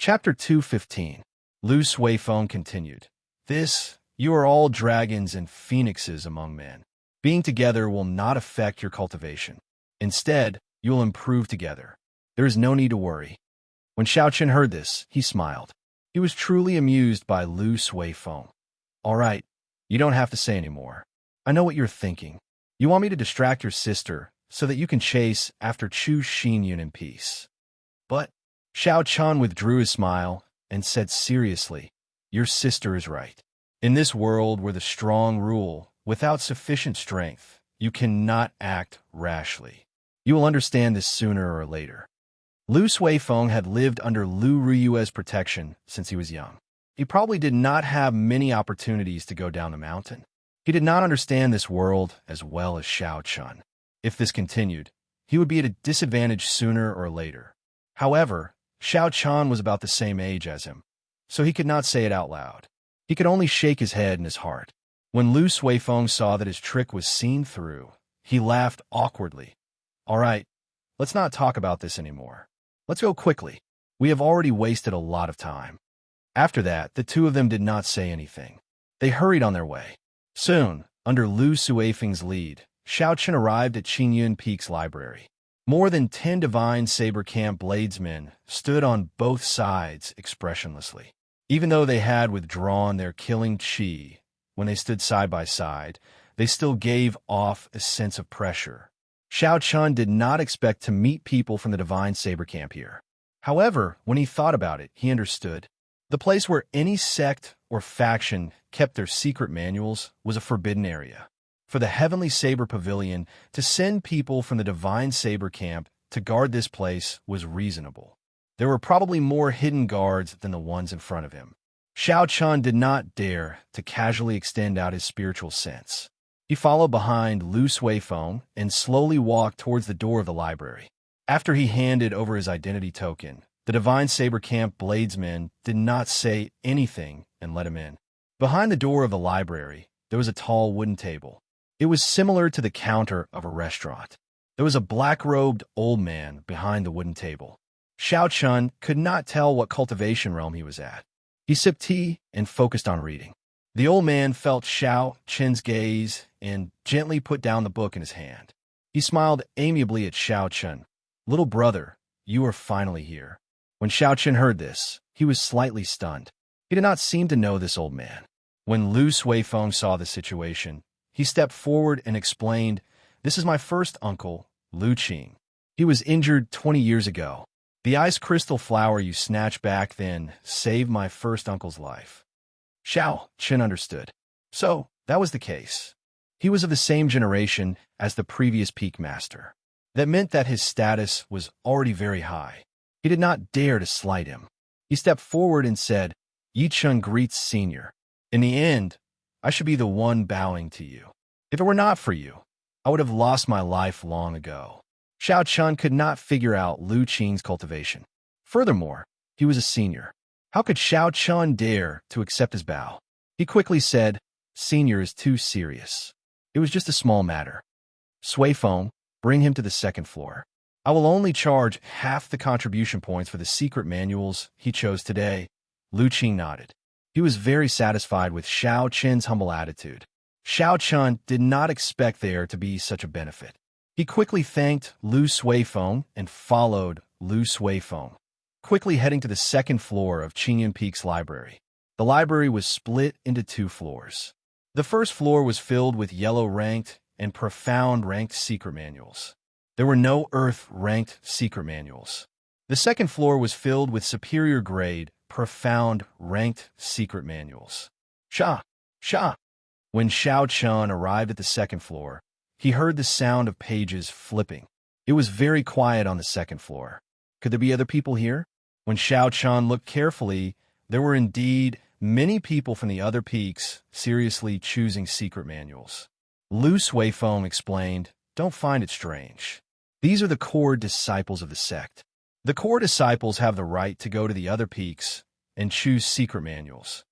Chapter 215. Lu Suifeng continued. You are all dragons and phoenixes among men. Being together will not affect your cultivation. Instead, you will improve together. There is no need to worry. When Xiaochen heard this, he smiled. He was truly amused by Lu Suifeng. All right, you don't have to say anymore. I know what you're thinking. You want me to distract your sister so that you can chase after Chu Xinyun in peace. But Xiaochen withdrew his smile and said seriously, your sister is right. In this world where the strong rule, without sufficient strength, you cannot act rashly. You will understand this sooner or later. Lu Suifeng had lived under Lu Riyue's protection since he was young. He probably did not have many opportunities to go down the mountain. He did not understand this world as well as Xiaochen. If this continued, he would be at a disadvantage sooner or later. However, Xiaochen was about the same age as him, so he could not say it out loud. He could only shake his head in his heart. When Lu Suifeng saw that his trick was seen through, he laughed awkwardly. All right, let's not talk about this anymore. Let's go quickly. We have already wasted a lot of time. After that, the two of them did not say anything. They hurried on their way. Soon, under Lu Suifeng's lead, Xiaochen arrived at Qingyun Peak's library. More than 10 divine saber camp bladesmen stood on both sides expressionlessly. Even though they had withdrawn their killing qi, when they stood side by side, they still gave off a sense of pressure. Xiaochen did not expect to meet people from the divine saber camp here. However, when he thought about it, he understood. The place where any sect or faction kept their secret manuals was a forbidden area. For the Heavenly Saber Pavilion to send people from the Divine Saber Camp to guard this place was reasonable. There were probably more hidden guards than the ones in front of him. Xiaochen did not dare to casually extend out his spiritual sense. He followed behind Lu Suifeng and slowly walked towards the door of the library. After he handed over his identity token, the Divine Saber Camp bladesmen did not say anything and let him in. Behind the door of the library, there was a tall wooden table. It was similar to the counter of a restaurant. There was a black-robed old man behind the wooden table. Xiaochen could not tell what cultivation realm he was at. He sipped tea and focused on reading. The old man felt Xiaochen's gaze and gently put down the book in his hand. He smiled amiably at Xiaochen. Little brother, you are finally here. When Xiaochen heard this, he was slightly stunned. He did not seem to know this old man. When Lu Suifeng saw the situation, he stepped forward and explained, this is my first uncle, Lu Qing. He was injured 20 years ago. The ice crystal flower you snatched back then saved my first uncle's life. Xiaochen understood. So, that was the case. He was of the same generation as the previous peak master. That meant that his status was already very high. He did not dare to slight him. He stepped forward and said, Yichun greets senior. In the end, I should be the one bowing to you. If it were not for you, I would have lost my life long ago. Xiaochen could not figure out Lu Qing's cultivation. Furthermore, he was a senior. How could Xiaochen dare to accept his bow? He quickly said, Senior is too serious. It was just a small matter. Suifeng, bring him to the second floor. I will only charge half the contribution points for the secret manuals he chose today. Lu Qing nodded. He was very satisfied with Xiaochen's humble attitude. Xiaochen did not expect there to be such a benefit. He quickly thanked Lu Suifeng and followed Lu Suifeng, quickly heading to the second floor of Qingyun Peak's library. The library was split into 2 floors. The first floor was filled with yellow-ranked and profound-ranked secret manuals. There were no earth-ranked secret manuals. The second floor was filled with superior-grade, profound-ranked secret manuals. Sha! When Xiaochen arrived at the second floor, he heard the sound of pages flipping. It was very quiet on the second floor. Could there be other people here? When Xiaochen looked carefully, there were indeed many people from the other peaks seriously choosing secret manuals. Lu Suifeng explained, Don't find it strange. These are the core disciples of the sect. The core disciples have the right to go to the other peaks and choose secret manuals.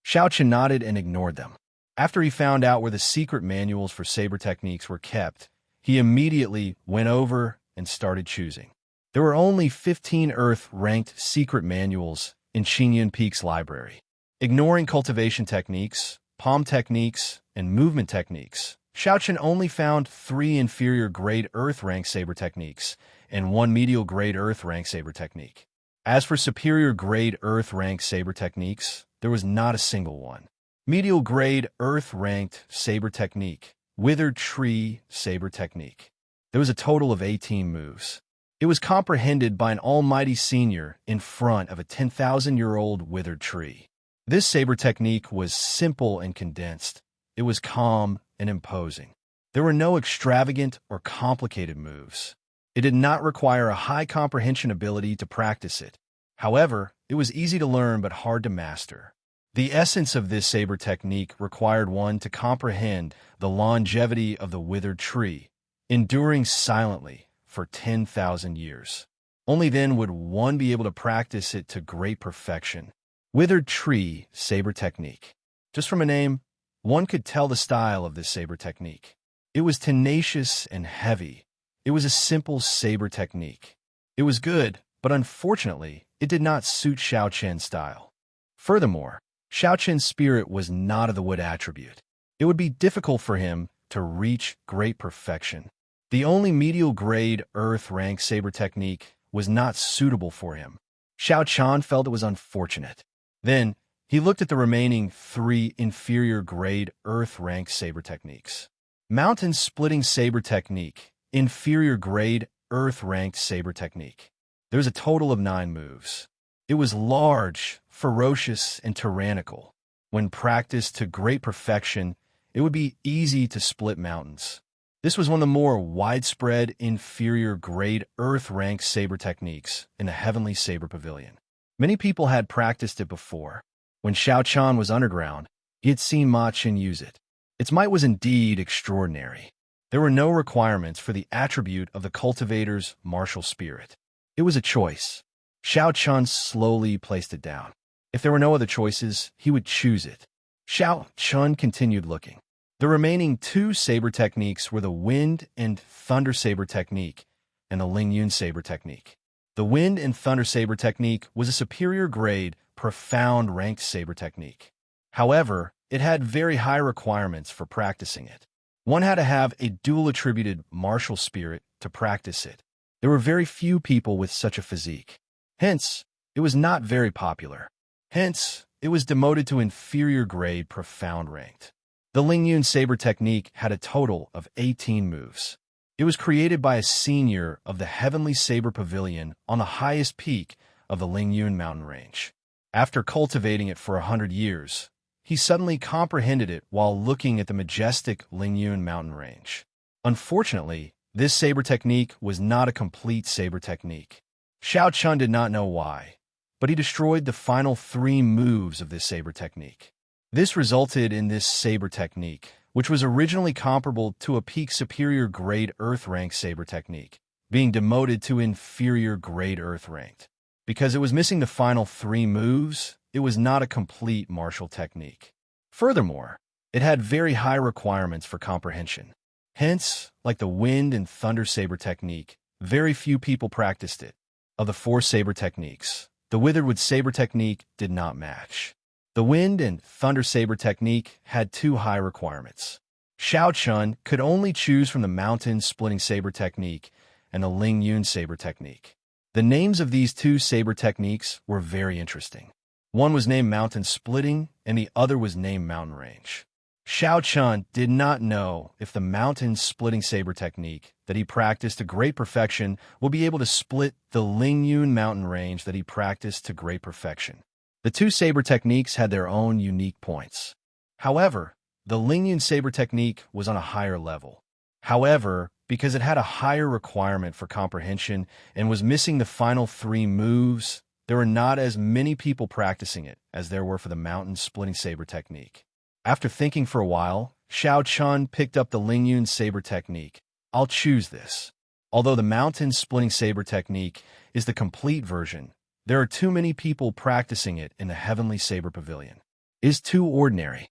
Xiaochen nodded and ignored them. After he found out where the secret manuals for saber techniques were kept, he immediately went over and started choosing. There were only 15 Earth-ranked secret manuals in Xinyan Peak's library. Ignoring cultivation techniques, palm techniques, and movement techniques, Xiaochen only found 3 inferior-grade Earth-rank saber techniques and 1 medial-grade Earth-rank saber technique. As for superior-grade Earth-rank saber techniques, there was not a single one. Medial-grade Earth-ranked saber technique, withered tree saber technique. There was a total of 18 moves. It was comprehended by an almighty senior in front of a 10,000-year-old withered tree. This saber technique was simple and condensed. It was calm and imposing. There were no extravagant or complicated moves. It did not require a high comprehension ability to practice it. However, it was easy to learn but hard to master. The essence of this saber technique required one to comprehend the longevity of the withered tree, enduring silently for 10,000 years. Only then would one be able to practice it to great perfection. Withered tree saber technique. Just from a name, one could tell the style of this saber technique. It was tenacious and heavy. It was a simple saber technique. It was good, but unfortunately, it did not suit Xiaochen's style. Furthermore, Xiaochen's spirit was not of the wood attribute. It would be difficult for him to reach great perfection. The only medial-grade Earth-rank saber technique was not suitable for him. Xiaochen felt it was unfortunate. Then, he looked at the remaining 3 inferior-grade Earth-rank saber techniques. Mountain-splitting saber technique, inferior-grade Earth-ranked saber technique. There was a total of 9 moves. It was large, ferocious, and tyrannical. When practiced to great perfection, it would be easy to split mountains. This was one of the more widespread inferior-grade Earth-ranked saber techniques in the Heavenly Saber Pavilion. Many people had practiced it before. When Xiaochen was underground, he had seen Ma Qin use it. Its might was indeed extraordinary. There were no requirements for the attribute of the cultivator's martial spirit. It was a choice. Xiaochen slowly placed it down. If there were no other choices, he would choose it. Xiaochen continued looking. The remaining 2 saber techniques were the Wind and Thunder Saber technique and the Lingyun Saber technique. The Wind and Thunder Saber technique was a superior-grade, profound ranked saber technique. However, it had very high requirements for practicing it. One had to have a dual-attributed martial spirit to practice it. There were very few people with such a physique. Hence, it was not very popular. Hence, it was demoted to inferior-grade, profound ranked. The Lingyun Saber technique had a total of 18 moves. It was created by a senior of the Heavenly Saber Pavilion on the highest peak of the Lingyun mountain range. After cultivating it for 100 years, he suddenly comprehended it while looking at the majestic Lingyun mountain range. Unfortunately, this saber technique was not a complete saber technique. Xiaochen did not know why, but he destroyed the final 3 moves of this saber technique. This resulted in this saber technique, which was originally comparable to a peak superior-grade Earth-ranked saber technique, being demoted to inferior-grade Earth-ranked. Because it was missing the final 3 moves, it was not a complete martial technique. Furthermore, it had very high requirements for comprehension. Hence, like the Wind and Thunder Saber technique, very few people practiced it. Of the 4 saber techniques, the Withered Wood Saber technique did not match. The Wind and Thunder Saber technique had 2 high requirements. Xiaochen could only choose from the Mountain Splitting Saber technique and the Lingyun Saber technique. The names of these 2 saber techniques were very interesting. One was named Mountain Splitting, and the other was named Mountain Range. Xiaochen did not know if the Mountain Splitting Saber technique that he practiced to great perfection would be able to split the Lingyun mountain range that he practiced to great perfection. The 2 saber techniques had their own unique points. However, the Lingyun saber technique was on a higher level. However, because it had a higher requirement for comprehension and was missing the final 3 moves, there were not as many people practicing it as there were for the Mountain Splitting Saber technique. After thinking for a while, Xiaochen picked up the Lingyun Saber technique. I'll choose this. Although the Mountain Splitting Saber technique is the complete version, there are too many people practicing it in the Heavenly Saber Pavilion. It is too ordinary.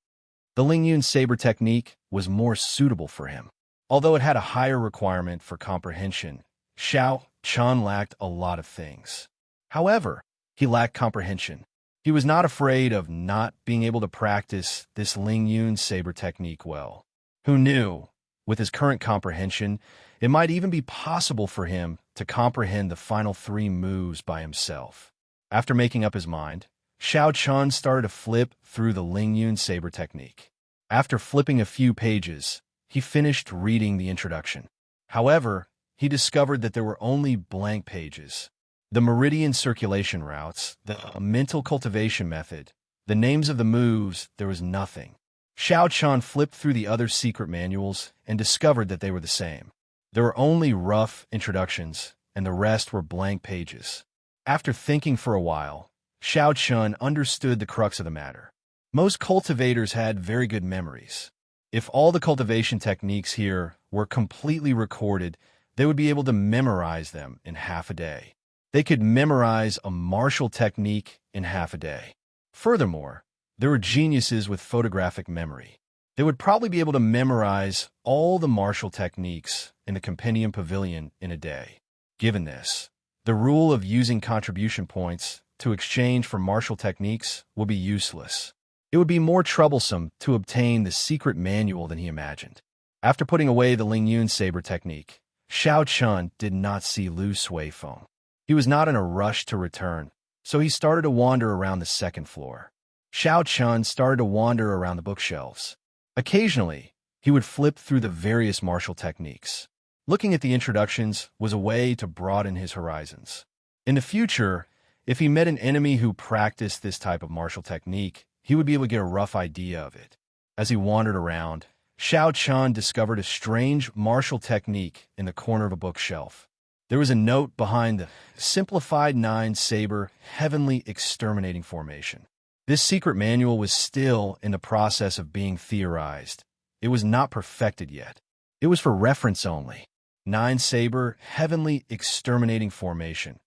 The Lingyun Saber technique was more suitable for him. Although it had a higher requirement for comprehension, Xiao Chun lacked a lot of things. However, he lacked comprehension. He was not afraid of not being able to practice this Ling Yun saber technique well. Who knew, with his current comprehension, it might even be possible for him to comprehend the final 3 moves by himself. After making up his mind, Xiao Chun started to flip through the Ling Yun saber technique. After flipping a few pages, he finished reading the introduction. However, he discovered that there were only blank pages. The meridian circulation routes, the mental cultivation method, the names of the moves, there was nothing. Xiao Chun flipped through the other secret manuals and discovered that they were the same. There were only rough introductions, and the rest were blank pages. After thinking for a while, Xiao Chun understood the crux of the matter. Most cultivators had very good memories. If all the cultivation techniques here were completely recorded, they would be able to memorize them in half a day. They could memorize a martial technique in half a day. Furthermore, there were geniuses with photographic memory. They would probably be able to memorize all the martial techniques in the Compendium Pavilion in a day. Given this, the rule of using contribution points to exchange for martial techniques would be useless. It would be more troublesome to obtain the secret manual than he imagined. After putting away the Ling Yun saber technique, Xiao Chun did not see Lu Suifeng. He was not in a rush to return, so he started to wander around the second floor. Xiao Chun started to wander around the bookshelves. Occasionally, he would flip through the various martial techniques. Looking at the introductions was a way to broaden his horizons. In the future, if he met an enemy who practiced this type of martial technique, he would be able to get a rough idea of it. As he wandered around, Xiao Chun discovered a strange martial technique in the corner of a bookshelf. There was a note behind the simplified 9 saber heavenly exterminating formation. This secret manual was still in the process of being theorized. It was not perfected yet. It was for reference only. 9 saber heavenly exterminating formation.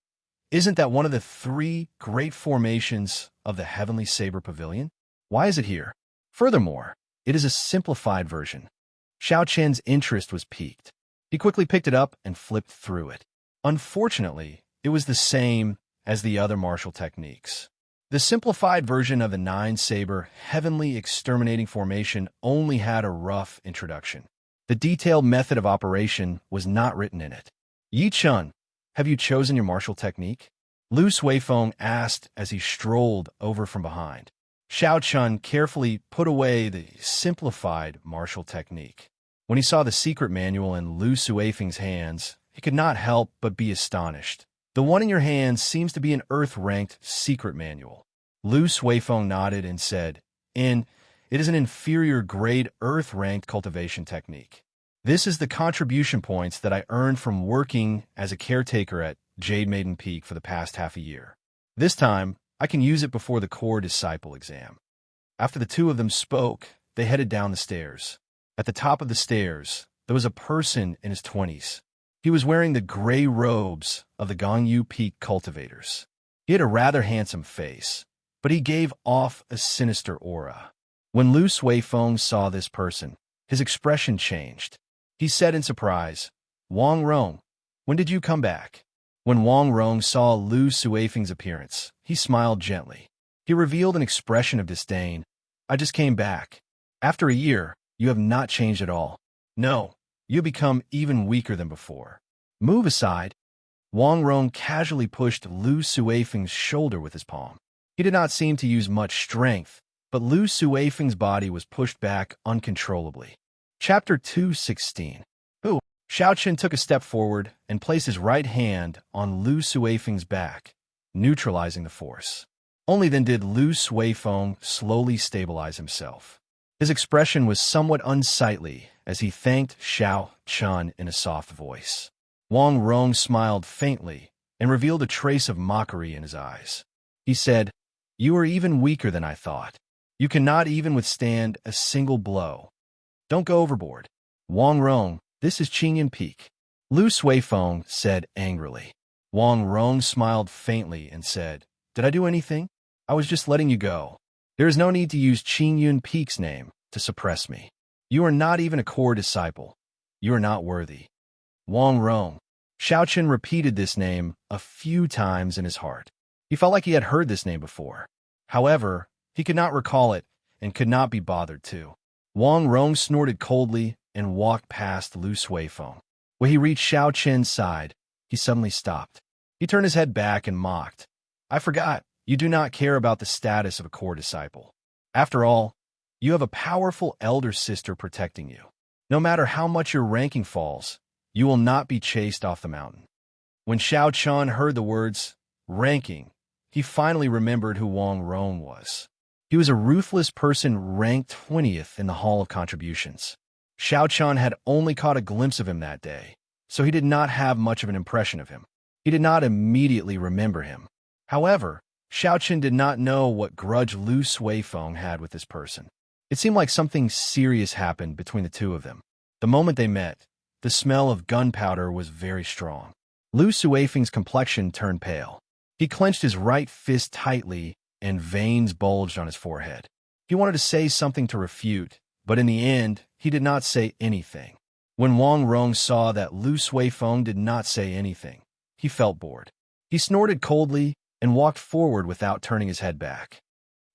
Isn't that one of the 3 great formations of the Heavenly Saber Pavilion? Why is it here? Furthermore, it is a simplified version. Xiao Chen's interest was piqued. He quickly picked it up and flipped through it. Unfortunately, it was the same as the other martial techniques. The simplified version of the 9 saber heavenly exterminating formation only had a rough introduction. The detailed method of operation was not written in it. Yi Chun, have you chosen your martial technique? Lu Suifeng asked as he strolled over from behind. Xiao Chun carefully put away the simplified martial technique. When he saw the secret manual in Lu Suifeng's hands, he could not help but be astonished. The one in your hands seems to be an Earth-ranked secret manual. Lu Suifeng nodded and said, it is an inferior-grade Earth-ranked cultivation technique. This is the contribution points that I earned from working as a caretaker at Jade Maiden Peak for the past half a year. This time, I can use it before the core disciple exam. After the 2 of them spoke, they headed down the stairs. At the top of the stairs, there was a person in his 20s. He was wearing the gray robes of the Gongyu Peak cultivators. He had a rather handsome face, but he gave off a sinister aura. When Lu Suifeng saw this person, his expression changed. He said in surprise, Wang Rong, when did you come back? When Wang Rong saw Lu Suifeng's appearance, he smiled gently. He revealed an expression of disdain. I just came back. After a year, you have not changed at all. No, you become even weaker than before. Move aside. Wang Rong casually pushed Lu Suifeng's shoulder with his palm. He did not seem to use much strength, but Lu Suifeng's body was pushed back uncontrollably. Chapter 216. Xiao Chen took a step forward and placed his right hand on Lu Suifeng's back, neutralizing the force. Only then did Lu Suifeng slowly stabilize himself. His expression was somewhat unsightly as he thanked Xiao Chen in a soft voice. Wang Rong smiled faintly and revealed a trace of mockery in his eyes. He said, You are even weaker than I thought. You cannot even withstand a single blow. Don't go overboard. Wang Rong, this is Qingyun Peak. Lu Suifeng said angrily. Wang Rong smiled faintly and said, Did I do anything? I was just letting you go. There is no need to use Qingyun Peak's name to suppress me. You are not even a core disciple. You are not worthy. Wang Rong. Xiao repeated this name a few times in his heart. He felt like he had heard this name before. However, he could not recall it and could not be bothered to. Wang Rong snorted coldly and walked past Lu Suifeng. When he reached Xiao side, he suddenly stopped. He turned his head back and mocked. I forgot, you do not care about the status of a core disciple. After all, you have a powerful elder sister protecting you. No matter how much your ranking falls, you will not be chased off the mountain. When Xiao heard the words, ranking, he finally remembered who Wang Rong was. He was a ruthless person ranked 20th in the Hall of Contributions. Xiao had only caught a glimpse of him that day, so he did not have much of an impression of him. He did not immediately remember him. However, Xiao did not know what grudge Lu Suifeng had with this person. It seemed like something serious happened between the two of them. The moment they met, the smell of gunpowder was very strong. Lu Suifeng's complexion turned pale. He clenched his right fist tightly, and veins bulged on his forehead. He wanted to say something to refute, but in the end, he did not say anything. When Wang Rong saw that Lu Suifeng did not say anything, he felt bored. He snorted coldly and walked forward without turning his head back.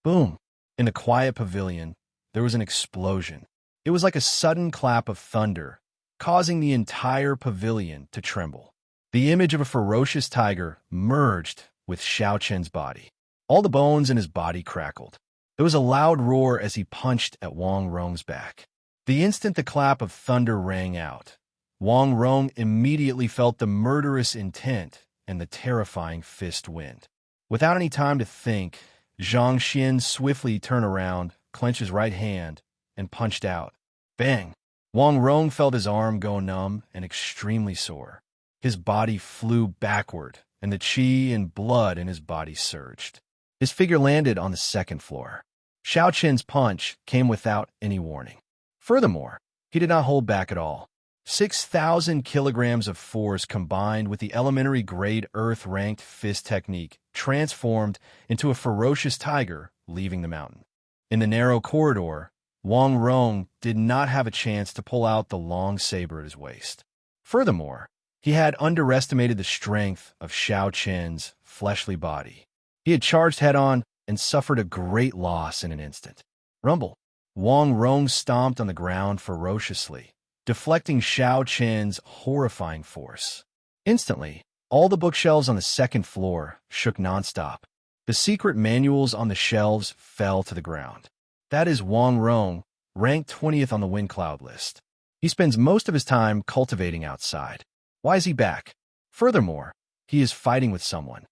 Boom! In the quiet pavilion, there was an explosion. It was like a sudden clap of thunder, causing the entire pavilion to tremble. The image of a ferocious tiger merged with Xiao body. All the bones in his body crackled. There was a loud roar as he punched at Wang Rong's back. The instant the clap of thunder rang out, Wang Rong immediately felt the murderous intent and the terrifying fist wind. Without any time to think, Zhang Xian swiftly turned around, clenched his right hand, and punched out. Bang! Wang Rong felt his arm go numb and extremely sore. His body flew backward, and the qi and blood in his body surged. His figure landed on the second floor. Xiao punch came without any warning. Furthermore, he did not hold back at all. 6,000 kilograms of force combined with the elementary grade earth-ranked fist technique transformed into a ferocious tiger leaving the mountain. In the narrow corridor, Wang Rong did not have a chance to pull out the long saber at his waist. Furthermore, he had underestimated the strength of Xiao fleshly body. He had charged head-on and suffered a great loss in an instant. Rumble! Wang Rong stomped on the ground ferociously, deflecting Xiao horrifying force. Instantly, all the bookshelves on the second floor shook nonstop. The secret manuals on the shelves fell to the ground. That is Wang Rong, ranked 20th on the wind cloud list. He spends most of his time cultivating outside. Why is he back? Furthermore, he is fighting with someone.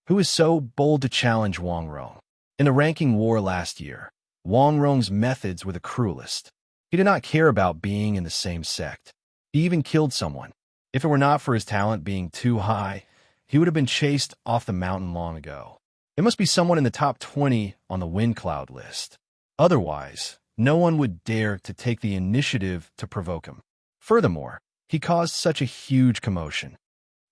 Who is so bold to challenge Wang Rong? In the ranking war last year, Wang Rong's methods were the cruelest. He did not care about being in the same sect. He even killed someone. If it were not for his talent being too high, he would have been chased off the mountain long ago. It must be someone in the top 20 on the wind cloud list. Otherwise, no one would dare to take the initiative to provoke him. Furthermore, he caused such a huge commotion.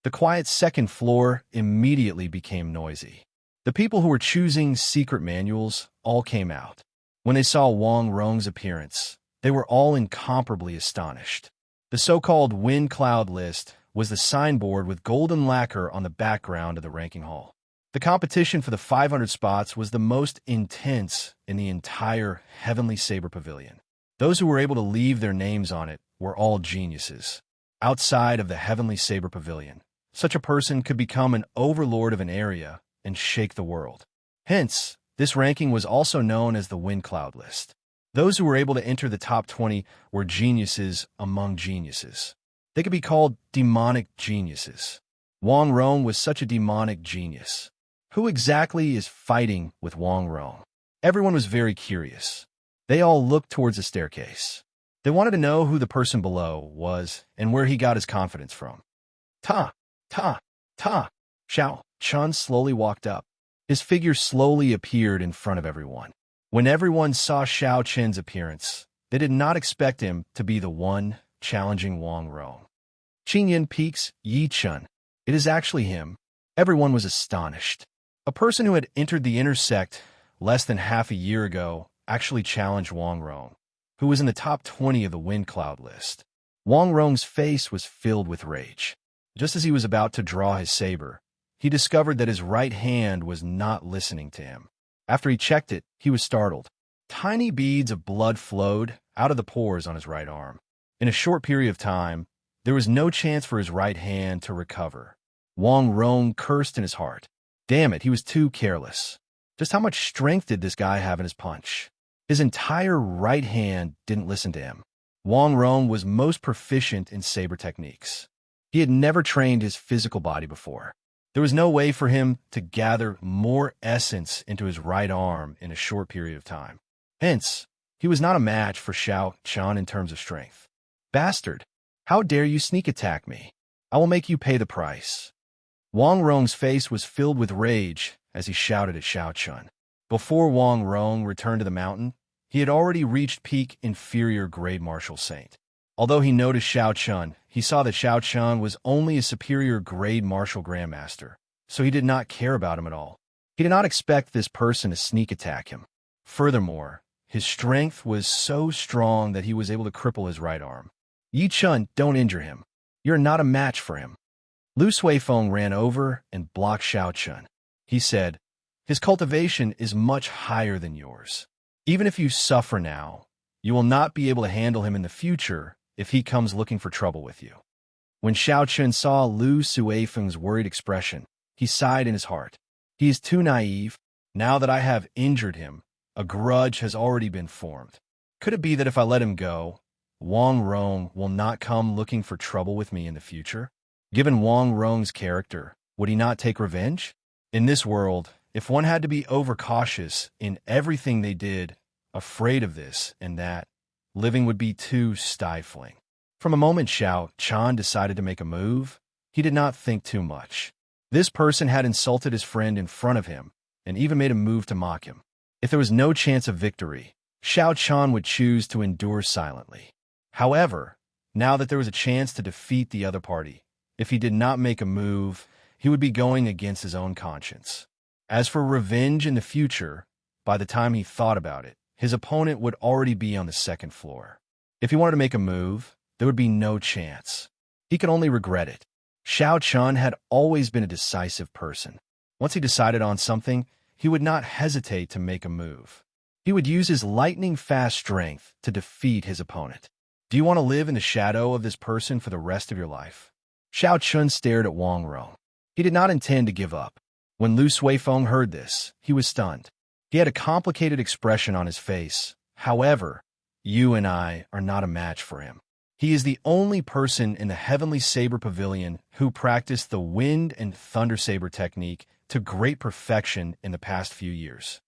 The quiet second floor immediately became noisy. The people who were choosing secret manuals all came out. When they saw Wang Rong's appearance, they were all incomparably astonished. The so-called wind cloud list was the signboard with golden lacquer on the background of the ranking hall. The competition for the 500 spots was the most intense in the entire Heavenly Saber Pavilion. Those who were able to leave their names on it were all geniuses. Outside of the Heavenly Saber Pavilion, such a person could become an overlord of an area and shake the world. Hence, this ranking was also known as the Wind Cloud List. Those who were able to enter the top 20 were geniuses among geniuses. They could be called demonic geniuses. Wang Rong was such a demonic genius. Who exactly is fighting with Wang Rong? Everyone was very curious. They all looked towards the staircase. They wanted to know who the person below was and where he got his confidence from. Ta! Xiao Chun slowly walked up. His figure slowly appeared in front of everyone. When everyone saw Xiao Chen's appearance, they did not expect him to be the one challenging Wang Rong. Qingyan peeks Yi Chun. It is actually him. Everyone was astonished. A person who had entered the inner sect less than half a year ago actually challenged Wang Rong, who was in the top 20 of the Wind Cloud list. Wang Rong's face was filled with rage. Just as he was about to draw his saber, he discovered that his right hand was not listening to him. After he checked it, he was startled. Tiny beads of blood flowed out of the pores on his right arm. In a short period of time, there was no chance for his right hand to recover. Wang Rong cursed in his heart. Damn it, he was too careless. Just how much strength did this guy have in his punch? His entire right hand didn't listen to him. Wang Rong was most proficient in saber techniques. He had never trained his physical body before. There was no way for him to gather more essence into his right arm in a short period of time. Hence, he was not a match for Xiao Qian in terms of strength. Bastard! How dare you sneak attack me? I will make you pay the price. Wang Rong's face was filled with rage as he shouted at Xiao Qian. Before Wang Rong returned to the mountain, he had already reached peak inferior grade martial saint. Although he noticed Xiao Qian, he saw that Xiao Qian was only a superior grade martial grandmaster, so he did not care about him at all. He did not expect this person to sneak attack him. Furthermore, his strength was so strong that he was able to cripple his right arm. Yi Chun, don't injure him. You're not a match for him. Lu Suifeng ran over and blocked Xiao Qian. He said, his cultivation is much higher than yours. Even if you suffer now, you will not be able to handle him in the future if he comes looking for trouble with you. When Xiao Qian saw Lu Suifeng's worried expression, he sighed in his heart. He is too naive. Now that I have injured him, a grudge has already been formed. Could it be that if I let him go, Wang Rong will not come looking for trouble with me in the future? Given Wang Rong's character, would he not take revenge? In this world, if one had to be overcautious in everything they did, afraid of this and that, living would be too stifling. From a moment Xiao Qian decided to make a move, he did not think too much. This person had insulted his friend in front of him and even made a move to mock him. If there was no chance of victory, Xiao Qian would choose to endure silently. However, now that there was a chance to defeat the other party, if he did not make a move, he would be going against his own conscience. As for revenge in the future, by the time he thought about it, his opponent would already be on the second floor. If he wanted to make a move, there would be no chance. He could only regret it. Xiao Qian had always been a decisive person. Once he decided on something, he would not hesitate to make a move. He would use his lightning-fast strength to defeat his opponent. Do you want to live in the shadow of this person for the rest of your life? Xiao Qian stared at Wang Rong. He did not intend to give up. When Lu Suifeng heard this, he was stunned. He had a complicated expression on his face. However, you and I are not a match for him. He is the only person in the Heavenly Saber Pavilion who practiced the Wind and Thunder Saber technique to great perfection in the past few years.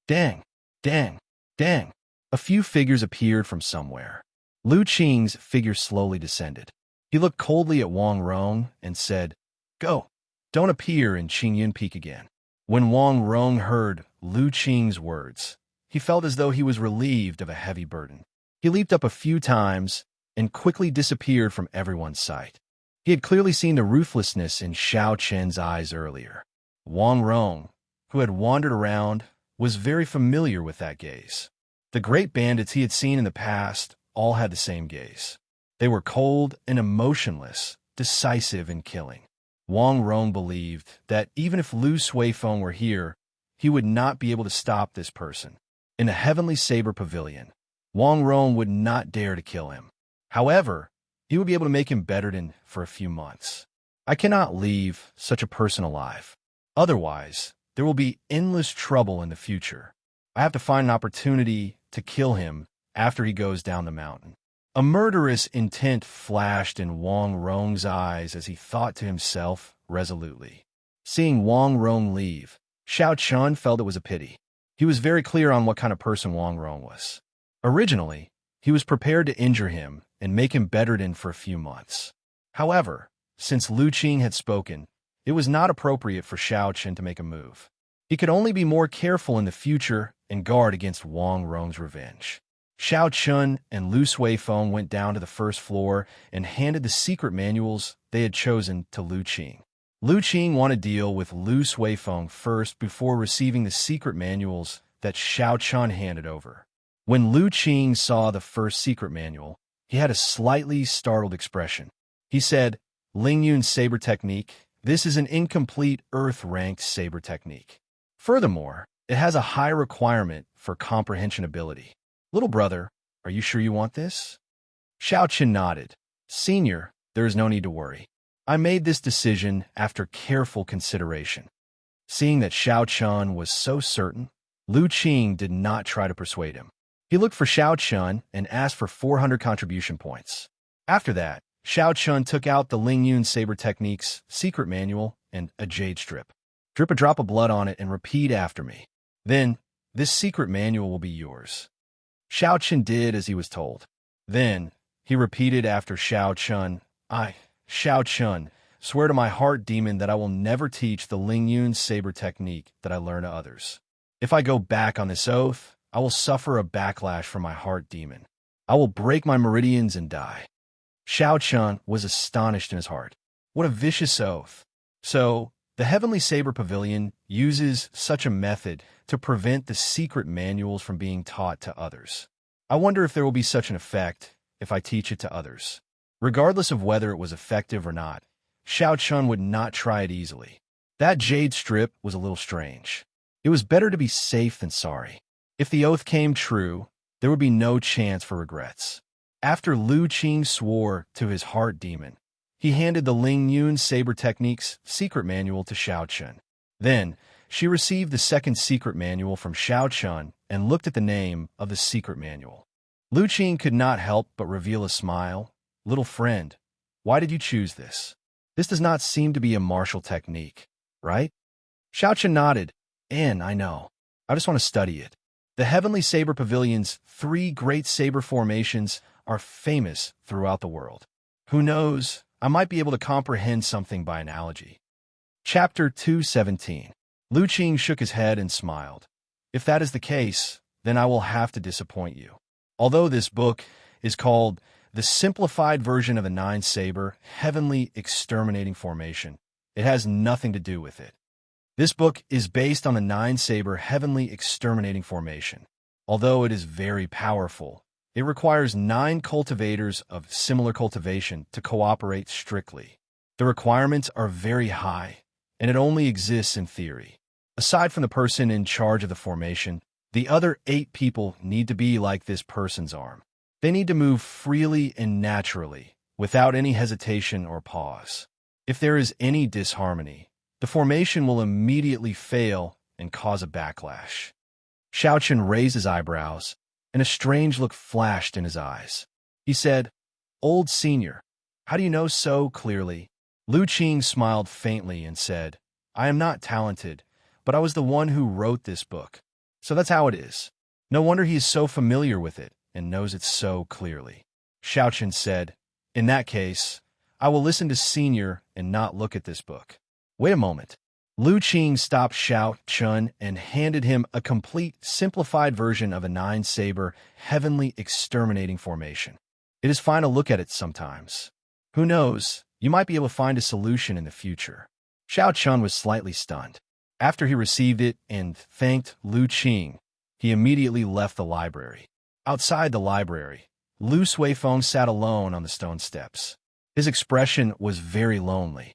Dang, dang, dang. A few figures appeared from somewhere. Lu Qing's figure slowly descended. He looked coldly at Wang Rong and said, "Go. Don't appear in Qingyun Peak again." When Wang Rong heard Lu Qing's words, he felt as though he was relieved of a heavy burden. He leaped up a few times and quickly disappeared from everyone's sight. He had clearly seen the ruthlessness in Xiao Qian's eyes earlier. Wang Rong, who had wandered around, was very familiar with that gaze. The great bandits he had seen in the past all had the same gaze. They were cold and emotionless, decisive in killing. Wang Rong believed that even if Lu Suifeng were here, he would not be able to stop this person. In the Heavenly Saber Pavilion, Wang Rong would not dare to kill him. However, he would be able to make him bettered for a few months. I cannot leave such a person alive. Otherwise, there will be endless trouble in the future. I have to find an opportunity to kill him after he goes down the mountain. A murderous intent flashed in Wang Rong's eyes as he thought to himself resolutely. Seeing Wang Rong leave, Xiao Qian felt it was a pity. He was very clear on what kind of person Wang Rong was. Originally, he was prepared to injure him and make him bettered for a few months. However, since Lu Qing had spoken, it was not appropriate for Xiao Qian to make a move. He could only be more careful in the future and guard against Wang Rong's revenge. Xiao Qian and Lu Suifeng went down to the first floor and handed the secret manuals they had chosen to Lu Qing. Lu Qing wanted to deal with Lu Suifeng first before receiving the secret manuals that Xiao Qian handed over. When Lu Qing saw the first secret manual, he had a slightly startled expression. He said, Lingyun saber technique. This is an incomplete Earth-ranked saber technique. Furthermore, it has a high requirement for comprehension ability. Little brother, are you sure you want this? Xiao Qin nodded. Senior, there is no need to worry. I made this decision after careful consideration. Seeing that Xiao Chun was so certain, Lu Qing did not try to persuade him. He looked for Xiao Chun and asked for 400 contribution points. After that, Xiao Chun took out the Lingyun Saber Technique's secret manual and a jade strip. Drip a drop of blood on it and repeat after me. Then, this secret manual will be yours. Xiao Chun did as he was told. Then, he repeated after Xiao Chun, Xiao Chun, swear to my heart demon that I will never teach the Lingyun Saber Technique that I learn to others. If I go back on this oath, I will suffer a backlash from my heart demon. I will break my meridians and die. Xiao Chun was astonished in his heart. What a vicious oath. So, the Heavenly Saber Pavilion uses such a method to prevent the secret manuals from being taught to others. I wonder if there will be such an effect if I teach it to others. Regardless of whether it was effective or not, Xiao Chun would not try it easily. That jade strip was a little strange. It was better to be safe than sorry. If the oath came true, there would be no chance for regrets. After Lu Qing swore to his heart demon, he handed the Lingyun Saber Technique's secret manual to Xiao Chun. Then, she received the second secret manual from Xiao Chun and looked at the name of the secret manual. Lu Qing could not help but reveal a smile. Little friend, why did you choose this? This does not seem to be a martial technique, right? Xiao Chun nodded. I know. I just want to study it. The Heavenly Saber Pavilion's 3 great saber formations are famous throughout the world. Who knows, I might be able to comprehend something by analogy. Chapter 217. Lu Qing shook his head and smiled. If that is the case, then I will have to disappoint you. Although this book is called the simplified version of the 9-saber Heavenly Exterminating Formation, it has nothing to do with it. This book is based on the 9-saber Heavenly Exterminating Formation. Although it is very powerful, it requires 9 cultivators of similar cultivation to cooperate strictly. The requirements are very high, and it only exists in theory. Aside from the person in charge of the formation, the other 8 people need to be like this person's arm. They need to move freely and naturally, without any hesitation or pause. If there is any disharmony, the formation will immediately fail and cause a backlash. Xiao Chun raised his eyebrows, and a strange look flashed in his eyes. He said, Old senior, how do you know so clearly? Lu Qing smiled faintly and said, I am not talented, but I was the one who wrote this book. So that's how it is. No wonder he is so familiar with it and knows it so clearly. Xiao Chun said, In that case, I will listen to senior and not look at this book. Wait a moment. Lu Qing stopped Xiao Chun and handed him a complete, simplified version of a 9-saber Heavenly Exterminating Formation. It is fine to look at it sometimes. Who knows, you might be able to find a solution in the future. Xiao Chun was slightly stunned. After he received it and thanked Lu Qing, he immediately left the library. Outside the library, Lu Suifeng sat alone on the stone steps. His expression was very lonely.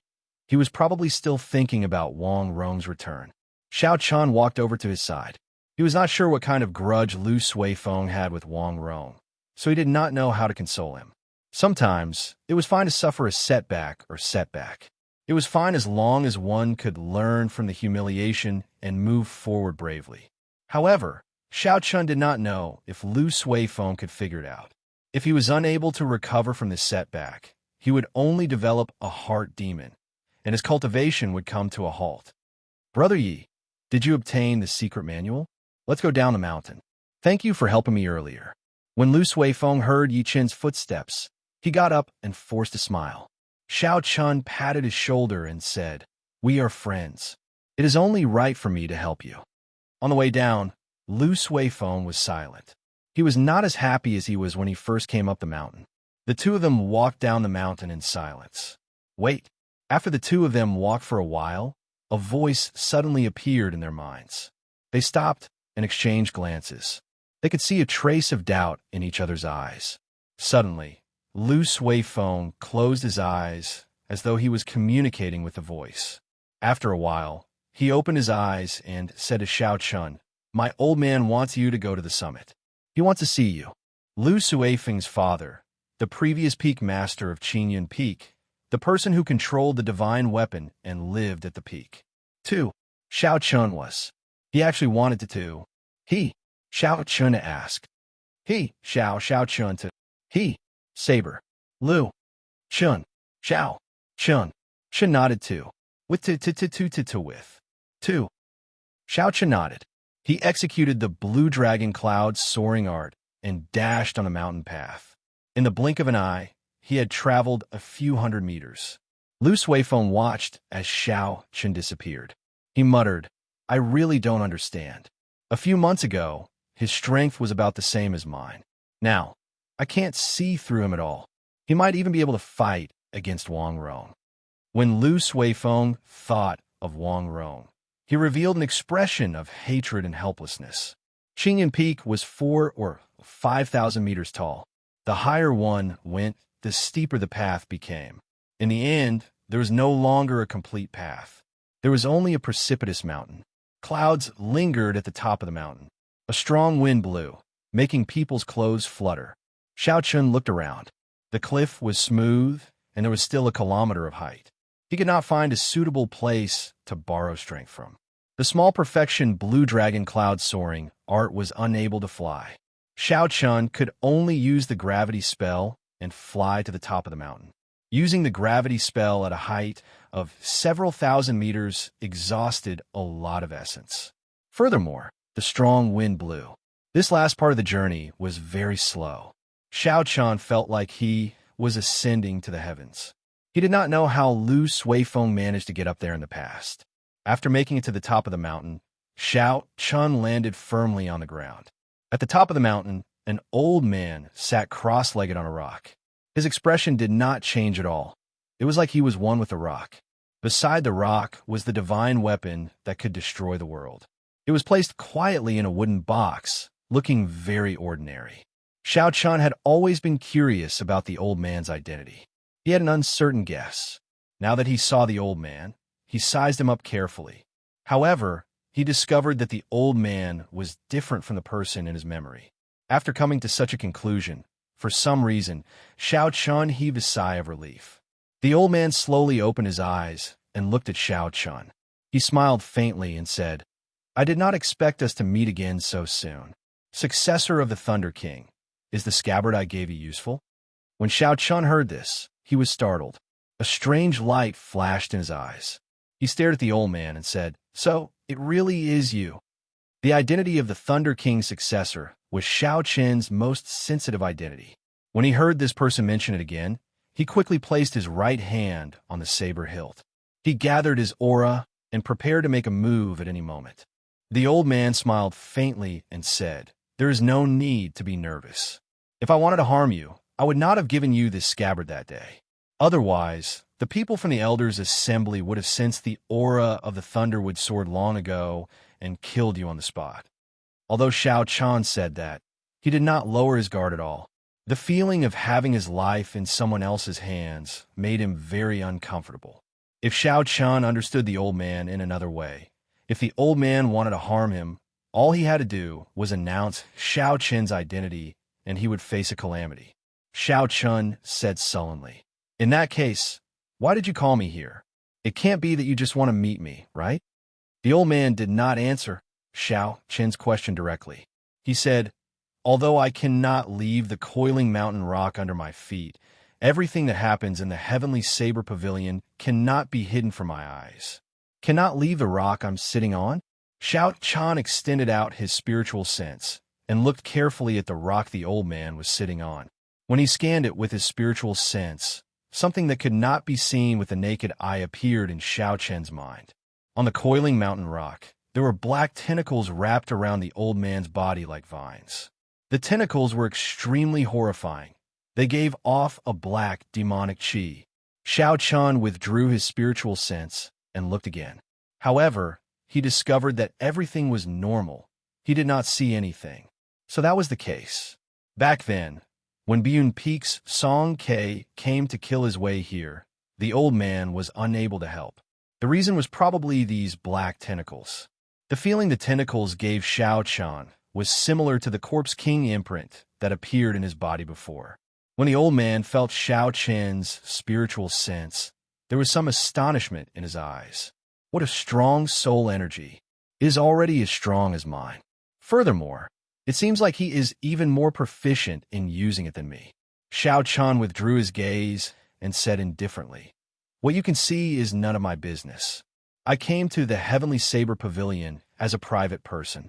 He was probably still thinking about Wang Rong's return. Xiao Chun walked over to his side. He was not sure what kind of grudge Lu Suifeng had with Wang Rong, so he did not know how to console him. Sometimes, it was fine to suffer a setback or setback. It was fine as long as one could learn from the humiliation and move forward bravely. However, Xiao Chun did not know if Lu Suifeng could figure it out. If he was unable to recover from this setback, he would only develop a heart demon, and his cultivation would come to a halt. Brother Yi, did you obtain the secret manual? Let's go down the mountain. Thank you for helping me earlier. When Lu Suifeng heard Yi Chen's footsteps, he got up and forced a smile. Xiao Chun patted his shoulder and said, We are friends. It is only right for me to help you. On the way down, Lu Suifeng was silent. He was not as happy as he was when he first came up the mountain. The two of them walked down the mountain in silence. Wait. After the two of them walked for a while, a voice suddenly appeared in their minds. They stopped and exchanged glances. They could see a trace of doubt in each other's eyes. Suddenly, Lu Suifeng closed his eyes, as though he was communicating with the voice. After a while, he opened his eyes and said to Xiao Chun, "My old man wants you to go to the summit. He wants to see you." Lu Suifeng's father, the previous peak master of Qingyun Peak, the person who controlled the divine weapon and lived at the peak. 2. Xiao Chun was. He actually wanted to too. He, Xiao Chun asked. Xiao Chun to. He, Saber. Lu. Chun. Xiao. Chun. Chun nodded too. With with. 2. Xiao Chun nodded. He executed the blue dragon cloud soaring art and dashed on a mountain path. In the blink of an eye, he had traveled a few hundred meters. Lu Suifeng watched as Xiao Chun disappeared. He muttered, "I really don't understand. A few months ago, his strength was about the same as mine. Now, I can't see through him at all. He might even be able to fight against Wang Rong." When Lu Suifeng thought of Wang Rong, he revealed an expression of hatred and helplessness. Qingyun Peak was 4,000 or 5,000 meters tall. The higher one went, the steeper the path became. In the end, there was no longer a complete path. There was only a precipitous mountain. Clouds lingered at the top of the mountain. A strong wind blew, making people's clothes flutter. Xiao Chun looked around. The cliff was smooth, and there was still a kilometer of height. He could not find a suitable place to borrow strength from. The small perfection blue dragon cloud soaring art was unable to fly. Xiao Chun could only use the gravity spell and fly to the top of the mountain. Using the gravity spell at a height of several thousand meters exhausted a lot of essence. Furthermore, the strong wind blew. This last part of the journey was very slow. Xiao Chun felt like he was ascending to the heavens. He did not know how Lu Suifeng managed to get up there in the past. After making it to the top of the mountain, Xiao Chun landed firmly on the ground. At the top of the mountain, an old man sat cross-legged on a rock. His expression did not change at all. It was like he was one with the rock. Beside the rock was the divine weapon that could destroy the world. It was placed quietly in a wooden box, looking very ordinary. Xiao Chun had always been curious about the old man's identity. He had an uncertain guess. Now that he saw the old man, he sized him up carefully. However, he discovered that the old man was different from the person in his memory. After coming to such a conclusion, for some reason, Xiao Chun heaved a sigh of relief. The old man slowly opened his eyes and looked at Xiao Chun. He smiled faintly and said, "I did not expect us to meet again so soon. Successor of the Thunder King, is the scabbard I gave you useful?" When Xiao Chun heard this, he was startled. A strange light flashed in his eyes. He stared at the old man and said, "So, it really is you." The identity of the Thunder King's successor was Xiao Chun's most sensitive identity. When he heard this person mention it again, he quickly placed his right hand on the saber hilt. He gathered his aura and prepared to make a move at any moment. The old man smiled faintly and said, "There is no need to be nervous. If I wanted to harm you, I would not have given you this scabbard that day. Otherwise, the people from the Elders' Assembly would have sensed the aura of the Thunderwood Sword long ago and killed you on the spot." Although Xiao Chun said that, he did not lower his guard at all. The feeling of having his life in someone else's hands made him very uncomfortable. If Xiao Chun understood the old man in another way, if the old man wanted to harm him, all he had to do was announce Xiao Chun's identity and he would face a calamity. Xiao Chun said sullenly, "In that case, why did you call me here? It can't be that you just want to meet me, right?" The old man did not answer Xiao Chun's question directly. He said, "Although I cannot leave the coiling mountain rock under my feet, everything that happens in the heavenly saber pavilion cannot be hidden from my eyes. Cannot leave the rock I'm sitting on?" Xiao Chun extended out his spiritual sense and looked carefully at the rock the old man was sitting on. When he scanned it with his spiritual sense, something that could not be seen with the naked eye appeared in Xiao Chun's mind. On the coiling mountain rock, there were black tentacles wrapped around the old man's body like vines. The tentacles were extremely horrifying. They gave off a black, demonic chi. Xiao Chun withdrew his spiritual sense and looked again. However, he discovered that everything was normal. He did not see anything. So that was the case. Back then, when Biyun Peak's Song Ke came to kill his way here, the old man was unable to help. The reason was probably these black tentacles. The feeling the tentacles gave Xiao Chan was similar to the Corpse King imprint that appeared in his body before. When the old man felt Xiao Chan's spiritual sense, there was some astonishment in his eyes. What a strong soul energy! It is already as strong as mine. Furthermore, it seems like he is even more proficient in using it than me. Xiao Chan withdrew his gaze and said indifferently, "What you can see is none of my business. I came to the Heavenly Saber Pavilion as a private person.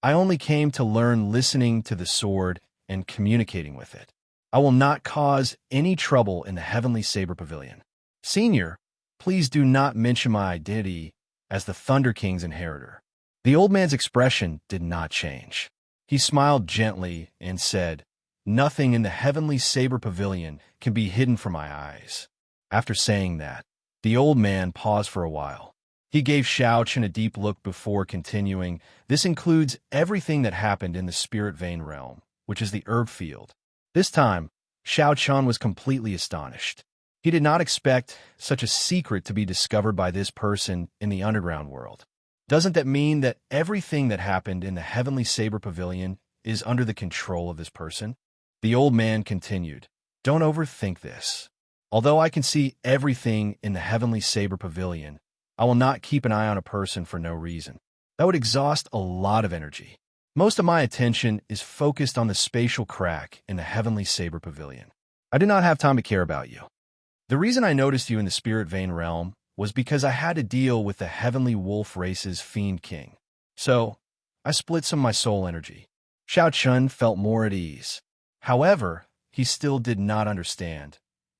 I only came to learn listening to the sword and communicating with it. I will not cause any trouble in the Heavenly Saber Pavilion. Senior, please do not mention my identity as the Thunder King's inheritor." The old man's expression did not change. He smiled gently and said, "Nothing in the Heavenly Saber Pavilion can be hidden from my eyes." After saying that, the old man paused for a while. He gave Xiao Chen a deep look before continuing, "This includes everything that happened in the Spirit Vein realm, which is the herb field." This time, Xiao Chen was completely astonished. He did not expect such a secret to be discovered by this person in the underground world. Doesn't that mean that everything that happened in the Heavenly Saber Pavilion is under the control of this person? The old man continued, "Don't overthink this. Although I can see everything in the Heavenly Saber Pavilion, I will not keep an eye on a person for no reason. That would exhaust a lot of energy. Most of my attention is focused on the spatial crack in the Heavenly Saber Pavilion. I did not have time to care about you. The reason I noticed you in the Spirit Vein realm was because I had to deal with the Heavenly Wolf race's Fiend King. So, I split some of my soul energy." Xiao Chun felt more at ease. However, he still did not understand.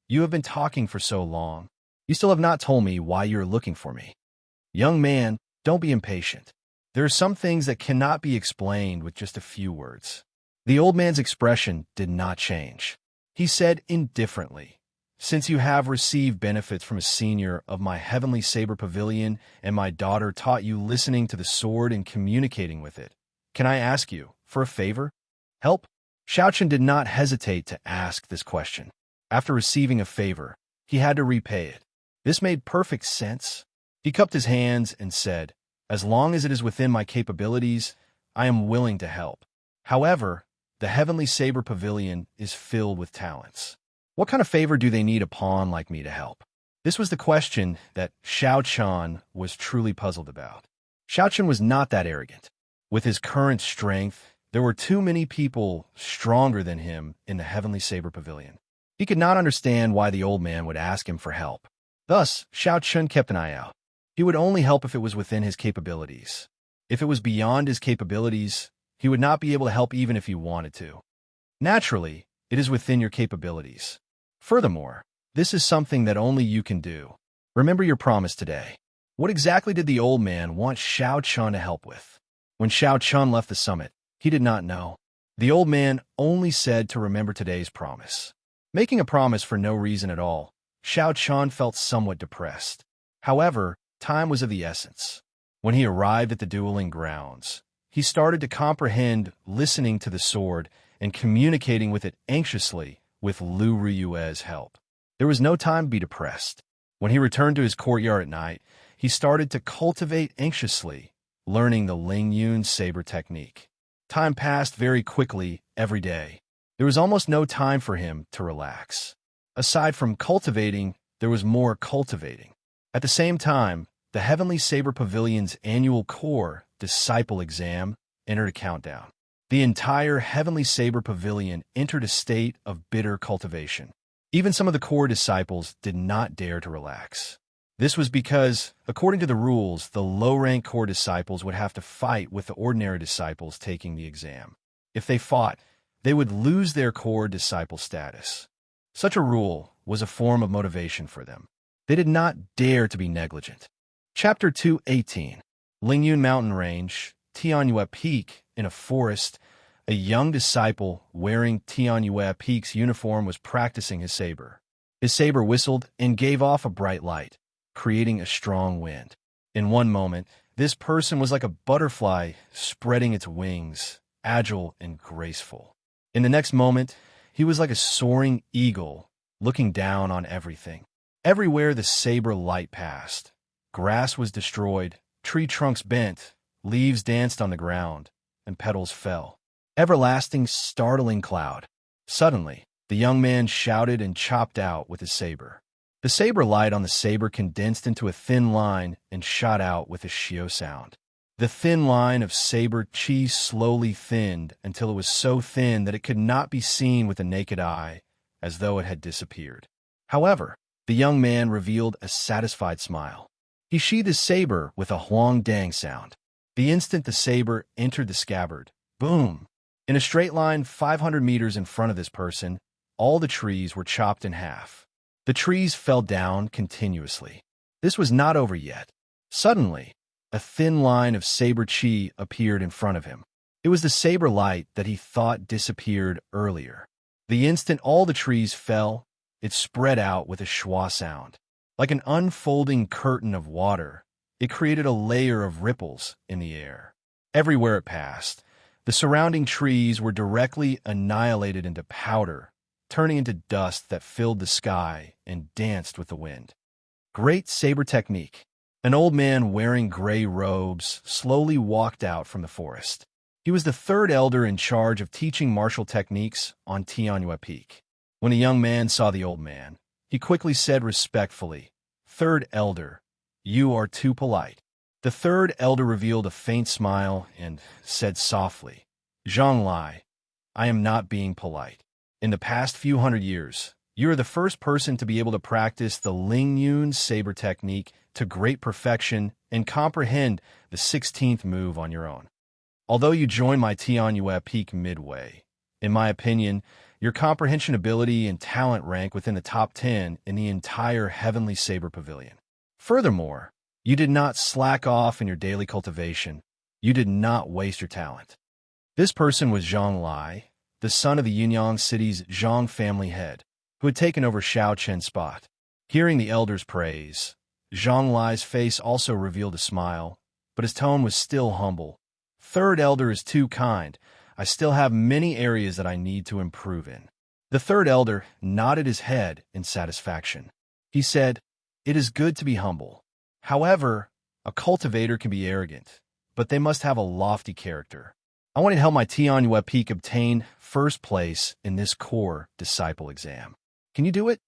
"You have been talking for so long. You still have not told me why you are looking for me. Young man, don't be impatient. There are some things that cannot be explained with just a few words." The old man's expression did not change. He said indifferently, "Since you have received benefits from a senior of my Heavenly Saber Pavilion and my daughter taught you listening to the sword and communicating with it, can I ask you for a favor? Help?" Xiao Chen did not hesitate to ask this question. After receiving a favor, he had to repay it. This made perfect sense. He cupped his hands and said, "As long as it is within my capabilities, I am willing to help. However, the Heavenly Saber Pavilion is filled with talents. What kind of favor do they need a pawn like me to help?" This was the question that Xiao Chan was truly puzzled about. Xiao Chen was not that arrogant. With his current strength, there were too many people stronger than him in the Heavenly Saber Pavilion. He could not understand why the old man would ask him for help. Thus, Xiao Chun kept an eye out. He would only help if it was within his capabilities. If it was beyond his capabilities, he would not be able to help even if he wanted to. Naturally, it is within your capabilities. Furthermore, this is something that only you can do. Remember your promise today. What exactly did the old man want Xiao Chun to help with? When Xiao Chun left the summit, he did not know. The old man only said to remember today's promise. Making a promise for no reason at all, Xiao Chun felt somewhat depressed. However, time was of the essence. When he arrived at the dueling grounds, he started to comprehend listening to the sword and communicating with it anxiously with Lu Riyue's help. There was no time to be depressed. When he returned to his courtyard at night, he started to cultivate anxiously, learning the Ling Yun saber technique. Time passed very quickly every day. There was almost no time for him to relax. Aside from cultivating, there was more cultivating. At the same time, the Heavenly Saber Pavilion's annual core disciple exam entered a countdown. The entire Heavenly Saber Pavilion entered a state of bitter cultivation. Even some of the core disciples did not dare to relax. This was because, according to the rules, the low-rank core disciples would have to fight with the ordinary disciples taking the exam. If they fought, they would lose their core disciple status. Such a rule was a form of motivation for them. They did not dare to be negligent. Chapter 2:18. Lingyun Mountain Range, Tianyue Peak, in a forest, a young disciple wearing Tianyue Peak's uniform was practicing his saber. His saber whistled and gave off a bright light, creating a strong wind. In one moment, this person was like a butterfly spreading its wings, agile and graceful. In the next moment, he was like a soaring eagle, looking down on everything. Everywhere the saber light passed, grass was destroyed, tree trunks bent, leaves danced on the ground, and petals fell. Everlasting, startling cloud. Suddenly, the young man shouted and chopped out with his saber. The saber light on the saber condensed into a thin line and shot out with a shio sound. The thin line of saber chi slowly thinned until it was so thin that it could not be seen with the naked eye, as though it had disappeared. However, the young man revealed a satisfied smile. He sheathed his saber with a huang dang sound. The instant the saber entered the scabbard, boom! In a straight line 500 meters in front of this person, all the trees were chopped in half. The trees fell down continuously. This was not over yet. Suddenly, a thin line of saber chi appeared in front of him. It was the saber light that he thought disappeared earlier. The instant all the trees fell, it spread out with a schwa sound. Like an unfolding curtain of water, it created a layer of ripples in the air. Everywhere it passed, the surrounding trees were directly annihilated into powder, turning into dust that filled the sky and danced with the wind. Great saber technique. An old man wearing gray robes slowly walked out from the forest. He was the third elder in charge of teaching martial techniques on Tianyue Peak. When the young man saw the old man, he quickly said respectfully, "Third elder, you are too polite." The third elder revealed a faint smile and said softly, "Zhang Lai, I am not being polite. In the past few hundred years, you are the first person to be able to practice the Lingyun saber technique to great perfection and comprehend the 16th move on your own. Although you joined my Tianyue Peak midway, in my opinion, your comprehension ability and talent rank within the top 10 in the entire Heavenly Saber Pavilion. Furthermore, you did not slack off in your daily cultivation. You did not waste your talent." This person was Zhang Lai, the son of the Yunyang City's Zhang family head, who had taken over Xiao Chen's spot. Hearing the elder's praise, Zhang Lai's face also revealed a smile, but his tone was still humble. "Third elder is too kind. I still have many areas that I need to improve in." The third elder nodded his head in satisfaction. He said, "It is good to be humble. However, a cultivator can be arrogant, but they must have a lofty character. I want to help my Tianyue Peak obtain first place in this core disciple exam. Can you do it?"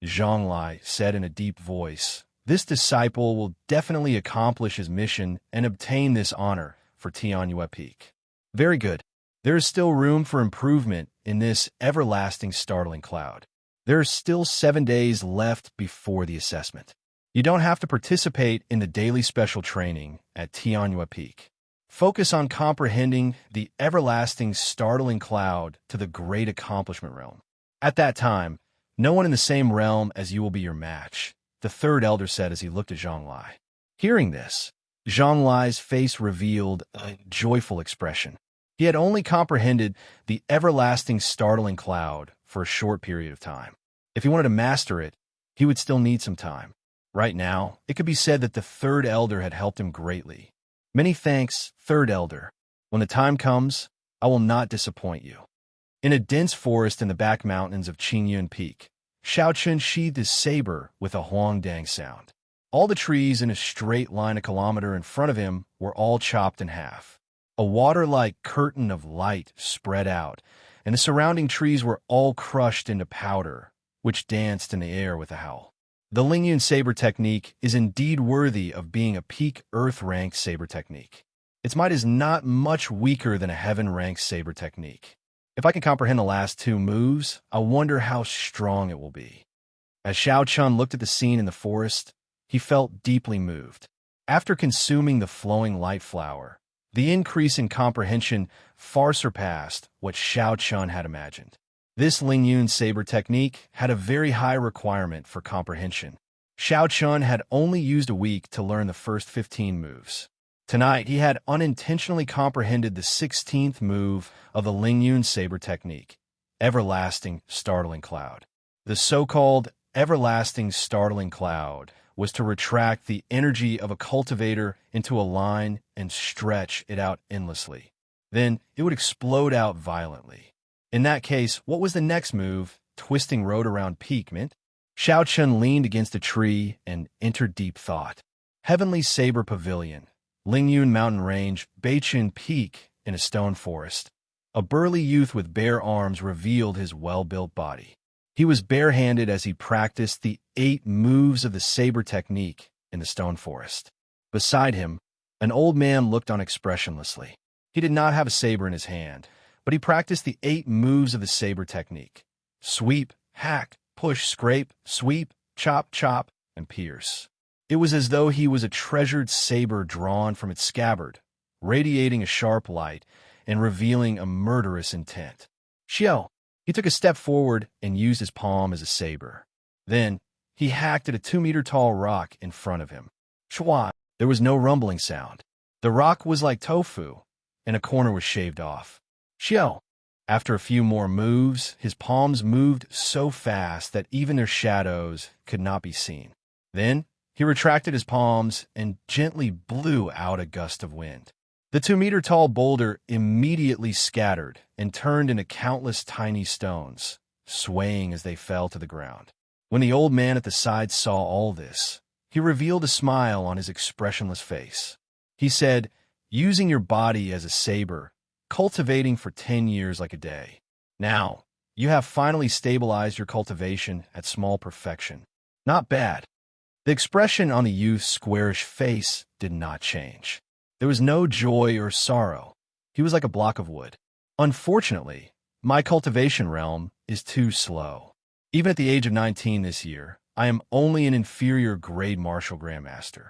Zhang Lai said in a deep voice, "This disciple will definitely accomplish his mission and obtain this honor for Tianyue Peak." "Very good. There is still room for improvement in this everlasting startling cloud. There are still 7 days left before the assessment. You don't have to participate in the daily special training at Tianyue Peak. Focus on comprehending the everlasting startling cloud to the great accomplishment realm. At that time, no one in the same realm as you will be your match," the third elder said as he looked at Zhang Lai. Hearing this, Zhang Lai's face revealed a joyful expression. He had only comprehended the everlasting startling cloud for a short period of time. If he wanted to master it, he would still need some time. Right now, it could be said that the third elder had helped him greatly. "Many thanks, third elder. When the time comes, I will not disappoint you." In a dense forest in the back mountains of Qingyun Peak, Xiaochun sheathed his saber with a huangdang sound. All the trees in a straight line a kilometer in front of him were all chopped in half. A water-like curtain of light spread out, and the surrounding trees were all crushed into powder, which danced in the air with a howl. The Lingyun saber technique is indeed worthy of being a peak Earth-ranked saber technique. Its might is not much weaker than a Heaven-ranked saber technique. If I can comprehend the last 2 moves, I wonder how strong it will be. As Xiao Chun looked at the scene in the forest, he felt deeply moved. After consuming the flowing light flower, the increase in comprehension far surpassed what Xiao Chun had imagined. This Lingyun saber technique had a very high requirement for comprehension. Xiao Chun had only used a week to learn the first 15 moves. Tonight, he had unintentionally comprehended the 16th move of the Lingyun saber technique, Everlasting Startling Cloud. The so-called Everlasting Startling Cloud was to retract the energy of a cultivator into a line and stretch it out endlessly. Then it would explode out violently. In that case, what was the next move Twisting Road around Peak meant? Xiao Chun leaned against a tree and entered deep thought. Heavenly Saber Pavilion, Lingyun Mountain Range, Beichun Peak in a stone forest. A burly youth with bare arms revealed his well-built body. He was barehanded as he practiced the 8 moves of the saber technique in the stone forest. Beside him, an old man looked on expressionlessly. He did not have a saber in his hand, but he practiced the 8 moves of the saber technique. Sweep, hack, push, scrape, sweep, chop, chop, and pierce. It was as though he was a treasured saber drawn from its scabbard, radiating a sharp light and revealing a murderous intent. Xiao. He took a step forward and used his palm as a saber. Then, he hacked at a 2-meter-tall rock in front of him. Shwa! There was no rumbling sound. The rock was like tofu, and a corner was shaved off. Xiao! After a few more moves, his palms moved so fast that even their shadows could not be seen. Then, he retracted his palms and gently blew out a gust of wind. The 2-meter-tall boulder immediately scattered and turned into countless tiny stones, swaying as they fell to the ground. When the old man at the side saw all this, he revealed a smile on his expressionless face. He said, "Using your body as a saber, cultivating for 10 years like a day. Now, you have finally stabilized your cultivation at small perfection. Not bad." The expression on the youth's squarish face did not change. There was no joy or sorrow. He was like a block of wood. Unfortunately, my cultivation realm is too slow. Even at the age of 19 this year, I am only an inferior grade martial grandmaster.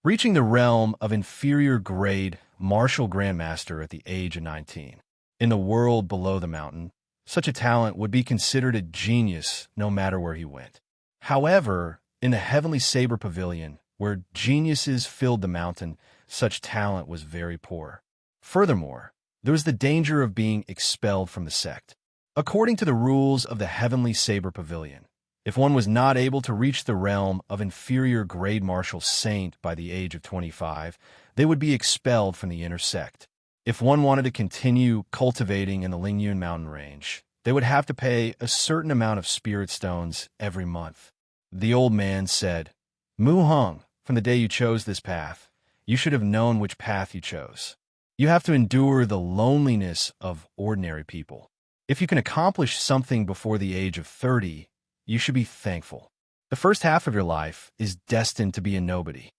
Reaching the realm of inferior grade martial grandmaster at the age of 19. In the world below the mountain, such a talent would be considered a genius no matter where he went. However, in the Heavenly Saber Pavilion, where geniuses filled the mountain, such talent was very poor. Furthermore, there was the danger of being expelled from the sect. According to the rules of the Heavenly Saber Pavilion, if one was not able to reach the realm of inferior grade martial saint by the age of 25, they would be expelled from the inner sect. If one wanted to continue cultivating in the Lingyun Mountain Range, they would have to pay a certain amount of spirit stones every month. The old man said, "Mu Hong, from the day you chose this path, you should have known which path you chose. You have to endure the loneliness of ordinary people. If you can accomplish something before the age of 30, you should be thankful. The first half of your life is destined to be a nobody."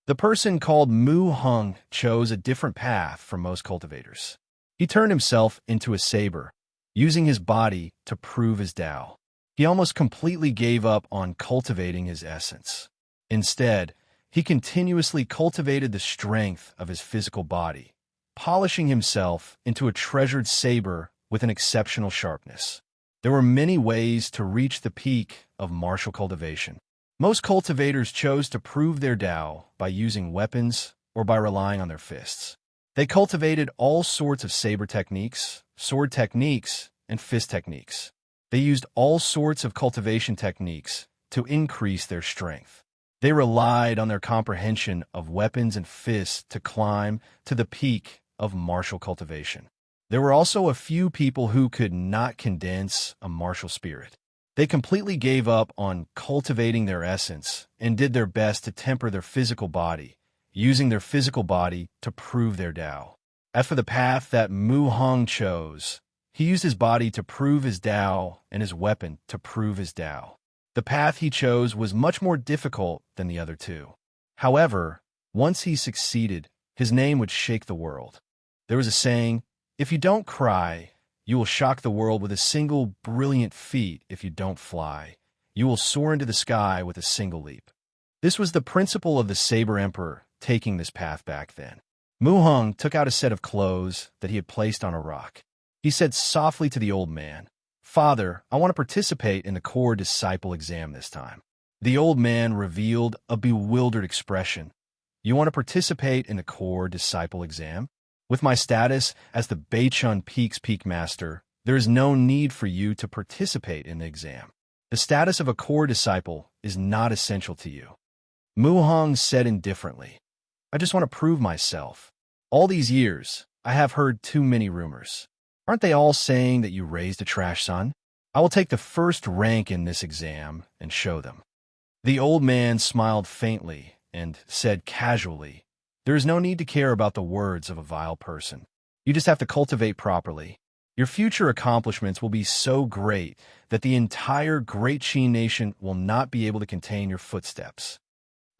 The person called Mu Hung chose a different path from most cultivators. He turned himself into a saber, using his body to prove his Tao. He almost completely gave up on cultivating his essence. Instead, he continuously cultivated the strength of his physical body, polishing himself into a treasured saber with an exceptional sharpness. There were many ways to reach the peak of martial cultivation. Most cultivators chose to prove their Tao by using weapons or by relying on their fists. They cultivated all sorts of saber techniques, sword techniques, and fist techniques. They used all sorts of cultivation techniques to increase their strength. They relied on their comprehension of weapons and fists to climb to the peak of martial cultivation. There were also a few people who could not condense a martial spirit. They completely gave up on cultivating their essence and did their best to temper their physical body, using their physical body to prove their Tao. As for the path that Mu Hong chose, he used his body to prove his Tao and his weapon to prove his Tao. The path he chose was much more difficult than the other two. However, once he succeeded, his name would shake the world. There was a saying, "If you don't cry, you will shock the world with a single brilliant feat. If you don't fly, you will soar into the sky with a single leap." This was the principle of the Saber Emperor taking this path back then. Mu Hung took out a set of clothes that he had placed on a rock. He said softly to the old man, "Father, I want to participate in the core disciple exam this time." The old man revealed a bewildered expression. "You want to participate in the core disciple exam? With my status as the Beichun Peak's Peak Master, there is no need for you to participate in the exam. The status of a core disciple is not essential to you." Mu Hong said indifferently, "I just want to prove myself. All these years, I have heard too many rumors. Aren't they all saying that you raised a trash son? I will take the first rank in this exam and show them." The old man smiled faintly and said casually, "There is no need to care about the words of a vile person. You just have to cultivate properly. Your future accomplishments will be so great that the entire Great Qin nation will not be able to contain your footsteps."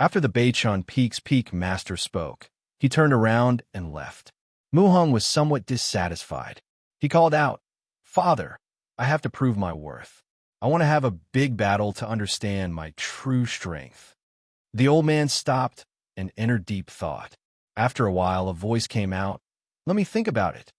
After the Beichun Peak's peak master spoke, he turned around and left. Mu Hong was somewhat dissatisfied. He called out, "Father, I have to prove my worth. I want to have a big battle to understand my true strength." The old man stopped and entered deep thought. After a while, a voice came out, "Let me think about it."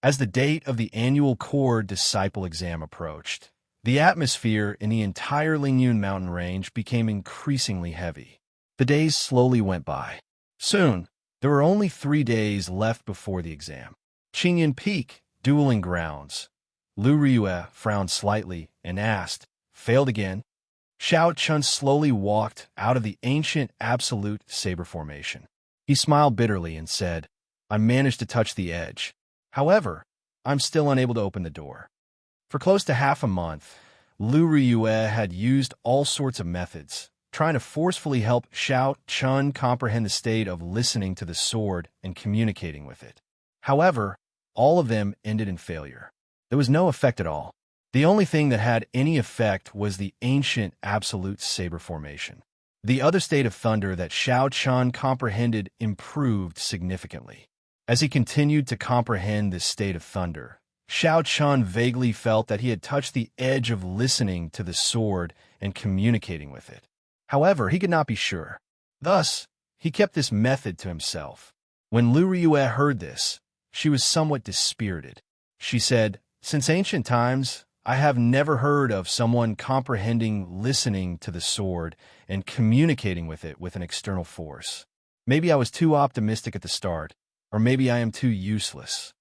As the date of the annual core disciple exam approached, the atmosphere in the entire Lingyun mountain range became increasingly heavy. The days slowly went by. Soon, there were only 3 days left before the exam. Qingyun Peak, dueling grounds. Lu Ryue frowned slightly and asked, "Failed again?" Xiao Chun slowly walked out of the ancient absolute saber formation. He smiled bitterly and said, "I managed to touch the edge. However, I'm still unable to open the door." For close to half a month, Lu Ryue had used all sorts of methods, trying to forcefully help Xiao Chun comprehend the state of listening to the sword and communicating with it. However, all of them ended in failure. There was no effect at all. The only thing that had any effect was the ancient absolute saber formation. The other state of thunder that Xiao Chun comprehended improved significantly. As he continued to comprehend this state of thunder, Xiao Chun vaguely felt that he had touched the edge of listening to the sword and communicating with it. However, he could not be sure. Thus, he kept this method to himself. When Lu Ryue heard this, she was somewhat dispirited. She said, "Since ancient times, I have never heard of someone comprehending listening to the sword and communicating with it with an external force. Maybe I was too optimistic at the start, or maybe I am too useless."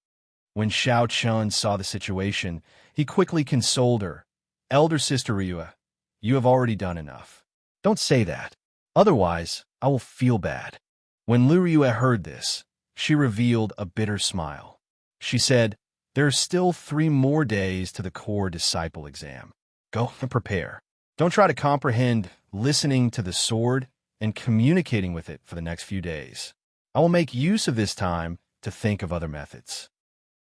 When Xiao Chun saw the situation, he quickly consoled her. "Elder sister Ryue, you have already done enough. Don't say that. Otherwise, I will feel bad." When Lu Ryue heard this, she revealed a bitter smile. She said, "There are still 3 more days to the core disciple exam. Go and prepare. Don't try to comprehend listening to the sword and communicating with it for the next few days. I will make use of this time to think of other methods."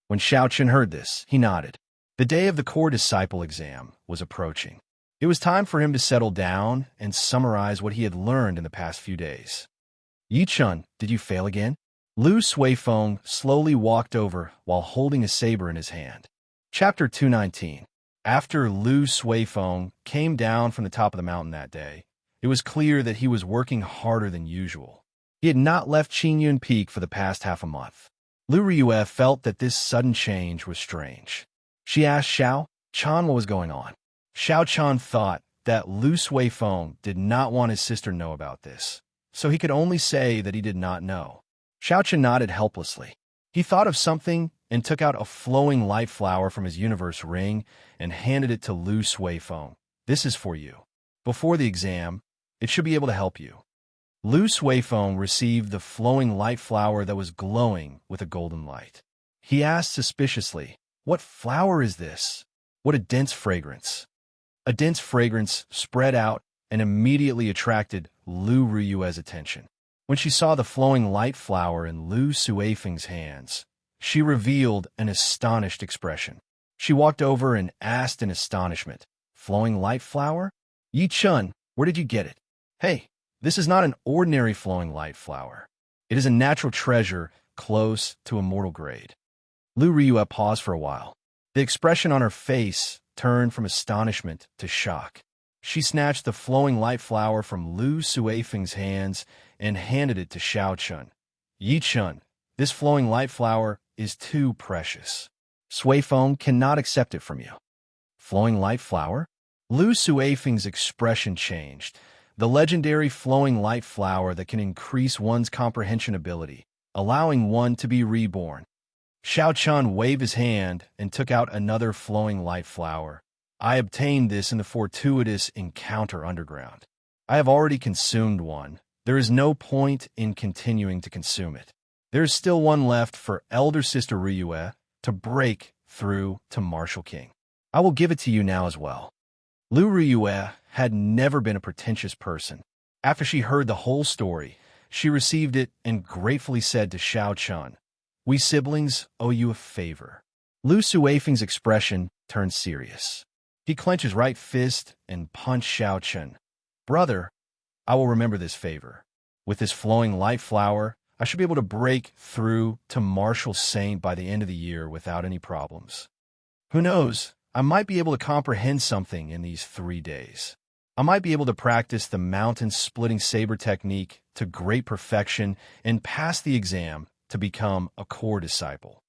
When Xiao Chun heard this, he nodded. The day of the core disciple exam was approaching. It was time for him to settle down and summarize what he had learned in the past few days. "Yi Chun, did you fail again?" Lu Suifeng slowly walked over while holding a saber in his hand. Chapter 219. After Lu Suifeng came down from the top of the mountain that day, it was clear that he was working harder than usual. He had not left Qingyun Peak for the past half a month. Lu Ryue felt that this sudden change was strange. She asked Xiao Chan what was going on. Xiao Chan thought that Lu Suifeng did not want his sister to know about this, so he could only say that he did not know. Xiao Chan nodded helplessly. He thought of something and took out a flowing light flower from his universe ring and handed it to Lu Suifeng. "This is for you. Before the exam, it should be able to help you." Lu Suifeng received the flowing light flower that was glowing with a golden light. He asked suspiciously, "What flower is this? What a dense fragrance." A dense fragrance spread out and immediately attracted Lu Ryue's attention. When she saw the flowing light flower in Lu Suifeng's hands, she revealed an astonished expression. She walked over and asked in astonishment, "Flowing light flower? Yi Chun, where did you get it?" "Hey, this is not an ordinary flowing light flower. It is a natural treasure close to immortal grade." Lu Ryue paused for a while. The expression on her face turned from astonishment to shock. She snatched the flowing light flower from Lu Suifeng's hands and handed it to Xiao Chun. "Yi Chun, this flowing light flower is too precious. Suifeng cannot accept it from you." "Flowing light flower?" Lu Suifeng's expression changed. The legendary flowing light flower that can increase one's comprehension ability, allowing one to be reborn. Xiao Chun waved his hand and took out another flowing light flower. "I obtained this in the fortuitous encounter underground. I have already consumed one. There is no point in continuing to consume it. There is still one left for elder sister Ryue to break through to Martial King. I will give it to you now as well. Lu Riyue had never been a pretentious person. After she heard the whole story, she received it and gratefully said to Xiao Chun, "We siblings owe you a favor." Lu Suifeng's expression turned serious. He clenched his right fist and punched Xiao Chun. "Brother, I will remember this favor. With this flowing light flower, I should be able to break through to Martial Saint by the end of the year without any problems. Who knows, I might be able to comprehend something in these 3 days. I might be able to practice the mountain-splitting saber technique to great perfection and pass the exam to become a core disciple."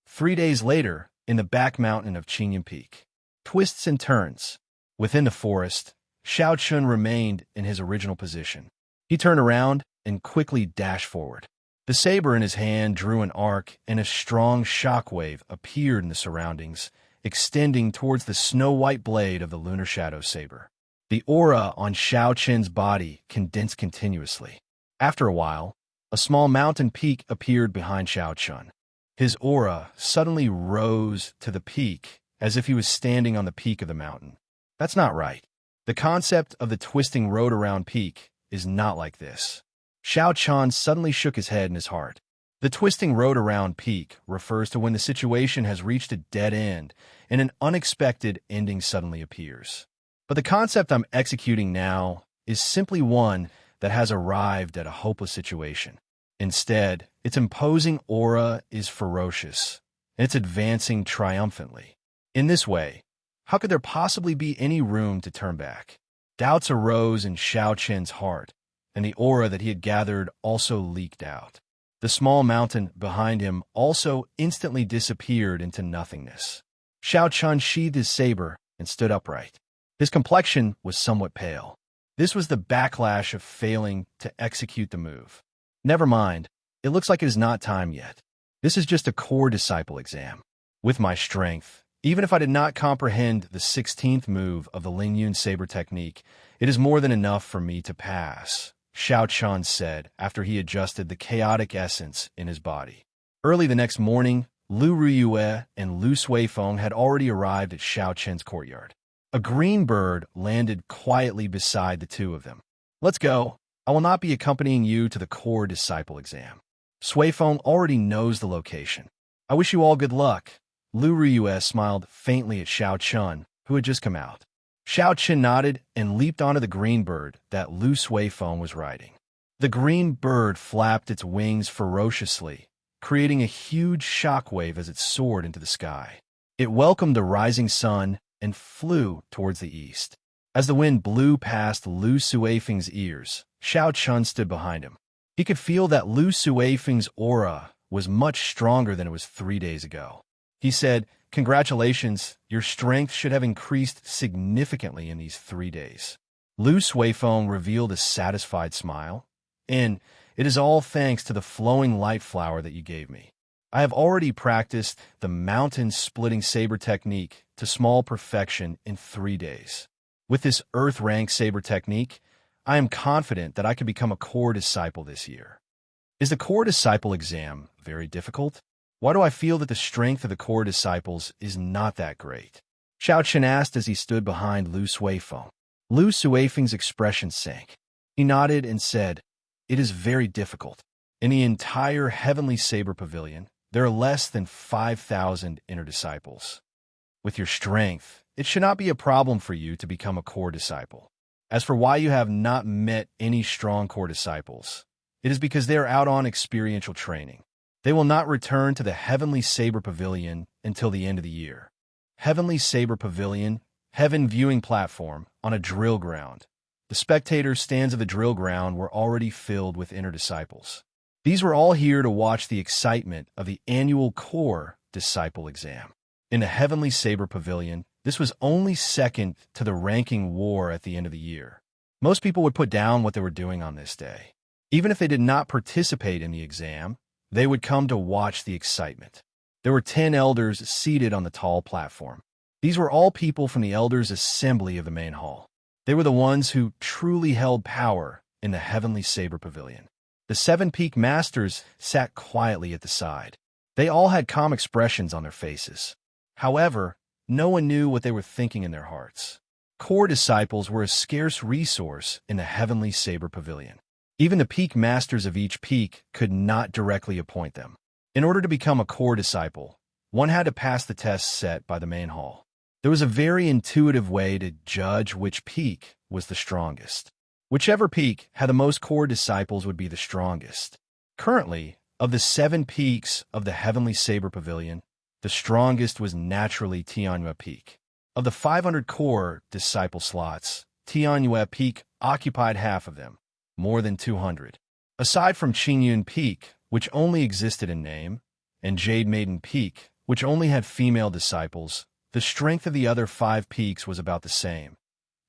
3 days later, in the back mountain of Qingyun Peak. Twists and turns. Within the forest, Xiao Chun remained in his original position. He turned around and quickly dashed forward. The saber in his hand drew an arc, and a strong shockwave appeared in the surroundings, extending towards the snow-white blade of the lunar shadow saber. The aura on Xiao Chun's body condensed continuously. After a while, a small mountain peak appeared behind Xiao Chun. His aura suddenly rose to the peak, as if he was standing on the peak of the mountain. That's not right. The concept of the twisting road-around peak is not like this. Xiao Chun suddenly shook his head in his heart. The twisting road-around peak refers to when the situation has reached a dead end and an unexpected ending suddenly appears. But the concept I'm executing now is simply one that has arrived at a hopeless situation. Instead, its imposing aura is ferocious, and it's advancing triumphantly. In this way, how could there possibly be any room to turn back? Doubts arose in Xiao Chun's heart, and the aura that he had gathered also leaked out. The small mountain behind him also instantly disappeared into nothingness. Xiao Chun sheathed his saber and stood upright. His complexion was somewhat pale. This was the backlash of failing to execute the move. Never mind, it looks like it is not time yet. This is just a core disciple exam. With my strength, even if I did not comprehend the 16th move of the Lingyun saber technique, it is more than enough for me to pass, Xiao Chun said after he adjusted the chaotic essence in his body. Early the next morning, Lu Riyue and Lu Suifeng had already arrived at Xiao Chun's courtyard. A green bird landed quietly beside the two of them. "Let's go. I will not be accompanying you to the core disciple exam. Suifeng already knows the location. I wish you all good luck." Lu Riyue smiled faintly at Xiao Chun, who had just come out. Xiao Chun nodded and leaped onto the green bird that Lu Suifeng was riding. The green bird flapped its wings ferociously, creating a huge shockwave as it soared into the sky. It welcomed the rising sun and flew towards the east. As the wind blew past Lu Suifeng's ears, Xiao Chun stood behind him. He could feel that Lu Suifeng's aura was much stronger than it was 3 days ago. He said, "Congratulations, your strength should have increased significantly in these 3 days." Lu Suifeng revealed a satisfied smile. "And it is all thanks to the flowing light flower that you gave me. I have already practiced the mountain-splitting saber technique to small perfection in 3 days. With this earth-rank saber technique, I am confident that I could become a core disciple this year." Is the core disciple exam very difficult? Why do I feel that the strength of the core disciples is not that great? Xiao Chun asked as he stood behind Lu Suifeng. Lu Suifeng's expression sank. He nodded and said, "It is very difficult. In the entire Heavenly Saber Pavilion, there are less than 5,000 inner disciples. With your strength, it should not be a problem for you to become a core disciple. As for why you have not met any strong core disciples, it is because they are out on experiential training. They will not return to the Heavenly Saber Pavilion until the end of the year. Heavenly Saber Pavilion, heaven viewing platform, on a drill ground. The spectator stands of the drill ground were already filled with inner disciples. These were all here to watch the excitement of the annual core disciple exam. In the Heavenly Saber Pavilion, this was only second to the ranking war at the end of the year. Most people would put down what they were doing on this day. Even if they did not participate in the exam, they would come to watch the excitement. There were 10 elders seated on the tall platform. These were all people from the elders' assembly of the main hall. They were the ones who truly held power in the Heavenly Saber Pavilion. The 7 peak masters sat quietly at the side. They all had calm expressions on their faces. However, no one knew what they were thinking in their hearts. Core disciples were a scarce resource in the Heavenly Saber Pavilion. Even the peak masters of each peak could not directly appoint them. In order to become a core disciple, one had to pass the tests set by the main hall. There was a very intuitive way to judge which peak was the strongest. Whichever peak had the most core disciples would be the strongest. Currently, of the 7 peaks of the Heavenly Saber Pavilion, the strongest was naturally Tianyue Peak. Of the 500 core disciple slots, Tianyue Peak occupied half of them, more than 200. Aside from Qingyun Peak, which only existed in name, and Jade Maiden Peak, which only had female disciples, the strength of the other 5 peaks was about the same.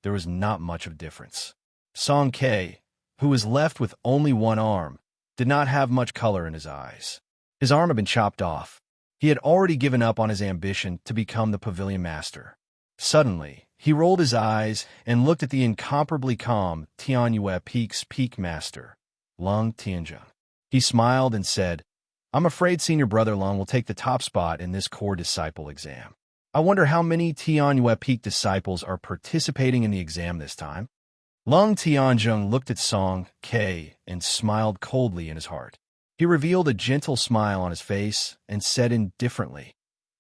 There was not much of a difference. Song Ke, who was left with only one arm, did not have much color in his eyes. His arm had been chopped off. He had already given up on his ambition to become the pavilion master. Suddenly, he rolled his eyes and looked at the incomparably calm Tianyue Peak's peak master, Lung Tianzheng. He smiled and said, "I'm afraid Senior Brother Lung will take the top spot in this core disciple exam. I wonder how many Tianyue Peak disciples are participating in the exam this time." Lung Tianzheng looked at Song Ke and smiled coldly in his heart. He revealed a gentle smile on his face and said indifferently,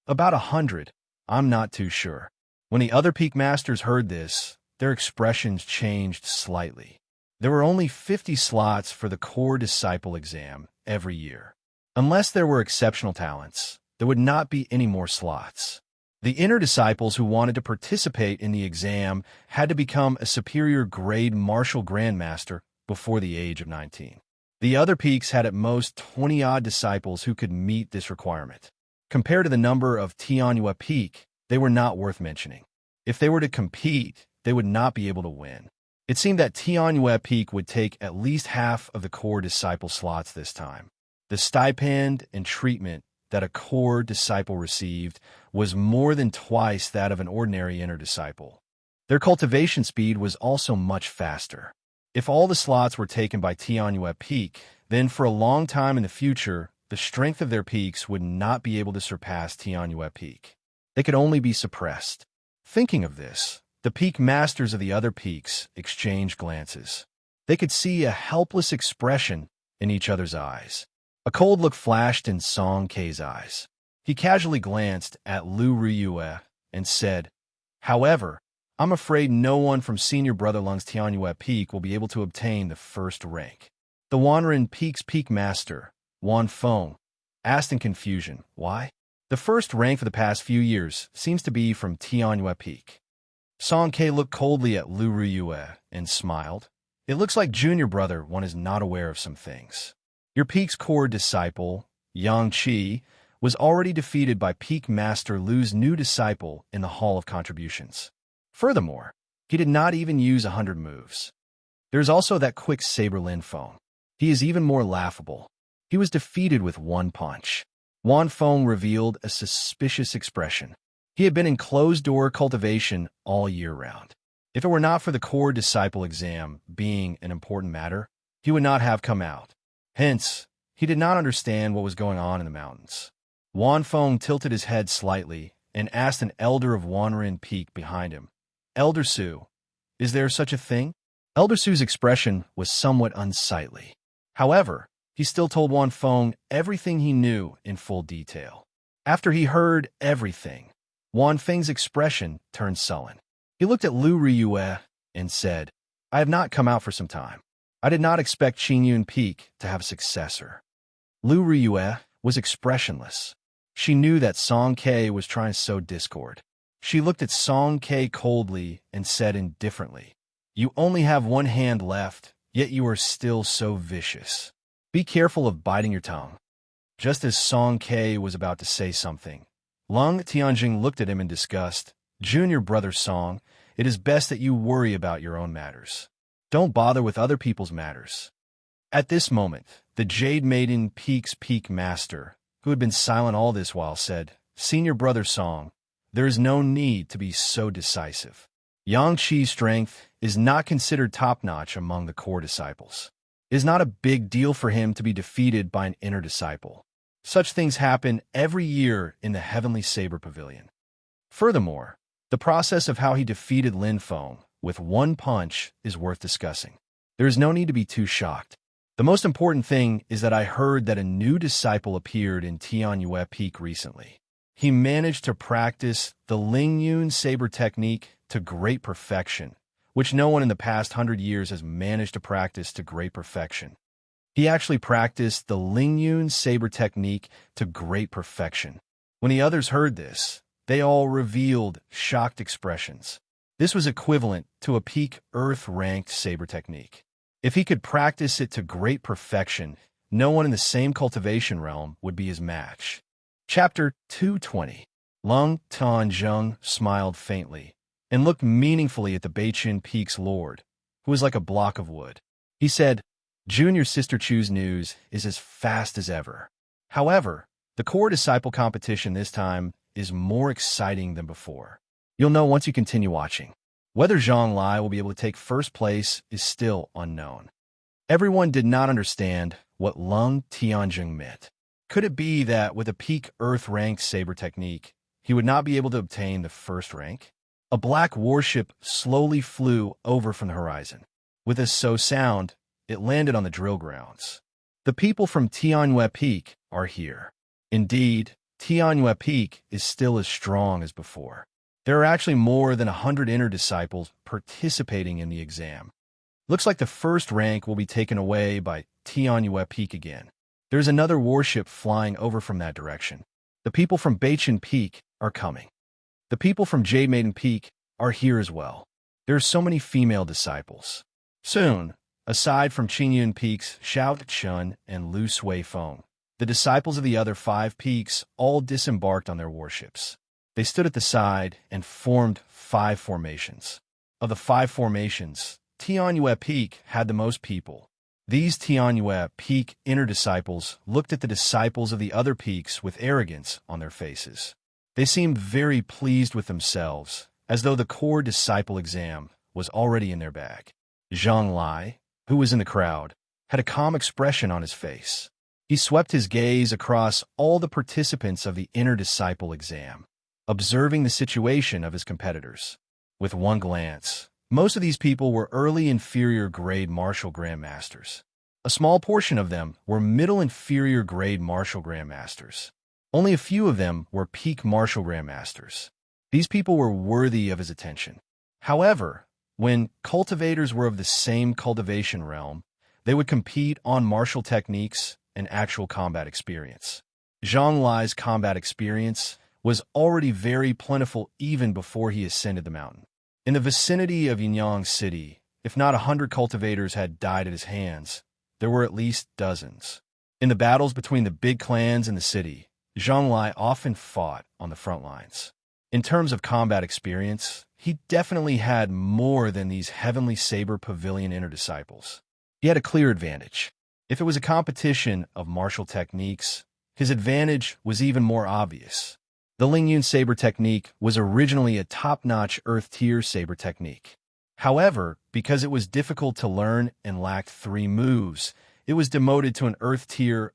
"About 100. I'm not too sure." When the other peak masters heard this, their expressions changed slightly. There were only 50 slots for the core disciple exam every year. Unless there were exceptional talents, there would not be any more slots. The inner disciples who wanted to participate in the exam had to become a superior grade martial grandmaster before the age of 19. The other peaks had at most 20-odd disciples who could meet this requirement. Compared to the number of Tianyue Peak, they were not worth mentioning. If they were to compete, they would not be able to win. It seemed that Tianyue Peak would take at least half of the core disciple slots this time. The stipend and treatment that a core disciple received was more than twice that of an ordinary inner disciple. Their cultivation speed was also much faster. If all the slots were taken by Tianyue Peak, then for a long time in the future, the strength of their peaks would not be able to surpass Tianyue Peak. They could only be suppressed. Thinking of this, the peak masters of the other peaks exchanged glances. They could see a helpless expression in each other's eyes. A cold look flashed in Song Ke's eyes. He casually glanced at Lu Riyue and said, "However, I'm afraid no one from Senior Brother Lung's Tianyue Peak will be able to obtain the first rank." The Wanren Peak's peak master, Wan Feng, asked in confusion, "Why?" "The first rank for the past few years seems to be from Tianyue Peak." Song Ke looked coldly at Lu Riyue and smiled. "It looks like Junior Brother One is not aware of some things. Your peak's core disciple, Yang Qi, was already defeated by peak master Lu's new disciple in the Hall of Contributions. Furthermore, he did not even use 100 moves. There's also that quick saber Lin Feng. He is even more laughable. He was defeated with one punch." Wan Feng revealed a suspicious expression. He had been in closed-door cultivation all year round. If it were not for the core disciple exam being an important matter, he would not have come out. Hence, he did not understand what was going on in the mountains. Wan Feng tilted his head slightly and asked an elder of Wanren Peak behind him, "Elder Su, is there such a thing?" Elder Su's expression was somewhat unsightly. However, he still told Wan Feng everything he knew in full detail. After he heard everything, Wan Feng's expression turned sullen. He looked at Lu Riyue and said, "I have not come out for some time. I did not expect Qingyun Peak to have a successor." Lu Riyue was expressionless. She knew that Song Ke was trying to sow discord. She looked at Song Ke coldly and said indifferently, "You only have one hand left, yet you are still so vicious. Be careful of biting your tongue." Just as Song Ke was about to say something, Lung Tianjing looked at him in disgust. "Junior Brother Song, it is best that you worry about your own matters. Don't bother with other people's matters." At this moment, the Jade Maiden Peak's peak master, who had been silent all this while, said, "Senior Brother Song, there is no need to be so decisive. Yang Qi's strength is not considered top-notch among the core disciples. It is not a big deal for him to be defeated by an inner disciple. Such things happen every year in the Heavenly Saber Pavilion. Furthermore, the process of how he defeated Lin Feng with one punch is worth discussing. There is no need to be too shocked. The most important thing is that I heard that a new disciple appeared in Tianyue Peak recently. He managed to practice the Lingyun saber technique to great perfection, which no one in the past 100 years has managed to practice to great perfection. He actually practiced the Lingyun saber technique to great perfection. When the others heard this, they all revealed shocked expressions. This was equivalent to a peak Earth-ranked saber technique. If he could practice it to great perfection, no one in the same cultivation realm would be his match. Chapter 220. Lung Tanzheng smiled faintly and looked meaningfully at the Beichin Peak's lord, who was like a block of wood. He said, "Junior Sister Chu's news is as fast as ever. However, the core disciple competition this time is more exciting than before. You'll know once you continue watching. Whether Zhang Lai will be able to take first place is still unknown." Everyone did not understand what Lung Tianjing meant. Could it be that with a peak Earth-ranked saber technique, he would not be able to obtain the first rank? A black warship slowly flew over from the horizon. With a so sound, it landed on the drill grounds. The people from Tianyue Peak are here. Indeed, Tianyue Peak is still as strong as before. There are actually more than 100 inner disciples participating in the exam. Looks like the first rank will be taken away by Tianyue Peak again. There's another warship flying over from that direction. The people from Beichin Peak are coming. The people from Jade Maiden Peak are here as well. There are so many female disciples. Soon, aside from Qingyun Peaks, Xiao Chun and Lu Sui Feng, the disciples of the other 5 peaks all disembarked on their warships. They stood at the side and formed 5 formations. Of the 5 formations, Tianyue Peak had the most people. These Tianyue Peak inner disciples looked at the disciples of the other peaks with arrogance on their faces. They seemed very pleased with themselves, as though the core disciple exam was already in their bag. Zhang Lai, who was in the crowd, had a calm expression on his face. He swept his gaze across all the participants of the inner disciple exam, observing the situation of his competitors. With one glance, most of these people were early inferior grade martial grandmasters. A small portion of them were middle inferior grade martial grandmasters. Only a few of them were peak martial grandmasters. These people were worthy of his attention. However, when cultivators were of the same cultivation realm, they would compete on martial techniques and actual combat experience. Zhang Lai's combat experience was already very plentiful even before he ascended the mountain. In the vicinity of Yinyang City, if not 100 cultivators had died at his hands, there were at least dozens. In the battles between the big clans in the city, Zhang Lai often fought on the front lines. In terms of combat experience, he definitely had more than these Heavenly Saber Pavilion inner disciples. He had a clear advantage. If it was a competition of martial techniques, his advantage was even more obvious. The Lingyun saber technique was originally a top-notch Earth-tier saber technique. However, because it was difficult to learn and lacked 3 moves, it was demoted to an Earth-tier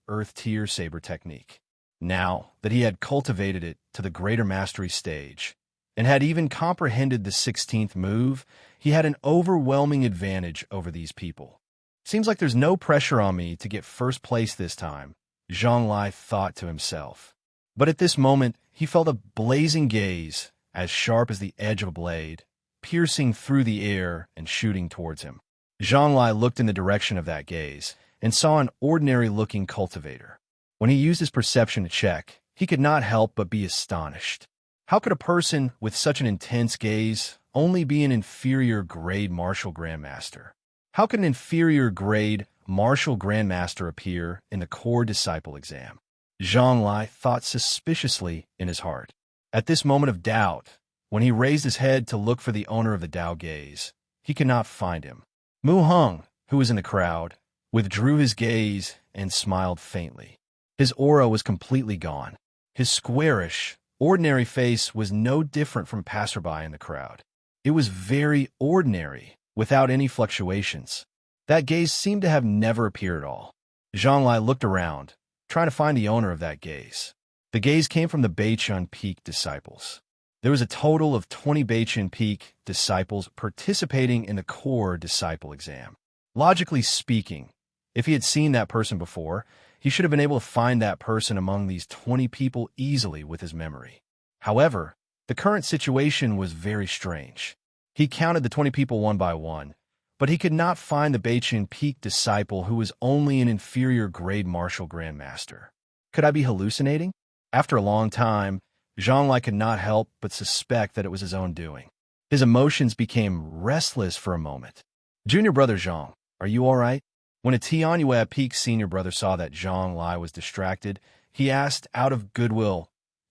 saber technique. Now that he had cultivated it to the greater mastery stage, and had even comprehended the 16th move, he had an overwhelming advantage over these people. Seems like there's no pressure on me to get first place this time, Zhang Lai thought to himself. But at this moment, he felt a blazing gaze, as sharp as the edge of a blade, piercing through the air and shooting towards him. Zhang Lai looked in the direction of that gaze and saw an ordinary-looking cultivator. When he used his perception to check, he could not help but be astonished. How could a person with such an intense gaze only be an inferior-grade martial grandmaster? How could an inferior-grade martial grandmaster appear in the core disciple exam? Zhang Lai thought suspiciously in his heart. At this moment of doubt, when he raised his head to look for the owner of the Dao gaze, he could not find him. Mu Heng, who was in the crowd, withdrew his gaze and smiled faintly. His aura was completely gone. His squarish, ordinary face was no different from passerby in the crowd. It was very ordinary, without any fluctuations. That gaze seemed to have never appeared at all. Zhang Lai looked around, trying to find the owner of that gaze. The gaze came from the Beichin Peak disciples. There was a total of 20 Beichen Peak disciples participating in the core disciple exam. Logically speaking, if he had seen that person before, he should have been able to find that person among these 20 people easily with his memory. However, the current situation was very strange. He counted the 20 people one by one, but he could not find the Beichen Peak disciple who was only an inferior grade martial grandmaster. Could I be hallucinating? After a long time, Zhonglai could not help but suspect that it was his own doing. His emotions became restless for a moment. Junior brother Zhong, are you all right? When a Tianyue Peak senior brother saw that Zhonglai was distracted, he asked out of goodwill,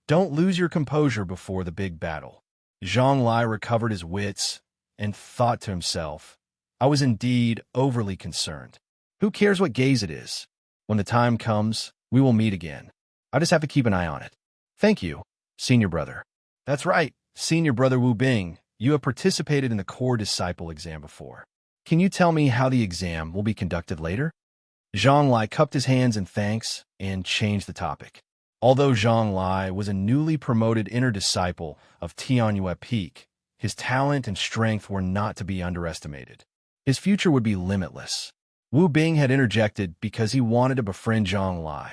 "Don't lose your composure before the big battle." Zhonglai recovered his wits and thought to himself, I was indeed overly concerned. Who cares what gaze it is? When the time comes, we will meet again. I just have to keep an eye on it. Thank you, senior brother. That's right, senior brother Wu Bing. You have participated in the core disciple exam before. Can you tell me how the exam will be conducted later? Zhonglai cupped his hands in thanks and changed the topic. Although Zhonglai was a newly promoted inner disciple of Tianyue Peak, his talent and strength were not to be underestimated. His future would be limitless. Wu Bing had interjected because he wanted to befriend Zhonglai.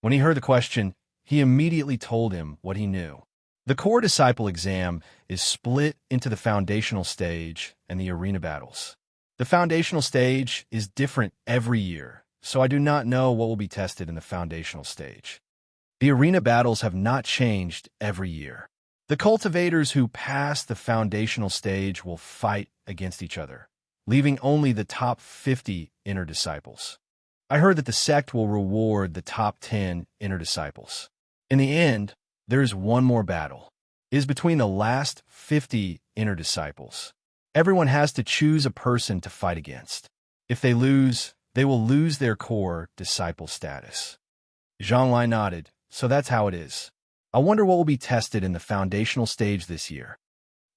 When he heard the question, he immediately told him what he knew. The core disciple exam is split into the foundational stage and the arena battles. The foundational stage is different every year, so I do not know what will be tested in the foundational stage. The arena battles have not changed every year. The cultivators who pass the foundational stage will fight against each other, leaving only the top 50 inner disciples. I heard that the sect will reward the top 10 inner disciples. In the end, there is one more battle. It is between the last 50 inner disciples. Everyone has to choose a person to fight against. If they lose, they will lose their core disciple status. Zhonglai nodded, so that's how it is. I wonder what will be tested in the foundational stage this year.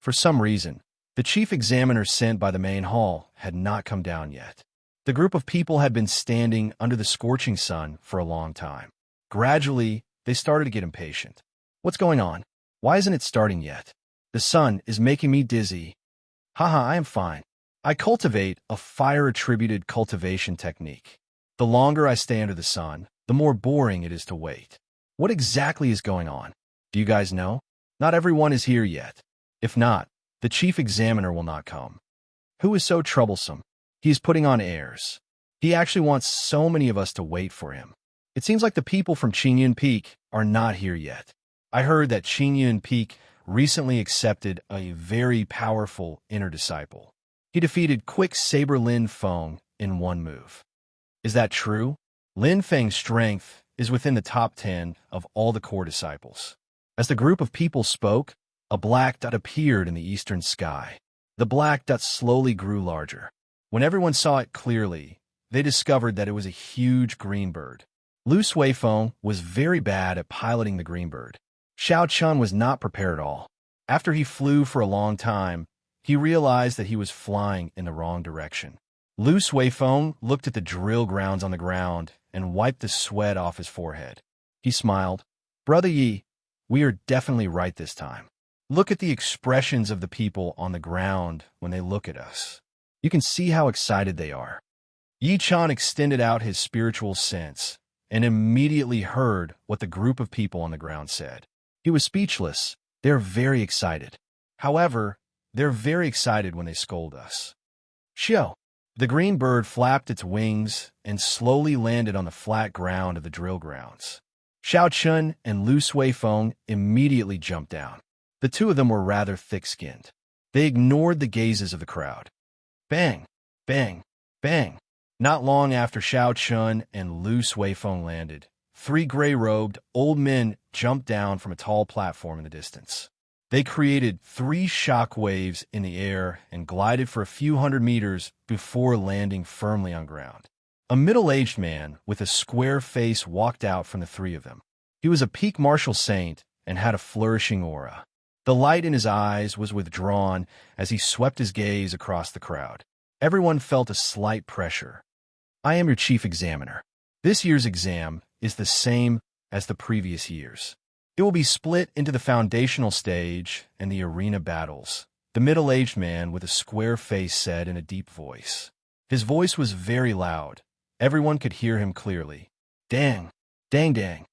For some reason, the chief examiner sent by the main hall had not come down yet. The group of people had been standing under the scorching sun for a long time. Gradually, they started to get impatient. What's going on? Why isn't it starting yet? The sun is making me dizzy. Haha, I am fine. I cultivate a fire-attributed cultivation technique. The longer I stay under the sun, the more boring it is to wait. What exactly is going on? Do you guys know? Not everyone is here yet. If not, the chief examiner will not come. Who is so troublesome? He is putting on airs. He actually wants so many of us to wait for him. It seems like the people from Qingyun Peak are not here yet. I heard that Qingyun Peak recently accepted a very powerful inner disciple. He defeated Quick Saber Lin Feng in one move. Is that true? Lin Feng's strength is within the top 10 of all the core disciples. As the group of people spoke, a black dot appeared in the eastern sky. The black dot slowly grew larger. When everyone saw it clearly, they discovered that it was a huge green bird. Lu Suifeng was very bad at piloting the green bird. Xiao Chun was not prepared at all. After he flew for a long time, he realized that he was flying in the wrong direction. Lu Suifeng looked at the drill grounds on the ground and wiped the sweat off his forehead. He smiled. Brother Yi, we are definitely right this time. Look at the expressions of the people on the ground when they look at us. You can see how excited they are. Yi Chan extended out his spiritual sense and immediately heard what the group of people on the ground said. He was speechless. They're very excited. However, they're very excited when they scold us. Xiao. The green bird flapped its wings and slowly landed on the flat ground of the drill grounds. Xiao Chun and Lu Suifeng immediately jumped down. The two of them were rather thick-skinned. They ignored the gazes of the crowd. Bang! Bang! Bang! Not long after Xiao Chun and Lu Suifeng landed, 3 gray-robed old men jumped down from a tall platform in the distance. They created 3 shock waves in the air and glided for a few hundred meters before landing firmly on ground. A middle-aged man with a square face walked out from the 3 of them. He was a peak martial saint and had a flourishing aura. The light in his eyes was withdrawn as he swept his gaze across the crowd. Everyone felt a slight pressure. I am your chief examiner. This year's exam is the same as the previous years. It will be split into the foundational stage and the arena battles. The middle-aged man with a square face said in a deep voice. His voice was very loud. Everyone could hear him clearly. Dang, dang, dang.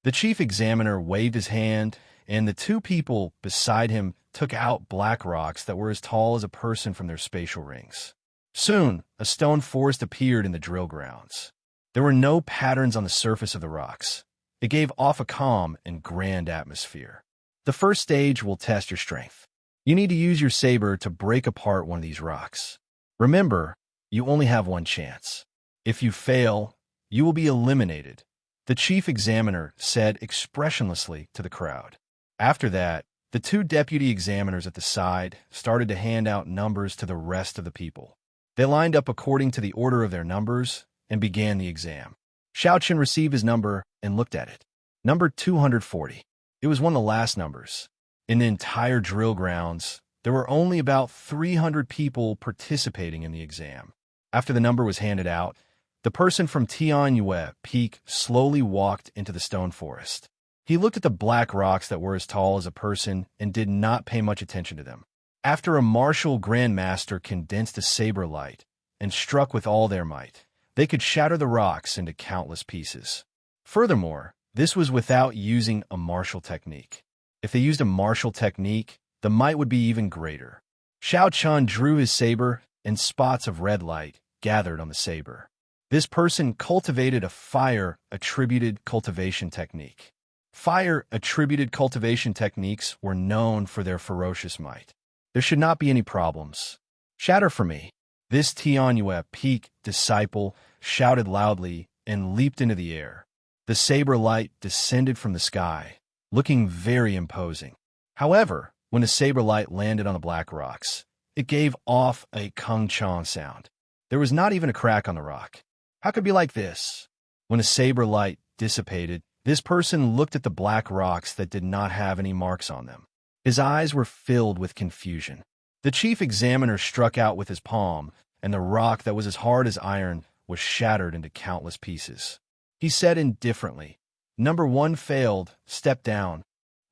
The chief examiner waved his hand, and the two people beside him took out black rocks that were as tall as a person from their spatial rings. Soon, a stone forest appeared in the drill grounds. There were no patterns on the surface of the rocks. It gave off a calm and grand atmosphere. The first stage will test your strength. You need to use your saber to break apart one of these rocks. Remember, you only have one chance. If you fail, you will be eliminated, the chief examiner said expressionlessly to the crowd. After that, the two deputy examiners at the side started to hand out numbers to the rest of the people. They lined up according to the order of their numbers and began the exam. Xiaoqian received his number and looked at it. Number 240. It was one of the last numbers. In the entire drill grounds, there were only about 300 people participating in the exam. After the number was handed out, the person from Tianyue Peak slowly walked into the stone forest. He looked at the black rocks that were as tall as a person and did not pay much attention to them. After a martial grandmaster condensed a saber light and struck with all their might, they could shatter the rocks into countless pieces. Furthermore, this was without using a martial technique. If they used a martial technique, the might would be even greater. Xiao Chun drew his saber, and spots of red light gathered on the saber. This person cultivated a fire-attributed cultivation technique. Fire-attributed cultivation techniques were known for their ferocious might. There should not be any problems. Shatter for me. This Tianyue Peak disciple shouted loudly and leaped into the air. The saber light descended from the sky, looking very imposing. However, when the saber light landed on the black rocks, it gave off a kung chong sound. There was not even a crack on the rock. How could it be like this? When the saber light dissipated, this person looked at the black rocks that did not have any marks on them. His eyes were filled with confusion. The chief examiner struck out with his palm, and the rock that was as hard as iron was shattered into countless pieces. He said indifferently, "Number 1 failed. Step down."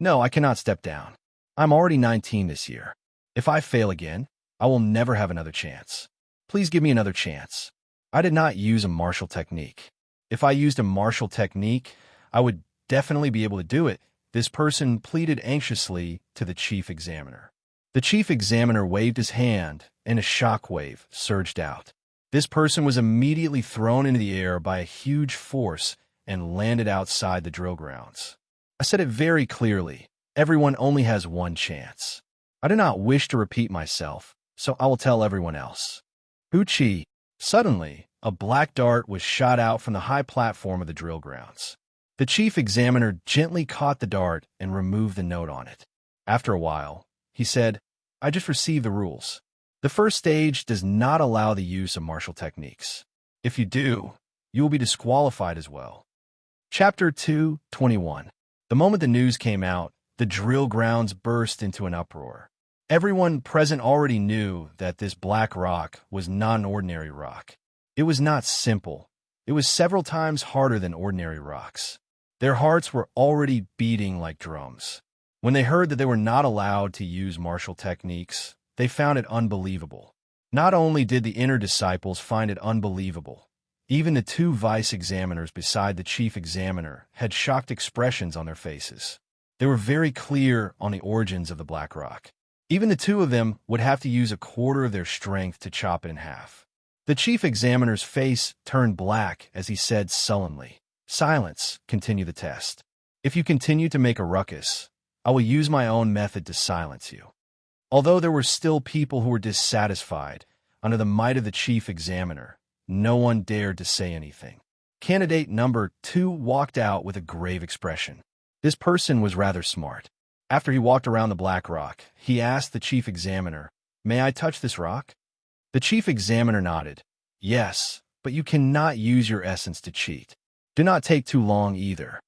"No, I cannot step down. I'm already 19 this year. If I fail again, I will never have another chance. Please give me another chance. I did not use a martial technique. If I used a martial technique, I would definitely be able to do it," this person pleaded anxiously to the chief examiner. The chief examiner waved his hand, and a shockwave surged out. This person was immediately thrown into the air by a huge force and landed outside the drill grounds. I said it very clearly. Everyone only has one chance. I do not wish to repeat myself, so I will tell everyone else. Uchi. Suddenly, a black dart was shot out from the high platform of the drill grounds. The chief examiner gently caught the dart and removed the note on it. After a while, he said, "I just received the rules. The first stage does not allow the use of martial techniques. If you do, you will be disqualified as well." Chapter 2:21. The moment the news came out, the drill grounds burst into an uproar. Everyone present already knew that this black rock was not an ordinary rock. It was not simple. It was several times harder than ordinary rocks. Their hearts were already beating like drums. When they heard that they were not allowed to use martial techniques, they found it unbelievable. Not only did the inner disciples find it unbelievable, even the two vice examiners beside the chief examiner had shocked expressions on their faces. They were very clear on the origins of the black rock. Even the two of them would have to use a quarter of their strength to chop it in half. The chief examiner's face turned black as he said sullenly, "Silence, continue the test. If you continue to make a ruckus, I will use my own method to silence you." Although there were still people who were dissatisfied, under the might of the chief examiner, no one dared to say anything. Candidate number 2 walked out with a grave expression. This person was rather smart. After he walked around the black rock, he asked the chief examiner, "May I touch this rock?" The chief examiner nodded. "Yes, but you cannot use your essence to cheat. Do not take too long either."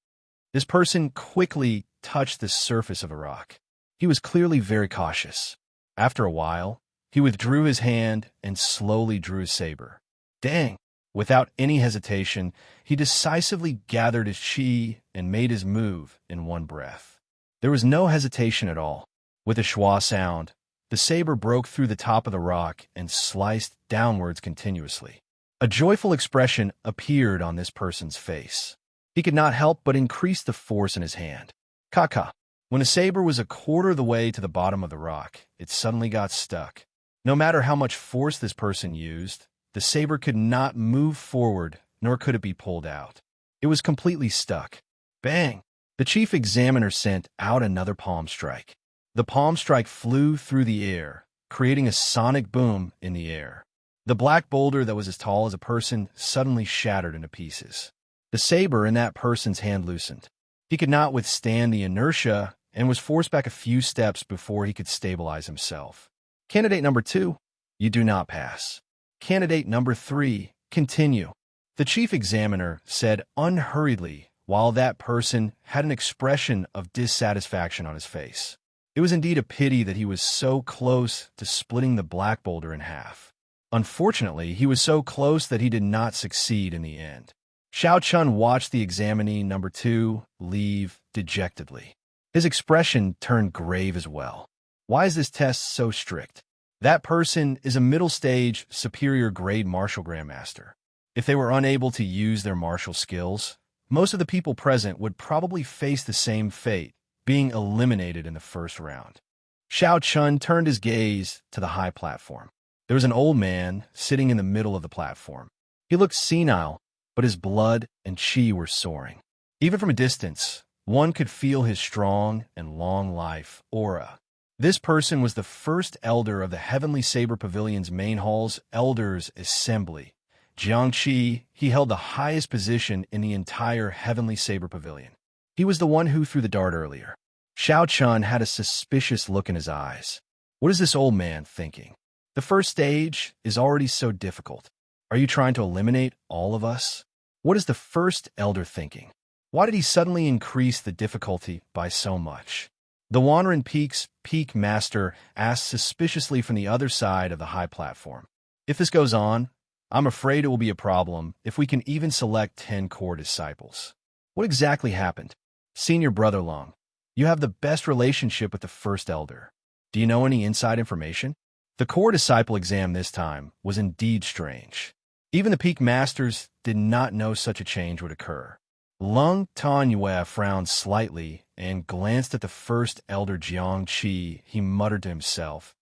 This person quickly touched the surface of a rock. He was clearly very cautious. After a while, he withdrew his hand and slowly drew his saber. "Dang, Without any hesitation, he decisively gathered his chi and made his move in one breath. There was no hesitation at all. With a schwa sound, the saber broke through the top of the rock and sliced downwards continuously. A joyful expression appeared on this person's face. He could not help but increase the force in his hand. Kaka. When the saber was a quarter of the way to the bottom of the rock, it suddenly got stuck. No matter how much force this person used, the saber could not move forward, nor could it be pulled out. It was completely stuck. Bang! The chief examiner sent out another palm strike. The palm strike flew through the air, creating a sonic boom in the air. The black boulder that was as tall as a person suddenly shattered into pieces. The saber in that person's hand loosened. He could not withstand the inertia and was forced back a few steps before he could stabilize himself. Candidate number 2, you do not pass. Candidate number 3, continue. The chief examiner said unhurriedly while that person had an expression of dissatisfaction on his face. It was indeed a pity that he was so close to splitting the black boulder in half. Unfortunately, he was so close that he did not succeed in the end. Xiao Chun watched the examinee number 2 leave dejectedly. His expression turned grave as well. Why is this test so strict? That person is a middle-stage, superior-grade martial grandmaster. If they were unable to use their martial skills, most of the people present would probably face the same fate, being eliminated in the first round. Xiao Chun turned his gaze to the high platform. There was an old man sitting in the middle of the platform. He looked senile, but his blood and chi were soaring. Even from a distance, one could feel his strong and long life aura. This person was the first elder of the Heavenly Saber Pavilion's main hall's Elders' Assembly. Jiangqi, he held the highest position in the entire Heavenly Saber Pavilion. He was the one who threw the dart earlier. Xiao Chun had a suspicious look in his eyes. What is this old man thinking? The first stage is already so difficult. Are you trying to eliminate all of us? What is the first elder thinking? Why did he suddenly increase the difficulty by so much? The Wanren Peak's Peak Master asked suspiciously from the other side of the high platform. If this goes on, I'm afraid it will be a problem if we can even select 10 core disciples. What exactly happened? Senior Brother Long, you have the best relationship with the first elder. Do you know any inside information? The core disciple exam this time was indeed strange. Even the Peak Masters did not know such a change would occur. Lung Tanyue frowned slightly and glanced at the first elder Jiang Qi. He muttered to himself,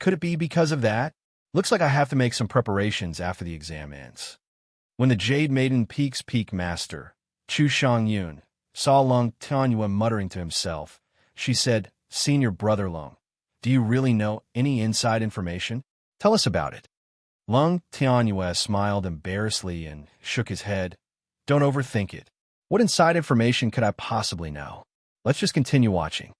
could it be because of that? Looks like I have to make some preparations after the exam ends. When the Jade Maiden Peak's Peak Master, Chu Shangyun, saw Lung Tanyue muttering to himself, she said, Senior Brother Lung, do you really know any inside information? Tell us about it. Lung Tianyue smiled embarrassedly and shook his head. Don't overthink it. What inside information could I possibly know? Let's just continue watching.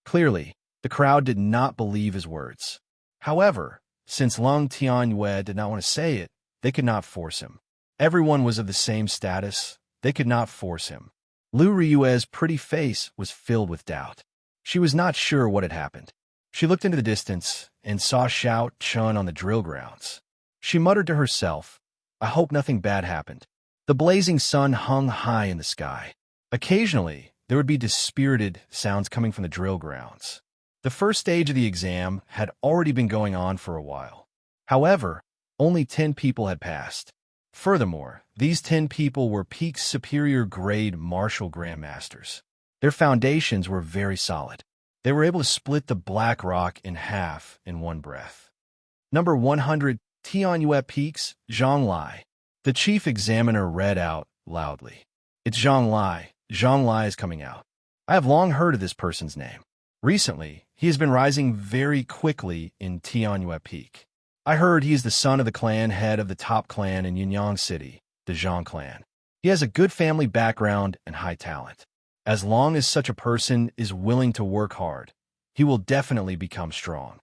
Clearly, the crowd did not believe his words. However, since Lung Tianyue did not want to say it, they could not force him. Everyone was of the same status. They could not force him. Lu Ryue's pretty face was filled with doubt. She was not sure what had happened. She looked into the distance and saw Xiao Chun on the drill grounds. She muttered to herself, I hope nothing bad happened. The blazing sun hung high in the sky. Occasionally, there would be dispirited sounds coming from the drill grounds. The first stage of the exam had already been going on for a while. However, only 10 people had passed. Furthermore, these 10 people were peak superior grade martial grandmasters. Their foundations were very solid. They were able to split the black rock in half in one breath. Number 100, Tianyue Peaks, Zhang Lai. The chief examiner read out loudly. It's Zhang Lai. Zhang Lai is coming out. I have long heard of this person's name. Recently, he has been rising very quickly in Tianyue Peak. I heard he is the son of the clan head of the top clan in Yunyang City, the Zhang clan. He has a good family background and high talent. As long as such a person is willing to work hard, he will definitely become strong.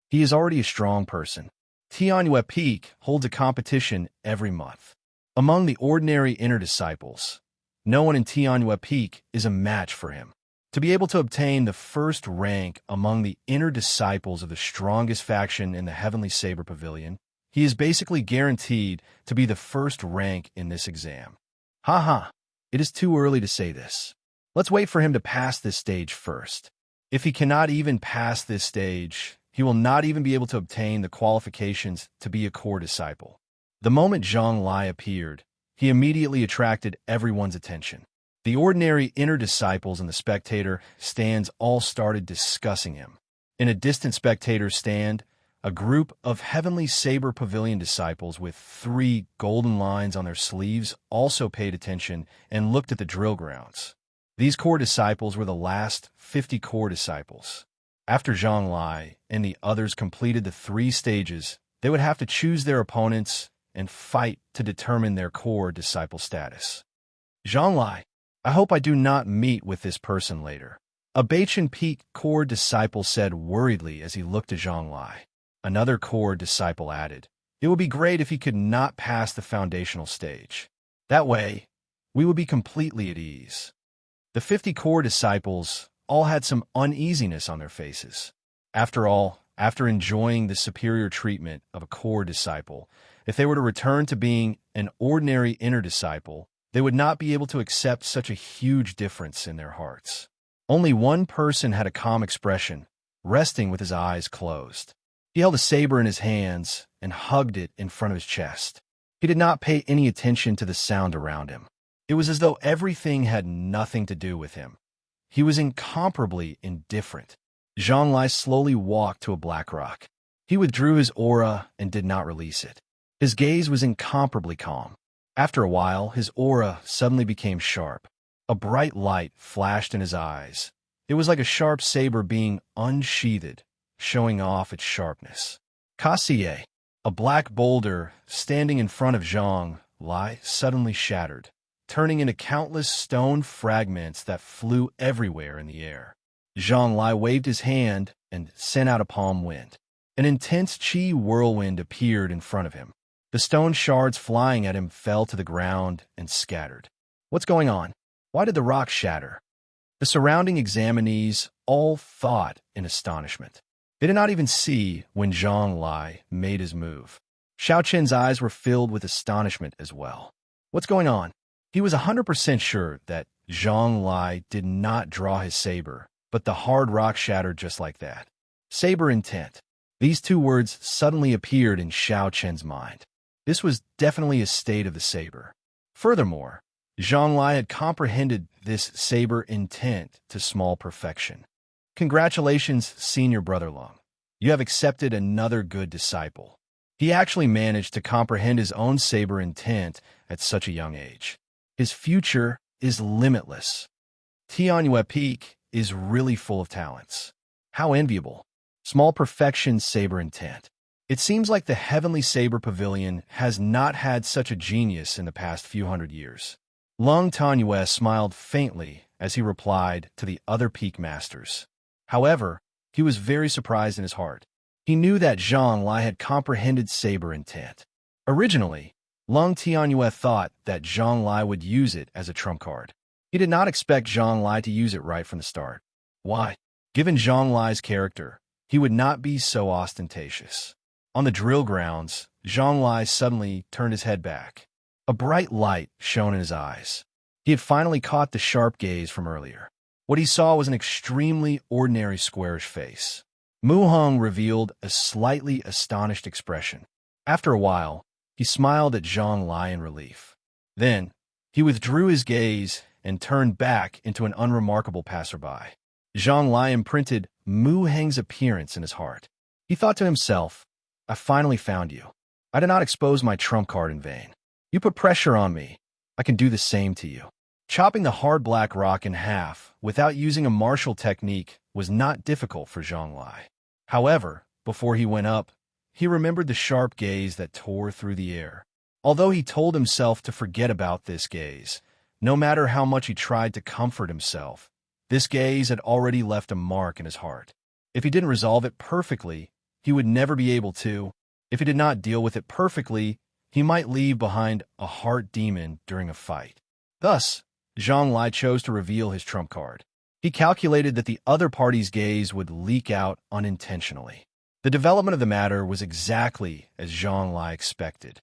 He is already a strong person. Tianyue Peak holds a competition every month. Among the ordinary inner disciples, no one in Tianyue Peak is a match for him. To be able to obtain the first rank among the inner disciples of the strongest faction in the Heavenly Saber Pavilion, he is basically guaranteed to be the first rank in this exam. Haha, it is too early to say this. Let's wait for him to pass this stage first. If he cannot even pass this stage, he will not even be able to obtain the qualifications to be a core disciple. The moment Zhang Lai appeared, he immediately attracted everyone's attention. The ordinary inner disciples and the spectator stands all started discussing him. In a distant spectator stand, a group of Heavenly Saber Pavilion disciples with 3 golden lines on their sleeves also paid attention and looked at the drill grounds. These core disciples were the last 50 core disciples. After Zhang Lai and the others completed the 3 stages, they would have to choose their opponents and fight to determine their core disciple status. Zhang Lai, I hope I do not meet with this person later. A Bachan Peak core disciple said worriedly as he looked at Zhang Lai. Another core disciple added, it would be great if he could not pass the foundational stage. That way, we would be completely at ease. The 50 core disciples all had some uneasiness on their faces. After all, after enjoying the superior treatment of a core disciple, if they were to return to being an ordinary inner disciple, they would not be able to accept such a huge difference in their hearts. Only one person had a calm expression, resting with his eyes closed. He held a saber in his hands and hugged it in front of his chest. He did not pay any attention to the sound around him. It was as though everything had nothing to do with him. He was incomparably indifferent. Zhang Lai slowly walked to a black rock. He withdrew his aura and did not release it. His gaze was incomparably calm. After a while, his aura suddenly became sharp. A bright light flashed in his eyes. It was like a sharp saber being unsheathed, showing off its sharpness. Kassier, a black boulder standing in front of Zhang Lai, suddenly shattered, turning into countless stone fragments that flew everywhere in the air. Zhang Lai waved his hand and sent out a palm wind. An intense chi whirlwind appeared in front of him. The stone shards flying at him fell to the ground and scattered. What's going on? Why did the rock shatter? The surrounding examinees all thought in astonishment. They did not even see when Zhang Lai made his move. Xiao Chen's eyes were filled with astonishment as well. What's going on? He was 100% sure that Zhang Lai did not draw his saber, but the hard rock shattered just like that. Saber intent. These 2 words suddenly appeared in Xiao Chen's mind. This was definitely a state of the saber. Furthermore, Zhang Lai had comprehended this saber intent to small perfection. Congratulations, Senior Brother Lung. You have accepted another good disciple. He actually managed to comprehend his own saber intent at such a young age. His future is limitless. Tianyue Peak is really full of talents. How enviable. Small perfection saber intent. It seems like the Heavenly Saber Pavilion has not had such a genius in the past few hundred years. Lung Tanyue smiled faintly as he replied to the other peak masters. However, he was very surprised in his heart. He knew that Zhang Lai had comprehended saber intent. Originally, Lung Tianyue thought that Zhang Lai would use it as a trump card. He did not expect Zhang Lai to use it right from the start. Why? Given Zhang Lai's character, he would not be so ostentatious. On the drill grounds, Zhang Lai suddenly turned his head back. A bright light shone in his eyes. He had finally caught the sharp gaze from earlier. What he saw was an extremely ordinary squarish face. Mu Hong revealed a slightly astonished expression. After a while, he smiled at Zhang Lai in relief. Then, he withdrew his gaze and turned back into an unremarkable passerby. Zhang Lai imprinted Mu Heng's appearance in his heart. He thought to himself, I finally found you. I did not expose my trump card in vain. You put pressure on me. I can do the same to you. Chopping the hard black rock in half without using a martial technique was not difficult for Zhang Lai. However, before he went up, he remembered the sharp gaze that tore through the air. Although he told himself to forget about this gaze, no matter how much he tried to comfort himself, this gaze had already left a mark in his heart. If he didn't resolve it perfectly, he would never be able to. If he did not deal with it perfectly, he might leave behind a heart demon during a fight. Thus, Zhang Lai chose to reveal his trump card. He calculated that the other party's gaze would leak out unintentionally. The development of the matter was exactly as Zhang Lai expected.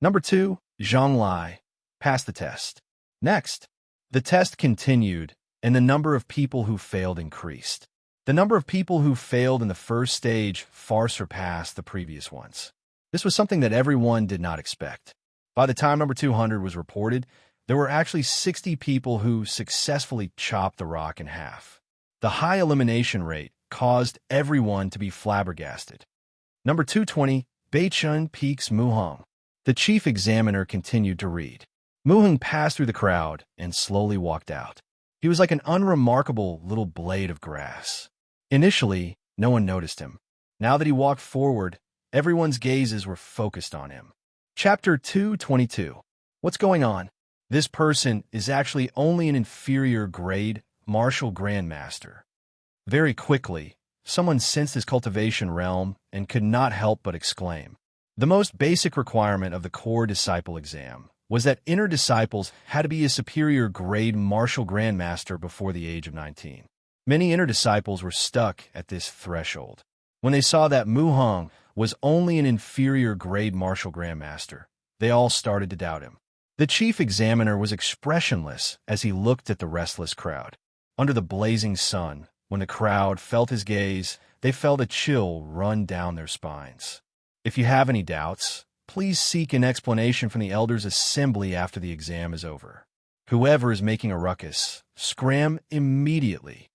Number 2, Zhang Lai passed the test. Next, the test continued, and the number of people who failed increased. The number of people who failed in the first stage far surpassed the previous ones. This was something that everyone did not expect. By the time number 200 was reported, there were actually 60 people who successfully chopped the rock in half. The high elimination rate caused everyone to be flabbergasted. Number 220, Beichun Peaks Muheng. The chief examiner continued to read. Muheng passed through the crowd and slowly walked out. He was like an unremarkable little blade of grass. Initially, no one noticed him. Now that he walked forward, everyone's gazes were focused on him. Chapter 222. What's going on? This person is actually only an inferior grade martial grandmaster. Very quickly, someone sensed his cultivation realm and could not help but exclaim. The most basic requirement of the core disciple exam was that inner disciples had to be a superior grade martial grandmaster before the age of 19. Many inner disciples were stuck at this threshold. When they saw that Muheng was only an inferior grade martial grandmaster, they all started to doubt him. The chief examiner was expressionless as he looked at the restless crowd. Under the blazing sun, when the crowd felt his gaze, they felt a chill run down their spines. If you have any doubts, please seek an explanation from the elders' assembly after the exam is over. Whoever is making a ruckus, scram immediately.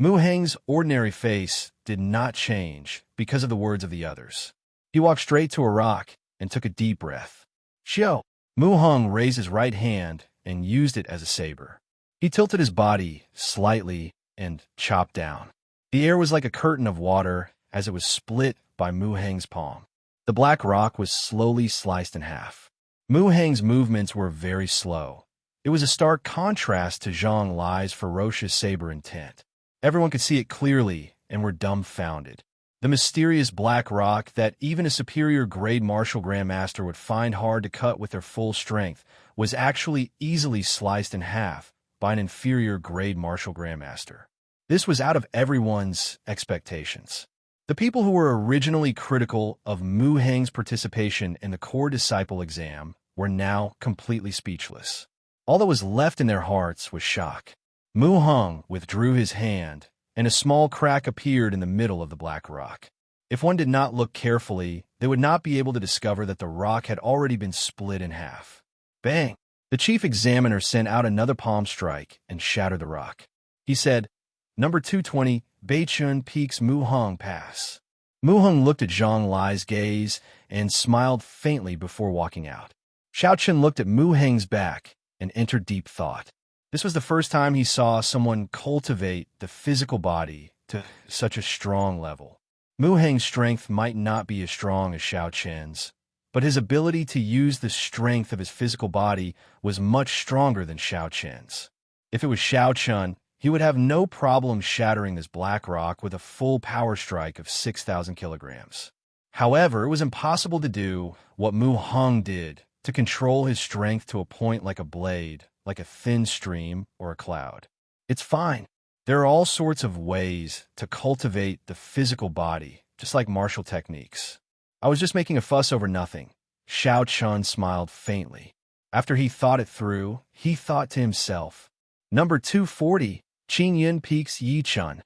Muheng's ordinary face did not change because of the words of the others. He walked straight to a rock and took a deep breath. Xiao! Muheng raised his right hand and used it as a saber. He tilted his body slightly and chopped down. The air was like a curtain of water as it was split by Muheng's palm. The black rock was slowly sliced in half. Muheng's movements were very slow. It was a stark contrast to Zhang Lai's ferocious saber intent. Everyone could see it clearly and were dumbfounded. The mysterious black rock that even a superior grade martial grandmaster would find hard to cut with their full strength was actually easily sliced in half by an inferior grade martial grandmaster. This was out of everyone's expectations. The people who were originally critical of Muheng's participation in the core disciple exam were now completely speechless. All that was left in their hearts was shock. Muheng withdrew his hand, and a small crack appeared in the middle of the black rock. If one did not look carefully, they would not be able to discover that the rock had already been split in half. Bang! The chief examiner sent out another palm strike and shattered the rock. He said, Number 220, Beichun Peaks Muheng Pass. Muheng looked at Zhang Lai's gaze and smiled faintly before walking out. Xiaochen looked at Muheng's back and entered deep thought. This was the first time he saw someone cultivate the physical body to such a strong level. Muheng's strength might not be as strong as Xiaochen's, but his ability to use the strength of his physical body was much stronger than Xiaochen's. If it was Xiaochen, he would have no problem shattering this black rock with a full power strike of 6,000 kilograms. However, it was impossible to do what Muheng did, to control his strength to a point like a blade, like a thin stream or a cloud. It's fine. There are all sorts of ways to cultivate the physical body, just like martial techniques. I was just making a fuss over nothing. Xiaochen smiled faintly. After he thought it through, he thought to himself, Number 240, Qingyan Peaks Yichun.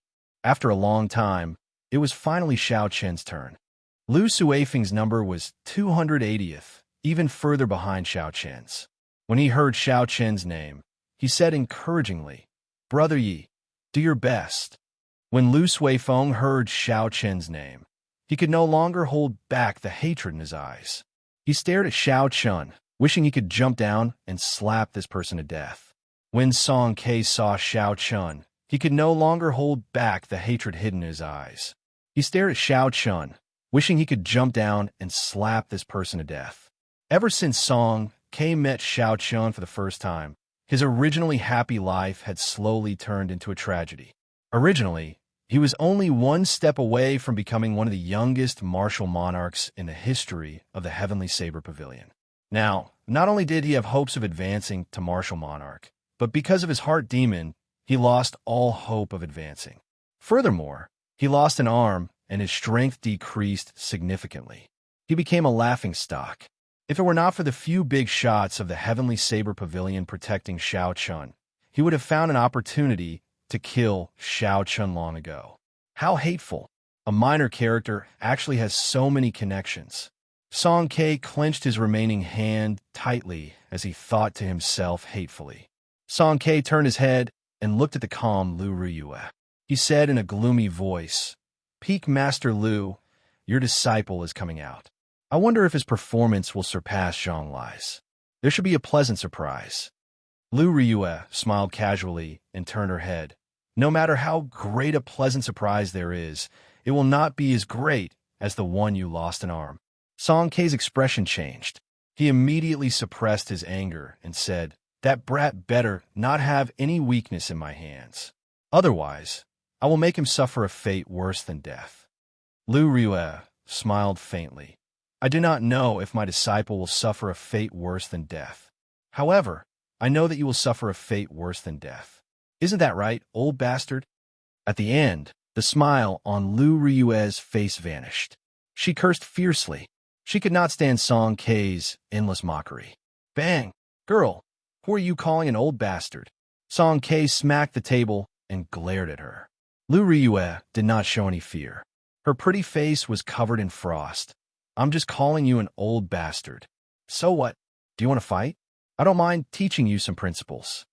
After a long time, it was finally Xiaochen's turn. Lu Suifeng's number was 280th, even further behind Xiaochen's. When he heard Xiaochen's name, he said encouragingly, Brother Yi, do your best. When Lu Suifeng heard Xiaochen's name, he could no longer hold back the hatred in his eyes. He stared at Xiaochen, wishing he could jump down and slap this person to death. When Song Ke saw Xiaochen, he could no longer hold back the hatred hidden in his eyes. He stared at Xiaochen, wishing he could jump down and slap this person to death. Ever since Song Ke met Xiaochen for the first time, his originally happy life had slowly turned into a tragedy. Originally, he was only one step away from becoming one of the youngest martial monarchs in the history of the Heavenly Saber Pavilion. Now, not only did he have hopes of advancing to martial monarch, but because of his heart demon, he lost all hope of advancing. Furthermore, he lost an arm and his strength decreased significantly. He became a laughingstock. If it were not for the few big shots of the Heavenly Saber Pavilion protecting Xiao Chun, he would have found an opportunity to kill Xiao Chun long ago. How hateful! A minor character actually has so many connections. Song Ke clenched his remaining hand tightly as he thought to himself hatefully. Song Ke turned his head and looked at the calm Lu Riyue. He said in a gloomy voice, "Peak Master Lu, your disciple is coming out. I wonder if his performance will surpass Zhang Lai's. There should be a pleasant surprise." Lu Riyue smiled casually and turned her head. No matter how great a pleasant surprise there is, it will not be as great as the one you lost an arm. Song Ke's expression changed. He immediately suppressed his anger and said, "That brat better not have any weakness in my hands. Otherwise, I will make him suffer a fate worse than death." Lu Riyue smiled faintly. "I do not know if my disciple will suffer a fate worse than death. However, I know that you will suffer a fate worse than death. Isn't that right, old bastard?" At the end, the smile on Lu Riyue's face vanished. She cursed fiercely. She could not stand Song Ke's endless mockery. "Bang! Girl, who are you calling an old bastard?" Song Ke smacked the table and glared at her. Lu Riyue did not show any fear. Her pretty face was covered in frost. "I'm just calling you an old bastard. So what? Do you want to fight? I don't mind teaching you some principles."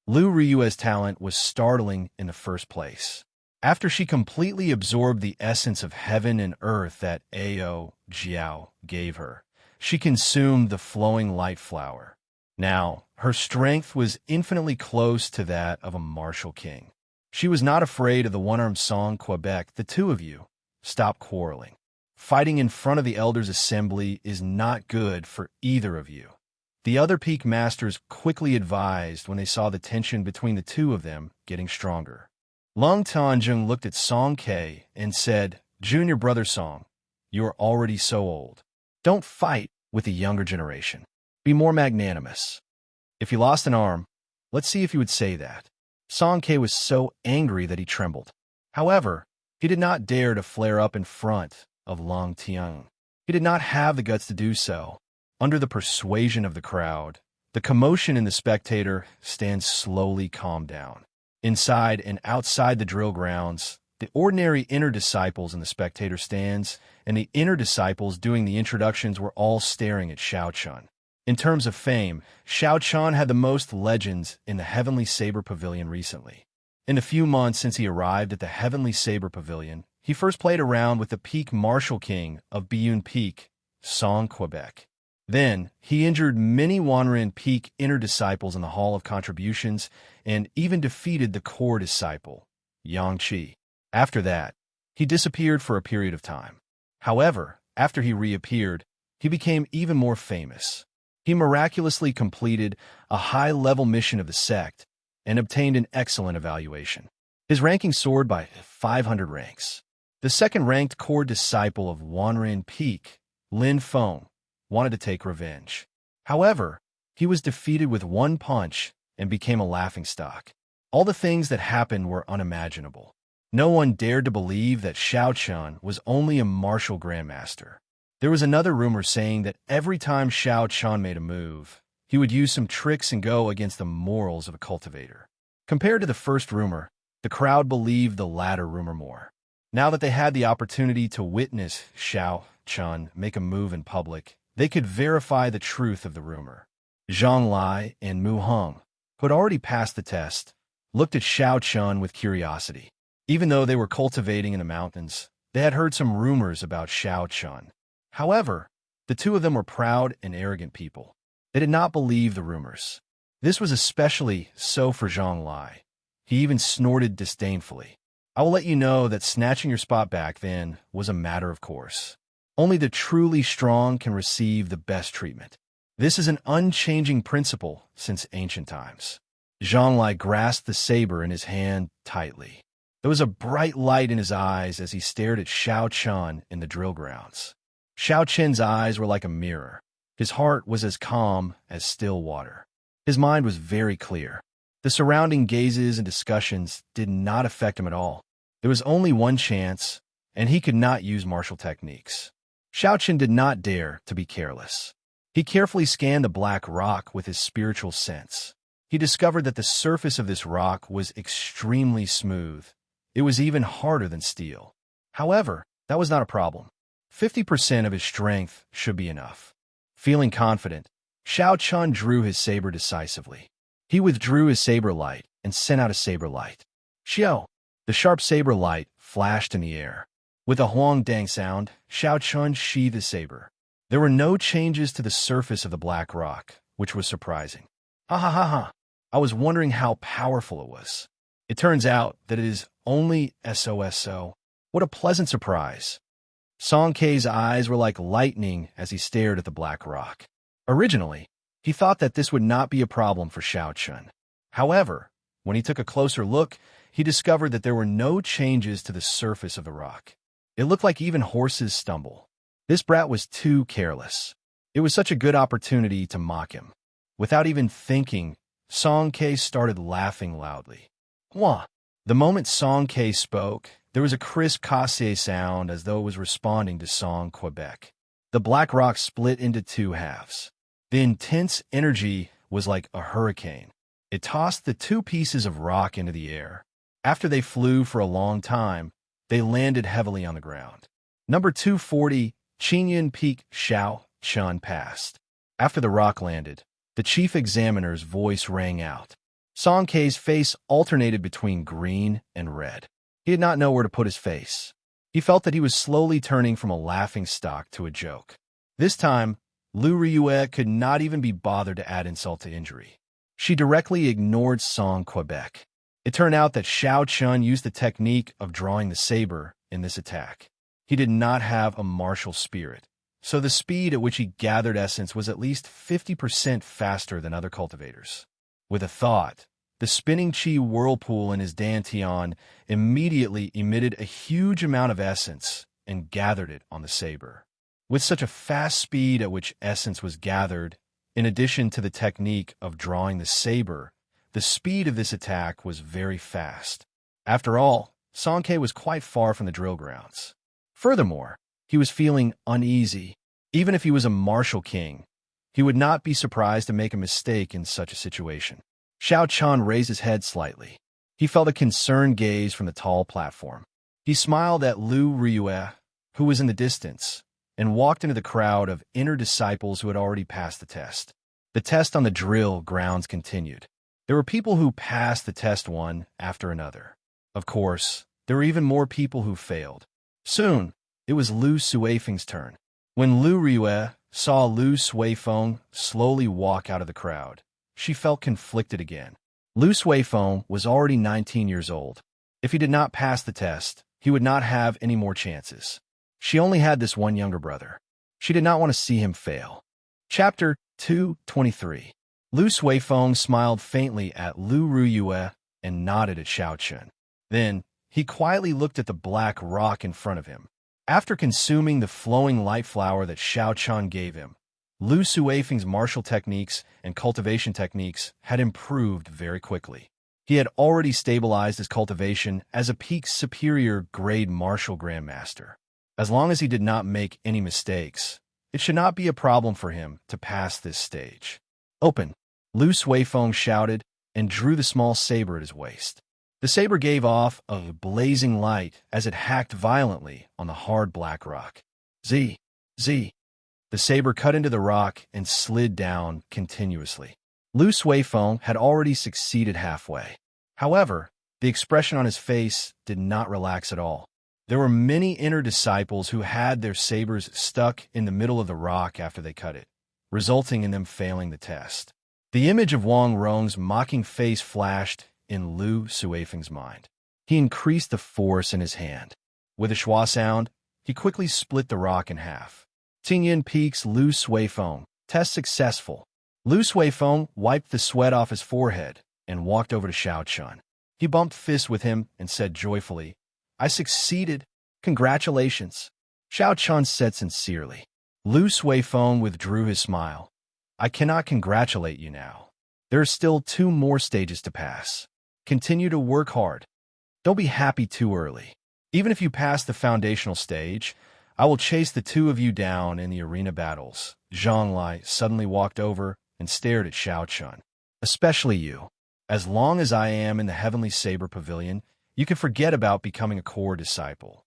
Lu Riyue's talent was startling in the first place. After she completely absorbed the essence of heaven and earth that Ao Jiao gave her, she consumed the flowing light flower. Now, her strength was infinitely close to that of a martial king. She was not afraid of the one-armed Song Quebec. "The two of you, stop quarreling. Fighting in front of the Elders' Assembly is not good for either of you." The other Peak Masters quickly advised when they saw the tension between the two of them getting stronger. Lung Tanjung looked at Song Ke and said, "Junior brother Song, you are already so old. Don't fight with the younger generation. Be more magnanimous. If you lost an arm, let's see if you would say that." Song Ke was so angry that he trembled. However, he did not dare to flare up in front of Long Tiang. He did not have the guts to do so. Under the persuasion of the crowd, the commotion in the spectator stands slowly calmed down. Inside and outside the drill grounds, the ordinary inner disciples in the spectator stands and the inner disciples doing the introductions were all staring at Xiao Chun. In terms of fame, Xiao Chun had the most legends in the Heavenly Saber Pavilion recently. In the few months since he arrived at the Heavenly Saber Pavilion, he first played around with the Peak Martial King of Biyun Peak, Song Quebec. Then, he injured many Wanren Peak inner disciples in the Hall of Contributions and even defeated the core disciple, Yang Qi. After that, he disappeared for a period of time. However, after he reappeared, he became even more famous. He miraculously completed a high-level mission of the sect and obtained an excellent evaluation. His ranking soared by 500 ranks. The second-ranked core disciple of Wanren Peak, Lin Feng, wanted to take revenge. However, he was defeated with one punch and became a laughingstock. All the things that happened were unimaginable. No one dared to believe that Xiao Chun was only a martial grandmaster. There was another rumor saying that every time Xiao Chun made a move, he would use some tricks and go against the morals of a cultivator. Compared to the first rumor, the crowd believed the latter rumor more. Now that they had the opportunity to witness Xiao Chun make a move in public, they could verify the truth of the rumor. Zhang Lai and Mu Heng, who had already passed the test, looked at Xiao Chun with curiosity. Even though they were cultivating in the mountains, they had heard some rumors about Xiao Chun. However, the two of them were proud and arrogant people. They did not believe the rumors. This was especially so for Zhang Lai. He even snorted disdainfully. "I will let you know that snatching your spot back then was a matter of course. Only the truly strong can receive the best treatment. This is an unchanging principle since ancient times." Zhang Lai grasped the saber in his hand tightly. There was a bright light in his eyes as he stared at Xiao Chun in the drill grounds. Xiao Chen's eyes were like a mirror. His heart was as calm as still water. His mind was very clear. The surrounding gazes and discussions did not affect him at all. There was only one chance, and he could not use martial techniques. Xiaochen did not dare to be careless. He carefully scanned the black rock with his spiritual sense. He discovered that the surface of this rock was extremely smooth. It was even harder than steel. However, that was not a problem. 50% of his strength should be enough. Feeling confident, Xiaochen drew his saber decisively. He withdrew his saber light and sent out a saber light. Xiao! The sharp saber light flashed in the air. With a huang-dang sound, Xiaochen sheathed his saber. There were no changes to the surface of the black rock, which was surprising. Ha ha ha ha! I was wondering how powerful it was. It turns out that it is only SOSO. What a pleasant surprise. Song Kei's eyes were like lightning as he stared at the black rock. Originally, he thought that this would not be a problem for Xiaochen. However, when he took a closer look, he discovered that there were no changes to the surface of the rock. It looked like even horses stumble. This brat was too careless. It was such a good opportunity to mock him. Without even thinking, Song Kei started laughing loudly. Wah! The moment Song Kei spoke, there was a crisp casse sound as though it was responding to Song Quebec. The black rock split into two halves. The intense energy was like a hurricane. It tossed the two pieces of rock into the air. After they flew for a long time, they landed heavily on the ground. Number 240, Qingyun Peak Xiao Chun passed. After the rock landed, the chief examiner's voice rang out. Song Kei's face alternated between green and red. He did not know where to put his face. He felt that he was slowly turning from a laughingstock to a joke. This time, Lu Ryue could not even be bothered to add insult to injury. She directly ignored Song Quebec. It turned out that Xiaochen used the technique of drawing the saber in this attack. He did not have a martial spirit, so the speed at which he gathered essence was at least 50% faster than other cultivators. With a thought, the spinning chi whirlpool in his dantian immediately emitted a huge amount of essence and gathered it on the saber. With such a fast speed at which essence was gathered, in addition to the technique of drawing the saber, the speed of this attack was very fast. After all, Song Kei was quite far from the drill grounds. Furthermore, he was feeling uneasy. Even if he was a martial king, he would not be surprised to make a mistake in such a situation. Xiaochen raised his head slightly. He felt a concerned gaze from the tall platform. He smiled at Lu Ryue, who was in the distance, and walked into the crowd of inner disciples who had already passed the test. The test on the drill grounds continued. There were people who passed the test one after another. Of course, there were even more people who failed. Soon, it was Lu Suifeng's turn. When Lu Ryue saw Lu Suifeng slowly walk out of the crowd, she felt conflicted again. Lu Suifeng was already 19 years old. If he did not pass the test, he would not have any more chances. She only had this one younger brother. She did not want to see him fail. Chapter 223. Lu Suifeng smiled faintly at Lu Ryue and nodded at Xiaochen. Then, he quietly looked at the black rock in front of him. After consuming the flowing light flower that Xiaochen gave him, Lu Suifeng's martial techniques and cultivation techniques had improved very quickly. He had already stabilized his cultivation as a peak superior grade martial grandmaster. As long as he did not make any mistakes, it should not be a problem for him to pass this stage. Open! Lu Suifeng shouted and drew the small saber at his waist. The saber gave off a blazing light as it hacked violently on the hard black rock. Z! Z! The saber cut into the rock and slid down continuously. Lu Suifeng had already succeeded halfway. However, the expression on his face did not relax at all. There were many inner disciples who had their sabers stuck in the middle of the rock after they cut it, resulting in them failing the test. The image of Wang Rong's mocking face flashed in Lu Suifeng's mind. He increased the force in his hand. With a schwa sound, he quickly split the rock in half. Qingyun Peak's Lu Suifeng. Test successful. Lu Suifeng wiped the sweat off his forehead and walked over to Xiaochen. He bumped fists with him and said joyfully, "I succeeded. Congratulations." Xiaochen said sincerely. Lu Suifeng withdrew his smile. "I cannot congratulate you now. There are still 2 more stages to pass. Continue to work hard. Don't be happy too early." Even if you pass the foundational stage, I will chase the two of you down in the arena battles. Zhang Lai suddenly walked over and stared at Xiao Chun. Especially you. As long as I am in the Heavenly Saber Pavilion, you can forget about becoming a core disciple.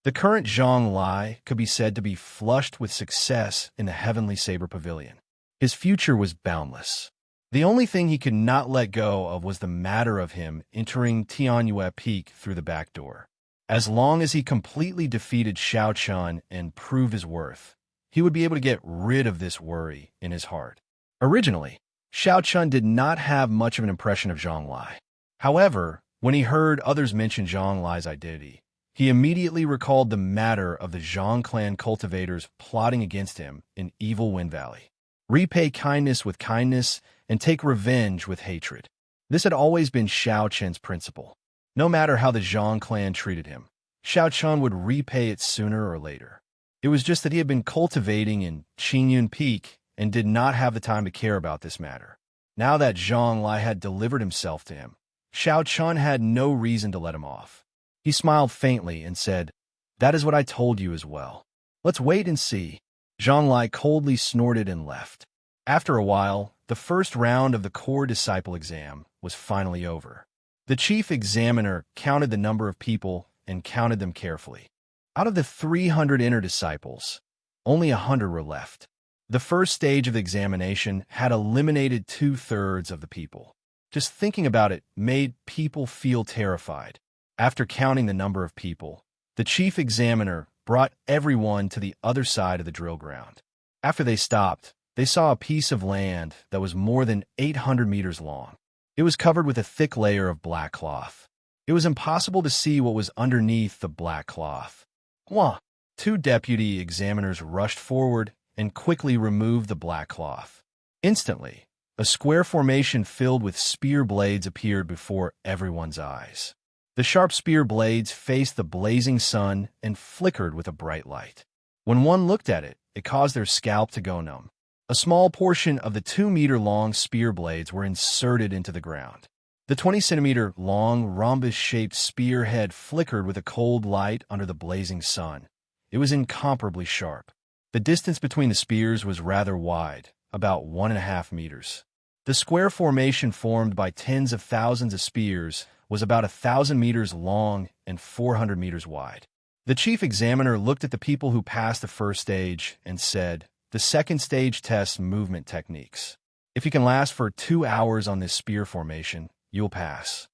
The current Zhang Lai could be said to be flushed with success in the Heavenly Saber Pavilion. His future was boundless. The only thing he could not let go of was the matter of him entering Tianyue Peak through the back door. As long as he completely defeated Xiao Chun and proved his worth, he would be able to get rid of this worry in his heart. Originally, Xiao Chun did not have much of an impression of Zhang Lai. However, when he heard others mention Zhang Lai's identity, he immediately recalled the matter of the Zhang clan cultivators plotting against him in Evil Wind Valley. Repay kindness with kindness and take revenge with hatred. This had always been Xiao Chun's principle. No matter how the Zhang clan treated him, Xiao Chun would repay it sooner or later. It was just that he had been cultivating in Qingyun Peak and did not have the time to care about this matter. Now that Zhang Lai had delivered himself to him, Xiao Chun had no reason to let him off. He smiled faintly and said, "That is what I told you as well. Let's wait and see." Zhang Lai coldly snorted and left. After a while, the first round of the core disciple exam was finally over. The chief examiner counted the number of people and counted them carefully. Out of the 300 inner disciples, only 100 were left. The first stage of the examination had eliminated 2/3 of the people. Just thinking about it made people feel terrified. After counting the number of people, the chief examiner brought everyone to the other side of the drill ground. After they stopped, they saw a piece of land that was more than 800 meters long. It was covered with a thick layer of black cloth. It was impossible to see what was underneath the black cloth. Wah! 2 deputy examiners rushed forward and quickly removed the black cloth. Instantly, a square formation filled with spear blades appeared before everyone's eyes. The sharp spear blades faced the blazing sun and flickered with a bright light. When one looked at it, it caused their scalp to go numb. A small portion of the 2-meter-long spear blades were inserted into the ground. The 20-centimeter-long rhombus-shaped spear head flickered with a cold light under the blazing sun. It was incomparably sharp. The distance between the spears was rather wide, about 1.5 meters. The square formation formed by tens of thousands of spears was about 1,000 meters long and 400 meters wide. The chief examiner looked at the people who passed the first stage and said, "The second stage tests movement techniques. If you can last for 2 hours on this spear formation, you'll pass."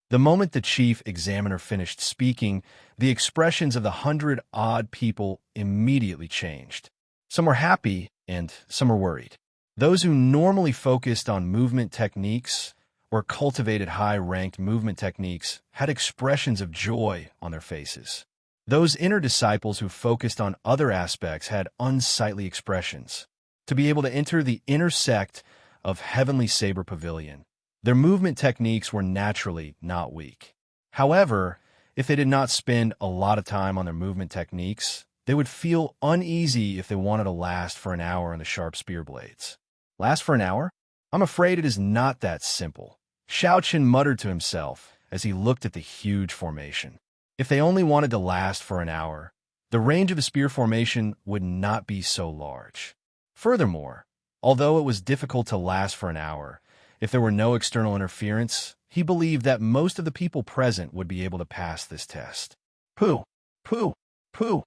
The moment the chief examiner finished speaking, the expressions of the 100-odd people immediately changed. Some were happy and some were worried. Those who normally focused on movement techniques or cultivated high-ranked movement techniques had expressions of joy on their faces. Those inner disciples who focused on other aspects had unsightly expressions. To be able to enter the inner sect of Heavenly Saber Pavilion, their movement techniques were naturally not weak. However, if they did not spend a lot of time on their movement techniques, they would feel uneasy if they wanted to last for an hour on the sharp spear blades. Last for an hour? I'm afraid it is not that simple. Xiao Chun muttered to himself as he looked at the huge formation. If they only wanted to last for an hour, the range of the spear formation would not be so large. Furthermore, although it was difficult to last for an hour, if there were no external interference, he believed that most of the people present would be able to pass this test. Pooh! Pooh! Pooh!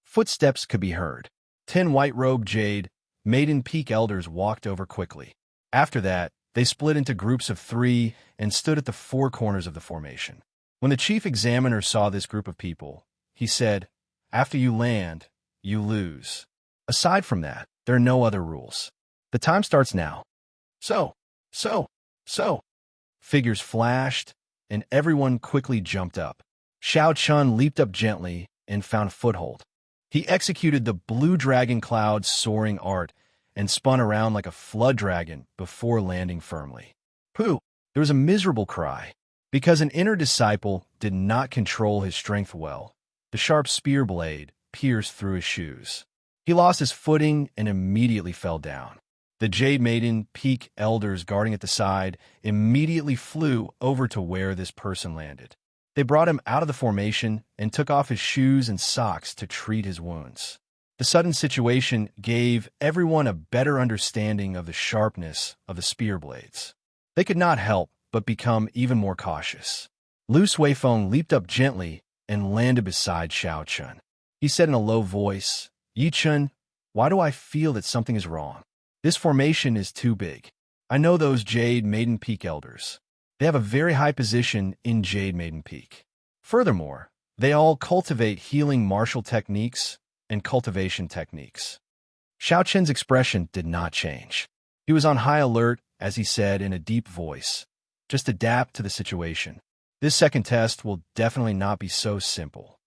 Footsteps could be heard. 10 white-robed jade, maiden peak elders walked over quickly. After that, they split into groups of 3 and stood at the 4 corners of the formation. When the chief examiner saw this group of people, he said, "After you land, you lose. Aside from that, there are no other rules. The time starts now." So. Figures flashed, and everyone quickly jumped up. Xiao Chun leaped up gently and found foothold. He executed the blue dragon cloud soaring art and spun around like a flood dragon before landing firmly. Pooh! There was a miserable cry. Because an inner disciple did not control his strength well, the sharp spear blade pierced through his shoes. He lost his footing and immediately fell down. The Jade Maiden Peak elders guarding at the side immediately flew over to where this person landed. They brought him out of the formation and took off his shoes and socks to treat his wounds. The sudden situation gave everyone a better understanding of the sharpness of the spear blades. They could not help but become even more cautious. Lu Suifeng leaped up gently and landed beside Xiao Chun. He said in a low voice, "Yi Chun, why do I feel that something is wrong? This formation is too big. I know those Jade Maiden Peak elders. They have a very high position in Jade Maiden Peak. Furthermore, they all cultivate healing martial techniques and cultivation techniques." Xiao Chen's expression did not change. He was on high alert as he said in a deep voice, "Just adapt to the situation. This second test will definitely not be so simple."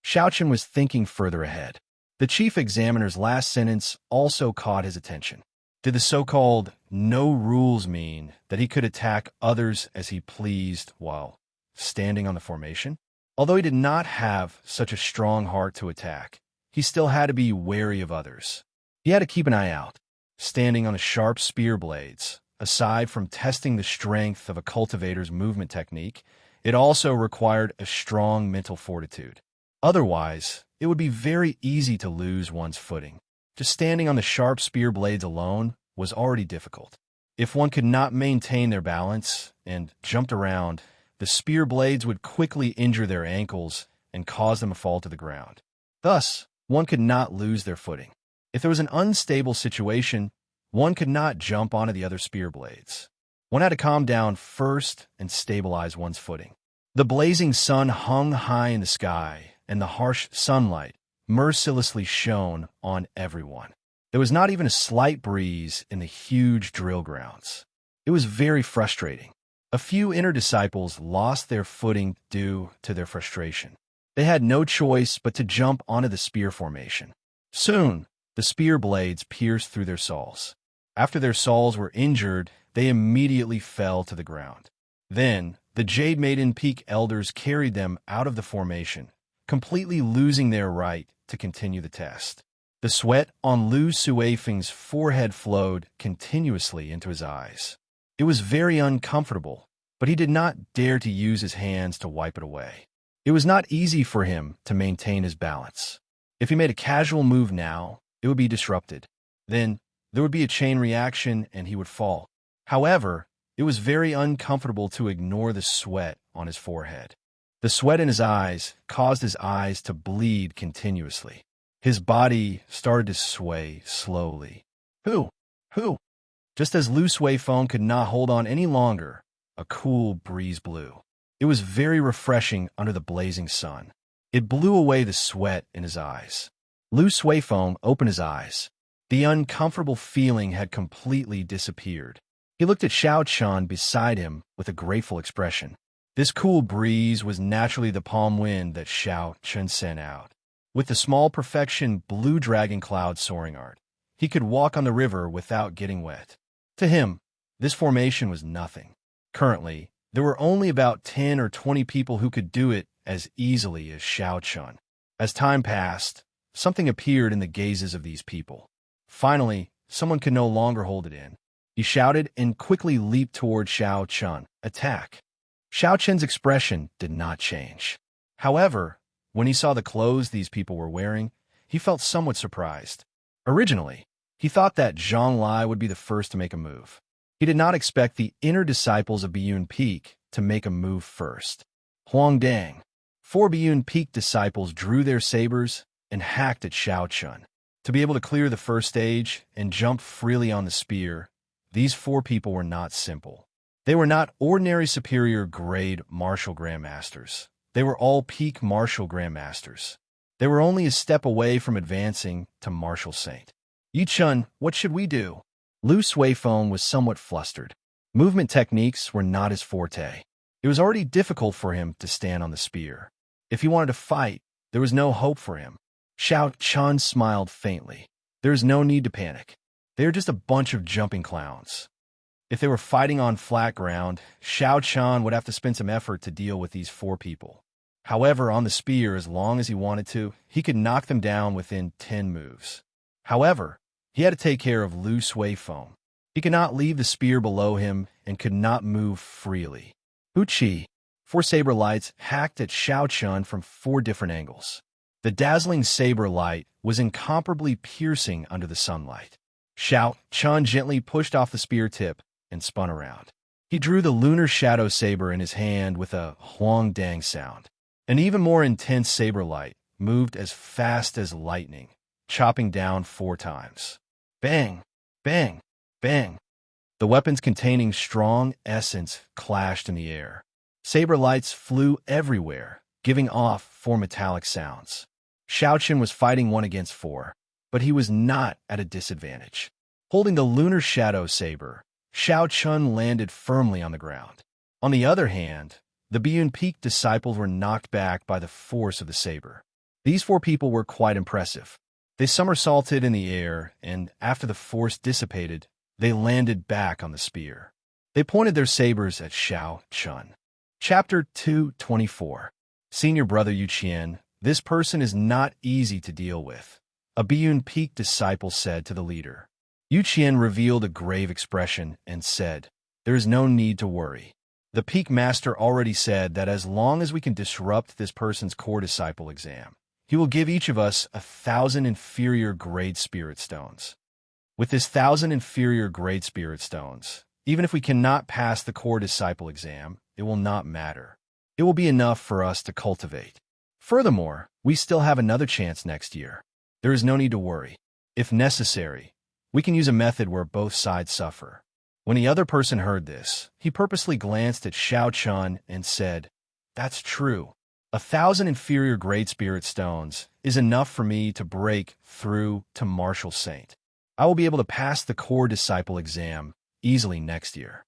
Xiao Chen was thinking further ahead. The chief examiner's last sentence also caught his attention. Did the so-called no rules mean that he could attack others as he pleased while standing on the formation? Although he did not have such a strong heart to attack, he still had to be wary of others. He had to keep an eye out. Standing on the sharp spear blades, aside from testing the strength of a cultivator's movement technique, it also required a strong mental fortitude. Otherwise, it would be very easy to lose one's footing. Just standing on the sharp spear blades alone was already difficult. If one could not maintain their balance and jumped around, the spear blades would quickly injure their ankles and cause them to fall to the ground. Thus, one could not lose their footing. If there was an unstable situation, one could not jump onto the other spear blades. One had to calm down first and stabilize one's footing. The blazing sun hung high in the sky, and the harsh sunlight mercilessly shone on everyone. There was not even a slight breeze in the huge drill grounds. It was very frustrating. A few inner disciples lost their footing due to their frustration. They had no choice but to jump onto the spear formation. Soon, the spear blades pierced through their soles. After their soles were injured, they immediately fell to the ground. Then, the Jade Maiden Peak elders carried them out of the formation, completely losing their right to continue the test. The sweat on Lu Suifeng's forehead flowed continuously into his eyes. It was very uncomfortable, but he did not dare to use his hands to wipe it away. It was not easy for him to maintain his balance. If he made a casual move now, it would be disrupted. Then, there would be a chain reaction and he would fall. However, it was very uncomfortable to ignore the sweat on his forehead. The sweat in his eyes caused his eyes to bleed continuously. His body started to sway slowly. Who? Just as Lu Suifeng could not hold on any longer, a cool breeze blew. It was very refreshing under the blazing sun. It blew away the sweat in his eyes. Lu Suifeng opened his eyes. The uncomfortable feeling had completely disappeared. He looked at Xiao Chun beside him with a grateful expression. This cool breeze was naturally the palm wind that Xiao Chun sent out. With the small perfection blue dragon cloud soaring art, he could walk on the river without getting wet. To him, this formation was nothing. Currently, there were only about 10 or 20 people who could do it as easily as Xiao Chun. As time passed, something appeared in the gazes of these people. Finally, someone could no longer hold it in. He shouted and quickly leaped toward Xiao Chun. Attack! Xiao Chun's expression did not change. However, when he saw the clothes these people were wearing, he felt somewhat surprised. Originally, he thought that Zhang Lai would be the first to make a move. He did not expect the inner disciples of Biyun Peak to make a move first. Huang Dang. 4 Biyun Peak disciples drew their sabers and hacked at Xiao Chun. To be able to clear the first stage and jump freely on the spear, these 4 people were not simple. They were not ordinary superior grade martial grandmasters. They were all peak martial grandmasters. They were only a step away from advancing to martial saint. Yi Chun, what should we do? Lu Suifeng was somewhat flustered. Movement techniques were not his forte. It was already difficult for him to stand on the spear. If he wanted to fight, there was no hope for him. Xiao Chun smiled faintly. There is no need to panic. They are just a bunch of jumping clowns. If they were fighting on flat ground, Xiao Chun would have to spend some effort to deal with these 4 people. However, on the spear, as long as he wanted to, he could knock them down within 10 moves. However, he had to take care of Lu Suifeng. He could not leave the spear below him and could not move freely. Uchi. 4 saber lights hacked at Xiao Chun from 4 different angles. The dazzling saber light was incomparably piercing under the sunlight. Xiao Chun gently pushed off the spear tip and spun around. He drew the lunar shadow saber in his hand with a huang-dang sound. An even more intense saber light moved as fast as lightning, chopping down 4 times. Bang! Bang! Bang! The weapons containing strong essence clashed in the air. Saber lights flew everywhere, giving off 4 metallic sounds. Xiao Chun was fighting 1 against 4, but he was not at a disadvantage. Holding the lunar shadow saber, Xiao Chun landed firmly on the ground. On the other hand, the Biyun Peak disciples were knocked back by the force of the saber. These 4 people were quite impressive. They somersaulted in the air, and after the force dissipated, they landed back on the spear. They pointed their sabers at Xiao Chun. Chapter 224. Senior Brother Yu Qian, this person is not easy to deal with, a Biyun Peak disciple said to the leader. Yu Qian revealed a grave expression and said, "There is no need to worry. The Peak Master already said that as long as we can disrupt this person's core disciple exam, he will give each of us 1,000 inferior grade spirit stones. With this 1,000 inferior grade spirit stones, even if we cannot pass the core disciple exam, it will not matter. It will be enough for us to cultivate. Furthermore, we still have another chance next year. There is no need to worry. If necessary, we can use a method where both sides suffer." When the other person heard this, he purposely glanced at Xiao Chun and said, "That's true. 1,000 inferior grade spirit stones is enough for me to break through to Martial Saint. I will be able to pass the core disciple exam easily next year."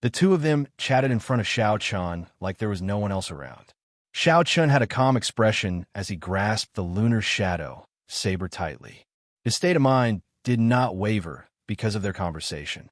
The 2 of them chatted in front of Xiao Chun like there was no one else around. Xiao Chun had a calm expression as he grasped the lunar shadow saber tightly. His state of mind did not waver because of their conversation.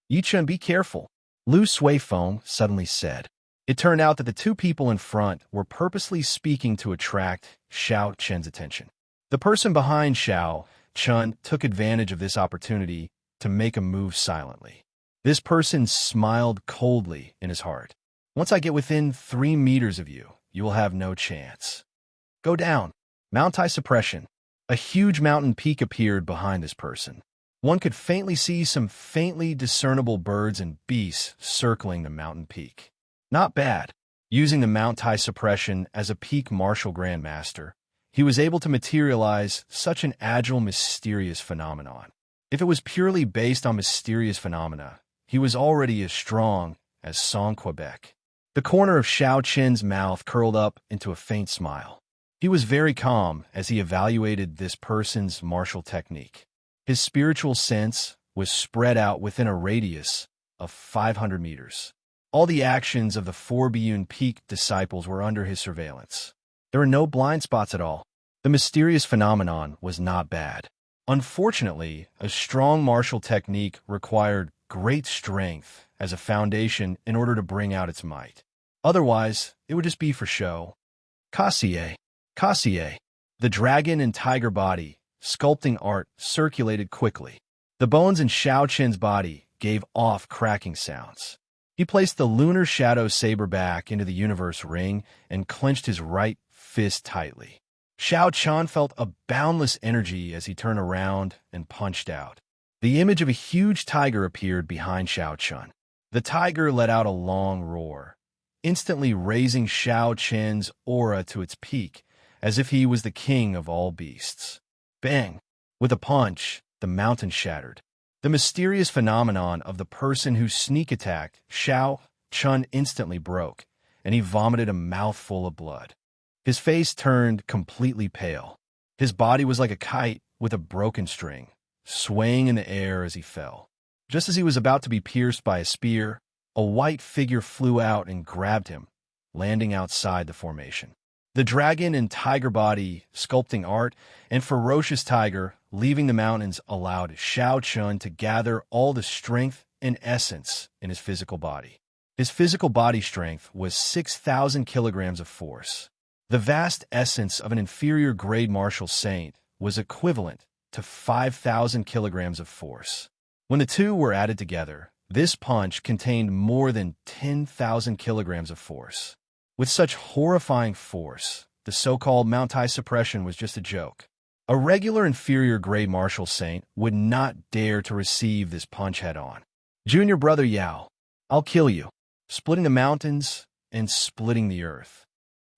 "Yi Chun, be careful," Lu Suifeng suddenly said. It turned out that the 2 people in front were purposely speaking to attract Xiao Chun's attention. The person behind Xiao Chun took advantage of this opportunity to make a move silently. This person smiled coldly in his heart. "Once I get within 3 meters of you, you will have no chance. Go down." Mountai suppression. A huge mountain peak appeared behind this person. One could faintly see some faintly discernible birds and beasts circling the mountain peak. Not bad. Using the Mountai suppression as a peak martial grandmaster, he was able to materialize such an agile, mysterious phenomenon. If it was purely based on mysterious phenomena, he was already as strong as Song Quebec. The corner of Xiao Chen's mouth curled up into a faint smile. He was very calm as he evaluated this person's martial technique. His spiritual sense was spread out within a radius of 500 meters. All the actions of the 4 Biyun Peak disciples were under his surveillance. There were no blind spots at all. The mysterious phenomenon was not bad. Unfortunately, a strong martial technique required great strength as a foundation in order to bring out its might. Otherwise, it would just be for show. Kassier. The dragon and tiger body, sculpting art, circulated quickly. The bones in Xiao Chen's body gave off cracking sounds. He placed the lunar shadow saber back into the universe ring and clenched his right fist tightly. Xiao Chun felt a boundless energy as he turned around and punched out. The image of a huge tiger appeared behind Xiao Chun. The tiger let out a long roar, instantly raising Xiao Chen's aura to its peak, as if he was the king of all beasts. Bang! With a punch, the mountain shattered. The mysterious phenomenon of the person who sneak attacked Xiao Chun instantly broke, and he vomited a mouthful of blood. His face turned completely pale. His body was like a kite with a broken string, swaying in the air as he fell. Just as he was about to be pierced by a spear, a white figure flew out and grabbed him, landing outside the formation. The dragon and tiger body, sculpting art, and ferocious tiger leaving the mountains allowed Xiao Chun to gather all the strength and essence in his physical body. His physical body strength was 6,000 kilograms of force. The vast essence of an inferior grade martial saint was equivalent to 5,000 kilograms of force. When the two were added together, this punch contained more than 10,000 kilograms of force. With such horrifying force, the so-called Mount Tai suppression was just a joke. A regular inferior grade martial saint would not dare to receive this punch head-on. Junior brother Yao, I'll kill you. Splitting the mountains and splitting the earth.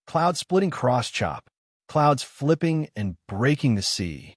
Clouds splitting cross-chop. Clouds flipping and breaking the sea.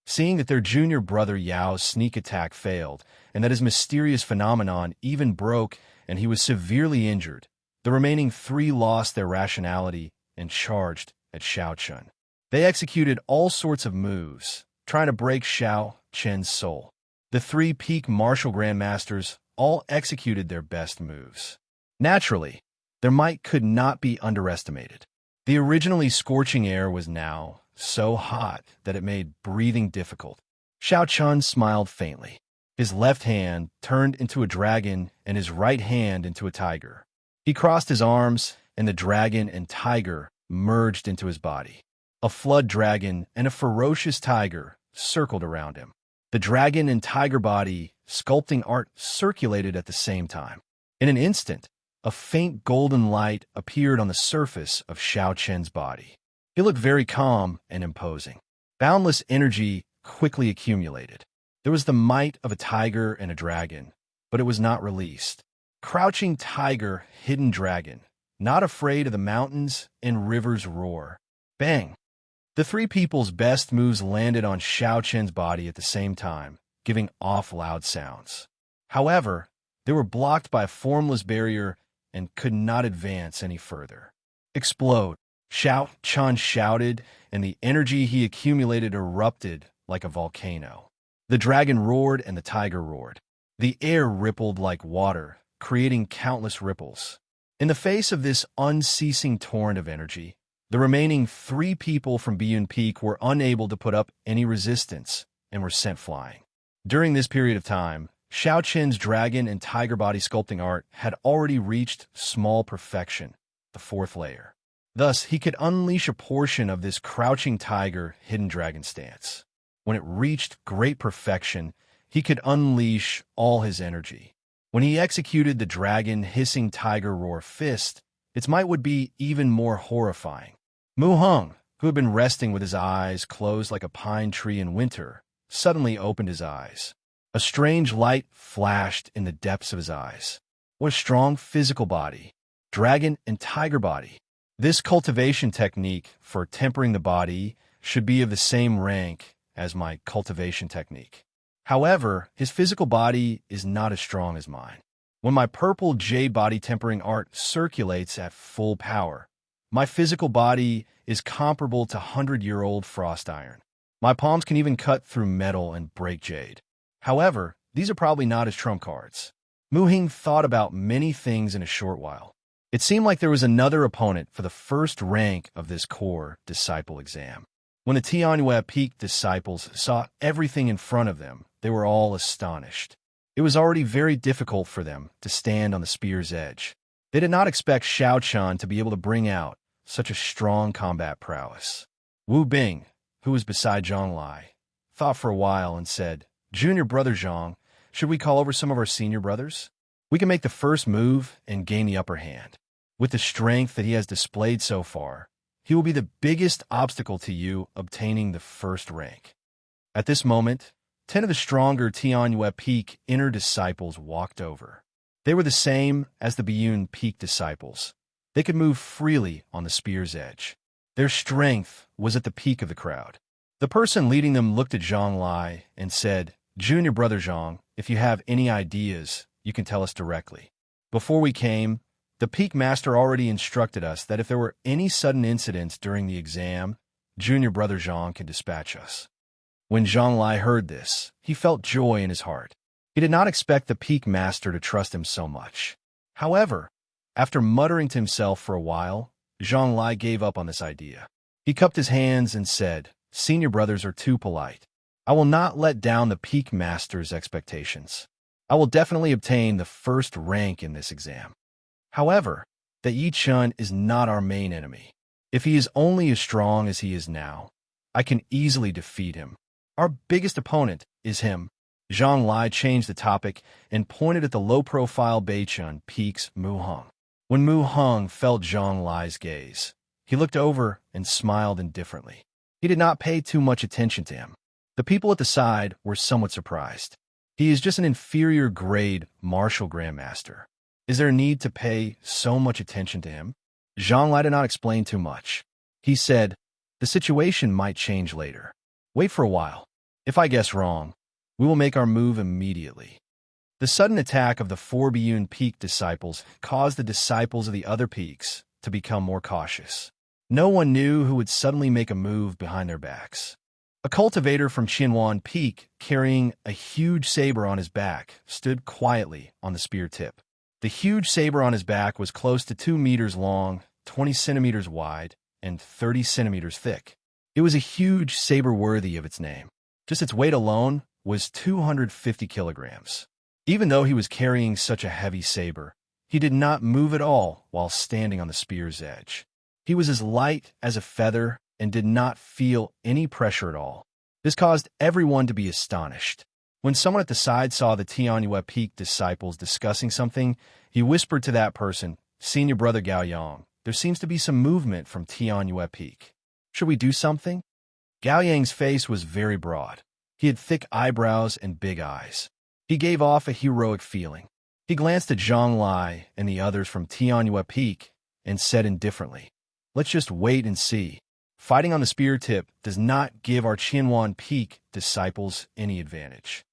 Seeing that their junior brother Yao's sneak attack failed, and that his mysterious phenomenon even broke and he was severely injured, the remaining three lost their rationality and charged at Xiao Chun. They executed all sorts of moves, trying to break Xiao Chen's soul. The three peak martial grandmasters all executed their best moves. Naturally, their might could not be underestimated. The originally scorching air was now so hot that it made breathing difficult. Xiao Chun smiled faintly. His left hand turned into a dragon and his right hand into a tiger. He crossed his arms, and the dragon and tiger merged into his body. A flood dragon and a ferocious tiger circled around him. The dragon and tiger body sculpting art circulated at the same time. In an instant, a faint golden light appeared on the surface of Xiao Chen's body. He looked very calm and imposing. Boundless energy quickly accumulated. There was the might of a tiger and a dragon, but it was not released. Crouching tiger, hidden dragon, not afraid of the mountains and rivers' roar. Bang! The three people's best moves landed on Xiao Chen's body at the same time, giving off loud sounds. However, they were blocked by a formless barrier and could not advance any further. Explode! Xiao Chen shouted, and the energy he accumulated erupted like a volcano. The dragon roared and the tiger roared. The air rippled like water, creating countless ripples. In the face of this unceasing torrent of energy, the remaining three people from Biyun Peak were unable to put up any resistance and were sent flying. During this period of time, Xiao Chen's dragon and tiger body sculpting art had already reached small perfection, the fourth layer. Thus, he could unleash a portion of this crouching tiger hidden dragon stance. When it reached great perfection, he could unleash all his energy. When he executed the dragon hissing tiger roar fist, its might would be even more horrifying. Mu Heng, who had been resting with his eyes closed like a pine tree in winter, suddenly opened his eyes. A strange light flashed in the depths of his eyes. What a strong physical body. Dragon and tiger body. This cultivation technique for tempering the body should be of the same rank as my cultivation technique. However, his physical body is not as strong as mine. When my purple jade body tempering art circulates at full power, my physical body is comparable to 100-year-old frost iron. My palms can even cut through metal and break jade. However, these are probably not his trump cards. Mu Heng thought about many things in a short while. It seemed like there was another opponent for the first rank of this core disciple exam. When the Tianyue Peak disciples saw everything in front of them, they were all astonished. It was already very difficult for them to stand on the spear's edge. They did not expect Xiao Chun to be able to bring out such a strong combat prowess. Wu Bing, who was beside Zhang Lai, thought for a while and said, "Junior brother Zhang, should we call over some of our senior brothers? We can make the first move and gain the upper hand. With the strength that he has displayed so far, he will be the biggest obstacle to you obtaining the first rank." At this moment, 10 of the stronger Tianyue Peak inner disciples walked over. They were the same as the Biyun Peak disciples. They could move freely on the spear's edge. Their strength was at the peak of the crowd. The person leading them looked at Zhang Lai and said, "Junior brother Zhang, if you have any ideas, you can tell us directly. Before we came, the Peak Master already instructed us that if there were any sudden incidents during the exam, Junior brother Zhang can dispatch us." When Zhang Lai heard this, he felt joy in his heart. He did not expect the Peak Master to trust him so much. However, after muttering to himself for a while, Zhang Lai gave up on this idea. He cupped his hands and said, "Senior brothers are too polite. I will not let down the Peak Master's expectations. I will definitely obtain the first rank in this exam. However, the Yi Chun is not our main enemy. If he is only as strong as he is now, I can easily defeat him. Our biggest opponent is him." Zhang Lai changed the topic and pointed at the low-profile Beichun Peak's Mu Heng. When Mu Hong felt Zhang Lai's gaze, he looked over and smiled indifferently. He did not pay too much attention to him. The people at the side were somewhat surprised. He is just an inferior grade martial grandmaster. Is there a need to pay so much attention to him? Zhang Lai did not explain too much. He said, the situation might change later. Wait for a while. If I guess wrong, we will make our move immediately. The sudden attack of the 4 Biyun Peak disciples caused the disciples of the other peaks to become more cautious. No one knew who would suddenly make a move behind their backs. A cultivator from Qianwan Peak, carrying a huge saber on his back, stood quietly on the spear tip. The huge saber on his back was close to 2 meters long, 20 centimeters wide, and 30 centimeters thick. It was a huge saber worthy of its name. Just its weight alone was 250 kilograms. Even though he was carrying such a heavy saber, he did not move at all while standing on the spear's edge. He was as light as a feather and did not feel any pressure at all. This caused everyone to be astonished. When someone at the side saw the Tianyue Peak disciples discussing something, he whispered to that person, "Senior brother Gao Yang, there seems to be some movement from Tianyue Peak. Should we do something?" Gao Yang's face was very broad. He had thick eyebrows and big eyes. He gave off a heroic feeling. He glanced at Zhang Lai and the others from Tianyue Peak and said indifferently, "Let's just wait and see. Fighting on the spear tip does not give our Qianwan Peak disciples any advantage."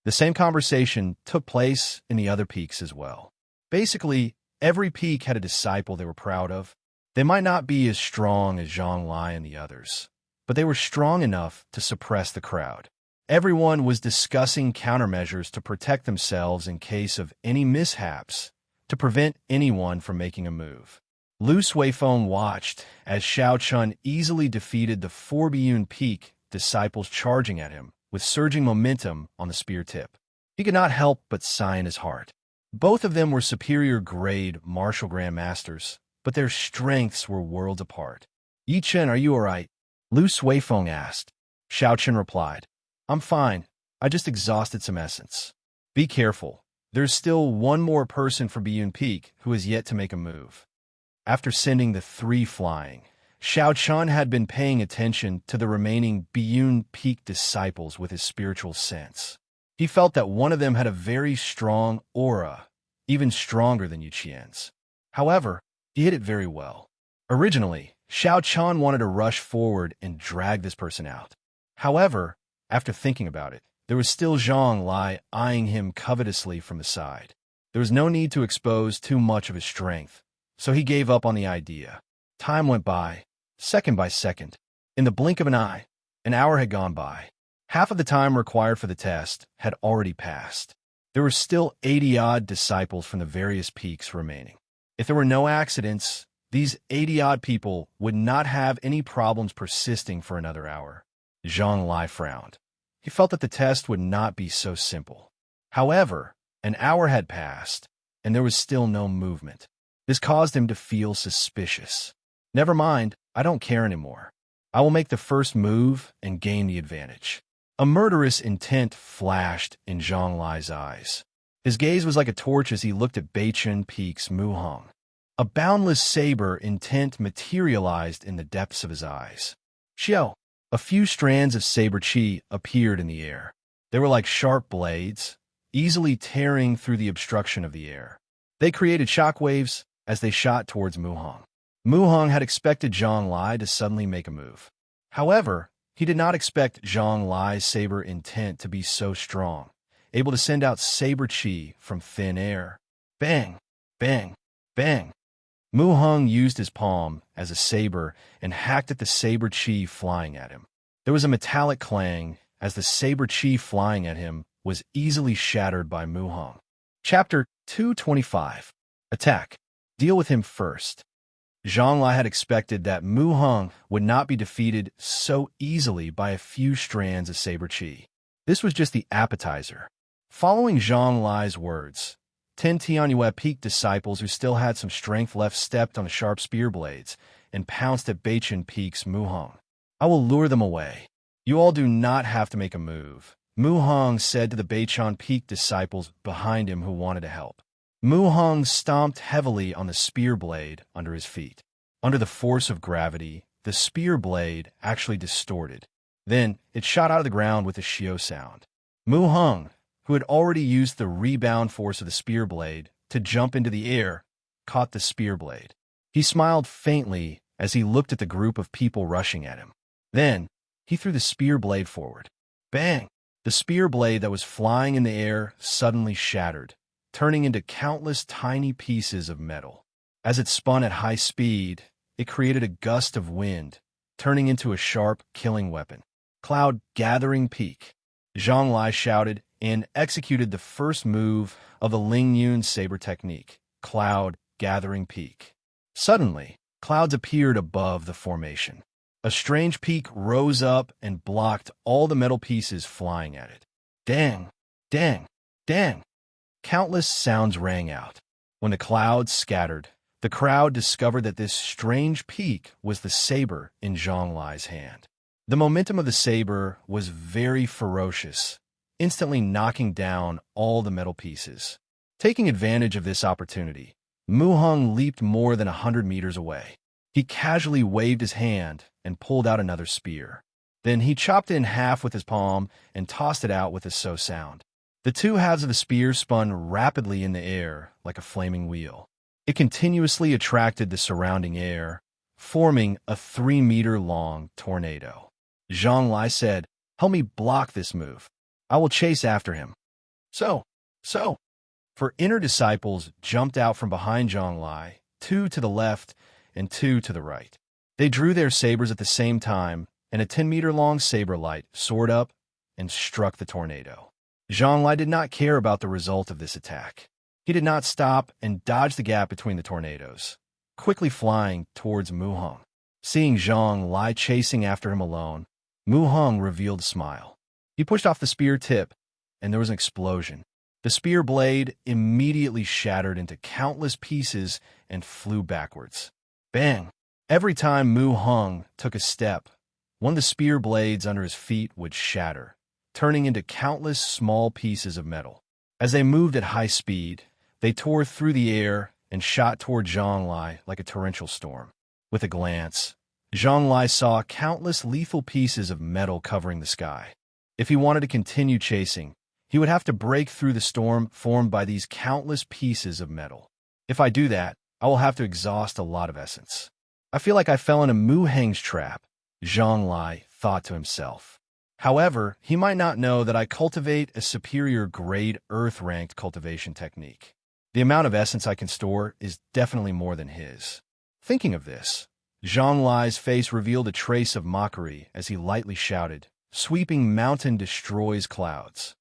The same conversation took place in the other peaks as well. Basically, every peak had a disciple they were proud of. They might not be as strong as Zhang Lai and the others, but they were strong enough to suppress the crowd. Everyone was discussing countermeasures to protect themselves in case of any mishaps, to prevent anyone from making a move. Lu Suifeng watched as Xiao Chun easily defeated the 4 Biyun Peak disciples charging at him with surging momentum on the spear tip. He could not help but sigh in his heart. Both of them were superior grade martial grandmasters, but their strengths were worlds apart. "Yi Chen, are you all right?" Lu Suifeng asked. Xiao Chen replied, "I'm fine. I just exhausted some essence." "Be careful. There's still one more person from Biyun Peak who has yet to make a move." After sending the 3 flying, Xiao Chun had been paying attention to the remaining Biyun Peak disciples with his spiritual sense. He felt that one of them had a very strong aura, even stronger than Yu Qian's. However, he hid it very well. Originally, Xiao Chun wanted to rush forward and drag this person out. However, after thinking about it, there was still Zhang Lai eyeing him covetously from the side. There was no need to expose too much of his strength, so he gave up on the idea. Time went by, second by second. In the blink of an eye, an hour had gone by. Half of the time required for the test had already passed. There were still 80-odd disciples from the various peaks remaining. If there were no accidents, these 80-odd people would not have any problems persisting for another hour. Zhang Lai frowned. He felt that the test would not be so simple. However, an hour had passed, and there was still no movement. This caused him to feel suspicious. "Never mind, I don't care anymore. I will make the first move and gain the advantage." A murderous intent flashed in Zhang Lai's eyes. His gaze was like a torch as he looked at Beichen Peak's Mu Hong. A boundless saber intent materialized in the depths of his eyes. "Xiao!" A few strands of saber chi appeared in the air. They were like sharp blades, easily tearing through the obstruction of the air. They created shockwaves as they shot towards Mu Hong. Mu Hong had expected Zhang Lai to suddenly make a move. However, he did not expect Zhang Lai's saber intent to be so strong, able to send out saber chi from thin air. Bang! Bang! Bang! Mu Hong used his palm as a saber and hacked at the saber chi flying at him. There was a metallic clang as the saber chi flying at him was easily shattered by Mu Hong. Chapter 225. Attack. Deal with him first. Zhang Lai had expected that Mu Hong would not be defeated so easily by a few strands of saber chi. This was just the appetizer. Following Zhang Lai's words, 10 Tianyue Peak disciples who still had some strength left stepped on the sharp spear blades and pounced at Beichen Peak's Mu Hong. "I will lure them away. You all do not have to make a move," Mu Hong said to the Beichen Peak disciples behind him who wanted to help. Mu Hung stomped heavily on the spear blade under his feet. Under the force of gravity, the spear blade actually distorted. Then it shot out of the ground with a shio sound. Mu Hung, who had already used the rebound force of the spear blade to jump into the air, caught the spear blade. He smiled faintly as he looked at the group of people rushing at him. Then, he threw the spear blade forward. Bang! The spear blade that was flying in the air suddenly shattered, turning into countless tiny pieces of metal. As it spun at high speed, it created a gust of wind, turning into a sharp, killing weapon. Cloud Gathering Peak. Zhang Lai shouted and executed the first move of the Ling Yun saber technique, Cloud Gathering Peak. Suddenly, clouds appeared above the formation. A strange peak rose up and blocked all the metal pieces flying at it. Dang! Dang! Dang! Countless sounds rang out. When the clouds scattered, the crowd discovered that this strange peak was the saber in Zhang Lai's hand. The momentum of the saber was very ferocious, instantly knocking down all the metal pieces. Taking advantage of this opportunity, Mu Hung leaped more than 100 meters away. He casually waved his hand and pulled out another spear. Then he chopped it in half with his palm and tossed it out with a so sound. The two halves of the spear spun rapidly in the air like a flaming wheel. It continuously attracted the surrounding air, forming a 3-meter-long tornado. Zhang Lai said, "Help me block this move. I will chase after him." So. For inner disciples jumped out from behind Zhang Lai, 2 to the left and 2 to the right. They drew their sabers at the same time, and a 10-meter-long saber light soared up and struck the tornado. Zhang Lai did not care about the result of this attack. He did not stop and dodge the gap between the tornadoes, quickly flying towards Mu Hung. Seeing Zhang Lai chasing after him alone, Mu Hung revealed a smile. He pushed off the spear tip, and there was an explosion. The spear blade immediately shattered into countless pieces and flew backwards. Bang! Every time Mu Hung took a step, one of the spear blades under his feet would shatter, turning into countless small pieces of metal. As they moved at high speed, they tore through the air and shot toward Zhang Lai like a torrential storm. With a glance, Zhang Lai saw countless lethal pieces of metal covering the sky. If he wanted to continue chasing, he would have to break through the storm formed by these countless pieces of metal. If I do that, I will have to exhaust a lot of essence. I feel like I fell into Mu Heng's trap, Zhang Lai thought to himself. However, he might not know that I cultivate a superior grade Earth-ranked cultivation technique. The amount of essence I can store is definitely more than his. Thinking of this, Zhang Lai's face revealed a trace of mockery as he lightly shouted, "Sweeping mountain destroys clouds."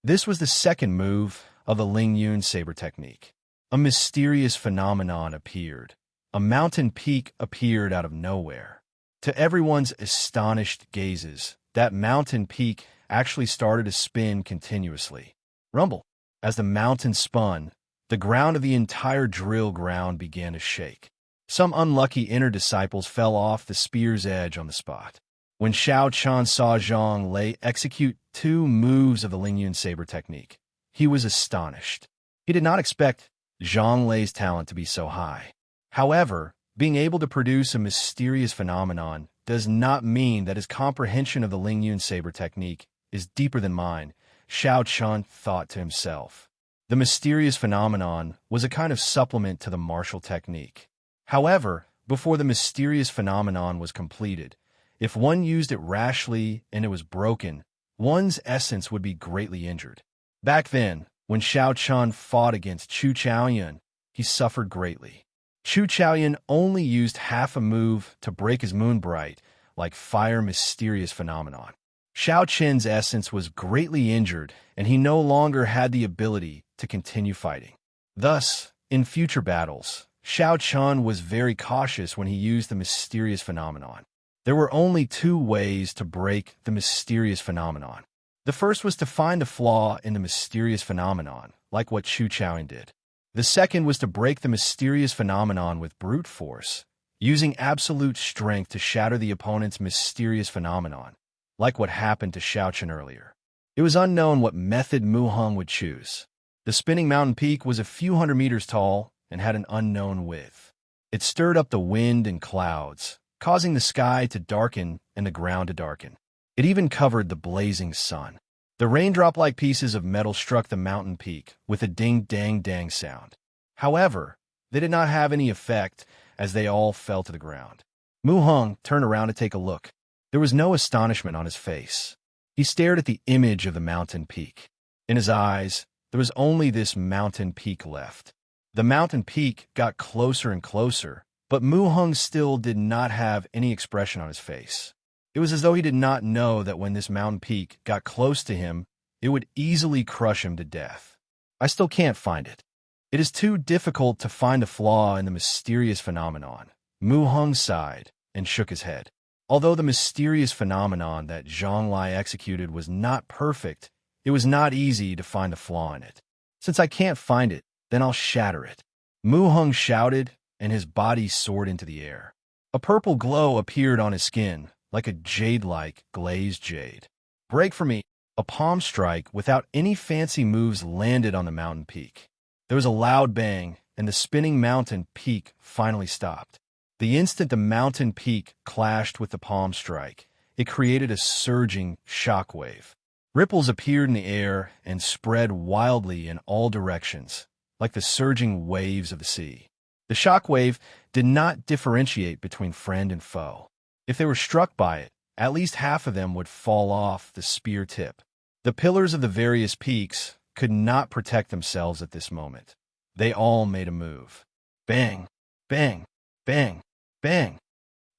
This was the second move of the Ling Yun saber technique. A mysterious phenomenon appeared. A mountain peak appeared out of nowhere. To everyone's astonished gazes, that mountain peak actually started to spin continuously. Rumble. As the mountain spun, the ground of the entire drill ground began to shake. Some unlucky inner disciples fell off the spear's edge on the spot. When Xiao Chan saw Zhang Lai execute 2 moves of the Ling Yun saber technique, he was astonished. He did not expect Zhang Lai's talent to be so high. However, being able to produce a mysterious phenomenon does not mean that his comprehension of the Ling Yun saber technique is deeper than mine, Xiao Chan thought to himself. The mysterious phenomenon was a kind of supplement to the martial technique. However, before the mysterious phenomenon was completed, if one used it rashly and it was broken, one's essence would be greatly injured. Back then, when Xiao Chan fought against Chu Chaoyun, he suffered greatly. Chu Chaoyun only used half a move to break his moonbright, like fire mysterious phenomenon. Xiao Chen's essence was greatly injured, and he no longer had the ability to continue fighting. Thus, in future battles, Xiao Chan was very cautious when he used the mysterious phenomenon. There were only 2 ways to break the mysterious phenomenon. The first was to find a flaw in the mysterious phenomenon, like what Chu Chaoyun did. The second was to break the mysterious phenomenon with brute force, using absolute strength to shatter the opponent's mysterious phenomenon, like what happened to Xiao Chen earlier. It was unknown what method Mu Hung would choose. The spinning mountain peak was a few hundred meters tall and had an unknown width. It stirred up the wind and clouds, causing the sky to darken and the ground to darken. It even covered the blazing sun. The raindrop-like pieces of metal struck the mountain peak with a ding-dang-dang sound. However, they did not have any effect as they all fell to the ground. Mu Hung turned around to take a look. There was no astonishment on his face. He stared at the image of the mountain peak. In his eyes, there was only this mountain peak left. The mountain peak got closer and closer, but Mu Hung still did not have any expression on his face. It was as though he did not know that when this mountain peak got close to him, it would easily crush him to death. I still can't find it. It is too difficult to find a flaw in the mysterious phenomenon. Mu Hung sighed and shook his head. Although the mysterious phenomenon that Zhang Lai executed was not perfect, it was not easy to find a flaw in it. Since I can't find it, then I'll shatter it. Mu Hung shouted, and his body soared into the air. A purple glow appeared on his skin, like a jade-like glazed jade. Break for me! A palm strike without any fancy moves landed on the mountain peak. There was a loud bang, and the spinning mountain peak finally stopped. The instant the mountain peak clashed with the palm strike, it created a surging shockwave. Ripples appeared in the air and spread wildly in all directions, like the surging waves of the sea. The shockwave did not differentiate between friend and foe. If they were struck by it, at least half of them would fall off the spear tip. The pillars of the various peaks could not protect themselves at this moment. They all made a move. Bang, bang, bang, bang.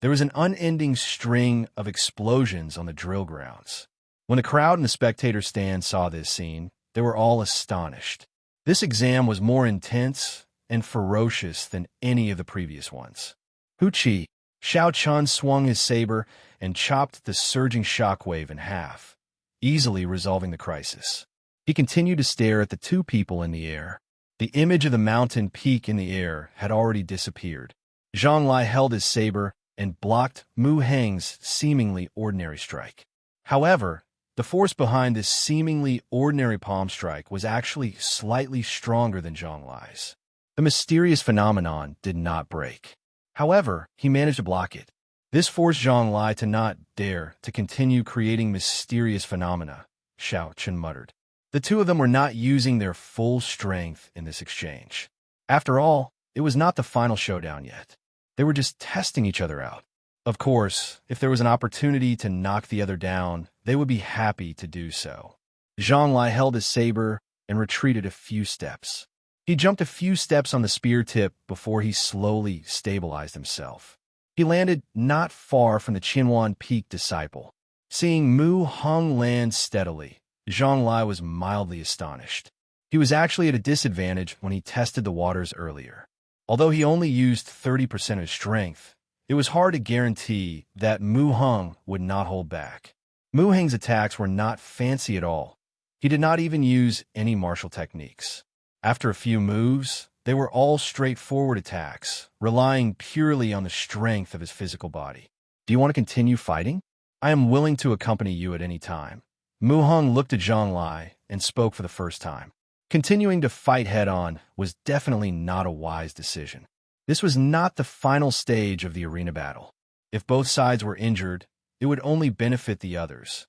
There was an unending string of explosions on the drill grounds. When the crowd in the spectator stand saw this scene, they were all astonished. This exam was more intense and ferocious than any of the previous ones. Hu Qi, Xiao Chun swung his saber and chopped the surging shockwave in half, easily resolving the crisis. He continued to stare at the two people in the air. The image of the mountain peak in the air had already disappeared. Zhang Lai held his saber and blocked Mu Heng's seemingly ordinary strike. However, the force behind this seemingly ordinary palm strike was actually slightly stronger than Zhang Lai's. The mysterious phenomenon did not break. However, he managed to block it. This forced Zhang Lai to not dare to continue creating mysterious phenomena, Xiao Chen muttered. The two of them were not using their full strength in this exchange. After all, it was not the final showdown yet. They were just testing each other out. Of course, if there was an opportunity to knock the other down, they would be happy to do so. Zhang Lai held his saber and retreated a few steps. He jumped a few steps on the spear tip before he slowly stabilized himself. He landed not far from the Qianwan Peak disciple. Seeing Mu Hung land steadily, Zhang Lai was mildly astonished. He was actually at a disadvantage when he tested the waters earlier. Although he only used 30% of his strength, it was hard to guarantee that Mu Hung would not hold back. Mu Heng's attacks were not fancy at all. He did not even use any martial techniques. After a few moves, they were all straightforward attacks, relying purely on the strength of his physical body. Do you want to continue fighting? I am willing to accompany you at any time. Mu Hung looked at Zhang Lai and spoke for the first time. Continuing to fight head-on was definitely not a wise decision. This was not the final stage of the arena battle. If both sides were injured, it would only benefit the others.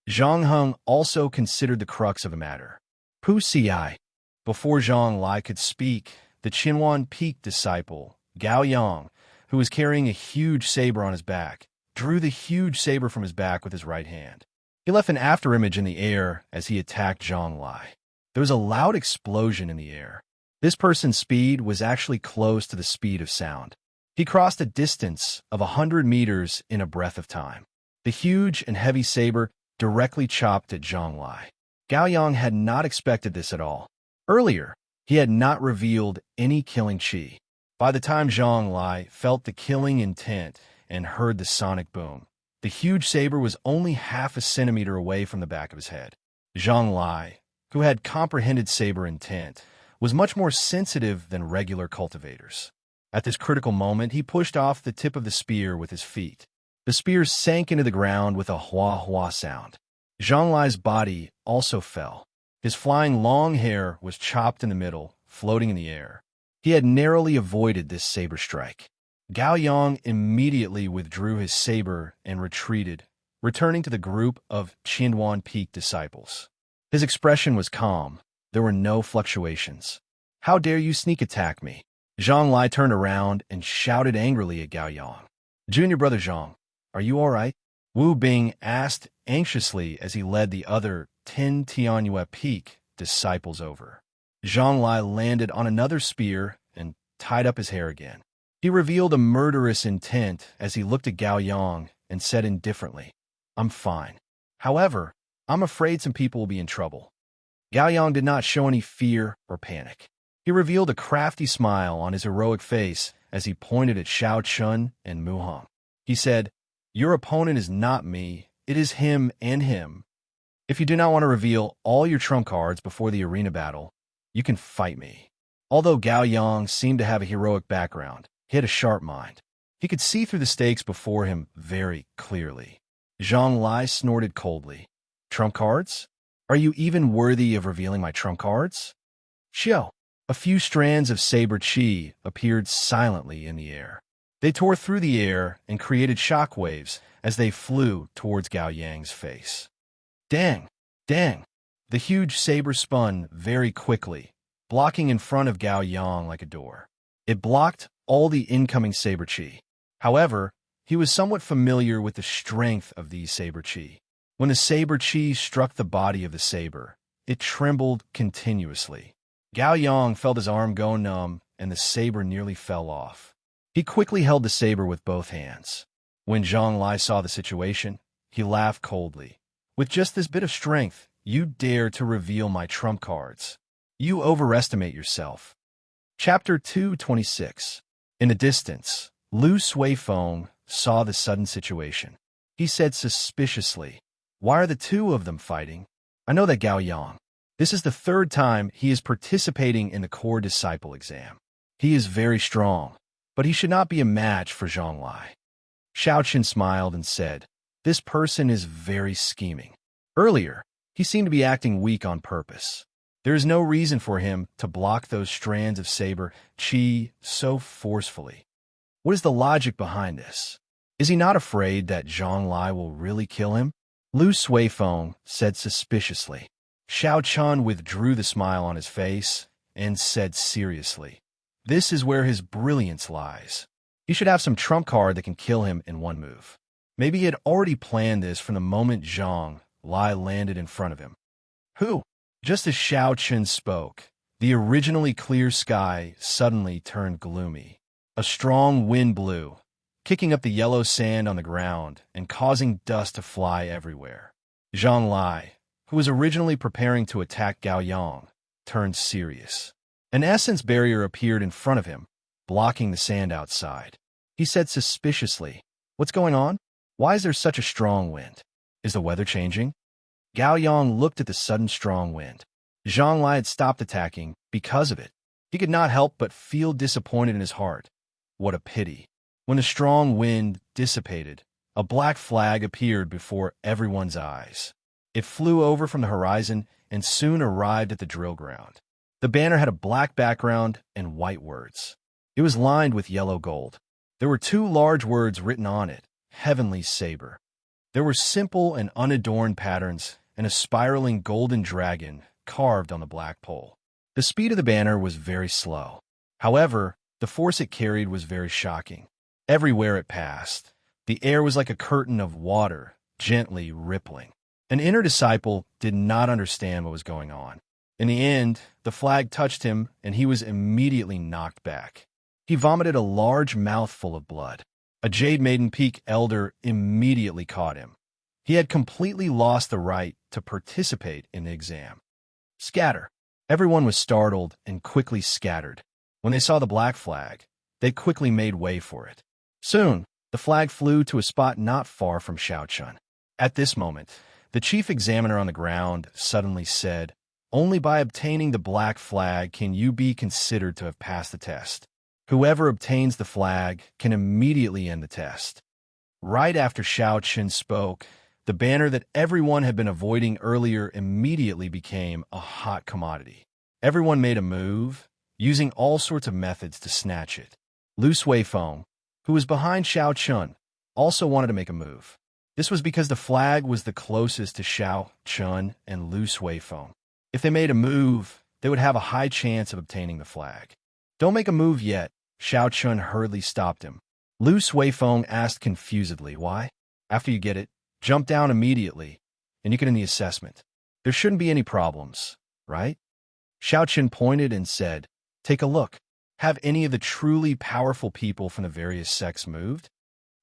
Zhang Hung also considered the crux of the matter. Pu Xi. Before Zhang Lai could speak, the Qianwan Peak disciple, Gao Yang, who was carrying a huge saber on his back, drew the huge saber from his back with his right hand. He left an afterimage in the air as he attacked Zhang Lai. There was a loud explosion in the air. This person's speed was actually close to the speed of sound. He crossed a distance of 100 meters in a breath of time. The huge and heavy saber directly chopped at Zhang Lai. Gao Yang had not expected this at all. Earlier, he had not revealed any killing chi. By the time Zhang Lai felt the killing intent and heard the sonic boom, the huge saber was only half a centimeter away from the back of his head. Zhang Lai, who had comprehended saber intent, was much more sensitive than regular cultivators. At this critical moment, he pushed off the tip of the spear with his feet. The spear sank into the ground with a hua-hua sound. Zhang Lai's body also fell. His flying long hair was chopped in the middle, floating in the air. He had narrowly avoided this saber strike. Gao Yang immediately withdrew his saber and retreated, returning to the group of Qianwan Peak disciples. His expression was calm. There were no fluctuations. "How dare you sneak attack me?" Zhang Lai turned around and shouted angrily at Gao Yang. "Junior brother Zhang, are you all right?" Wu Bing asked anxiously as he led the other 10 Tianyue Peak disciples over. Zhang Lai landed on another spear and tied up his hair again. He revealed a murderous intent as he looked at Gao Yang and said indifferently, "I'm fine. However, I'm afraid some people will be in trouble." Gao Yang did not show any fear or panic. He revealed a crafty smile on his heroic face as he pointed at Xiao Chun and Mu Hong. He said, "Your opponent is not me, it is him and him. If you do not want to reveal all your trump cards before the arena battle, you can fight me." Although Gao Yang seemed to have a heroic background, he had a sharp mind. He could see through the stakes before him very clearly. Zhang Lai snorted coldly. "Trump cards? Are you even worthy of revealing my trump cards?" "Xiao." A few strands of saber chi appeared silently in the air. They tore through the air and created shockwaves as they flew towards Gao Yang's face. Dang! Dang! The huge saber spun very quickly, blocking in front of Gao Yang like a door. It blocked all the incoming saber chi. However, he was somewhat familiar with the strength of these saber chi. When the saber chi struck the body of the saber, it trembled continuously. Gao Yang felt his arm go numb, and the saber nearly fell off. He quickly held the saber with both hands. When Zhang Lai saw the situation, he laughed coldly. "With just this bit of strength, you dare to reveal my trump cards. You overestimate yourself." Chapter 226. In the distance, Lu Suifeng saw the sudden situation. He said suspiciously, "Why are the two of them fighting? I know that Gao Yang. This is the third time he is participating in the core disciple exam. He is very strong, but he should not be a match for Zhang Lai." Xiao Qin smiled and said, "This person is very scheming. Earlier, he seemed to be acting weak on purpose. There is no reason for him to block those strands of saber chi so forcefully. What is the logic behind this? Is he not afraid that Zhang Lai will really kill him?" Lu Suifeng said suspiciously. Xiao Chun withdrew the smile on his face and said seriously, "This is where his brilliance lies. He should have some trump card that can kill him in one move." Maybe he had already planned this from the moment Zhang Lai landed in front of him. "Who?" Just as Xiao Chun spoke, the originally clear sky suddenly turned gloomy. A strong wind blew, kicking up the yellow sand on the ground and causing dust to fly everywhere. Zhang Lai, who was originally preparing to attack Gao Yang, turned serious. An essence barrier appeared in front of him, blocking the sand outside. He said suspiciously, "What's going on? Why is there such a strong wind? Is the weather changing?" Gao Yang looked at the sudden strong wind. Zhang Lai had stopped attacking because of it. He could not help but feel disappointed in his heart. What a pity. When the strong wind dissipated, a black flag appeared before everyone's eyes. It flew over from the horizon and soon arrived at the drill ground. The banner had a black background and white words. It was lined with yellow gold. There were two large words written on it, "Heavenly Saber." There were simple and unadorned patterns and a spiraling golden dragon carved on the black pole. The speed of the banner was very slow. However, the force it carried was very shocking. Everywhere it passed, the air was like a curtain of water, gently rippling. An inner disciple did not understand what was going on. In the end, the flag touched him, and he was immediately knocked back. He vomited a large mouthful of blood. A Jade Maiden Peak elder immediately caught him. He had completely lost the right to participate in the exam. Scatter. Everyone was startled and quickly scattered. When they saw the black flag, they quickly made way for it. Soon, the flag flew to a spot not far from Xiao Chun. At this moment, the chief examiner on the ground suddenly said, "Only by obtaining the black flag can you be considered to have passed the test. Whoever obtains the flag can immediately end the test." Right after Xiao Chun spoke, The banner that everyone had been avoiding earlier immediately became a hot commodity. Everyone made a move, using all sorts of methods to snatch it. Lu Suifeng, who was behind Xiao Chun, also wanted to make a move. This was because the flag was the closest to Xiao Chun and Lu Suifeng. If they made a move, they would have a high chance of obtaining the flag. "Don't make a move yet," Xiao Chun hurriedly stopped him. Lu Suifeng asked confusedly, "Why? After you get it, jump down immediately, and you can end the assessment. There shouldn't be any problems, right?" Xiao Chun pointed and said, "Take a look. Have any of the truly powerful people from the various sects moved?"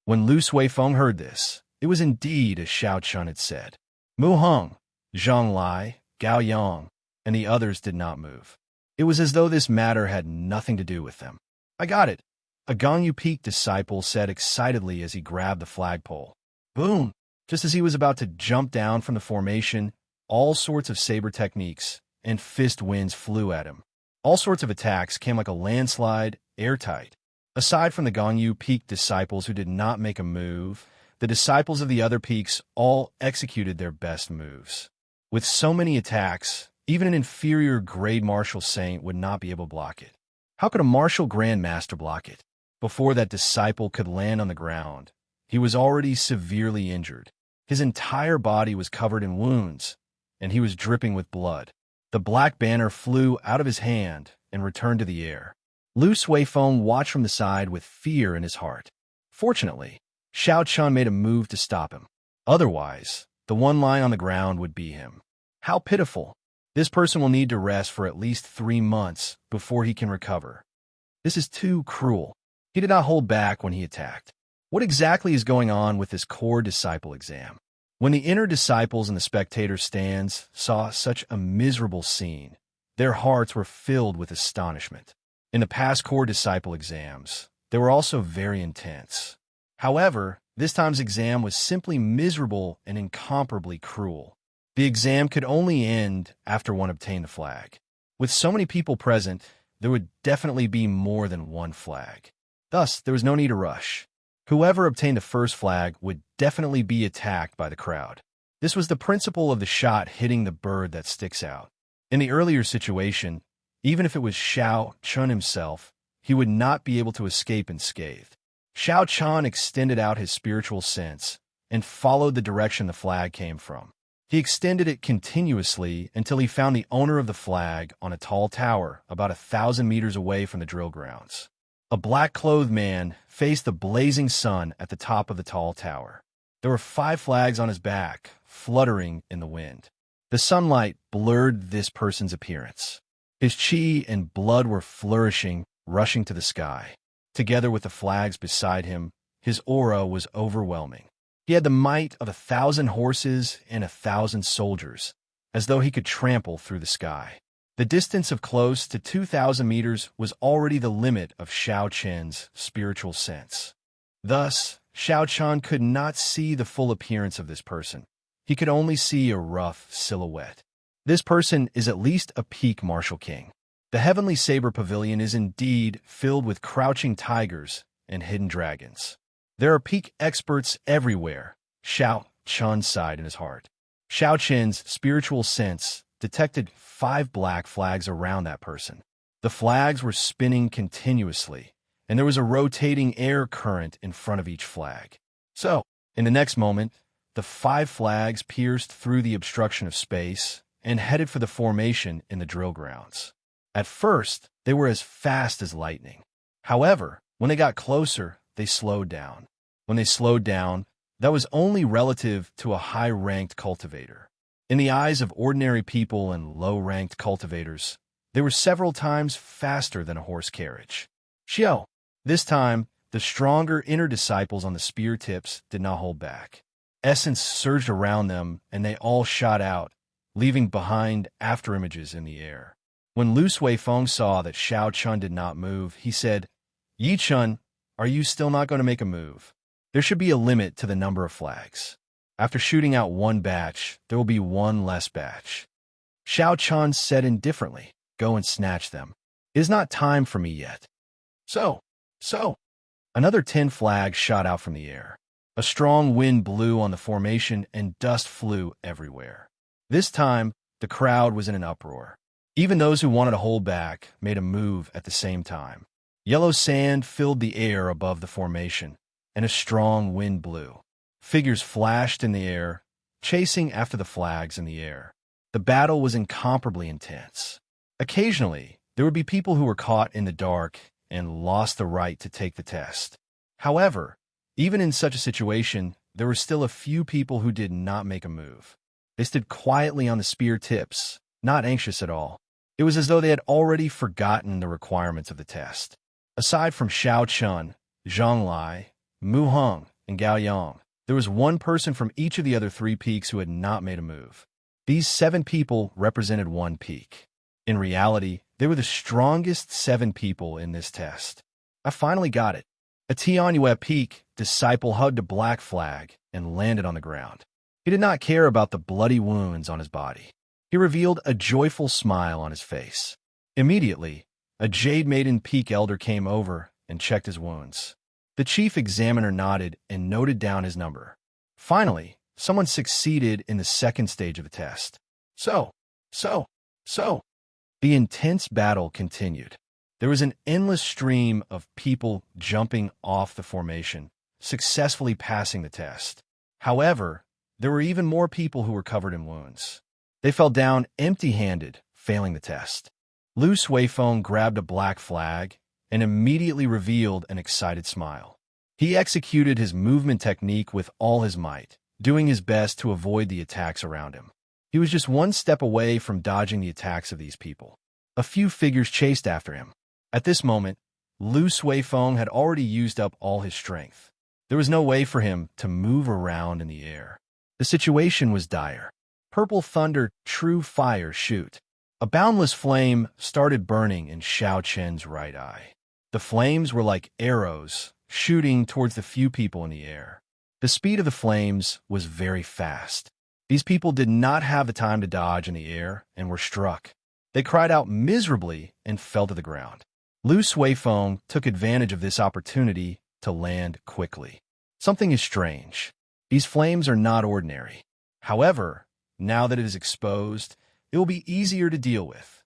When Lu Suifeng heard this, it was indeed as Xiao Chun had said. Mu Heng, Zhang Lai, Gao Yang, and the others did not move. It was as though this matter had nothing to do with them. "I got it," a Gongyu Peak disciple said excitedly as he grabbed the flagpole. Boom! Just as he was about to jump down from the formation, all sorts of saber techniques and fist winds flew at him. All sorts of attacks came like a landslide, airtight. Aside from the Gongyu Peak disciples who did not make a move, the disciples of the other peaks all executed their best moves. With so many attacks, even an inferior grade martial saint would not be able to block it. How could a martial grandmaster block it? Before that disciple could land on the ground, he was already severely injured. His entire body was covered in wounds, and he was dripping with blood. The black banner flew out of his hand and returned to the air. Lu Suifeng watched from the side with fear in his heart. Fortunately, Xiao Chun made a move to stop him. Otherwise, the one lying on the ground would be him. How pitiful! This person will need to rest for at least 3 months before he can recover. This is too cruel. He did not hold back when he attacked. What exactly is going on with this core disciple exam? When the inner disciples in the spectator stands saw such a miserable scene, their hearts were filled with astonishment. In the past core disciple exams, they were also very intense. However, this time's exam was simply miserable and incomparably cruel. The exam could only end after one obtained the flag. With so many people present, there would definitely be more than one flag. Thus, there was no need to rush. Whoever obtained the first flag would definitely be attacked by the crowd. This was the principle of the shot hitting the bird that sticks out. In the earlier situation, even if it was Xiao Chun himself, he would not be able to escape unscathed. Xiao Chun extended out his spiritual sense and followed the direction the flag came from. He extended it continuously until he found the owner of the flag on a tall tower about 1,000 meters away from the drill grounds. A black-clothed man faced the blazing sun at the top of the tall tower. There were 5 flags on his back, fluttering in the wind. The sunlight blurred this person's appearance. His chi and blood were flourishing, rushing to the sky. Together with the flags beside him, his aura was overwhelming. He had the might of 1,000 horses and 1,000 soldiers, as though he could trample through the sky. The distance of close to 2,000 meters was already the limit of Xiao Chen's spiritual sense. Thus, Xiao Chun could not see the full appearance of this person. He could only see a rough silhouette. This person is at least a peak martial king. The Heavenly Saber Pavilion is indeed filled with crouching tigers and hidden dragons. There are peak experts everywhere, Xiao Chun sighed in his heart. Xiao Chen's spiritual sense detected 5 black flags around that person. The flags were spinning continuously, and there was a rotating air current in front of each flag. So, in the next moment, the 5 flags pierced through the obstruction of space and headed for the formation in the drill grounds. At first, they were as fast as lightning. However, when they got closer, they slowed down. When they slowed down, that was only relative to a high-ranked cultivator. In the eyes of ordinary people and low-ranked cultivators, they were several times faster than a horse carriage. Xiao. This time, the stronger inner disciples on the spear tips did not hold back. Essence surged around them, and they all shot out, leaving behind afterimages in the air. When Lu Suifeng saw that Xiao Chun did not move, he said, "Yi Chun, are you still not going to make a move? There should be a limit to the number of flags. After shooting out one batch, there will be one less batch." Xiao Chun said indifferently, "Go and snatch them. It is not time for me yet." So. Another 10 flags shot out from the air. A strong wind blew on the formation and dust flew everywhere. This time, the crowd was in an uproar. Even those who wanted to hold back made a move at the same time. Yellow sand filled the air above the formation, and a strong wind blew. Figures flashed in the air, chasing after the flags in the air. The battle was incomparably intense. Occasionally, there would be people who were caught in the dark and lost the right to take the test. However, even in such a situation, there were still a few people who did not make a move. They stood quietly on the spear tips, not anxious at all. It was as though they had already forgotten the requirements of the test. Aside from Xiao Chun, Zhang Lai, Mu Heng, and Gao Yang, there was one person from each of the other 3 peaks who had not made a move. These 7 people represented one peak. In reality, they were the strongest 7 people in this test. I finally got it. A Tianyue peak disciple hugged a black flag and landed on the ground. He did not care about the bloody wounds on his body. He revealed a joyful smile on his face. Immediately, a Jade Maiden Peak elder came over and checked his wounds. The chief examiner nodded and noted down his number. Finally, someone succeeded in the second stage of the test. So. The intense battle continued. There was an endless stream of people jumping off the formation, successfully passing the test. However, there were even more people who were covered in wounds. They fell down empty-handed, failing the test. Lu Suifeng grabbed a black flag and immediately revealed an excited smile. He executed his movement technique with all his might, doing his best to avoid the attacks around him. He was just one step away from dodging the attacks of these people. A few figures chased after him. At this moment, Lu Suifeng had already used up all his strength. There was no way for him to move around in the air. The situation was dire. Purple thunder, true fire shoot. A boundless flame started burning in Xiao Chen's right eye. The flames were like arrows, shooting towards the few people in the air. The speed of the flames was very fast. These people did not have the time to dodge in the air and were struck. They cried out miserably and fell to the ground. Lu Suifeng took advantage of this opportunity to land quickly. Something is strange. These flames are not ordinary. However, now that it is exposed, it will be easier to deal with.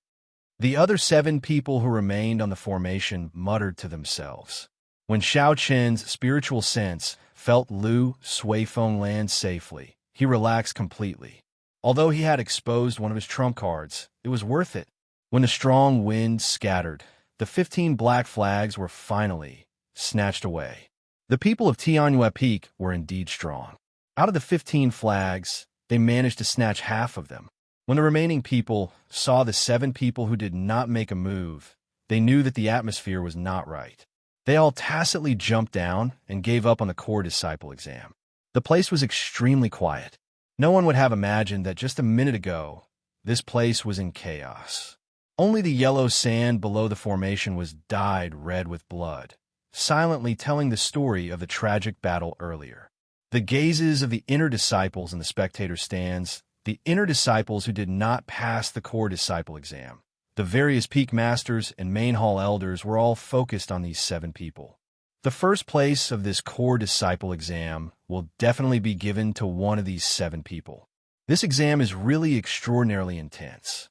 The other 7 people who remained on the formation muttered to themselves. When Xiao Chen's spiritual sense felt Lu Suifeng land safely, he relaxed completely. Although he had exposed one of his trump cards, it was worth it. When the strong wind scattered, the 15 black flags were finally snatched away. The people of Tianyue Peak were indeed strong. Out of the 15 flags, they managed to snatch half of them. When the remaining people saw the 7 people who did not make a move, they knew that the atmosphere was not right. They all tacitly jumped down and gave up on the core disciple exam. The place was extremely quiet. No one would have imagined that just a minute ago, this place was in chaos. Only the yellow sand below the formation was dyed red with blood, silently telling the story of the tragic battle earlier. The gazes of the inner disciples in the spectator stands, the inner disciples who did not pass the core disciple exam, the various peak masters and main hall elders were all focused on these 7 people. The first place of this core disciple exam will definitely be given to one of these 7 people. This exam is really extraordinarily intense.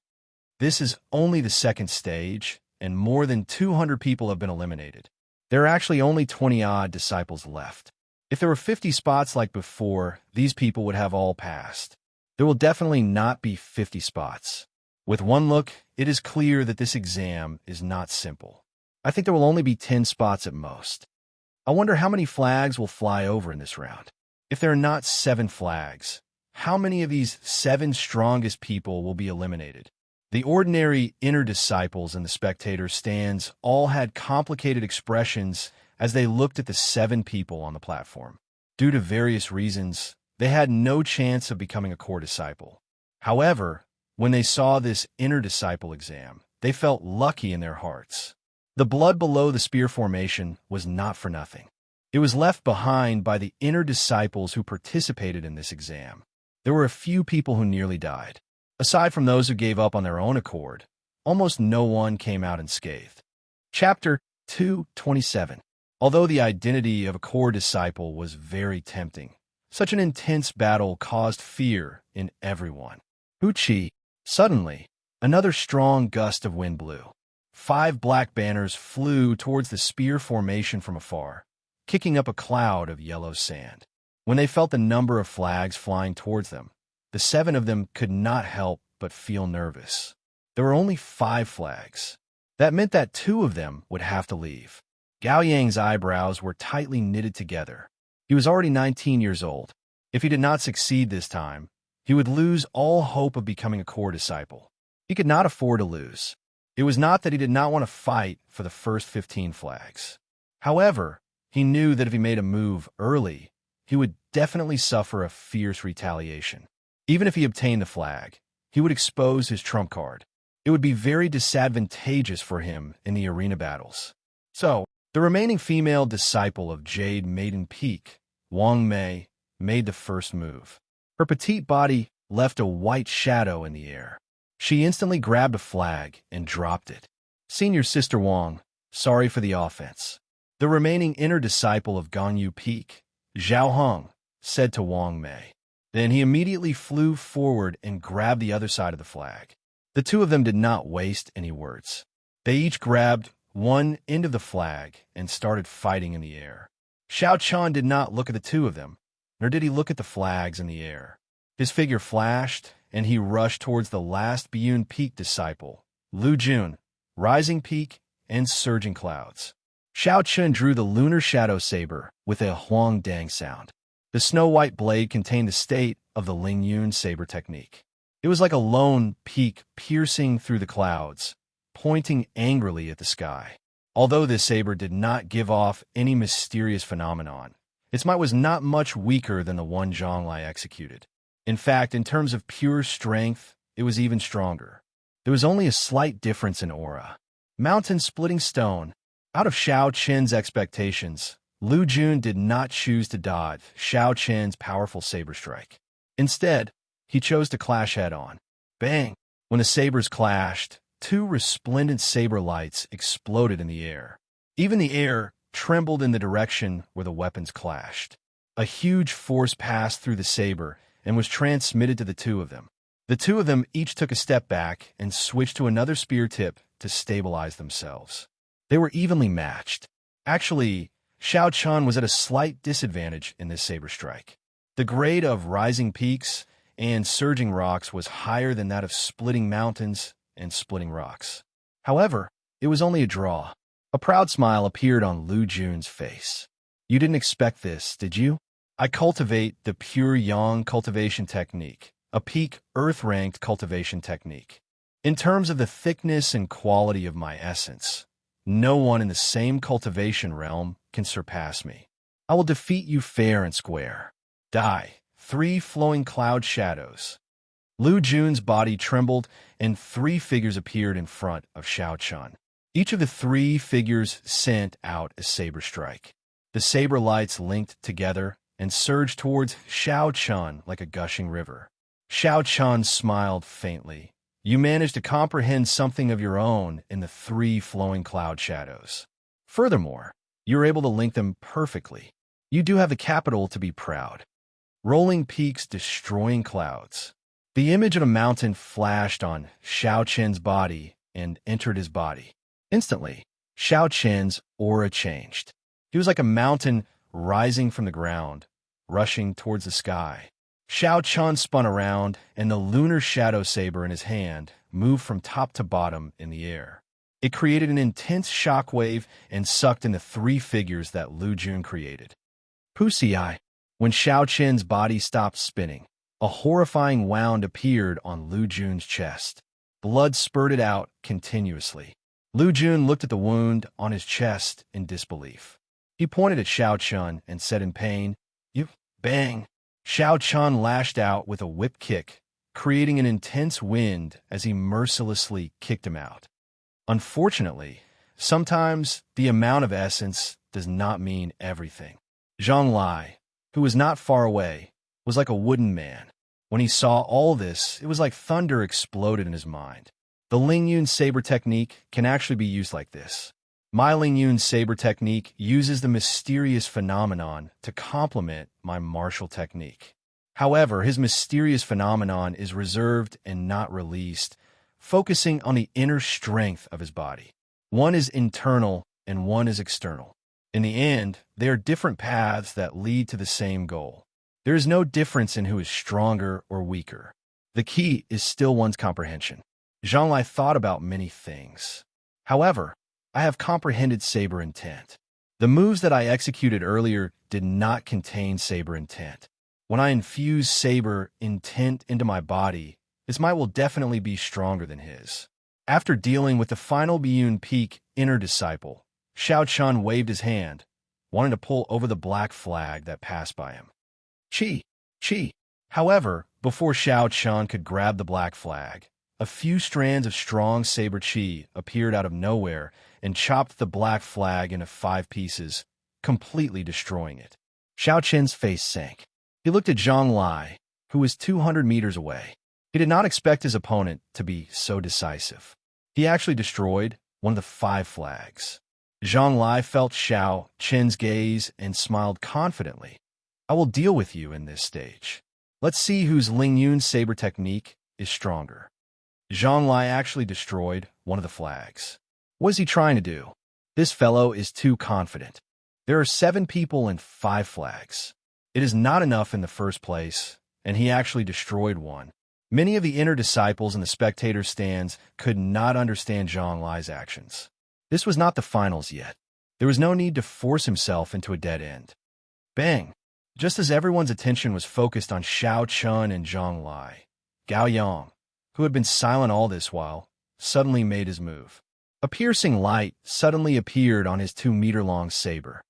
This is only the second stage, and more than 200 people have been eliminated. There are actually only 20-odd disciples left. If there were 50 spots like before, these people would have all passed. There will definitely not be 50 spots. With one look, it is clear that this exam is not simple. I think there will only be 10 spots at most. I wonder how many flags will fly over in this round. If there are not 7 flags, how many of these 7 strongest people will be eliminated? The ordinary inner disciples in the spectator stands all had complicated expressions as they looked at the 7 people on the platform. Due to various reasons, they had no chance of becoming a core disciple. However, when they saw this inner disciple exam, they felt lucky in their hearts. The blood below the spear formation was not for nothing. It was left behind by the inner disciples who participated in this exam. There were a few people who nearly died. Aside from those who gave up on their own accord, almost no one came out unscathed. Chapter 227. Although the identity of a core disciple was very tempting, such an intense battle caused fear in everyone. Uchi. Suddenly, another strong gust of wind blew. 5 black banners flew towards the spear formation from afar, kicking up a cloud of yellow sand. When they felt the number of flags flying towards them, the 7 of them could not help but feel nervous. There were only 5 flags. That meant that 2 of them would have to leave. Gao Yang's eyebrows were tightly knitted together. He was already 19 years old. If he did not succeed this time, he would lose all hope of becoming a core disciple. He could not afford to lose. It was not that he did not want to fight for the first 15 flags. However, he knew that if he made a move early, he would definitely suffer a fierce retaliation. Even if he obtained the flag, he would expose his trump card. It would be very disadvantageous for him in the arena battles. So, the remaining female disciple of Jade Maiden Peak, Wang Mei, made the first move. Her petite body left a white shadow in the air. She instantly grabbed a flag and dropped it. Senior Sister Wang, sorry for the offense. The remaining inner disciple of Ganyu Peak, Zhao Hong, said to Wang Mei. Then he immediately flew forward and grabbed the other side of the flag. The 2 of them did not waste any words. They each grabbed one end of the flag and started fighting in the air. Xiao Chan did not look at the 2 of them, nor did he look at the flags in the air. His figure flashed, and he rushed towards the last Biyun Peak disciple, Lu Jun, Rising Peak, and Surging Clouds. Xiao Chun drew the lunar shadow saber with a huang dang sound. The snow-white blade contained the state of the Ling Yun saber technique. It was like a lone peak piercing through the clouds, pointing angrily at the sky. Although this saber did not give off any mysterious phenomenon, its might was not much weaker than the one Zhonglai executed. In fact, in terms of pure strength, it was even stronger. There was only a slight difference in aura. Mountain-splitting stone. Out of Xiao Chen's expectations, Lu Jun did not choose to dodge Xiao Chen's powerful saber strike. Instead, he chose to clash head-on. Bang! When the sabers clashed, 2 resplendent saber lights exploded in the air. Even the air trembled in the direction where the weapons clashed. A huge force passed through the saber and was transmitted to the 2 of them. The 2 of them each took a step back and switched to another spear tip to stabilize themselves. They were evenly matched. Actually, Xiao Chan was at a slight disadvantage in this saber strike. The grade of rising peaks and surging rocks was higher than that of splitting mountains and splitting rocks. However, it was only a draw. A proud smile appeared on Lu Jun's face. You didn't expect this, did you? I cultivate the pure yang cultivation technique, a peak earth-ranked cultivation technique. In terms of the thickness and quality of my essence, no one in the same cultivation realm can surpass me. I will defeat you fair and square. Die. 3 flowing cloud shadows. Lu Jun's body trembled, and 3 figures appeared in front of Xiao Chun. Each of the 3 figures sent out a saber strike. The saber lights linked together and surged towards Xiao Chun like a gushing river. Xiao Chun smiled faintly. You managed to comprehend something of your own in the 3 flowing cloud shadows. Furthermore, you're able to link them perfectly. You do have the capital to be proud. Rolling peaks destroying clouds. The image of a mountain flashed on Xiao Chen's body and entered his body. Instantly, Xiao Chen's aura changed. He was like a mountain rising from the ground, rushing towards the sky. Xiao Chen spun around, and the lunar shadow saber in his hand moved from top to bottom in the air. It created an intense shockwave and sucked in the 3 figures that Lu Jun created. Pussy Eye. When Xiao Chen's body stopped spinning, a horrifying wound appeared on Lu Jun's chest. Blood spurted out continuously. Lu Jun looked at the wound on his chest in disbelief. He pointed at Xiao Chun and said in pain, "You..." Bang! Xiao Chun lashed out with a whip kick, creating an intense wind as he mercilessly kicked him out. Unfortunately, sometimes the amount of essence does not mean everything. Zhang Lai, who was not far away, was like a wooden man. When he saw all this, it was like thunder exploded in his mind. The Ling Yun saber technique can actually be used like this. My Ling Yun's saber technique uses the mysterious phenomenon to complement my martial technique. However, his mysterious phenomenon is reserved and not released, focusing on the inner strength of his body. One is internal and one is external. In the end, they are different paths that lead to the same goal. There is no difference in who is stronger or weaker. The key is still one's comprehension. Zhonglai thought about many things. However, I have comprehended saber intent. The moves that I executed earlier did not contain saber intent. When I infuse saber intent into my body, his might will definitely be stronger than his. After dealing with the final Biyun Peak inner disciple, Xiao Chun waved his hand, wanting to pull over the black flag that passed by him. Chi. However, before Xiao Chun could grab the black flag, a few strands of strong saber chi appeared out of nowhere and chopped the black flag into 5 pieces, completely destroying it. Xiao Chen's face sank. He looked at Zhonglai, who was 200 meters away. He did not expect his opponent to be so decisive. He actually destroyed one of the 5 flags. Zhonglai felt Xiao Chen's gaze and smiled confidently. I will deal with you in this stage. Let's see whose Ling Yun's saber technique is stronger. Zhonglai actually destroyed one of the flags. What is he trying to do? This fellow is too confident. There are 7 people and 5 flags. It is not enough in the first place, and he actually destroyed one. Many of the inner disciples in the spectator stands could not understand Zhonglai's actions. This was not the finals yet. There was no need to force himself into a dead end. Bang! Just as everyone's attention was focused on Xiao Chun and Zhonglai, Gao Yang, who had been silent all this while, suddenly made his move. A piercing light suddenly appeared on his 2-meter-long saber.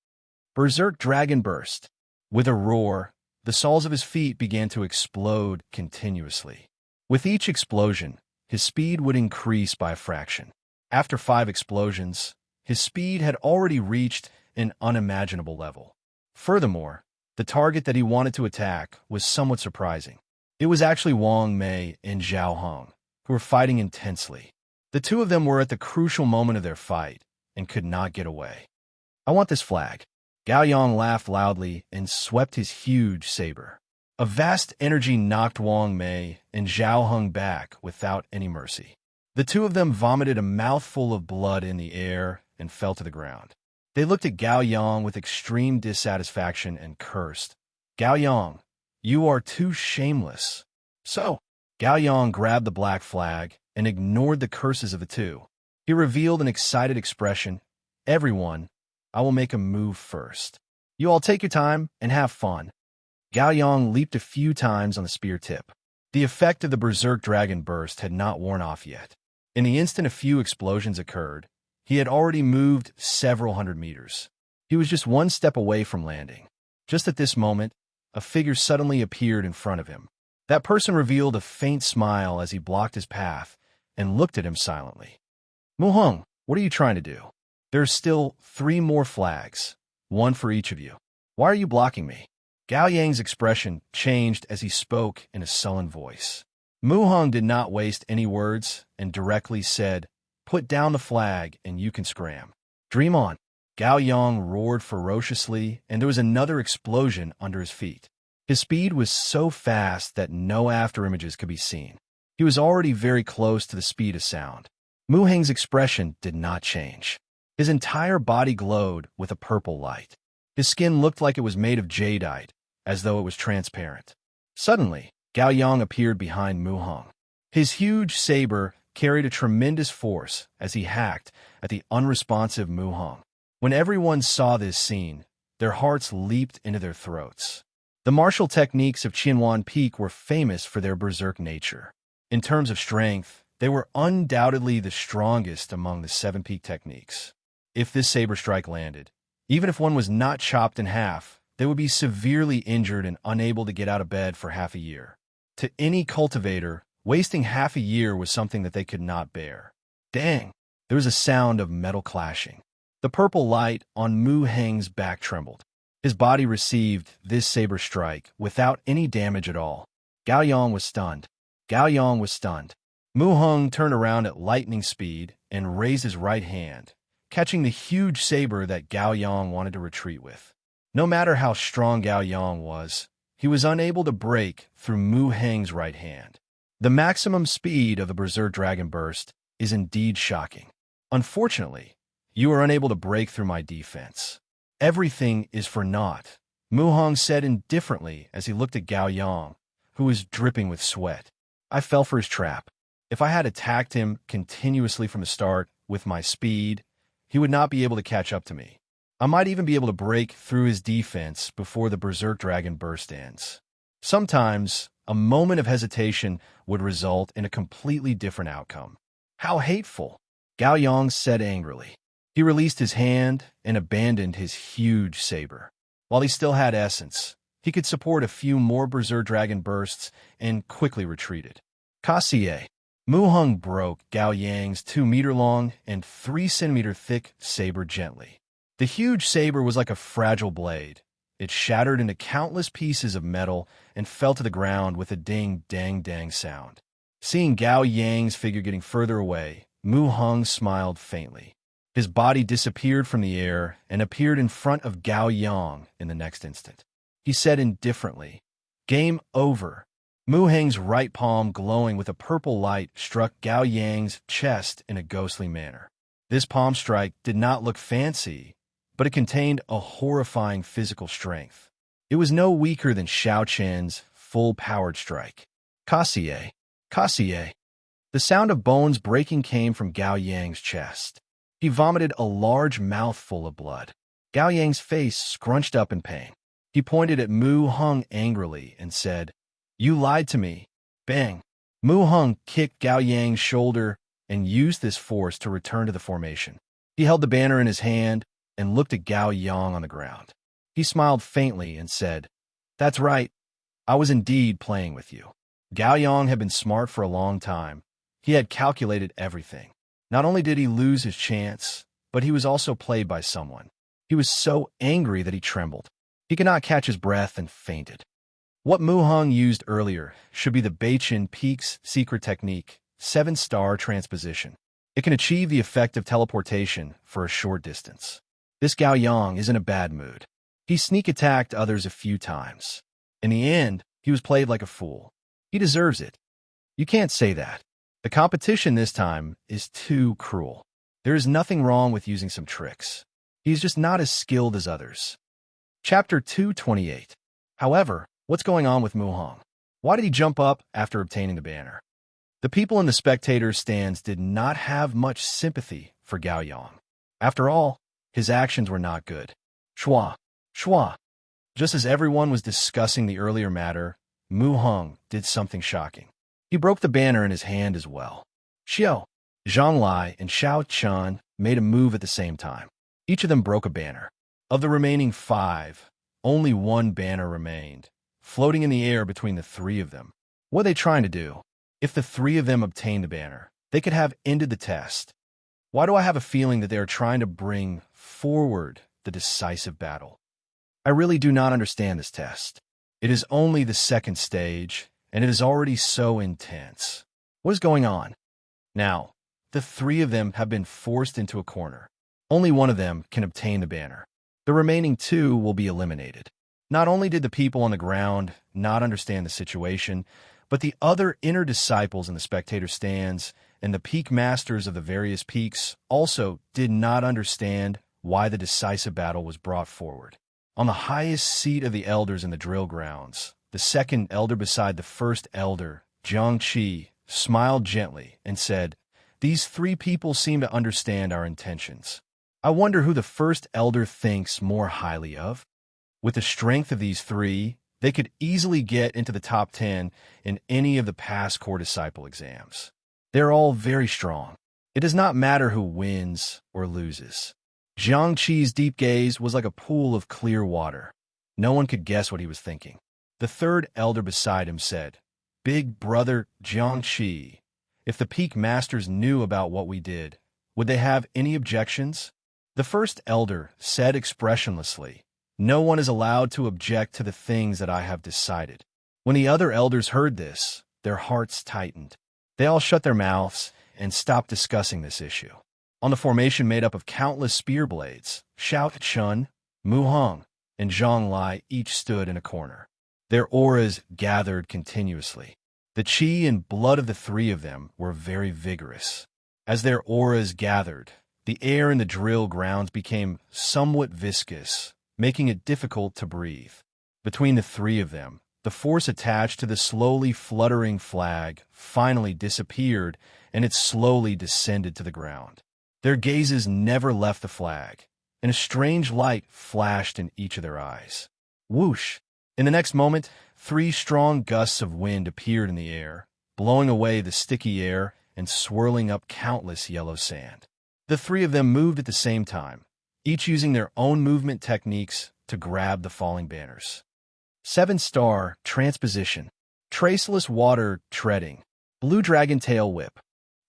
Berserk Dragon Burst. With a roar, the soles of his feet began to explode continuously. With each explosion, his speed would increase by a fraction. After 5 explosions, his speed had already reached an unimaginable level. Furthermore, the target that he wanted to attack was somewhat surprising. It was actually Wang Mei and Zhao Hong, who were fighting intensely. The two of them were at the crucial moment of their fight and could not get away. I want this flag. Gao Yang laughed loudly and swept his huge saber. A vast energy knocked Wang Mei and Zhao Hong back without any mercy. The two of them vomited a mouthful of blood in the air and fell to the ground. They looked at Gao Yang with extreme dissatisfaction and cursed. Gao Yang, you are too shameless. So, Gao Yang grabbed the black flag and ignored the curses of the two. He revealed an excited expression. Everyone, I will make a move first. You all take your time and have fun. Gao Yang leaped a few times on the spear tip. The effect of the Berserk Dragon Burst had not worn off yet. In the instant a few explosions occurred, he had already moved several hundred meters. He was just one step away from landing. Just at this moment, a figure suddenly appeared in front of him. That person revealed a faint smile as he blocked his path and looked at him silently. Mu Hong, what are you trying to do? There are still 3 more flags, 1 for each of you. Why are you blocking me? Gao Yang's expression changed as he spoke in a sullen voice. Mu Hong did not waste any words and directly said, put down the flag and you can scram. Dream on. Gao Yang roared ferociously and there was another explosion under his feet. His speed was so fast that no afterimages could be seen. He was already very close to the speed of sound. Mu Heng's expression did not change. His entire body glowed with a purple light. His skin looked like it was made of jadeite, as though it was transparent. Suddenly, Gao Yang appeared behind Mu Hong. His huge saber carried a tremendous force as he hacked at the unresponsive Mu Hong. When everyone saw this scene, their hearts leaped into their throats. The martial techniques of Qianwan Peak were famous for their berserk nature. In terms of strength, they were undoubtedly the strongest among the 7 peak techniques. If this saber strike landed, even if one was not chopped in half, they would be severely injured and unable to get out of bed for half a year. To any cultivator, wasting half a year was something that they could not bear. Dang! There was a sound of metal clashing. The purple light on Mu Heng's back trembled. His body received this saber strike without any damage at all. Gao Yang was stunned. Gao Yang was stunned. Mu Heng turned around at lightning speed and raised his right hand, catching the huge saber that Gao Yang wanted to retreat with. No matter how strong Gao Yang was, he was unable to break through Mu Heng's right hand. The maximum speed of the Berserk Dragon Burst is indeed shocking. Unfortunately, you are unable to break through my defense. Everything is for naught, Mu Heng said indifferently as he looked at Gao Yang, who was dripping with sweat. I fell for his trap. If I had attacked him continuously from the start with my speed, he would not be able to catch up to me. I might even be able to break through his defense before the Berserk Dragon Burst ends. Sometimes, a moment of hesitation would result in a completely different outcome. How hateful, Gao Yang said angrily. He released his hand and abandoned his huge saber. While he still had essence, he could support a few more Berserk Dragon Bursts and quickly retreated. Kasie. Mu Heng broke Gao Yang's 2-meter-long and 3-centimeter-thick saber gently. The huge saber was like a fragile blade. It shattered into countless pieces of metal and fell to the ground with a ding-dang-dang sound. Seeing Gao Yang's figure getting further away, Mu Heng smiled faintly. His body disappeared from the air and appeared in front of Gao Yang in the next instant. He said indifferently, "Game over." Mu Heng's right palm, glowing with a purple light, struck Gao Yang's chest in a ghostly manner. This palm strike did not look fancy, but it contained a horrifying physical strength. It was no weaker than Xiao Chen's full-powered strike. Kasie. Kasie. The sound of bones breaking came from Gao Yang's chest. He vomited a large mouthful of blood. Gao Yang's face scrunched up in pain. He pointed at Mu Heng angrily and said, "You lied to me." Bang! Mu Heng kicked Gao Yang's shoulder and used this force to return to the formation. He held the banner in his hand and looked at Gao Yang on the ground. He smiled faintly and said, "That's right. I was indeed playing with you." Gao Yang had been smart for a long time. He had calculated everything. Not only did he lose his chance, but he was also played by someone. He was so angry that he trembled. He could not catch his breath and fainted. What Mu Heng used earlier should be the Beichin Peak's secret technique, 7-star transposition. It can achieve the effect of teleportation for a short distance. This Gao Yang is in a bad mood. He sneak attacked others a few times. In the end, he was played like a fool. He deserves it. You can't say that. The competition this time is too cruel. There is nothing wrong with using some tricks. He's just not as skilled as others. Chapter 228. However, what's going on with Mu Heng? Why did he jump up after obtaining the banner? The people in the spectators' stands did not have much sympathy for Gao Yang. After all, his actions were not good. Shua, shua. Just as everyone was discussing the earlier matter, Mu Heng did something shocking. He broke the banner in his hand as well. Xiao, Zhang Lai, and Xiao Chun made a move at the same time. Each of them broke a banner. Of the remaining 5, only one banner remained, floating in the air between the 3 of them. What are they trying to do? If the 3 of them obtained the banner, they could have ended the test. Why do I have a feeling that they are trying to bring forward the decisive battle? I really do not understand this test. It is only the 2nd stage, and it is already so intense. What is going on? Now, the 3 of them have been forced into a corner. Only one of them can obtain the banner. The remaining 2 will be eliminated. Not only did the people on the ground not understand the situation, but the other inner disciples in the spectator stands and the peak masters of the various peaks also did not understand why the decisive battle was brought forward. On the highest seat of the elders in the drill grounds, the 2nd elder beside the 1st elder, Jiang Qi, smiled gently and said, "These 3 people seem to understand our intentions. I wonder who the 1st elder thinks more highly of. With the strength of these 3, they could easily get into the top 10 in any of the past core disciple exams. They're all very strong. It does not matter who wins or loses." Jiang Qi's deep gaze was like a pool of clear water. No one could guess what he was thinking. The 3rd elder beside him said, "Big brother Jiang Qi, if the peak masters knew about what we did, would they have any objections?" The 1st elder said expressionlessly, "No one is allowed to object to the things that I have decided." When the other elders heard this, their hearts tightened. They all shut their mouths and stopped discussing this issue. On the formation made up of countless spear blades, Xiao Chun, Mu Hong, and Zhang Lai each stood in a corner. Their auras gathered continuously. The qi and blood of the three of them were very vigorous. As their auras gathered, the air in the drill grounds became somewhat viscous, making it difficult to breathe. Between the three of them, the force attached to the slowly fluttering flag finally disappeared, and it slowly descended to the ground. Their gazes never left the flag, and a strange light flashed in each of their eyes. Whoosh! In the next moment, 3 strong gusts of wind appeared in the air, blowing away the sticky air and swirling up countless yellow sand. The 3 of them moved at the same time, each using their own movement techniques to grab the falling banners. 7-star transposition, traceless water treading, blue dragon tail whip.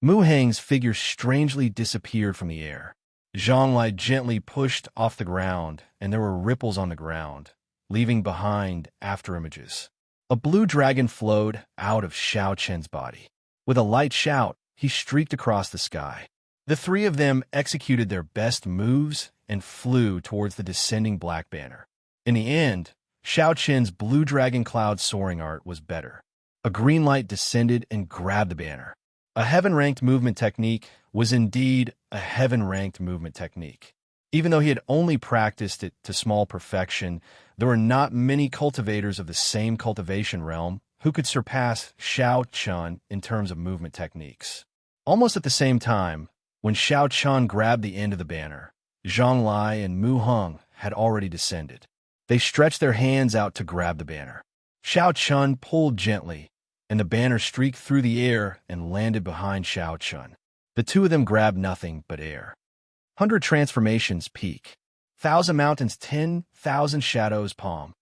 Mu Hang's figure strangely disappeared from the air. Zhang Lai gently pushed off the ground, and there were ripples on the ground, leaving behind afterimages. A blue dragon flowed out of Xiao Chen's body. With a light shout, he streaked across the sky. The 3 of them executed their best moves and flew towards the descending black banner. In the end, Xiao Chen's blue dragon cloud soaring art was better. A green light descended and grabbed the banner. A heaven-ranked movement technique was indeed a heaven-ranked movement technique. Even though he had only practiced it to small perfection, there were not many cultivators of the same cultivation realm who could surpass Xiao Chun in terms of movement techniques. Almost at the same time, when Xiao Chun grabbed the end of the banner, Zhang Lai and Mu Hong had already descended. They stretched their hands out to grab the banner. Xiao Chun pulled gently, and the banner streaked through the air and landed behind Xiao Chun. The 2 of them grabbed nothing but air. 100 transformations peak. 1,000 mountains, 10,000 shadows palm.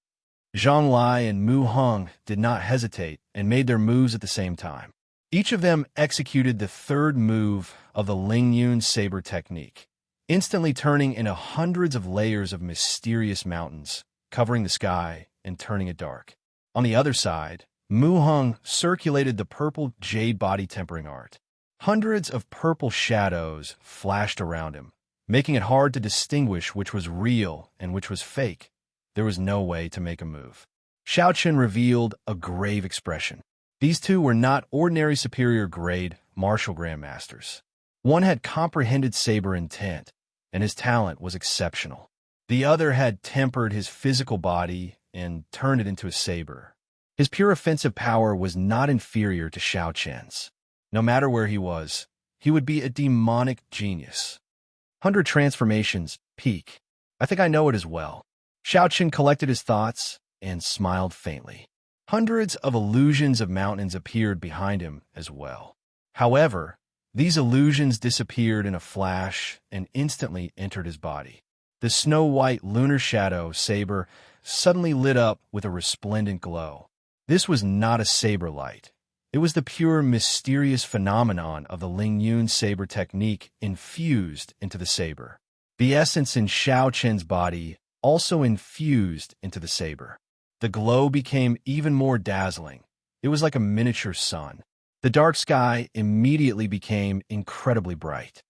Zhang Lai and Mu Hong did not hesitate and made their moves at the same time. Each of them executed the 3rd move of the Ling Yun saber technique, instantly turning into hundreds of layers of mysterious mountains, covering the sky and turning it dark. On the other side, Mu Hong circulated the purple jade body tempering art. Hundreds of purple shadows flashed around him, making it hard to distinguish which was real and which was fake. There was no way to make a move. Xiao Chen revealed a grave expression. These 2 were not ordinary superior grade martial grandmasters. One had comprehended saber intent, and his talent was exceptional. The other had tempered his physical body and turned it into a saber. His pure offensive power was not inferior to Xiao Chen's. No matter where he was, he would be a demonic genius. 100 transformations, peak. I think I know it as well. Xiao Chen collected his thoughts and smiled faintly. Hundreds of illusions of mountains appeared behind him as well. However, these illusions disappeared in a flash and instantly entered his body. The snow-white lunar shadow saber suddenly lit up with a resplendent glow. This was not a saber light. It was the pure, mysterious phenomenon of the Ling Yun saber technique infused into the saber. The essence in Xiao Chen's body also infused into the saber. The glow became even more dazzling. It was like a miniature sun. The dark sky immediately became incredibly bright.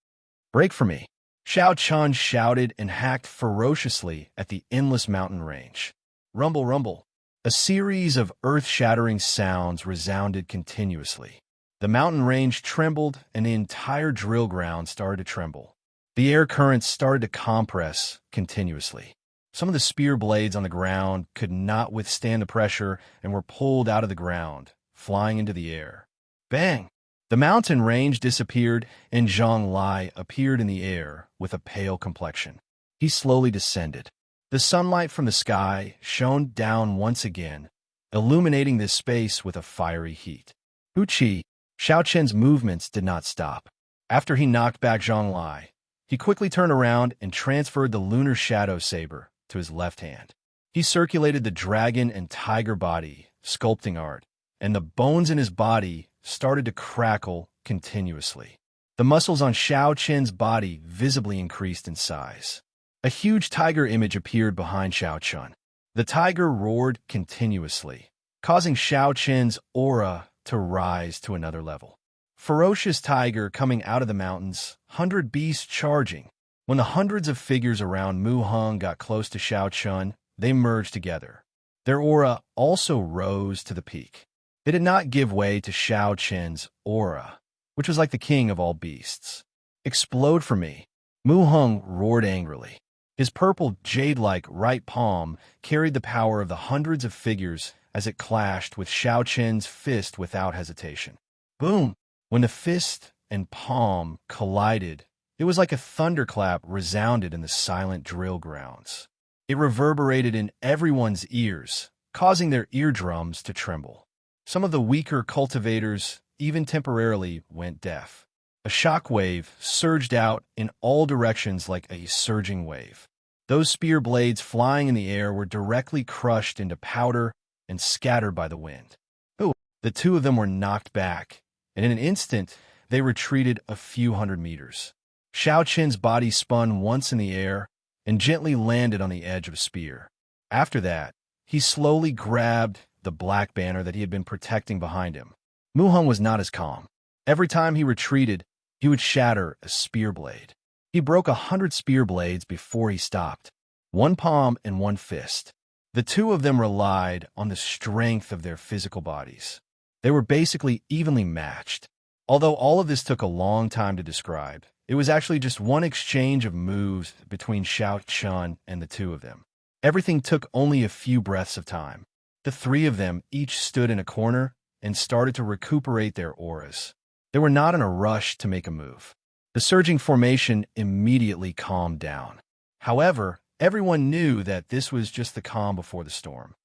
"Break for me!" Xiao Chen shouted and hacked ferociously at the endless mountain range. Rumble, rumble. A series of earth-shattering sounds resounded continuously. The mountain range trembled, and the entire drill ground started to tremble. The air currents started to compress continuously. Some of the spear blades on the ground could not withstand the pressure and were pulled out of the ground, flying into the air. Bang! The mountain range disappeared, and Zhang Lai appeared in the air with a pale complexion. He slowly descended. The sunlight from the sky shone down once again, illuminating this space with a fiery heat. Hu Qi, Xiao Chen's movements did not stop. After he knocked back Zhang Lai, he quickly turned around and transferred the lunar shadow saber to his left hand. He circulated the dragon and tiger body sculpting art, and the bones in his body started to crackle continuously. The muscles on Xiao Chen's body visibly increased in size. A huge tiger image appeared behind Xiao Chen. The tiger roared continuously, causing Xiao Chen's aura to rise to another level. Ferocious tiger coming out of the mountains, 100 beasts charging. When the hundreds of figures around Mu Heng got close to Xiao Chun, they merged together. Their aura also rose to the peak. They did not give way to Xiao Chen's aura, which was like the king of all beasts. Explode for me. Mu Heng roared angrily. His purple, jade-like right palm carried the power of the hundreds of figures as it clashed with Xiao Chen's fist without hesitation. Boom! When the fist and palm collided, it was like a thunderclap resounded in the silent drill grounds. It reverberated in everyone's ears, causing their eardrums to tremble. Some of the weaker cultivators even temporarily went deaf. A shock wave surged out in all directions like a surging wave. Those spear blades flying in the air were directly crushed into powder and scattered by the wind. Ooh, the two of them were knocked back, and in an instant, they retreated a few hundred meters. Xiao Chen's body spun once in the air and gently landed on the edge of a spear. After that, he slowly grabbed the black banner that he had been protecting behind him. Mu Heng was not as calm. Every time he retreated, he would shatter a spear blade. He broke 100 spear blades before he stopped, one palm and one fist. The two of them relied on the strength of their physical bodies. They were basically evenly matched. Although all of this took a long time to describe, it was actually just one exchange of moves between Xiao Chun and the two of them. Everything took only a few breaths of time. The three of them each stood in a corner and started to recuperate their auras. They were not in a rush to make a move. The surging formation immediately calmed down. However, everyone knew that this was just the calm before the storm.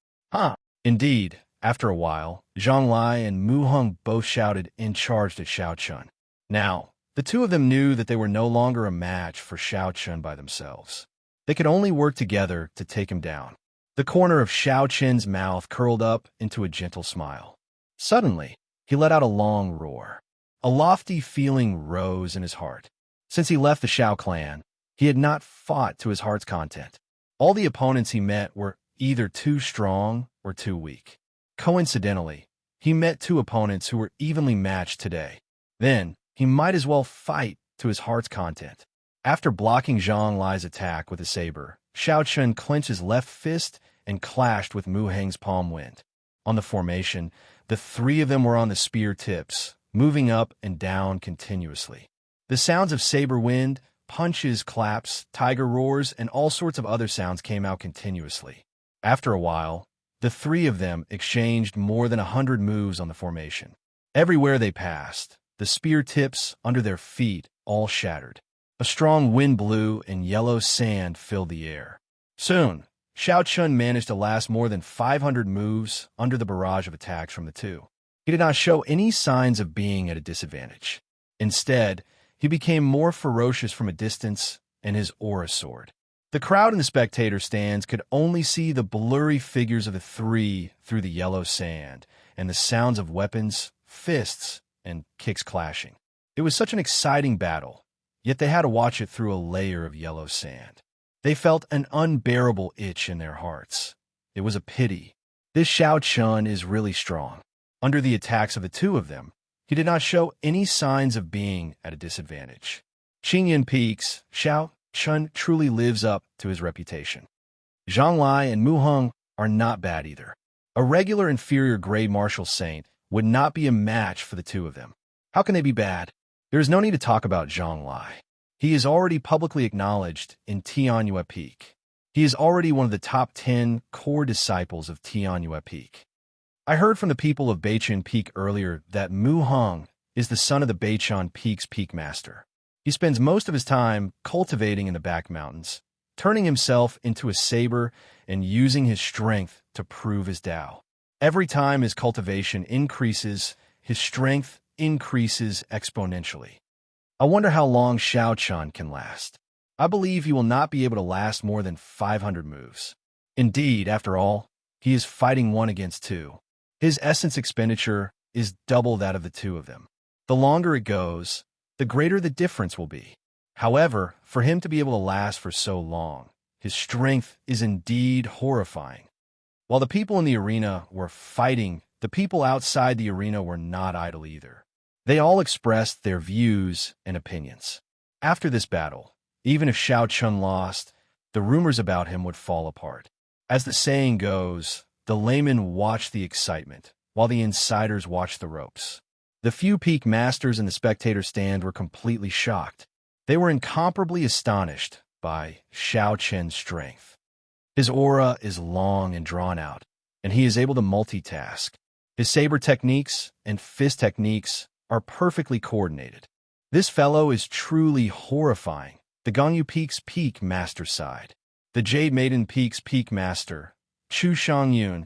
Indeed, after a while, Zhang Lai and Mu Heng both shouted and charged at Xiao Chun. Now, the two of them knew that they were no longer a match for Xiao Chun by themselves. They could only work together to take him down. The corner of Xiao Chen's mouth curled up into a gentle smile. Suddenly, he let out a long roar. A lofty feeling rose in his heart. Since he left the Xiao clan, he had not fought to his heart's content. All the opponents he met were either too strong or too weak. Coincidentally, he met two opponents who were evenly matched today. Then, he might as well fight to his heart's content. After blocking Zhang Lai's attack with a saber, Xiao Chun clenched his left fist and clashed with Mu Heng's palm wind. On the formation, the three of them were on the spear tips, moving up and down continuously. The sounds of saber wind, punches, claps, tiger roars, and all sorts of other sounds came out continuously. After a while, the three of them exchanged more than 100 moves on the formation. Everywhere they passed, the spear tips under their feet all shattered. A strong wind blew and yellow sand filled the air. Soon, Xiao Chun managed to last more than 500 moves under the barrage of attacks from the two. He did not show any signs of being at a disadvantage. Instead, he became more ferocious from a distance, and his aura soared. The crowd in the spectator stands could only see the blurry figures of the three through the yellow sand, and the sounds of weapons, fists, and kicks clashing. It was such an exciting battle, yet they had to watch it through a layer of yellow sand. They felt an unbearable itch in their hearts. It was a pity. This Xiao Chun is really strong. Under the attacks of the two of them, he did not show any signs of being at a disadvantage. Qingyan Peaks, Xiao Chun truly lives up to his reputation. Zhang Lai and Mu Heng are not bad either. A regular inferior grade martial saint would not be a match for the two of them. How can they be bad? There is no need to talk about Zhang Lai. He is already publicly acknowledged in Tianyue Peak. He is already one of the top 10 core disciples of Tianyue Peak. I heard from the people of Beichen Peak earlier that Mu Heng is the son of the Beichen Peak's peak master. He spends most of his time cultivating in the back mountains, turning himself into a saber and using his strength to prove his Tao. Every time his cultivation increases, his strength increases exponentially. I wonder how long Xiao Chun can last. I believe he will not be able to last more than 500 moves. Indeed, after all, he is fighting one against two. His essence expenditure is double that of the two of them. The longer it goes, the greater the difference will be. However, for him to be able to last for so long, his strength is indeed horrifying. While the people in the arena were fighting, the people outside the arena were not idle either. They all expressed their views and opinions. After this battle, even if Xiao Chun lost, the rumors about him would fall apart. As the saying goes, the laymen watched the excitement, while the insiders watched the ropes. The few peak masters in the spectator stand were completely shocked. They were incomparably astonished by Xiao Chen's strength. His aura is long and drawn out, and he is able to multitask. His saber techniques and fist techniques are perfectly coordinated. This fellow is truly horrifying. The Gongyu Peak's peak master side. The Jade Maiden Peak's peak master, Chu Shangyun,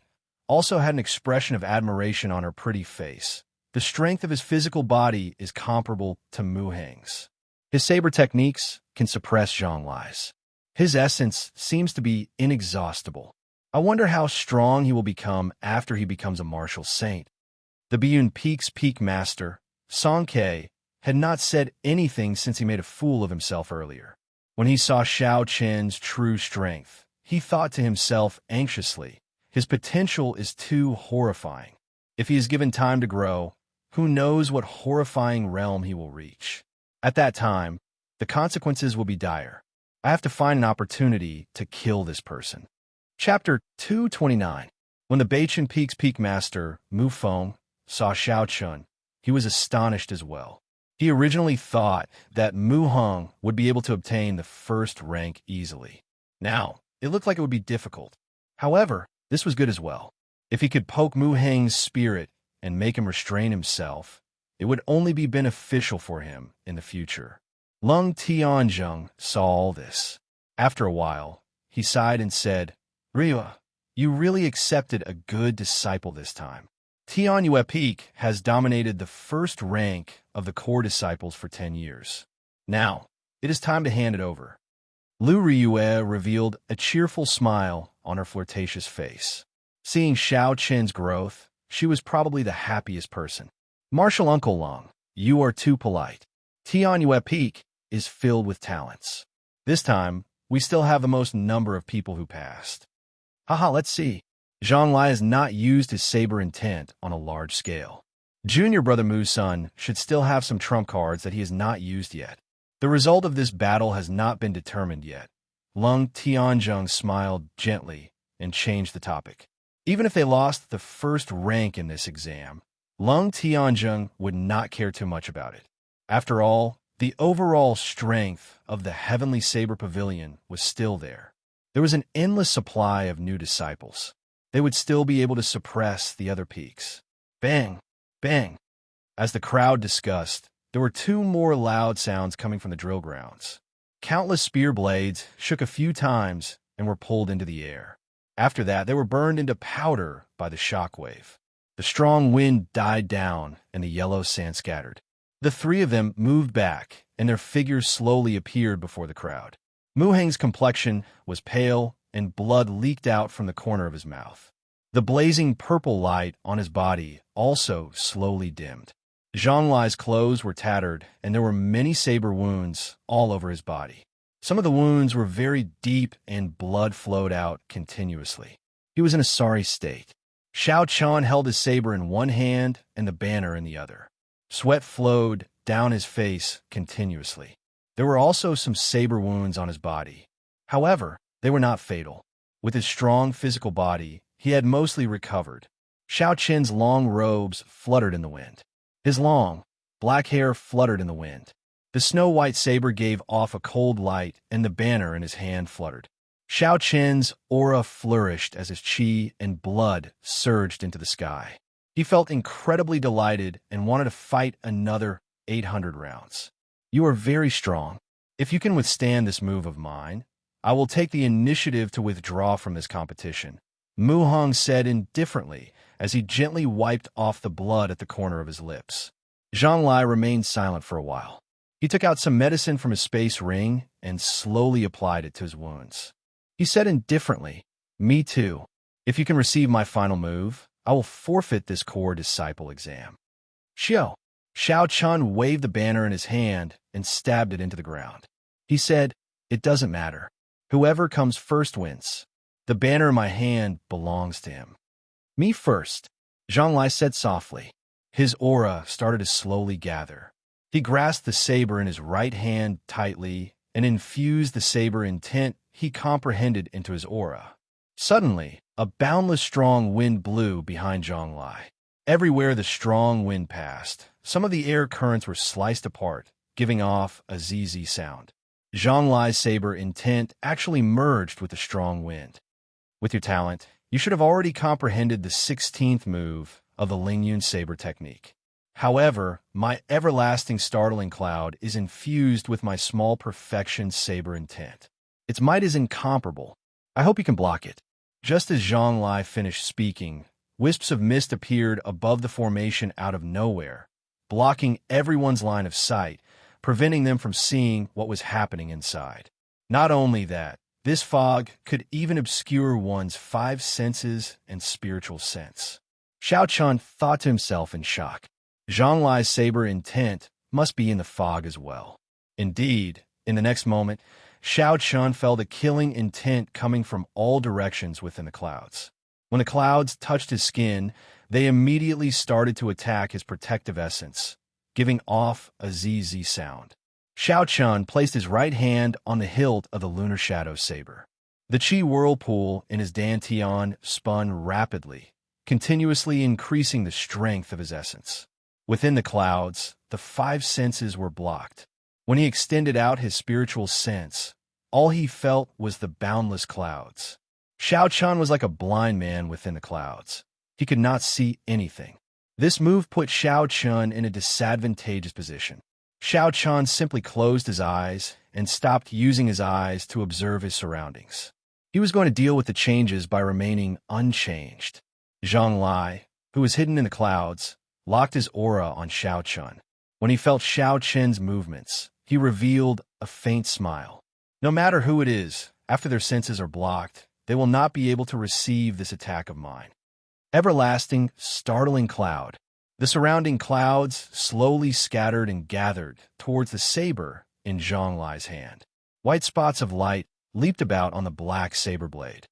also had an expression of admiration on her pretty face. The strength of his physical body is comparable to Mu Heng's. His saber techniques can suppress Zhonglai's. His essence seems to be inexhaustible. I wonder how strong he will become after he becomes a martial saint. The Biyun Peak's peak master, Song Ke, had not said anything since he made a fool of himself earlier. When he saw Xiao Chen's true strength, he thought to himself anxiously, his potential is too horrifying. If he is given time to grow, who knows what horrifying realm he will reach. At that time, the consequences will be dire. I have to find an opportunity to kill this person. Chapter 229. When the Beichen Peak's peak master, Mu Feng, saw Xiao Chun, he was astonished as well. He originally thought that Mu Heng would be able to obtain the first rank easily. Now, it looked like it would be difficult. However, this was good as well. If he could poke Mu Heng's spirit and make him restrain himself, it would only be beneficial for him in the future. Lung Tianzheng saw all this. After a while, he sighed and said, "Rua, you really accepted a good disciple this time. Tianyue Peak has dominated the first rank of the core disciples for 10 years. Now, it is time to hand it over." Lu Riyue revealed a cheerful smile on her flirtatious face. Seeing Xiao Chen's growth, she was probably the happiest person. "Martial Uncle Long, you are too polite. Tianyue Peak is filled with talents. This time, we still have the most number of people who passed. Haha, let's see. Zhonglai has not used his saber intent on a large scale. Junior brother Mu's son should still have some trump cards that he has not used yet. The result of this battle has not been determined yet." Lung Tianzheng smiled gently and changed the topic. Even if they lost the first rank in this exam, Lung Tianzheng would not care too much about it. After all, the overall strength of the Heavenly Saber Pavilion was still there. There was an endless supply of new disciples. They would still be able to suppress the other peaks. Bang! Bang! As the crowd discussed, there were two more loud sounds coming from the drill grounds. Countless spear blades shook a few times and were pulled into the air. After that, they were burned into powder by the shockwave. The strong wind died down and the yellow sand scattered. The three of them moved back, and their figures slowly appeared before the crowd. Mu Heng's complexion was pale, and blood leaked out from the corner of his mouth. The blazing purple light on his body also slowly dimmed. Zhonglai's clothes were tattered, and there were many saber wounds all over his body. Some of the wounds were very deep, and blood flowed out continuously. He was in a sorry state. Xiao Chun held his saber in one hand and the banner in the other. Sweat flowed down his face continuously. There were also some saber wounds on his body. However, they were not fatal. With his strong physical body, he had mostly recovered. Xiao Chen's long robes fluttered in the wind. His long, black hair fluttered in the wind. The snow-white saber gave off a cold light, and the banner in his hand fluttered. Xiao Chen's aura flourished as his qi and blood surged into the sky. He felt incredibly delighted and wanted to fight another 800 rounds. "You are very strong. If you can withstand this move of mine, I will take the initiative to withdraw from this competition," Mu Heng said indifferently as he gently wiped off the blood at the corner of his lips. Zhonglai remained silent for a while. He took out some medicine from his space ring and slowly applied it to his wounds. He said indifferently, "Me too. If you can receive my final move, I will forfeit this core disciple exam." "Xiao." Xiao Chun waved the banner in his hand and stabbed it into the ground. He said, "It doesn't matter. Whoever comes first wins. The banner in my hand belongs to him." "Me first," Zhonglai said softly. His aura started to slowly gather. He grasped the saber in his right hand tightly and infused the saber intent he comprehended into his aura. Suddenly, a boundless strong wind blew behind Zhonglai. Everywhere the strong wind passed, some of the air currents were sliced apart, giving off a ZZ sound. Zhonglai's saber intent actually merged with the strong wind. With your talent, you should have already comprehended the 16th move of the Lingyun saber technique. However, my everlasting startling cloud is infused with my small perfection saber intent. Its might is incomparable. I hope you can block it. Just as Zhonglai finished speaking, wisps of mist appeared above the formation out of nowhere, blocking everyone's line of sight, preventing them from seeing what was happening inside. Not only that, this fog could even obscure one's 5 senses and spiritual sense. Xiao Chun thought to himself in shock. Zhonglai's saber intent must be in the fog as well. Indeed, in the next moment, Xiao Chun felt a killing intent coming from all directions within the clouds. When the clouds touched his skin, they immediately started to attack his protective essence, giving off a ZZ sound. Xiao Chun placed his right hand on the hilt of the Lunar Shadow saber. The Qi whirlpool in his dantian spun rapidly, continuously increasing the strength of his essence. Within the clouds, the 5 senses were blocked. When he extended out his spiritual sense, all he felt was the boundless clouds. Xiao Chun was like a blind man within the clouds. He could not see anything. This move put Xiao Chun in a disadvantageous position. Xiao Chun simply closed his eyes and stopped using his eyes to observe his surroundings. He was going to deal with the changes by remaining unchanged. Zhonglai, who was hidden in the clouds, locked his aura on Xiao Chun. When he felt Xiao Chun's movements, he revealed a faint smile. No matter who it is, after their senses are blocked, they will not be able to receive this attack of mine. Everlasting, startling cloud. The surrounding clouds slowly scattered and gathered towards the saber in Zhonglai's hand. White spots of light leaped about on the black saber blade.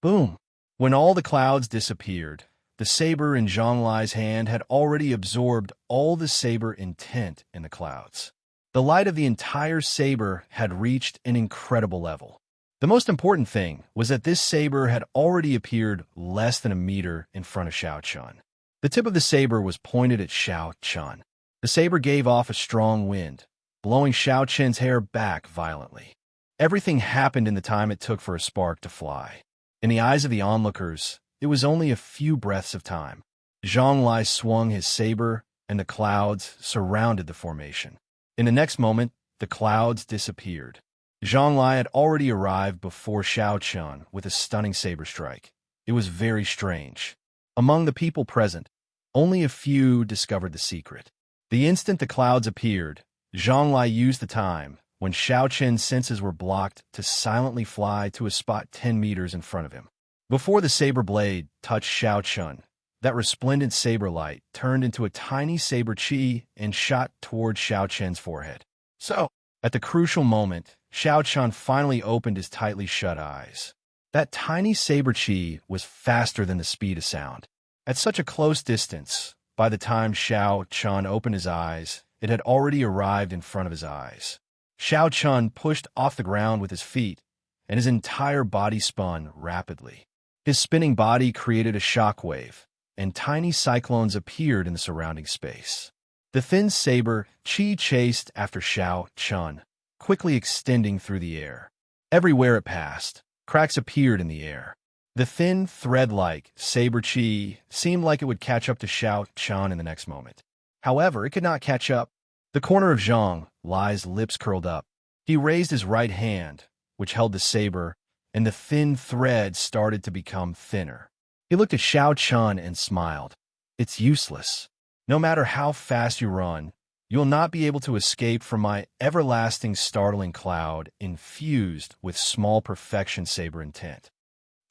Boom! When all the clouds disappeared, the saber in Zhonglai's hand had already absorbed all the saber intent in the clouds. The light of the entire saber had reached an incredible level. The most important thing was that this saber had already appeared less than a meter in front of Xiao Chun. The tip of the saber was pointed at Xiao Chun. The saber gave off a strong wind, blowing Xiao Chun's hair back violently. Everything happened in the time it took for a spark to fly. In the eyes of the onlookers, it was only a few breaths of time. Zhonglai swung his saber, and the clouds surrounded the formation. In the next moment, the clouds disappeared. Zhonglai had already arrived before Xiao Chun with a stunning saber strike. It was very strange. Among the people present, only a few discovered the secret. The instant the clouds appeared, Zhonglai used the time when Xiao Chun's senses were blocked to silently fly to a spot 10 meters in front of him. Before the saber blade touched Xiao Chun, that resplendent saber light turned into a tiny saber chi and shot toward Xiao Chun's forehead. So, at the crucial moment, Xiao Chun finally opened his tightly shut eyes. That tiny saber chi was faster than the speed of sound. At such a close distance, by the time Xiao Chun opened his eyes, it had already arrived in front of his eyes. Xiao Chun pushed off the ground with his feet, and his entire body spun rapidly. His spinning body created a shockwave, and tiny cyclones appeared in the surrounding space. The thin saber Qi chased after Xiao Chun, quickly extending through the air. Everywhere it passed, cracks appeared in the air. The thin, thread-like saber Qi seemed like it would catch up to Xiao Chun in the next moment. However, it could not catch up. The corner of Zhang Lai's lips curled up. He raised his right hand, which held the saber, and the thin thread started to become thinner. He looked at Xiao Chun and smiled. It's useless. No matter how fast you run, you will not be able to escape from my everlasting startling cloud infused with small perfection saber intent.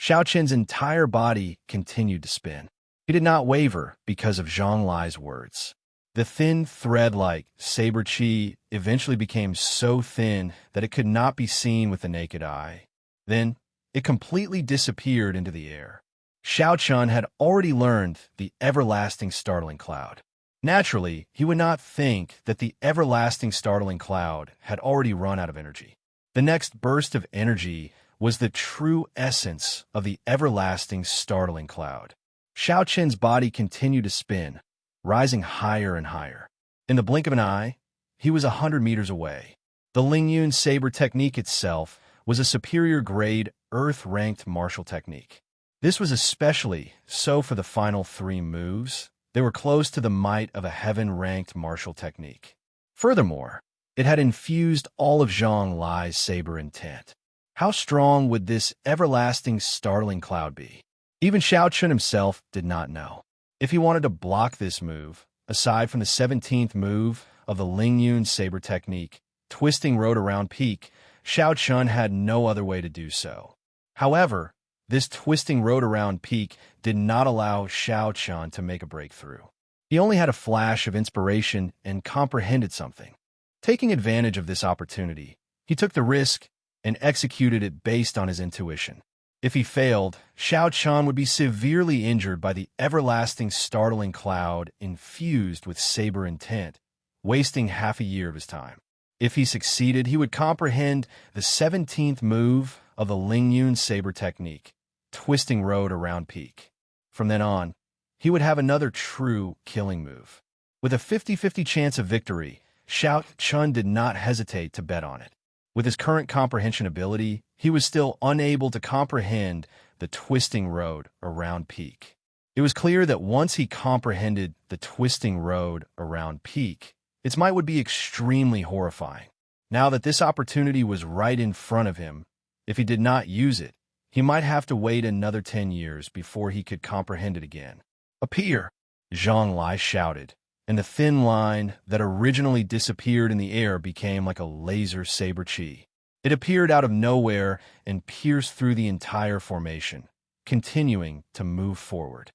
Xiao Chun's entire body continued to spin. He did not waver because of Zhang Lai's words. The thin thread-like saber chi eventually became so thin that it could not be seen with the naked eye. Then, it completely disappeared into the air. Xiao Chun had already learned the everlasting startling cloud. Naturally, he would not think that the everlasting startling cloud had already run out of energy. The next burst of energy was the true essence of the everlasting startling cloud. Xiao Qin's body continued to spin, rising higher and higher. In the blink of an eye, he was 100 meters away. The Lingyun saber technique itself was a superior-grade, Earth-ranked martial technique. This was especially so for the final 3 moves. They were close to the might of a heaven-ranked martial technique. Furthermore, it had infused all of Zhang Lai's saber intent. How strong would this everlasting startling cloud be? Even Xiao Qun himself did not know. If he wanted to block this move, aside from the 17th move of the Lingyun saber technique, twisting road around peak, Xiao Qun had no other way to do so. However, this twisting road around peak did not allow Xiao Qun to make a breakthrough. He only had a flash of inspiration and comprehended something. Taking advantage of this opportunity, he took the risk and executed it based on his intuition. If he failed, Xiao Qun would be severely injured by the everlasting startling cloud infused with saber intent, wasting half a year of his time. If he succeeded, he would comprehend the 17th move of the Lingyun saber technique, twisting road around peak. From then on, he would have another true killing move. With a 50-50 chance of victory, Xiao Qun did not hesitate to bet on it. With his current comprehension ability, he was still unable to comprehend the twisting road around peak. It was clear that once he comprehended the twisting road around peak, its might would be extremely horrifying. Now that this opportunity was right in front of him, if he did not use it, he might have to wait another 10 years before he could comprehend it again. "Appear!" Zhang Lai shouted, and the thin line that originally disappeared in the air became like a laser saber chi. It appeared out of nowhere and pierced through the entire formation, continuing to move forward.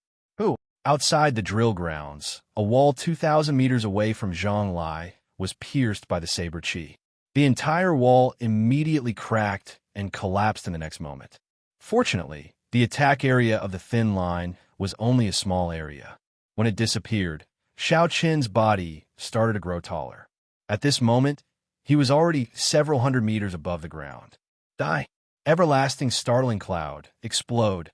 Outside the drill grounds, a wall 2,000 meters away from Zhang Lai was pierced by the saber chi. The entire wall immediately cracked and collapsed in the next moment. Fortunately, the attack area of the thin line was only a small area. When it disappeared, Xiao Qin's body started to grow taller. At this moment, he was already several hundred meters above the ground. Die! Everlasting startling cloud, explode!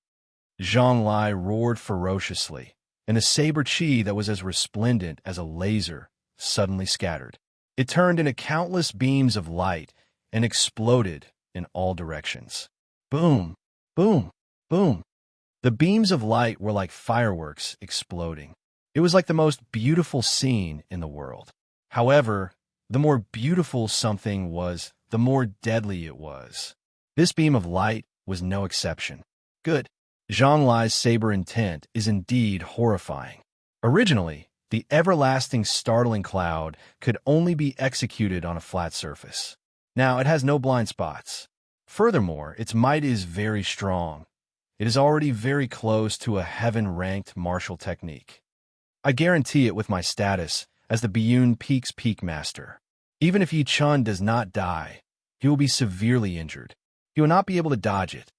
Zhang Lai roared ferociously, and the saber chi that was as resplendent as a laser suddenly scattered. It turned into countless beams of light and exploded in all directions. Boom! Boom! Boom! The beams of light were like fireworks exploding. It was like the most beautiful scene in the world. However, the more beautiful something was, the more deadly it was. This beam of light was no exception. Good. Zhang Lai's saber intent is indeed horrifying. Originally, the everlasting startling cloud could only be executed on a flat surface. Now it has no blind spots. Furthermore, its might is very strong. It is already very close to a heaven-ranked martial technique. I guarantee it with my status as the Biyun Peak's Peak Master. Even if Yi Chun does not die, he will be severely injured. He will not be able to dodge it.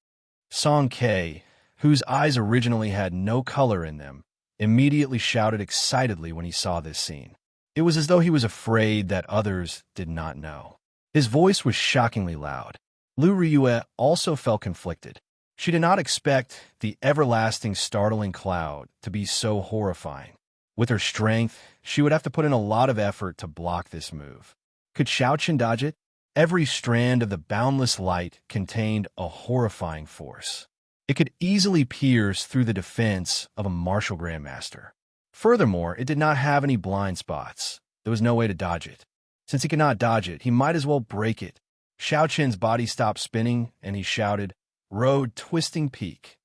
Song Ke, whose eyes originally had no color in them, immediately shouted excitedly when he saw this scene. It was as though he was afraid that others did not know. His voice was shockingly loud. Lu Riyue also felt conflicted. She did not expect the everlasting startling cloud to be so horrifying. With her strength, she would have to put in a lot of effort to block this move. Could Xiao Qin dodge it? Every strand of the boundless light contained a horrifying force. It could easily pierce through the defense of a martial grandmaster. Furthermore, it did not have any blind spots. There was no way to dodge it. Since he could not dodge it, he might as well break it. Xiao Qin's body stopped spinning, and he shouted, "Road twisting peak."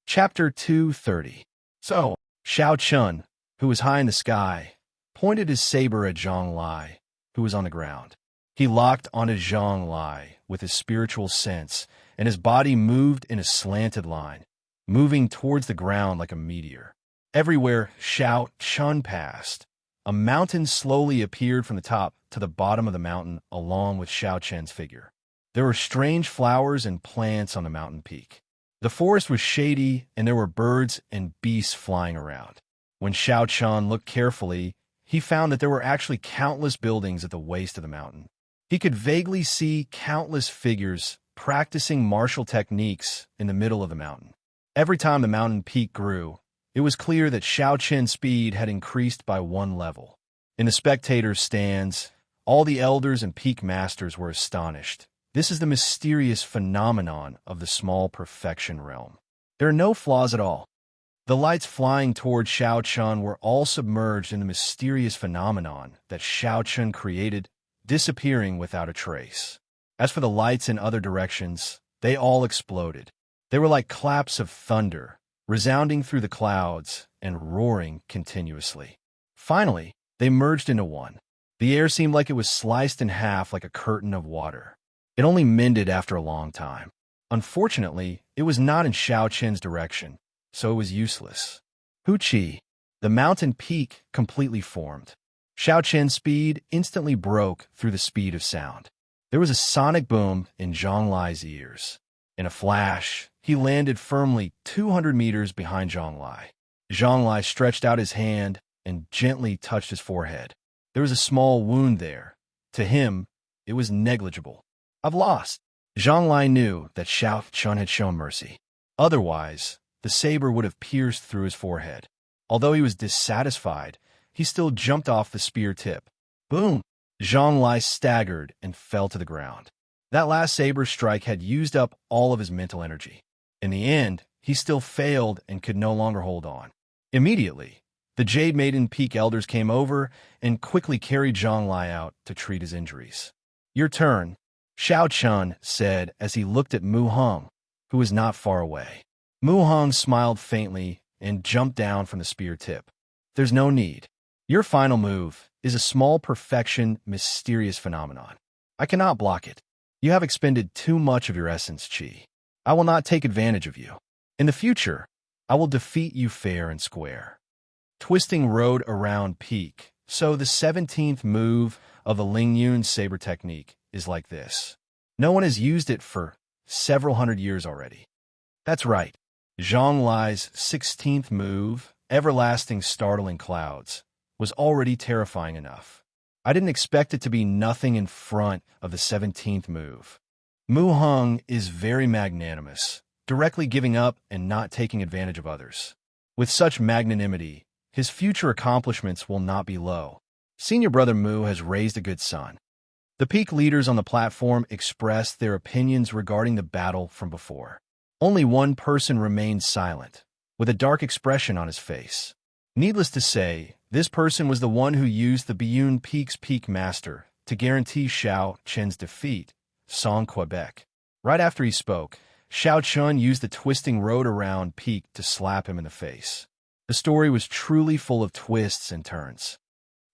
Chapter 230. So, Xiao Qun, who was high in the sky, pointed his saber at Zhang Lai, who was on the ground. He locked onto Zhang Lai with his spiritual sense, and his body moved in a slanted line, moving towards the ground like a meteor. Everywhere Xiao Qun passed, a mountain slowly appeared from the top to the bottom of the mountain along with Xiao Qin's figure. There were strange flowers and plants on the mountain peak. The forest was shady, and there were birds and beasts flying around. When Xiao Qun looked carefully, he found that there were actually countless buildings at the waist of the mountain. He could vaguely see countless figures practicing martial techniques in the middle of the mountain. Every time the mountain peak grew, it was clear that Xiao Qin's speed had increased by one level. In the spectators' stands, all the elders and peak masters were astonished. This is the mysterious phenomenon of the small perfection realm. There are no flaws at all. The lights flying toward Xiao Qin were all submerged in the mysterious phenomenon that Xiao Qin created, disappearing without a trace. As for the lights in other directions, they all exploded. They were like claps of thunder, resounding through the clouds and roaring continuously. Finally, they merged into one. The air seemed like it was sliced in half like a curtain of water. It only mended after a long time. Unfortunately, it was not in Xiao Qin's direction, so it was useless. Hu Qi, the mountain peak, completely formed. Xiao Qin's speed instantly broke through the speed of sound. There was a sonic boom in Zhang Lai's ears. In a flash, he landed firmly 200 meters behind Zhang Lai. Zhang Lai stretched out his hand and gently touched his forehead. There was a small wound there. To him, it was negligible. I've lost. Zhang Lai knew that Xiao Qin had shown mercy. Otherwise, the saber would have pierced through his forehead. Although he was dissatisfied, he still jumped off the spear tip. Boom! Zhang Lai staggered and fell to the ground. That last saber strike had used up all of his mental energy. In the end, he still failed and could no longer hold on. Immediately, the Jade Maiden Peak Elders came over and quickly carried Zhang Lai out to treat his injuries. Your turn, Xiao Qin said as he looked at Mu Hong, who was not far away. Mu Hong smiled faintly and jumped down from the spear tip. There's no need. Your final move is a small perfection, mysterious phenomenon. I cannot block it. You have expended too much of your essence, Qi. I will not take advantage of you. In the future, I will defeat you fair and square. Twisting road around peak. So the 17th move of the Ling Yun saber technique is like this. No one has used it for several hundred years already. That's right. Zhang Lai's 16th move, Everlasting Startling Clouds, was already terrifying enough. I didn't expect it to be nothing in front of the 17th move. Mu Hong is very magnanimous, directly giving up and not taking advantage of others. With such magnanimity, his future accomplishments will not be low. Senior brother Mu has raised a good son. The peak leaders on the platform expressed their opinions regarding the battle from before. Only one person remained silent, with a dark expression on his face. Needless to say, this person was the one who used the Biyun Peak's Peak Master to guarantee Xiao Qin's defeat, Song Quebec. Right after he spoke, Xiao Qin used the twisting road around Peak to slap him in the face. The story was truly full of twists and turns.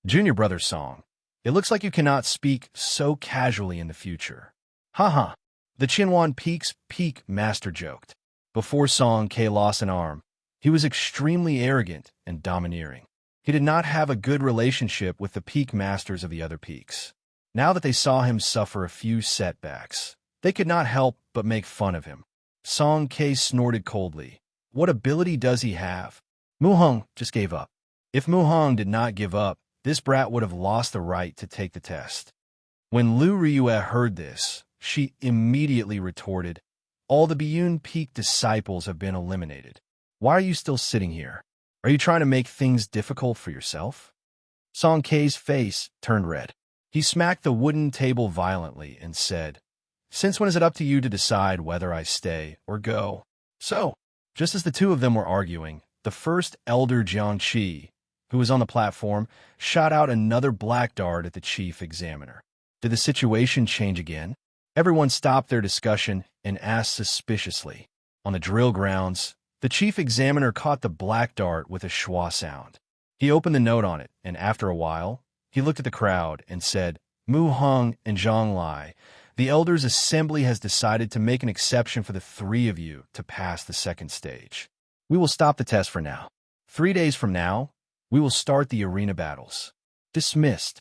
Junior brother Song, it looks like you cannot speak so casually in the future. Haha, the Qinwan Peak's Peak Master joked. Before Song K lost an arm, he was extremely arrogant and domineering. He did not have a good relationship with the peak masters of the other peaks. Now that they saw him suffer a few setbacks, they could not help but make fun of him. Song K snorted coldly. What ability does he have? Mu Hong just gave up. If Mu Hong did not give up, this brat would have lost the right to take the test. When Lu Riyue heard this, she immediately retorted, all the Biyun Peak disciples have been eliminated. Why are you still sitting here? Are you trying to make things difficult for yourself? Song K's face turned red. He smacked the wooden table violently and said, since when is it up to you to decide whether I stay or go? So, just as the two of them were arguing, the first elder Jiangqi, who was on the platform, shot out another black dart at the chief examiner. Did the situation change again? Everyone stopped their discussion and asked suspiciously. On the drill grounds, the chief examiner caught the black dart with a schwa sound. He opened the note on it, and after a while, he looked at the crowd and said, Mu Hong and Zhang Lai, the Elders' Assembly has decided to make an exception for the three of you to pass the second stage. We will stop the test for now. 3 days from now, we will start the arena battles. Dismissed.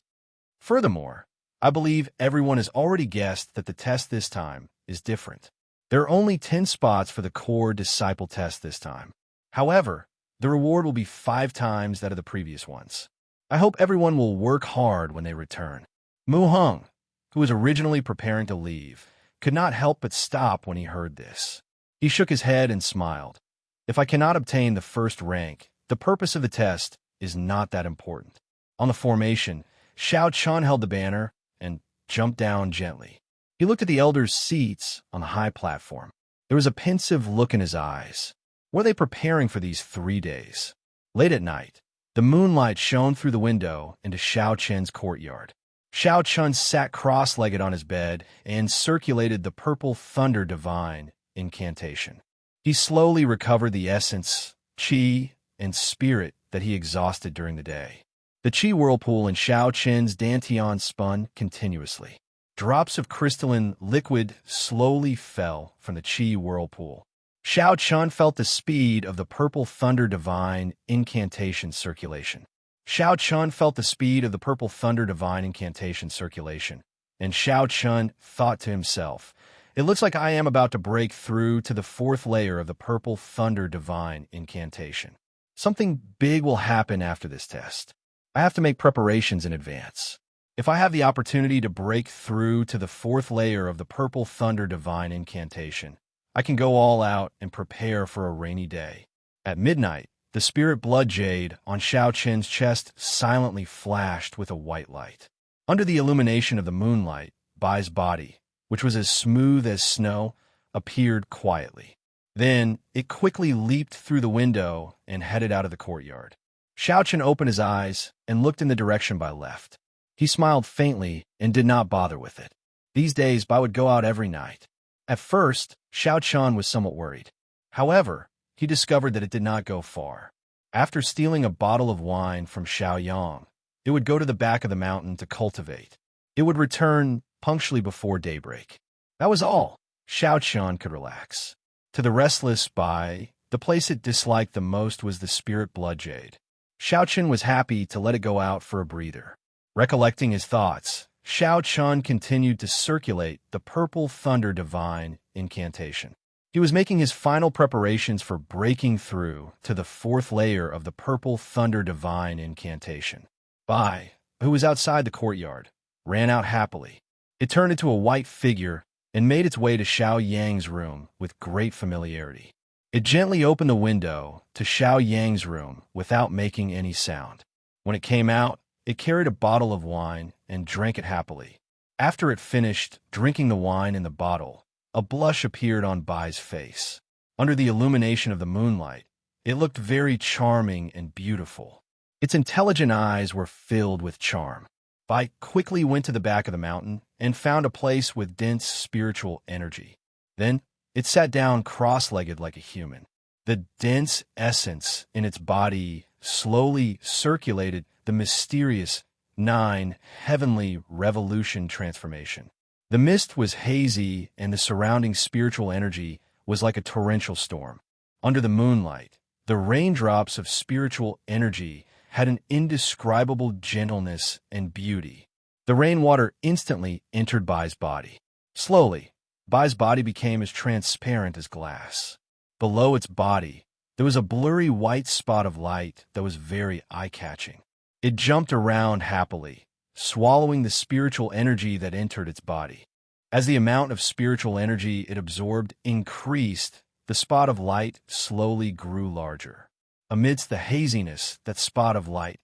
Furthermore, I believe everyone has already guessed that the test this time is different. There are only 10 spots for the core disciple test this time. However, the reward will be 5 times that of the previous ones. I hope everyone will work hard when they return. Mu Hung, who was originally preparing to leave, could not help but stop when he heard this. He shook his head and smiled. If I cannot obtain the first rank, the purpose of the test is not that important. On the formation, Xiao Chun held the banner and jumped down gently. He looked at the elders' seats on the high platform. There was a pensive look in his eyes. Were they preparing for these 3 days? Late at night, the moonlight shone through the window into Xiao Chen's courtyard. Xiao Chun sat cross-legged on his bed and circulated the purple thunder divine incantation. He slowly recovered the essence, qi, and spirit that he exhausted during the day. The qi whirlpool in Xiao Chen's dantian spun continuously. Drops of crystalline liquid slowly fell from the qi whirlpool. Xiao Chun felt the speed of the purple thunder divine incantation circulation. Xiao Chun felt the speed of the purple thunder divine incantation circulation, and Xiao Chun thought to himself, "It looks like I am about to break through to the 4th layer of the purple thunder divine incantation. Something big will happen after this test. I have to make preparations in advance. If I have the opportunity to break through to the 4th layer of the purple thunder divine incantation, I can go all out and prepare for a rainy day." At midnight, the spirit blood jade on Xiao Chen's chest silently flashed with a white light. Under the illumination of the moonlight, Bai's body, which was as smooth as snow, appeared quietly. Then it quickly leaped through the window and headed out of the courtyard. Xiao Chen opened his eyes and looked in the direction Bai left. He smiled faintly and did not bother with it. These days, Bai would go out every night. At first, Xiao Chen was somewhat worried. However, he discovered that it did not go far. After stealing a bottle of wine from Xiao Yang, it would go to the back of the mountain to cultivate. It would return punctually before daybreak. That was all. Xiao Chen could relax. To the restless Bai, the place it disliked the most was the spirit blood jade. Xiao Chen was happy to let it go out for a breather. Recollecting his thoughts, Xiao Chun continued to circulate the purple thunder divine incantation. He was making his final preparations for breaking through to the 4th layer of the purple thunder divine incantation. Bai, who was outside the courtyard, ran out happily. It turned into a white figure and made its way to Xiao Yang's room with great familiarity. It gently opened the window to Xiao Yang's room without making any sound. When it came out, it carried a bottle of wine and drank it happily. After it finished drinking the wine in the bottle, a blush appeared on Bai's face. Under the illumination of the moonlight, it looked very charming and beautiful. Its intelligent eyes were filled with charm. Bai quickly went to the back of the mountain and found a place with dense spiritual energy. Then, it sat down cross-legged like a human. The dense essence in its body slowly circulated the mysterious 9 heavenly revolution transformation. The mist was hazy and the surrounding spiritual energy was like a torrential storm. Under the moonlight, the raindrops of spiritual energy had an indescribable gentleness and beauty. The rainwater instantly entered Bai's body. Slowly, Bai's body became as transparent as glass. Below its body, there was a blurry white spot of light that was very eye-catching. It jumped around happily, swallowing the spiritual energy that entered its body. As the amount of spiritual energy it absorbed increased, the spot of light slowly grew larger. Amidst the haziness, that spot of light.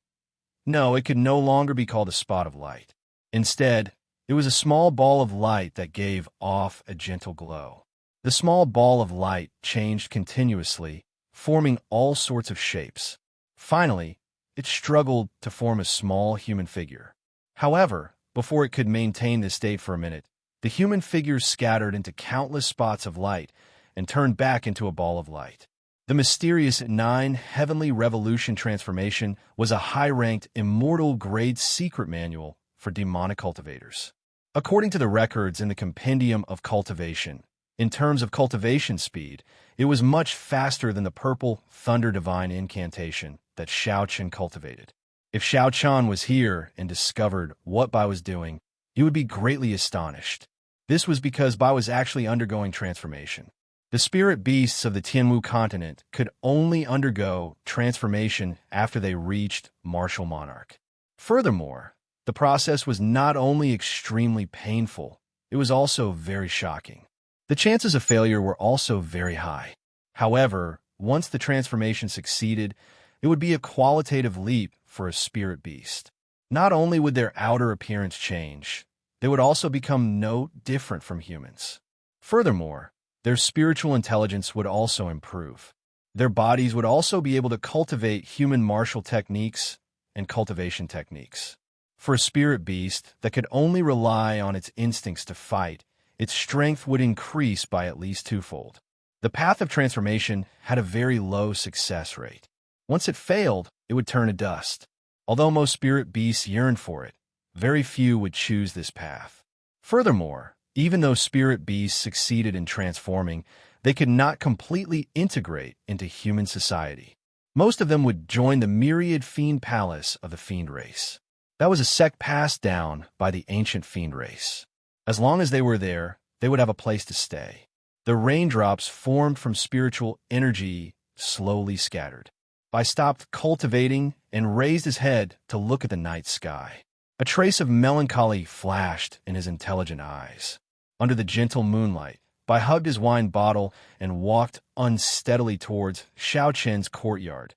No, it could no longer be called a spot of light. Instead, it was a small ball of light that gave off a gentle glow. The small ball of light changed continuously, forming all sorts of shapes. Finally, it struggled to form a small human figure. However, before it could maintain this state for a minute, the human figure scattered into countless spots of light and turned back into a ball of light. The mysterious 9 heavenly revolution transformation was a high-ranked immortal grade secret manual for demonic cultivators. According to the records in the Compendium of Cultivation, in terms of cultivation speed, it was much faster than the purple thunder divine incantation that Xiao Chen cultivated. If Xiao Chen was here and discovered what Bai was doing, he would be greatly astonished. This was because Bai was actually undergoing transformation. The spirit beasts of the Tianwu continent could only undergo transformation after they reached martial monarch. Furthermore, the process was not only extremely painful, it was also very shocking. The chances of failure were also very high. However, once the transformation succeeded, it would be a qualitative leap for a spirit beast. Not only would their outer appearance change, they would also become no different from humans. Furthermore, their spiritual intelligence would also improve. Their bodies would also be able to cultivate human martial techniques and cultivation techniques. For a spirit beast that could only rely on its instincts to fight, its strength would increase by at least twofold. The path of transformation had a very low success rate. Once it failed, it would turn to dust. Although most spirit beasts yearned for it, very few would choose this path. Furthermore, even though spirit beasts succeeded in transforming, they could not completely integrate into human society. Most of them would join the myriad fiend palace of the fiend race. That was a sect passed down by the ancient fiend race. As long as they were there, they would have a place to stay. The raindrops formed from spiritual energy slowly scattered. I stopped cultivating and raised his head to look at the night sky. A trace of melancholy flashed in his intelligent eyes. Under the gentle moonlight, Bai hugged his wine bottle and walked unsteadily towards Xiao Chen's courtyard.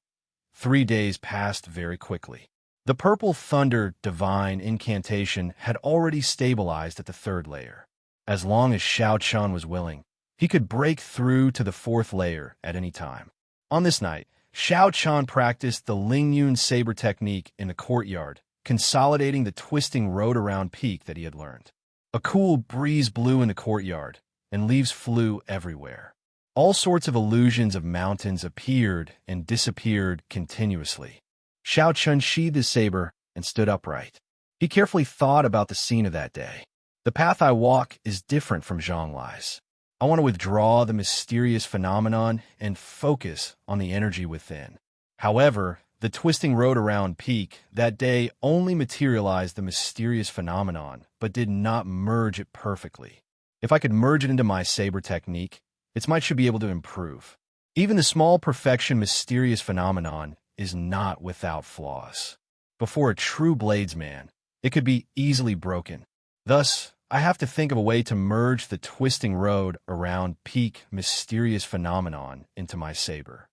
3 days passed very quickly. The purple thunder divine incantation had already stabilized at the 3rd layer. As long as Xiao Chen was willing, he could break through to the 4th layer at any time. On this night, Xiao Chen practiced the Lingyun saber technique in the courtyard, consolidating the twisting road-around peak that he had learned. A cool breeze blew in the courtyard, and leaves flew everywhere. All sorts of illusions of mountains appeared and disappeared continuously. Xiao Chen sheathed his saber and stood upright. He carefully thought about the scene of that day. The path I walk is different from Zhonglai's. I want to withdraw the mysterious phenomenon and focus on the energy within. However, the twisting road around peak that day only materialized the mysterious phenomenon, but did not merge it perfectly. If I could merge it into my saber technique, its might should be able to improve. Even the small perfection mysterious phenomenon is not without flaws. Before a true bladesman, it could be easily broken. Thus, I have to think of a way to merge the twisting road around peak mysterious phenomenon into my saber.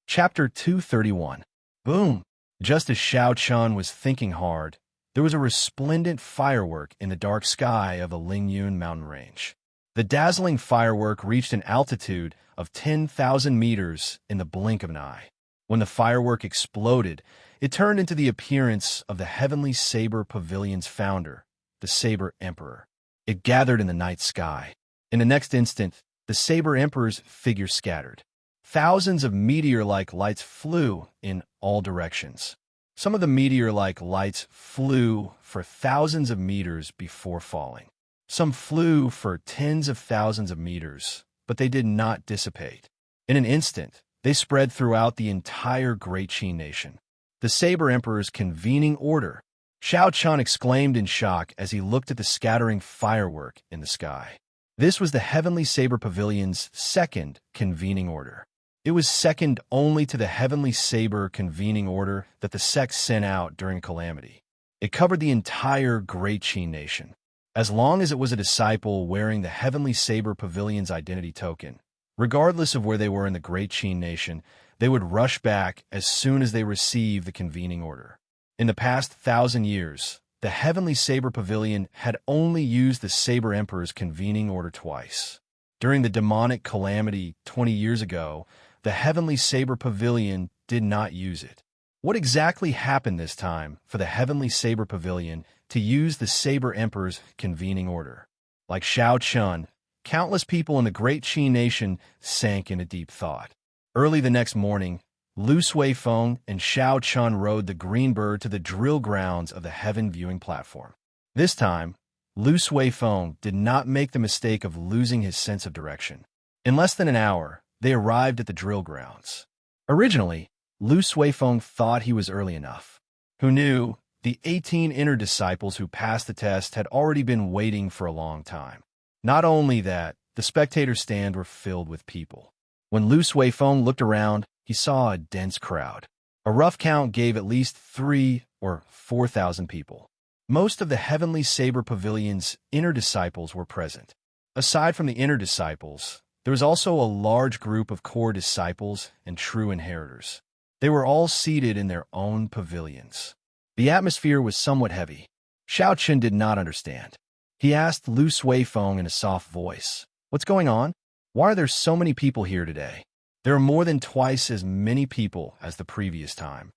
Chapter 231. Boom! Just as Xiao Chen was thinking hard, there was a resplendent firework in the dark sky of the Lingyun mountain range. The dazzling firework reached an altitude of 10,000 meters in the blink of an eye. When the firework exploded, it turned into the appearance of the Heavenly Saber Pavilion's founder, the Saber Emperor. It gathered in the night sky. In the next instant, the Saber Emperor's figure scattered. Thousands of meteor-like lights flew in all directions. Some of the meteor-like lights flew for thousands of meters before falling. Some flew for tens of thousands of meters, but they did not dissipate. In an instant, they spread throughout the entire Great Qi nation. The Saber Emperor's convening order. Xiao Chen exclaimed in shock as he looked at the scattering firework in the sky. This was the Heavenly Saber Pavilion's second convening order. It was second only to the Heavenly Saber convening order that the sect sent out during Calamity. It covered the entire Great Qi nation. As long as it was a disciple wearing the Heavenly Saber Pavilion's identity token, regardless of where they were in the Great Qi nation, they would rush back as soon as they received the convening order. In the past 1,000 years, the Heavenly Saber Pavilion had only used the Saber Emperor's convening order twice. During the demonic calamity 20 years ago, the Heavenly Saber Pavilion did not use it. What exactly happened this time for the Heavenly Saber Pavilion to use the Saber Emperor's convening order? Like Xiao Chen, countless people in the Great Qi nation sank into deep thought. Early the next morning, Lu Suifeng and Xiao Chen rode the green bird to the drill grounds of the heaven viewing platform. This time, Lu Suifeng did not make the mistake of losing his sense of direction. In less than an hour, they arrived at the drill grounds. Originally, Lu Suifeng thought he was early enough. Who knew, the 18 inner disciples who passed the test had already been waiting for a long time. Not only that, the spectator stand were filled with people. When Lu Suifeng looked around, he saw a dense crowd. A rough count gave at least 3 or 4,000 people. Most of the Heavenly Saber Pavilion's inner disciples were present. Aside from the inner disciples, there was also a large group of core disciples and true inheritors. They were all seated in their own pavilions. The atmosphere was somewhat heavy. Xiao Chen did not understand. He asked Lu Suifeng in a soft voice, "What's going on? Why are there so many people here today?" "There are more than twice as many people as the previous time."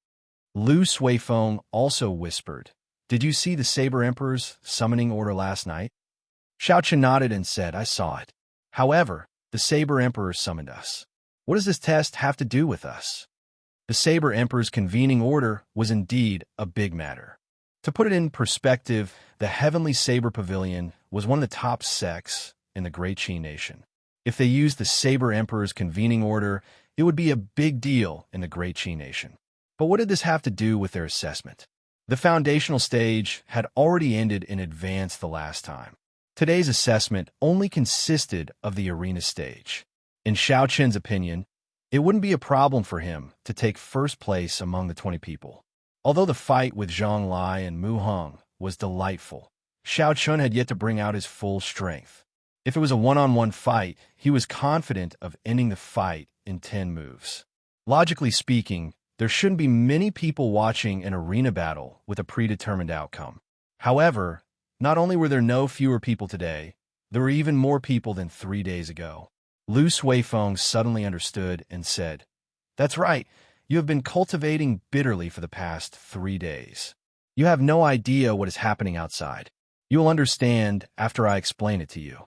Lu Suifeng also whispered, "Did you see the Saber Emperor's summoning order last night?" Xiao Chen nodded and said, "I saw it. However, the Saber Emperor summoned us. What does this test have to do with us?" The Saber Emperor's convening order was indeed a big matter. To put it in perspective, the Heavenly Saber Pavilion was one of the top sects in the Great Qi Nation. If they used the Saber Emperor's convening order, it would be a big deal in the Great Qi Nation. But what did this have to do with their assessment? The foundational stage had already ended in advance the last time. Today's assessment only consisted of the arena stage. In Xiao Chen's opinion, it wouldn't be a problem for him to take first place among the 20 people. Although the fight with Zhang Lai and Mu Heng was delightful, Xiao Chen had yet to bring out his full strength. If it was a one-on-one fight, he was confident of ending the fight in 10 moves. Logically speaking, there shouldn't be many people watching an arena battle with a predetermined outcome. However, not only were there no fewer people today, there were even more people than 3 days ago. Lu Suifeng suddenly understood and said, "That's right. You have been cultivating bitterly for the past 3 days. You have no idea what is happening outside. You will understand after I explain it to you."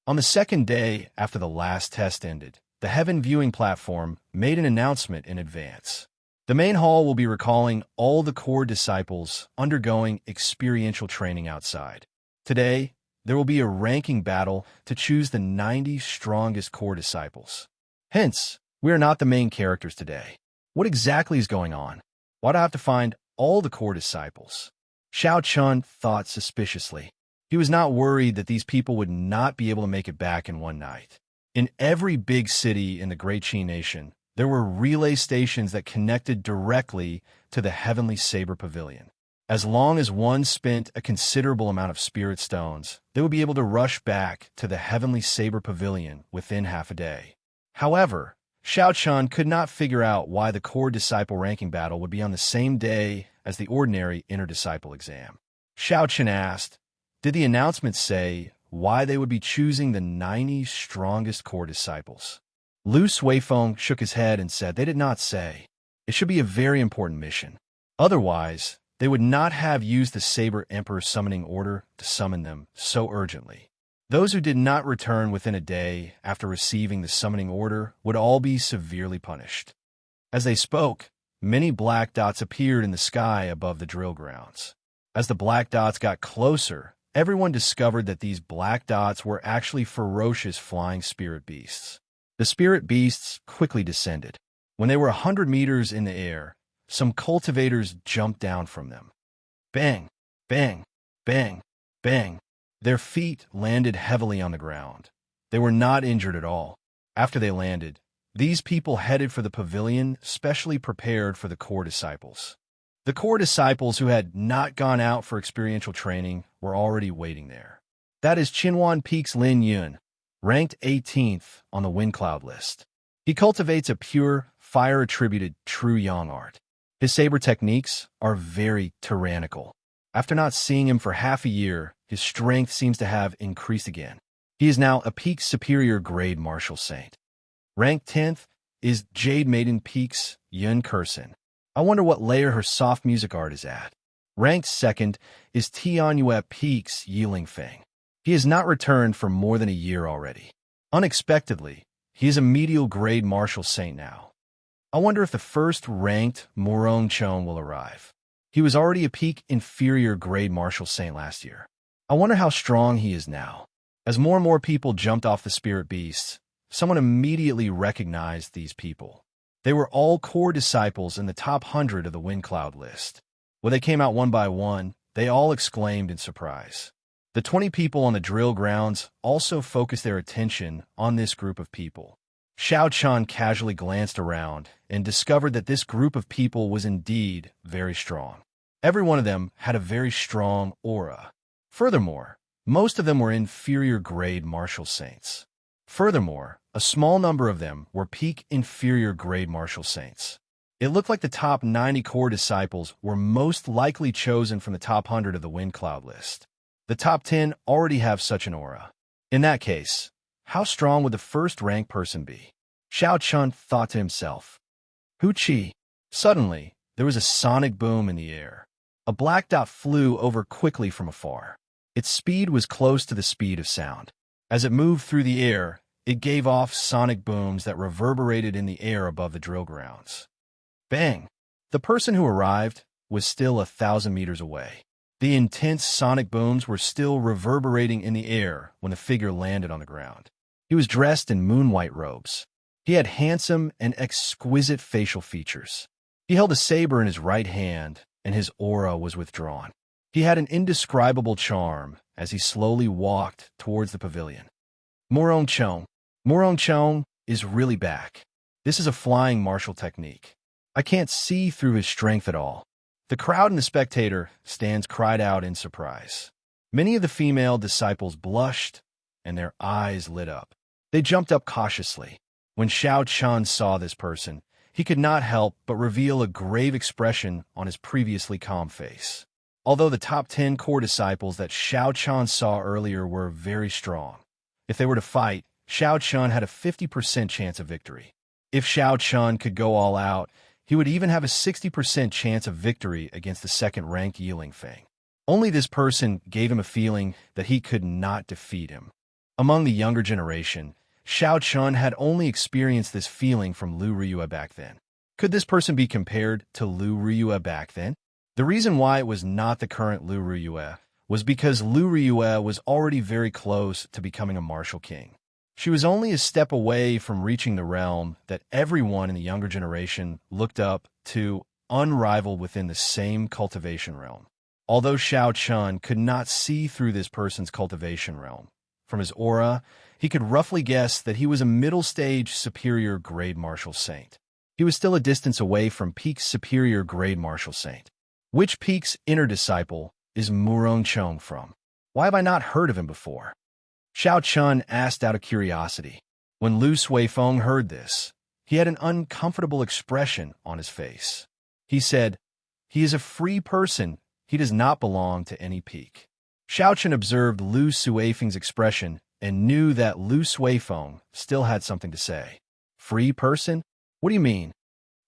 On the second day after the last test ended, the Heaven Viewing Platform made an announcement in advance. The main hall will be recalling all the core disciples undergoing experiential training outside. Today, there will be a ranking battle to choose the 90 strongest core disciples. Hence, we are not the main characters today. What exactly is going on? Why do I have to find all the core disciples? Xiao Chen thought suspiciously. He was not worried that these people would not be able to make it back in one night. In every big city in the Great Qi Nation, there were relay stations that connected directly to the Heavenly Saber Pavilion. As long as one spent a considerable amount of spirit stones, they would be able to rush back to the Heavenly Saber Pavilion within half a day. However, Xiao Chen could not figure out why the core disciple ranking battle would be on the same day as the ordinary inner disciple exam. Xiao Chen asked, "Did the announcement say why they would be choosing the 90 strongest core disciples?" Lu Suifeng shook his head and said, "They did not say. It should be a very important mission. Otherwise, they would not have used the Saber Emperor's summoning order to summon them so urgently. Those who did not return within a day after receiving the summoning order would all be severely punished." As they spoke, many black dots appeared in the sky above the drill grounds. As the black dots got closer, everyone discovered that these black dots were actually ferocious flying spirit beasts. The spirit beasts quickly descended. When they were 100 meters in the air, some cultivators jumped down from them. Bang, bang, bang, bang. Their feet landed heavily on the ground. They were not injured at all. After they landed, these people headed for the pavilion specially prepared for the core disciples. The core disciples who had not gone out for experiential training were already waiting there. That is Qinhuan Peak's Lin Yun, ranked 18th on the wind cloud list. He cultivates a pure, fire-attributed true yang art. His saber techniques are very tyrannical. After not seeing him for half a year, his strength seems to have increased again. He is now a Peak Superior Grade Martial Saint. Ranked 10th is Jade Maiden Peak's Yun Kursin. I wonder what layer her soft music art is at. Ranked 2nd is Tianyue Peak's Yiling Feng. He has not returned for more than a year already. Unexpectedly, he is a medial grade martial saint now. I wonder if the first ranked Morong Chon will arrive. He was already a Peak Inferior Grade Martial Saint last year. I wonder how strong he is now. As more and more people jumped off the spirit beasts, someone immediately recognized these people. They were all core disciples in the top 100 of the wind cloud list. When they came out one by one, they all exclaimed in surprise. The 20 people on the drill grounds also focused their attention on this group of people. Xiao Chun casually glanced around and discovered that this group of people was indeed very strong. Every one of them had a very strong aura. Furthermore, most of them were inferior grade martial saints. Furthermore, a small number of them were peak inferior grade martial saints. It looked like the top 90 core disciples were most likely chosen from the top 100 of the Wind Cloud list. The top 10 already have such an aura. In that case, how strong would the first-rank person be? Xiao Chun thought to himself. Hu Qi. Suddenly, there was a sonic boom in the air. A black dot flew over quickly from afar. Its speed was close to the speed of sound. As it moved through the air, it gave off sonic booms that reverberated in the air above the drill grounds. Bang! The person who arrived was still 1,000 meters away. The intense sonic booms were still reverberating in the air when the figure landed on the ground. He was dressed in moon-white robes. He had handsome and exquisite facial features. He held a saber in his right hand, and his aura was withdrawn. He had an indescribable charm as he slowly walked towards the pavilion. Murong Chong. Murong Chong is really back. This is a flying martial technique. I can't see through his strength at all. The crowd and the spectator stands cried out in surprise. Many of the female disciples blushed, and their eyes lit up. They jumped up cautiously. When Xiao Chun saw this person, he could not help but reveal a grave expression on his previously calm face. Although the top 10 core disciples that Xiao Chun saw earlier were very strong, if they were to fight, Xiao Chun had a 50% chance of victory. If Xiao Chun could go all out, he would even have a 60% chance of victory against the second-ranked Yiling Feng. Only this person gave him a feeling that he could not defeat him. Among the younger generation, Xiao Chun had only experienced this feeling from Lu Riyue back then. Could this person be compared to Lu Riyue back then? The reason why it was not the current Lu Riyue was because Lu Riyue was already very close to becoming a martial king. She was only a step away from reaching the realm that everyone in the younger generation looked up to, unrivaled within the same cultivation realm. Although Xiao Chun could not see through this person's cultivation realm, from his aura, he could roughly guess that he was a middle-stage superior grade martial saint. He was still a distance away from peak superior grade martial saint. Which peak's inner disciple is Murong Chong from? Why have I not heard of him before? Xiao Chun asked out of curiosity. When Lu Suifeng heard this, he had an uncomfortable expression on his face. He said, "He is a free person. He does not belong to any peak." Xiao Chun observed Lu Suifeng's expression and knew that Lu Suifeng still had something to say. Free person? What do you mean?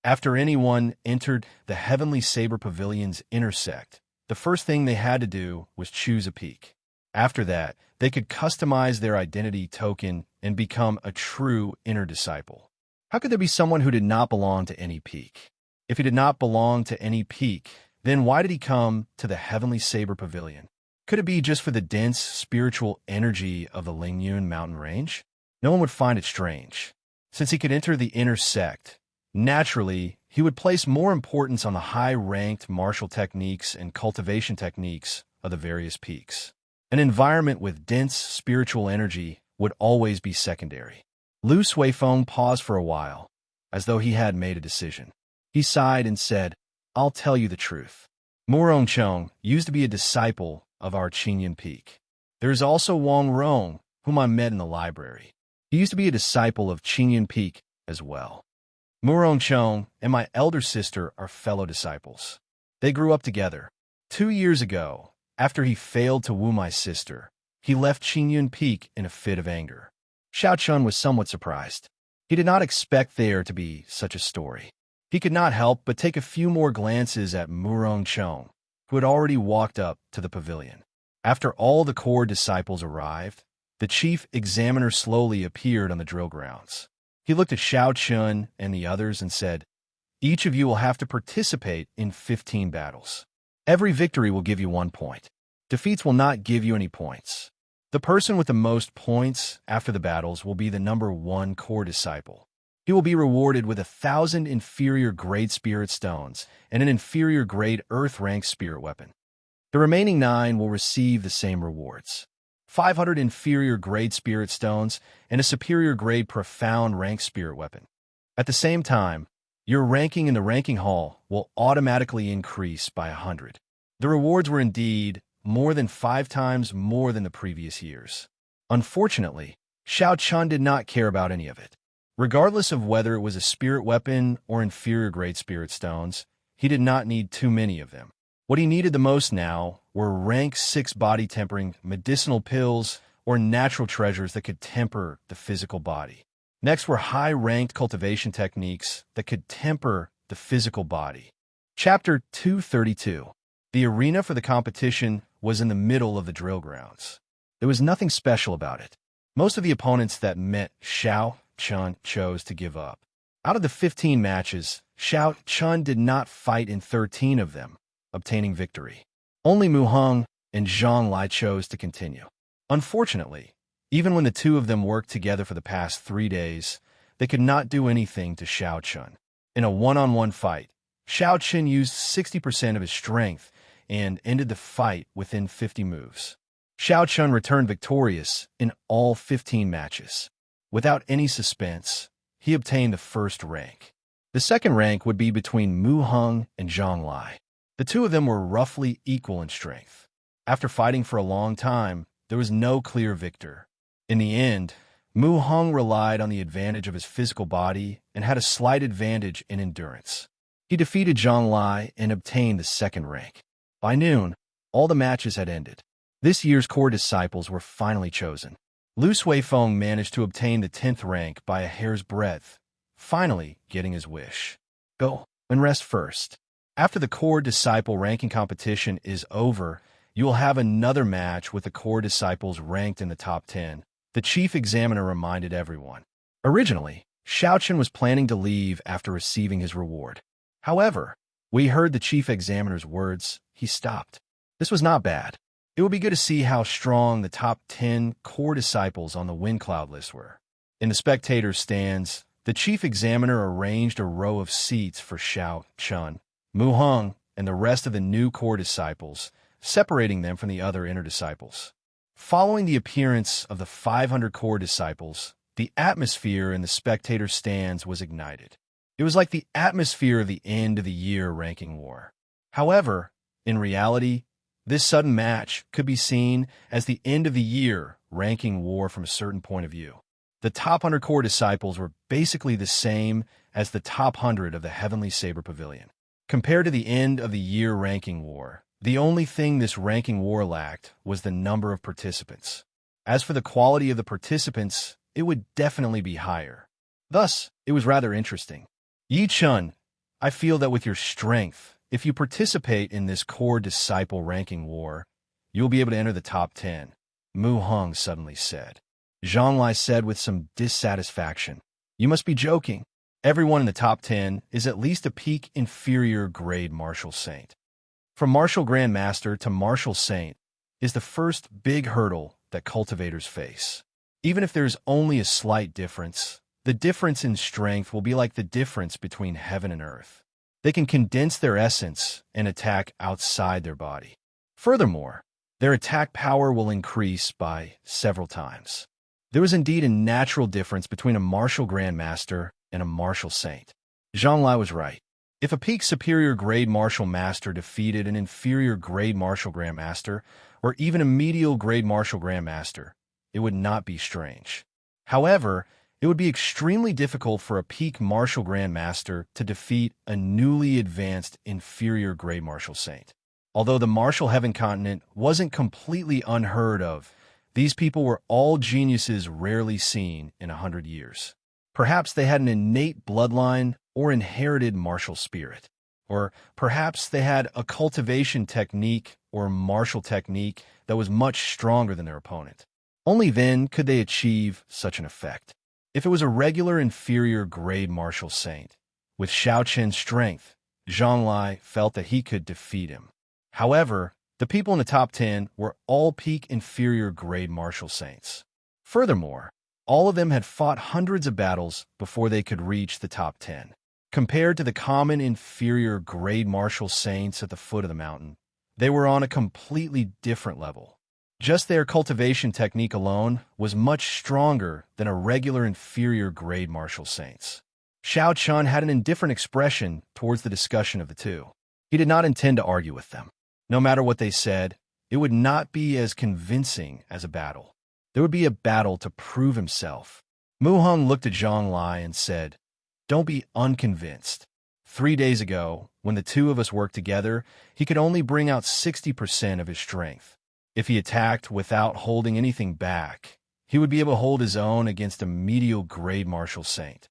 After anyone entered the Heavenly Saber Pavilion's intersect, the first thing they had to do was choose a peak. After that, they could customize their identity token and become a true inner disciple. How could there be someone who did not belong to any peak? If he did not belong to any peak, then why did he come to the Heavenly Saber Pavilion? Could it be just for the dense spiritual energy of the Lingyun mountain range? No one would find it strange. Since he could enter the inner sect, naturally, he would place more importance on the high-ranked martial techniques and cultivation techniques of the various peaks. An environment with dense spiritual energy would always be secondary. Lu Suifeng paused for a while, as though he had made a decision. He sighed and said, "I'll tell you the truth. Murong Chong used to be a disciple of our Qingyun Peak. There is also Wang Rong, whom I met in the library. He used to be a disciple of Qingyun Peak as well. Murong Chong and my elder sister are fellow disciples. They grew up together. 2 years ago, after he failed to woo my sister, he left Qingyun Peak in a fit of anger." Xiao Chun was somewhat surprised. He did not expect there to be such a story. He could not help but take a few more glances at Murong Chong, who had already walked up to the pavilion. After all the core disciples arrived, the chief examiner slowly appeared on the drill grounds. He looked at Xiao Chun and the others and said, "Each of you will have to participate in 15 battles. Every victory will give you 1 point. Defeats will not give you any points. The person with the most points after the battles will be the number 1 core disciple. He will be rewarded with 1,000 inferior grade spirit stones and an inferior grade earth rank spirit weapon. The remaining 9 will receive the same rewards. 500 inferior grade spirit stones, and a superior grade profound rank spirit weapon. At the same time, your ranking in the ranking hall will automatically increase by 100. The rewards were indeed more than 5 times more than the previous years. Unfortunately, Xiao Chun did not care about any of it. Regardless of whether it was a spirit weapon or inferior grade spirit stones, he did not need too many of them. What he needed the most now were rank 6 body tempering medicinal pills or natural treasures that could temper the physical body. Next were high-ranked cultivation techniques that could temper the physical body. Chapter 232. The arena for the competition was in the middle of the drill grounds. There was nothing special about it. Most of the opponents that met Xiao Chun chose to give up. Out of the 15 matches, Xiao Chun did not fight in 13 of them, obtaining victory. Only Mu Heng and Zhang Lai chose to continue. Unfortunately, even when the two of them worked together for the past 3 days, they could not do anything to Xiao Chun. In a one-on-one fight, Xiao Chun used 60% of his strength and ended the fight within 50 moves. Xiao Chun returned victorious in all 15 matches. Without any suspense, he obtained the first rank. The second rank would be between Mu Heng and Zhang Lai. The two of them were roughly equal in strength. After fighting for a long time, there was no clear victor. In the end, Mu Heng relied on the advantage of his physical body and had a slight advantage in endurance. He defeated Zhang Lai and obtained the second rank. By noon, all the matches had ended. This year's core disciples were finally chosen. Lu Suifeng managed to obtain the 10th rank by a hair's breadth, finally getting his wish. Go and rest first. After the core disciple ranking competition is over, you will have another match with the core disciples ranked in the top 10, the chief examiner reminded everyone. Originally, Xiao Chun was planning to leave after receiving his reward. However, when he heard the chief examiner's words, he stopped. This was not bad. It would be good to see how strong the top 10 core disciples on the wind cloud list were. In the spectators' stands, the chief examiner arranged a row of seats for Xiao Chun, Mu Heng, and the rest of the new core disciples, separating them from the other inner disciples. Following the appearance of the 500 core disciples, the atmosphere in the spectator stands was ignited. It was like the atmosphere of the end of the year ranking war. However, in reality, this sudden match could be seen as the end of the year ranking war from a certain point of view. The top 100 core disciples were basically the same as the top 100 of the Heavenly Saber Pavilion. Compared to the end of the year ranking war, the only thing this ranking war lacked was the number of participants. As for the quality of the participants, it would definitely be higher. Thus, it was rather interesting. Yi Chun, I feel that with your strength, if you participate in this core disciple ranking war, you'll be able to enter the top 10, Mu Heng suddenly said. Zhang Lai said with some dissatisfaction, You must be joking. Everyone in the top 10 is at least a peak inferior grade martial saint. From martial grandmaster to martial saint is the first big hurdle that cultivators face. Even if there's only a slight difference, the difference in strength will be like the difference between heaven and earth. They can condense their essence and attack outside their body. Furthermore, their attack power will increase by several times. There was indeed a natural difference between a martial grandmaster and a martial saint. Zhang Lai was right. If a peak superior grade martial master defeated an inferior grade martial grandmaster, or even a medial grade martial grandmaster, it would not be strange. However, it would be extremely difficult for a peak martial grandmaster to defeat a newly advanced inferior grade martial saint. Although the martial heaven continent wasn't completely unheard of, these people were all geniuses rarely seen in 100 years. Perhaps they had an innate bloodline or inherited martial spirit. Or perhaps they had a cultivation technique or martial technique that was much stronger than their opponent. Only then could they achieve such an effect. If it was a regular inferior grade martial saint, with Xiao Chen's strength, Zhang Lai felt that he could defeat him. However, the people in the top 10 were all peak inferior grade martial saints. Furthermore, all of them had fought hundreds of battles before they could reach the top 10. Compared to the common inferior grade martial saints at the foot of the mountain, they were on a completely different level. Just their cultivation technique alone was much stronger than a regular inferior grade martial saint's. Xiao Chun had an indifferent expression towards the discussion of the two. He did not intend to argue with them. No matter what they said, it would not be as convincing as a battle. There would be a battle to prove himself. Mu Heng looked at Zhang Lai and said, "Don't be unconvinced. 3 days ago, when the two of us worked together, he could only bring out 60% of his strength. If he attacked without holding anything back, he would be able to hold his own against a medial grade martial saint."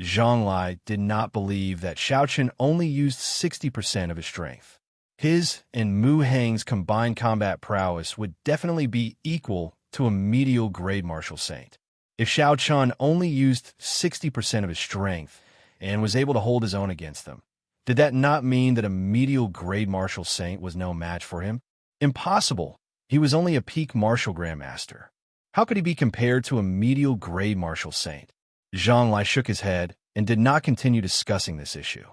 Zhang Lai did not believe that Xiao Chen only used 60% of his strength. His and Mu Heng's combined combat prowess would definitely be equal to a medial grade martial saint. If Xiao Chun only used 60% of his strength and was able to hold his own against them, did that not mean that a medial grade martial saint was no match for him? Impossible. He was only a peak martial grandmaster. How could he be compared to a medial grade martial saint? Zhang Lai shook his head and did not continue discussing this issue.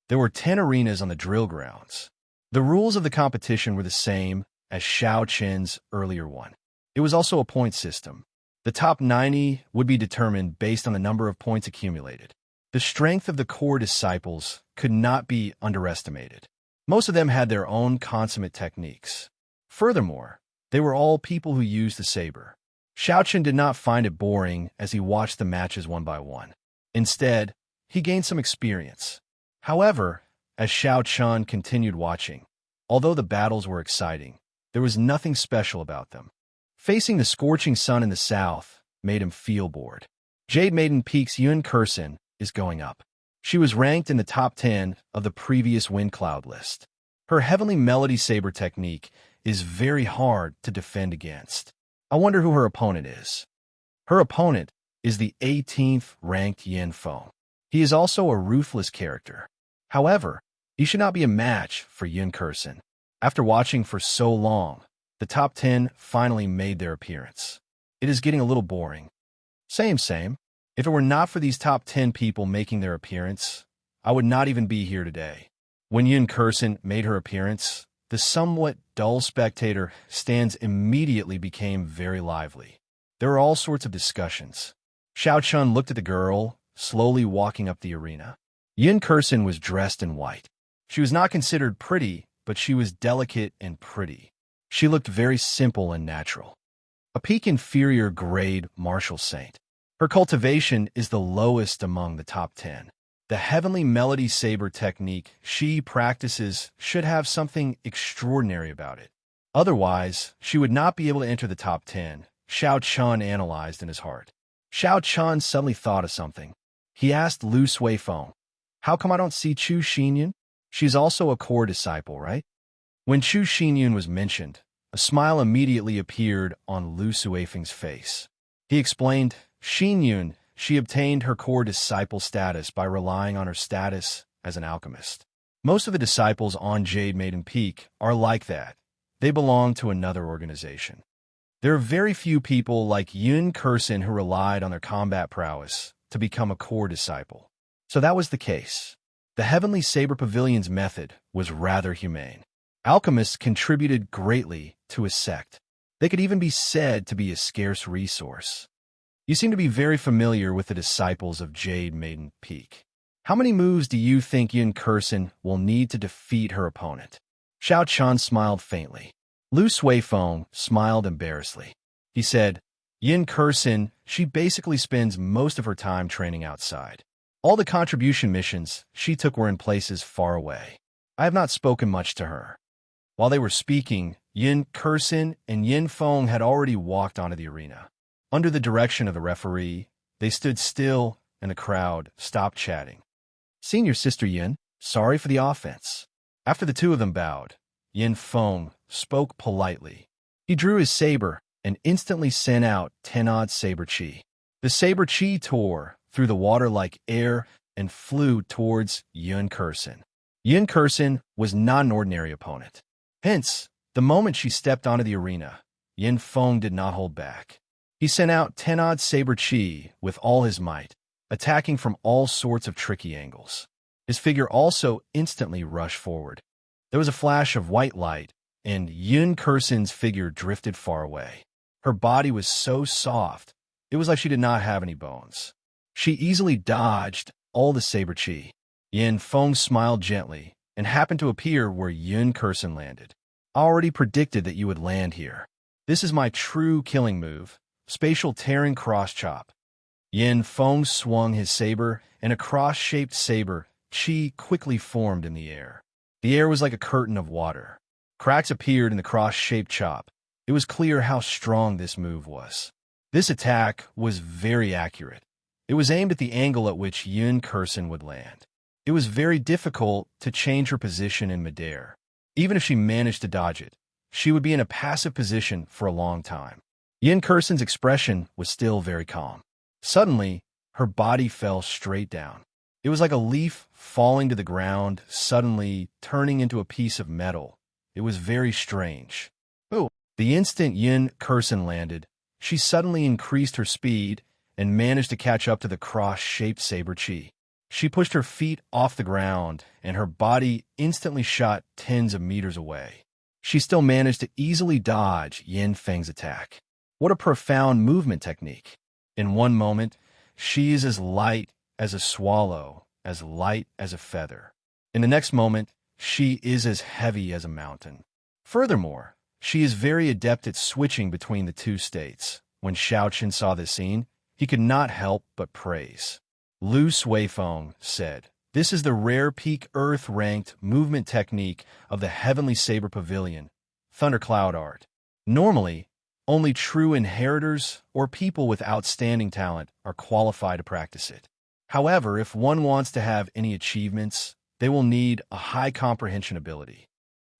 There were 10 arenas on the drill grounds. The rules of the competition were the same as Xiao Chen's earlier one. It was also a point system. The top 90 would be determined based on the number of points accumulated. The strength of the core disciples could not be underestimated. Most of them had their own consummate techniques. Furthermore, they were all people who used the saber. Xiao Chen did not find it boring as he watched the matches one by one. Instead, he gained some experience. However, as Xiao Chun continued watching, although the battles were exciting, there was nothing special about them. Facing the scorching sun in the south made him feel bored. Jade Maiden Peak's Yun Kursin is going up. She was ranked in the top 10 of the previous Wind Cloud list. Her Heavenly Melody Saber technique is very hard to defend against. I wonder who her opponent is. Her opponent is the 18th ranked Yin Feng. He is also a ruthless character. However, he should not be a match for Yun Kursin. After watching for so long, the top 10 finally made their appearance. It is getting a little boring. Same. If it were not for these top 10 people making their appearance, I would not even be here today. When Yun Kursin made her appearance, the somewhat dull spectator stands immediately became very lively. There were all sorts of discussions. Xiao Chun looked at the girl, slowly walking up the arena. Yun Kursin was dressed in white. She was not considered pretty, but she was delicate and pretty. She looked very simple and natural. A peak inferior grade martial saint. Her cultivation is the lowest among the top 10. The Heavenly Melody Saber technique she practices should have something extraordinary about it. Otherwise, she would not be able to enter the top 10, Xiao Chun analyzed in his heart. Xiao Chun suddenly thought of something. He asked Lu Suifeng, "How come I don't see Chu Xinyun? She's also a core disciple, right?" When Chu Xinyun was mentioned, a smile immediately appeared on Lu Suifeng's face. He explained, "Xinyun, she obtained her core disciple status by relying on her status as an alchemist. Most of the disciples on Jade Maiden Peak are like that. They belong to another organization. There are very few people like Yun Kursin who relied on their combat prowess to become a core disciple. So that was the case. The Heavenly Saber Pavilion's method was rather humane. Alchemists contributed greatly to a sect. They could even be said to be a scarce resource. You seem to be very familiar with the disciples of Jade Maiden Peak. How many moves do you think Yun Kursin will need to defeat her opponent?" Xiao Chun smiled faintly. Lu Suifeng smiled embarrassedly. He said, "Yun Kursin, she basically spends most of her time training outside. All the contribution missions she took were in places far away. I have not spoken much to her." While they were speaking, Yun Kursin and Yin Feng had already walked onto the arena. Under the direction of the referee, they stood still and the crowd stopped chatting. "Senior Sister Yin, sorry for the offense." After the two of them bowed, Yin Feng spoke politely. He drew his saber and instantly sent out 10-odd saber chi. The saber chi tore through the water like air and flew towards Yun Kursin. Yun Kursin was not an ordinary opponent. Hence, the moment she stepped onto the arena, Yin Feng did not hold back. He sent out 10-odd saber chi with all his might, attacking from all sorts of tricky angles. His figure also instantly rushed forward. There was a flash of white light, and Yun Kursen's figure drifted far away. Her body was so soft, it was like she did not have any bones. She easily dodged all the saber chi. Yin Feng smiled gently and happened to appear where Yun Kursen landed. I already predicted that you would land here. This is my true killing move, spatial tearing cross chop. Yin Feng swung his saber, and a cross-shaped saber chi quickly formed in the air. The air was like a curtain of water. Cracks appeared in the cross-shaped chop. It was clear how strong this move was. This attack was very accurate. It was aimed at the angle at which Yun Kursen would land. It was very difficult to change her position in midair. Even if she managed to dodge it, she would be in a passive position for a long time. Yun Kursen's expression was still very calm. Suddenly, her body fell straight down. It was like a leaf falling to the ground, suddenly turning into a piece of metal. It was very strange. Oh! The instant Yun Kursen landed, she suddenly increased her speed and managed to catch up to the cross-shaped saber chi. She pushed her feet off the ground, and her body instantly shot tens of meters away. She still managed to easily dodge Yin Feng's attack. What a profound movement technique. In one moment, she is as light as a swallow, as light as a feather. In the next moment, she is as heavy as a mountain. Furthermore, she is very adept at switching between the two states. When Xiaoqin saw this scene, he could not help but praise. Lu Suifeng said, "This is the rare peak Earth-ranked movement technique of the Heavenly Saber Pavilion, Thundercloud Art. Normally, only true inheritors or people with outstanding talent are qualified to practice it. However, if one wants to have any achievements, they will need a high comprehension ability."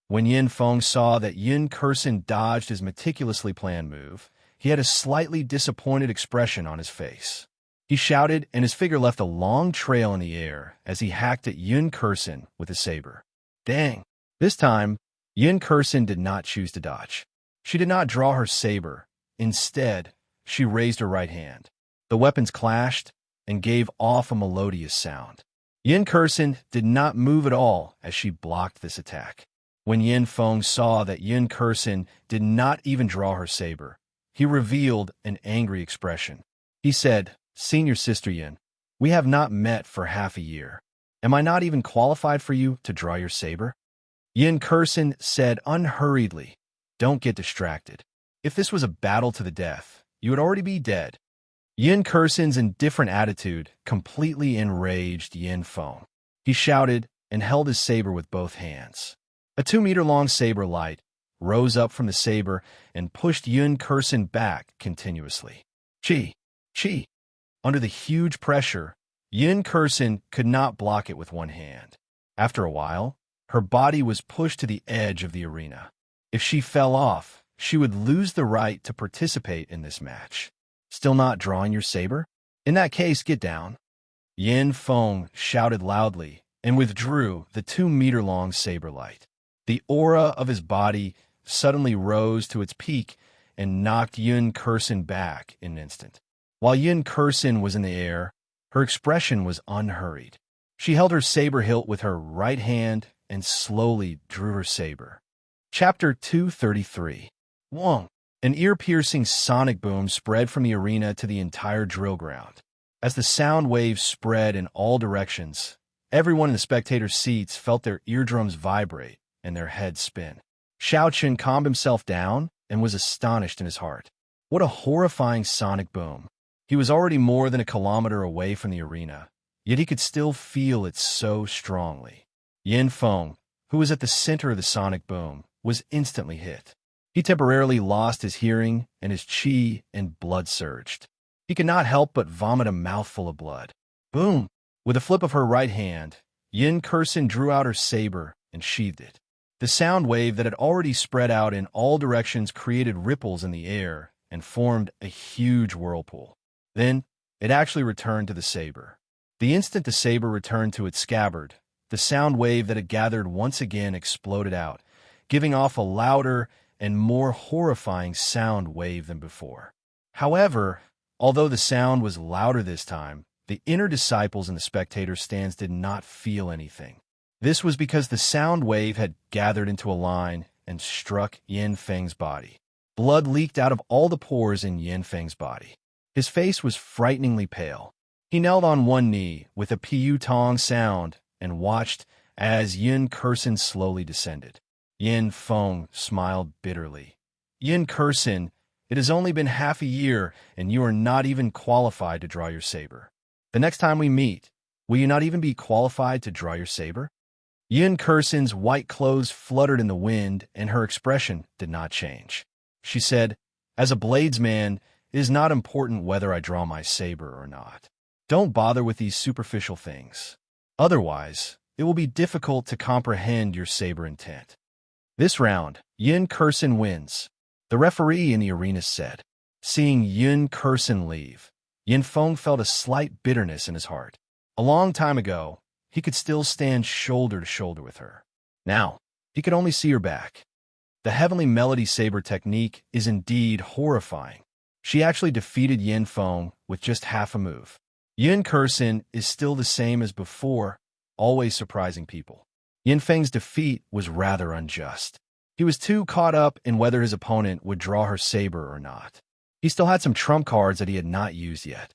When Yin Feng saw that Yun Kursen dodged his meticulously planned move, he had a slightly disappointed expression on his face. He shouted, and his figure left a long trail in the air as he hacked at Yun Kursen with his saber. Dang! This time, Yun Kursen did not choose to dodge. She did not draw her saber. Instead, she raised her right hand. The weapons clashed and gave off a melodious sound. Yun Kursen did not move at all as she blocked this attack. When Yin Feng saw that Yun Kursen did not even draw her saber, he revealed an angry expression. He said, "Senior Sister Yin, we have not met for half a year. Am I not even qualified for you to draw your saber?" Yin Kursen said unhurriedly, "Don't get distracted. If this was a battle to the death, you would already be dead." Yin Kursen's indifferent attitude completely enraged Yin Feng. He shouted and held his saber with both hands. A 2-meter-long saber light rose up from the saber and pushed Yun Kursen back continuously. Chi! Chi! Under the huge pressure, Yun Kursen could not block it with one hand. After a while, her body was pushed to the edge of the arena. If she fell off, she would lose the right to participate in this match. Still not drawing your saber? In that case, get down. Yin Feng shouted loudly and withdrew the 2-meter-long saber light. The aura of his body suddenly rose to its peak and knocked Yun Kursen back in an instant. While Yun Kursen was in the air, her expression was unhurried. She held her saber hilt with her right hand and slowly drew her saber. Chapter 233. Wong. An ear-piercing sonic boom spread from the arena to the entire drill ground. As the sound waves spread in all directions, everyone in the spectators' seats felt their eardrums vibrate and their heads spin. Xiaoqin calmed himself down and was astonished in his heart. What a horrifying sonic boom. He was already more than a kilometer away from the arena, yet he could still feel it so strongly. Yin Feng, who was at the center of the sonic boom, was instantly hit. He temporarily lost his hearing, and his chi and blood surged. He could not help but vomit a mouthful of blood. Boom! With a flip of her right hand, Yin Kursen drew out her saber and sheathed it. The sound wave that had already spread out in all directions created ripples in the air and formed a huge whirlpool. Then, it actually returned to the saber. The instant the saber returned to its scabbard, the sound wave that had gathered once again exploded out, giving off a louder and more horrifying sound wave than before. However, although the sound was louder this time, the inner disciples in the spectator stands did not feel anything. This was because the sound wave had gathered into a line and struck Yin Feng's body. Blood leaked out of all the pores in Yin Feng's body. His face was frighteningly pale. He knelt on one knee with a piu tong sound and watched as Yin Kursin slowly descended. Yin Feng smiled bitterly. Yin Kursin, it has only been half a year, and you are not even qualified to draw your saber. The next time we meet, will you not even be qualified to draw your saber? Yin Kursin's white clothes fluttered in the wind, and her expression did not change. She said, "As a bladesman, it is not important whether I draw my saber or not. Don't bother with these superficial things. Otherwise, it will be difficult to comprehend your saber intent." This round, Yin Kursin wins, the referee in the arena said. Seeing Yin Kursin leave, Yin Feng felt a slight bitterness in his heart. A long time ago, he could still stand shoulder to shoulder with her. Now, he could only see her back. The Heavenly Melody Saber technique is indeed horrifying. She actually defeated Yin Feng with just half a move. Yin Kursin is still the same as before, always surprising people. Yin Feng's defeat was rather unjust. He was too caught up in whether his opponent would draw her saber or not. He still had some trump cards that he had not used yet.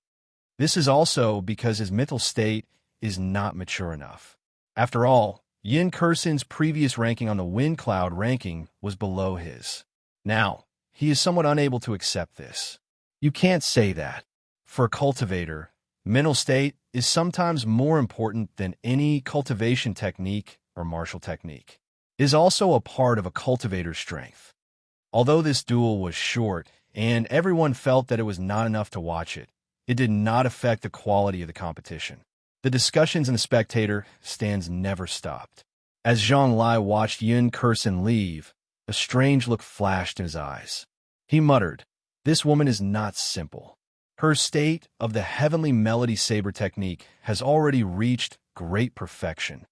This is also because his mental state is not mature enough. After all, Yin Kursin's previous ranking on the Wind Cloud ranking was below his. Now, he is somewhat unable to accept this. You can't say that. For a cultivator, mental state is sometimes more important than any cultivation technique or martial technique. It is also a part of a cultivator's strength. Although this duel was short and everyone felt that it was not enough to watch it, it did not affect the quality of the competition. The discussions in the spectator stands never stopped. As Zhang Lai watched Yin Kursin leave, a strange look flashed in his eyes. He muttered, "This woman is not simple. Her state of the Heavenly Melody Saber technique has already reached great perfection."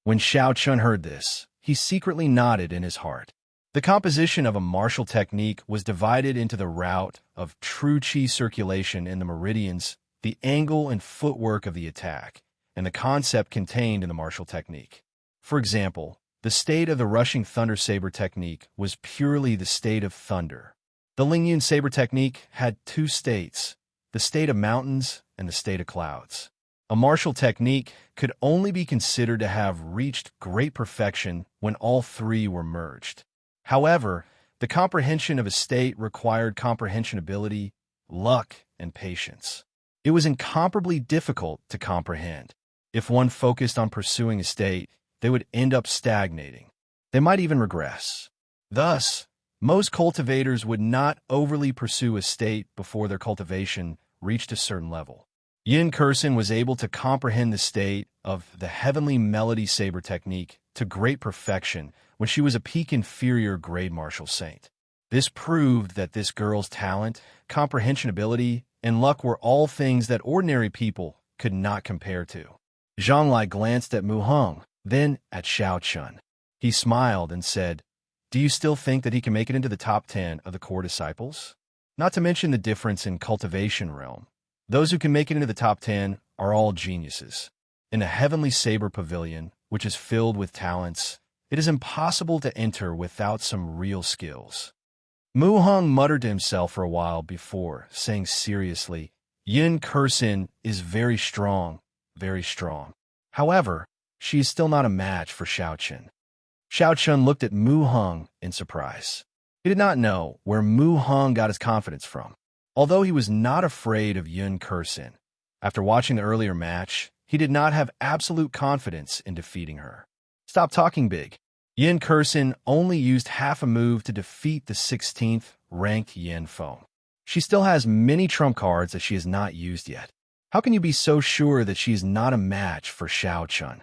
When Xiao Chun heard this, he secretly nodded in his heart. The composition of a martial technique was divided into the route of true qi circulation in the meridians, the angle and footwork of the attack, and the concept contained in the martial technique. For example, the state of the rushing thunder saber technique was purely the state of thunder. The Lingyun saber technique had two states, the state of mountains and the state of clouds. A martial technique could only be considered to have reached great perfection when all three were merged. However, the comprehension of a state required comprehensionability, luck, and patience. It was incomparably difficult to comprehend. If one focused on pursuing a state, they would end up stagnating. They might even regress. Thus, most cultivators would not overly pursue a state before their cultivation reached a certain level. Yin Kursin was able to comprehend the state of the Heavenly Melody Saber technique to great perfection when she was a peak inferior grade martial saint. This proved that this girl's talent, comprehensionability, and luck were all things that ordinary people could not compare to. Zhang Lai glanced at Mu Heng, then at Xiao Chun. He smiled and said, "Do you still think that he can make it into the top 10 of the core disciples? Not to mention the difference in cultivation realm. Those who can make it into the top 10 are all geniuses. In a Heavenly Saber Pavilion, which is filled with talents, it is impossible to enter without some real skills." Mu Heng muttered to himself for a while before saying seriously, "Yin Kursin is very strong, very strong. However, she is still not a match for Xiao Chun." Xiao Chun looked at Mu Heng in surprise. He did not know where Mu Heng got his confidence from. Although he was not afraid of Yin Kursin, after watching the earlier match, he did not have absolute confidence in defeating her. Stop talking big. Yin Kursin only used half a move to defeat the 16th ranked Yin Feng. She still has many trump cards that she has not used yet. How can you be so sure that she is not a match for Xiao Chun?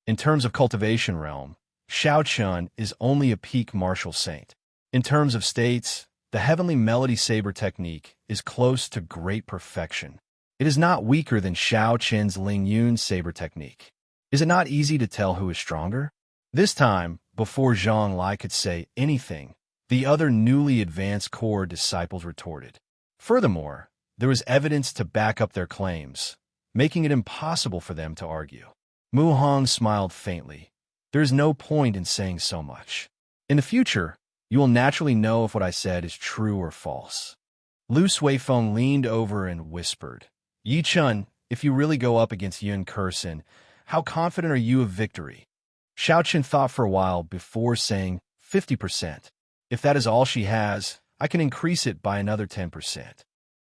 In terms of cultivation realm, Xiao Chun is only a peak martial saint. In terms of states, the Heavenly Melody Saber technique is close to great perfection. It is not weaker than Xiao Chen's Lingyun Saber technique. Is it not easy to tell who is stronger? This time, before Zhang Lai could say anything, the other newly advanced core disciples retorted. Furthermore, there was evidence to back up their claims, making it impossible for them to argue. Mu Heng smiled faintly. There is no point in saying so much. In the future, you will naturally know if what I said is true or false. Lu Suifeng leaned over and whispered, Yi Chun, if you really go up against Yun Kursin, how confident are you of victory? Xiao Chen thought for a while before saying 50%. If that is all she has, I can increase it by another 10%.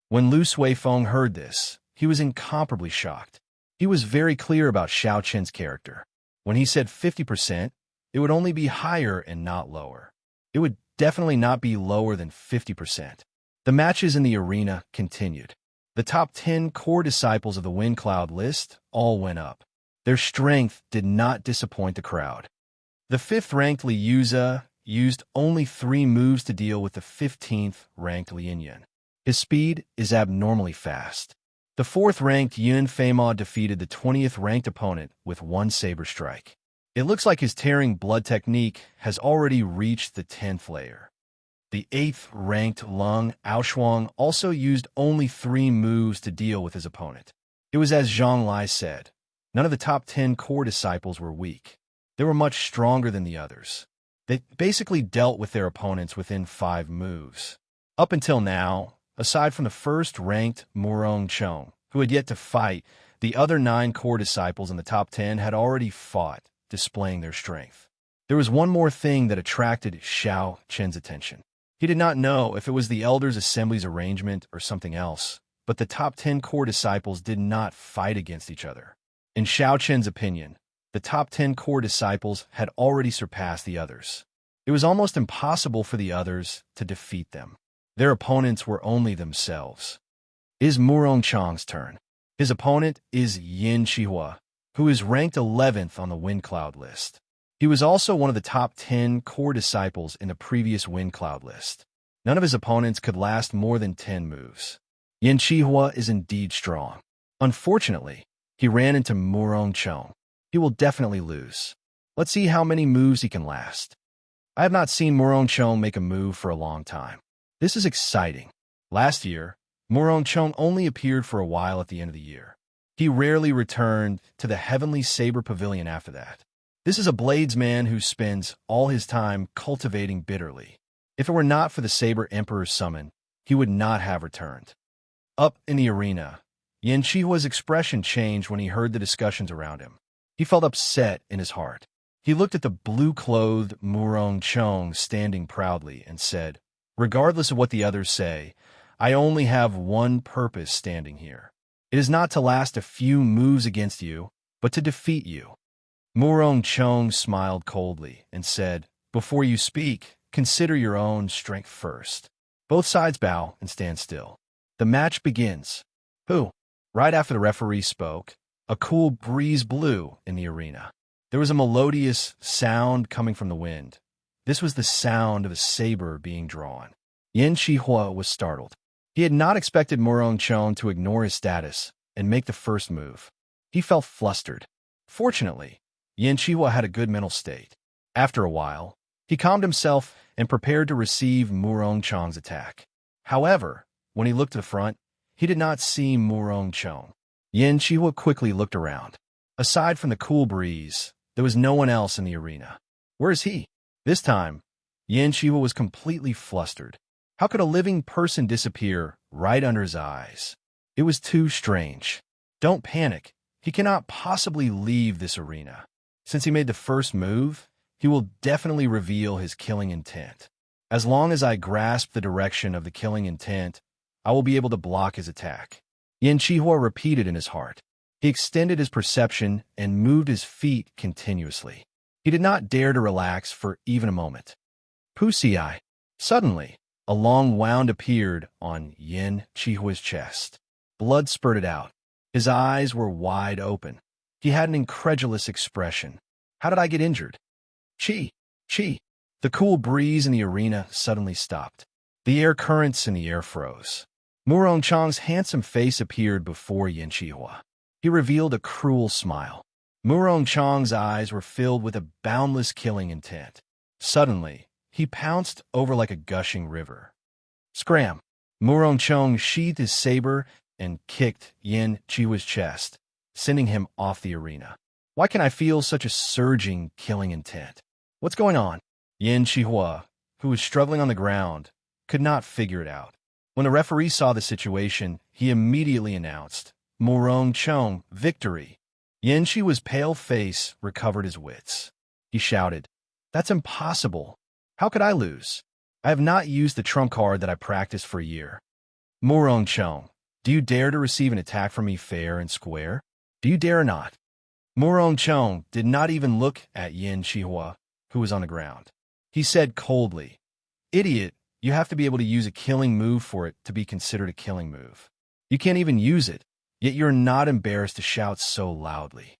When Lu Suifeng heard this, he was incomparably shocked. He was very clear about Xiao Chen's character. When he said 50%, it would only be higher and not lower. It would definitely not be lower than 50%. The matches in the arena continued. The top 10 core disciples of the Wind Cloud list all went up. Their strength did not disappoint the crowd. The 5th-ranked Liuza used only 3 moves to deal with the 15th-ranked Lin Yun. His speed is abnormally fast. The 4th-ranked Yun Feima defeated the 20th-ranked opponent with 1 saber strike. It looks like his tearing blood technique has already reached the 10th layer. The 8th-ranked Lung Aoshuang also used only 3 moves to deal with his opponent. It was as Zhang Lai said, none of the top 10 core disciples were weak. They were much stronger than the others. They basically dealt with their opponents within 5 moves. Up until now, aside from the 1st-ranked Murong Chong, who had yet to fight, the other 9 core disciples in the top 10 had already fought, displaying their strength. There was one more thing that attracted Xiao Chen's attention. He did not know if it was the Elders' Assembly's arrangement or something else, but the top 10 core disciples did not fight against each other. In Xiao Chen's opinion, the top 10 core disciples had already surpassed the others. It was almost impossible for the others to defeat them. Their opponents were only themselves. It is Murong Chang's turn. His opponent is Yin Chihua, who is ranked 11th on the Wind Cloud list. He was also one of the top 10 core disciples in the previous Wind Cloud list. None of his opponents could last more than 10 moves. Yin Chihua is indeed strong. Unfortunately, he ran into Murong Chong. He will definitely lose. Let's see how many moves he can last. I have not seen Murong Chong make a move for a long time. This is exciting. Last year, Murong Chong only appeared for a while at the end of the year. He rarely returned to the Heavenly Saber Pavilion after that. This is a bladesman who spends all his time cultivating bitterly. If it were not for the Saber Emperor's summon, he would not have returned. Up in the arena, Yin Chihua's expression changed when he heard the discussions around him. He felt upset in his heart. He looked at the blue-clothed Murong Chong standing proudly and said, Regardless of what the others say, I only have one purpose standing here. It is not to last a few moves against you, but to defeat you. Murong Chong smiled coldly and said, Before you speak, consider your own strength first. Both sides bow and stand still. The match begins. Who? Right after the referee spoke, a cool breeze blew in the arena. There was a melodious sound coming from the wind. This was the sound of a saber being drawn. Yin Chihua was startled. He had not expected Murong Chong to ignore his status and make the first move. He felt flustered. Fortunately, Yin Chihua had a good mental state. After a while, he calmed himself and prepared to receive Murong Chong's attack. However, when he looked to the front, he did not see Murong Chong. Yin Chihua quickly looked around. Aside from the cool breeze, there was no one else in the arena. Where is he? This time, Yin Chihua was completely flustered. How could a living person disappear right under his eyes? It was too strange. Don't panic. He cannot possibly leave this arena. Since he made the first move, he will definitely reveal his killing intent. As long as I grasp the direction of the killing intent, I will be able to block his attack. Yin Chihua repeated in his heart. He extended his perception and moved his feet continuously. He did not dare to relax for even a moment. Pussy-eye. Suddenly, a long wound appeared on Yin Chihua's chest. Blood spurted out. His eyes were wide open. He had an incredulous expression. How did I get injured? Chi! The cool breeze in the arena suddenly stopped. The air currents in the air froze. Murong Chong's handsome face appeared before Yin Chihua. He revealed a cruel smile. Murong Chong's eyes were filled with a boundless killing intent. Suddenly, he pounced over like a gushing river. Scram! Murong Chong sheathed his saber and kicked Yin Chihua's chest, sending him off the arena. Why can I feel such a surging killing intent? What's going on? Yan Chihua, who was struggling on the ground, could not figure it out. When the referee saw the situation, he immediately announced, Morong Chong, victory. Yan was pale-faced, recovered his wits. He shouted, That's impossible. How could I lose? I have not used the trump card that I practiced for a year. Morong Chong, do you dare to receive an attack from me fair and square? Do you dare or not? Morong Chong did not even look at Yan Chihua, who was on the ground. He said coldly, Idiot, you have to be able to use a killing move for it to be considered a killing move. You can't even use it, yet you're not embarrassed to shout so loudly.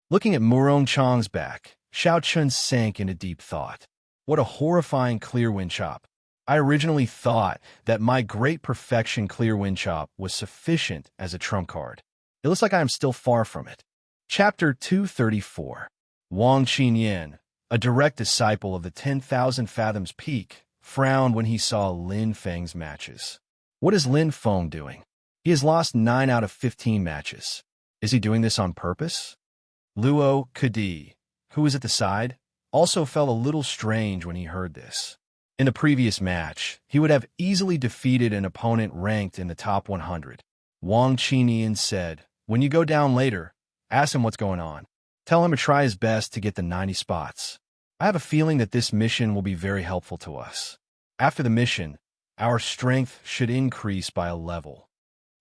Looking at Morong Chong's back, Xiao Chun sank into deep thought. What a horrifying clear wind chop. I originally thought that my great perfection clear wind chop was sufficient as a trump card. It looks like I am still far from it. Chapter 234. Wang Qinyan, a direct disciple of the 10,000 Fathoms Peak, frowned when he saw Lin Feng's matches. What is Lin Feng doing? He has lost 9 out of 15 matches. Is he doing this on purpose? Luo Kadi, who was at the side, also felt a little strange when he heard this. In the previous match, he would have easily defeated an opponent ranked in the top 100. Wang Qinyan said, When you go down later, ask him what's going on. Tell him to try his best to get the 90 spots. I have a feeling that this mission will be very helpful to us. After the mission, our strength should increase by a level.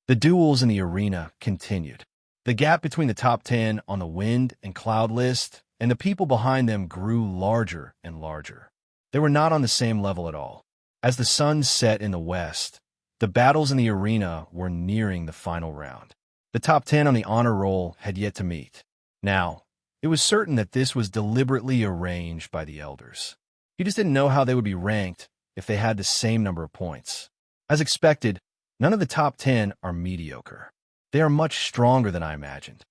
The duels in the arena continued. The gap between the top 10 on the wind and cloud list and the people behind them grew larger and larger. They were not on the same level at all. As the sun set in the west, the battles in the arena were nearing the final round. The top 10 on the honor roll had yet to meet. Now, it was certain that this was deliberately arranged by the elders. He just didn't know how they would be ranked if they had the same number of points. As expected, none of the top 10 are mediocre. They are much stronger than I imagined.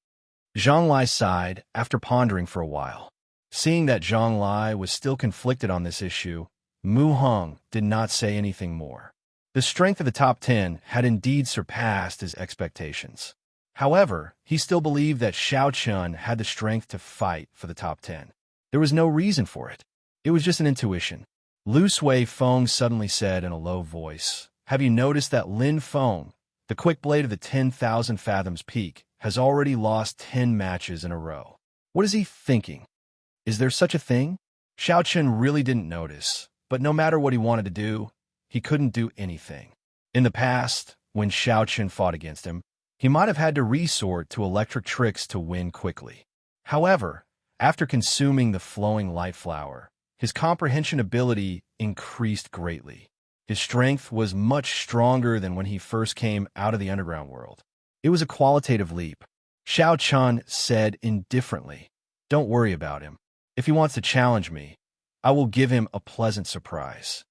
Zhang Lai sighed after pondering for a while. Seeing that Zhang Lai was still conflicted on this issue, Mu Hong did not say anything more. The strength of the top 10 had indeed surpassed his expectations. However, he still believed that Xiao Chun had the strength to fight for the top 10. There was no reason for it. It was just an intuition. Lu Sui Feng suddenly said in a low voice, Have you noticed that Lin Feng, the quick blade of the 10,000 Fathoms Peak, has already lost 10 matches in a row? What is he thinking? Is there such a thing? Xiao Chun really didn't notice, but no matter what he wanted to do, he couldn't do anything. In the past, when Xiao Chun fought against him, he might have had to resort to electric tricks to win quickly. However, after consuming the flowing light flower, his comprehension ability increased greatly. His strength was much stronger than when he first came out of the underground world. It was a qualitative leap. Xiao Chun said indifferently, Don't worry about him. If he wants to challenge me, I will give him a pleasant surprise.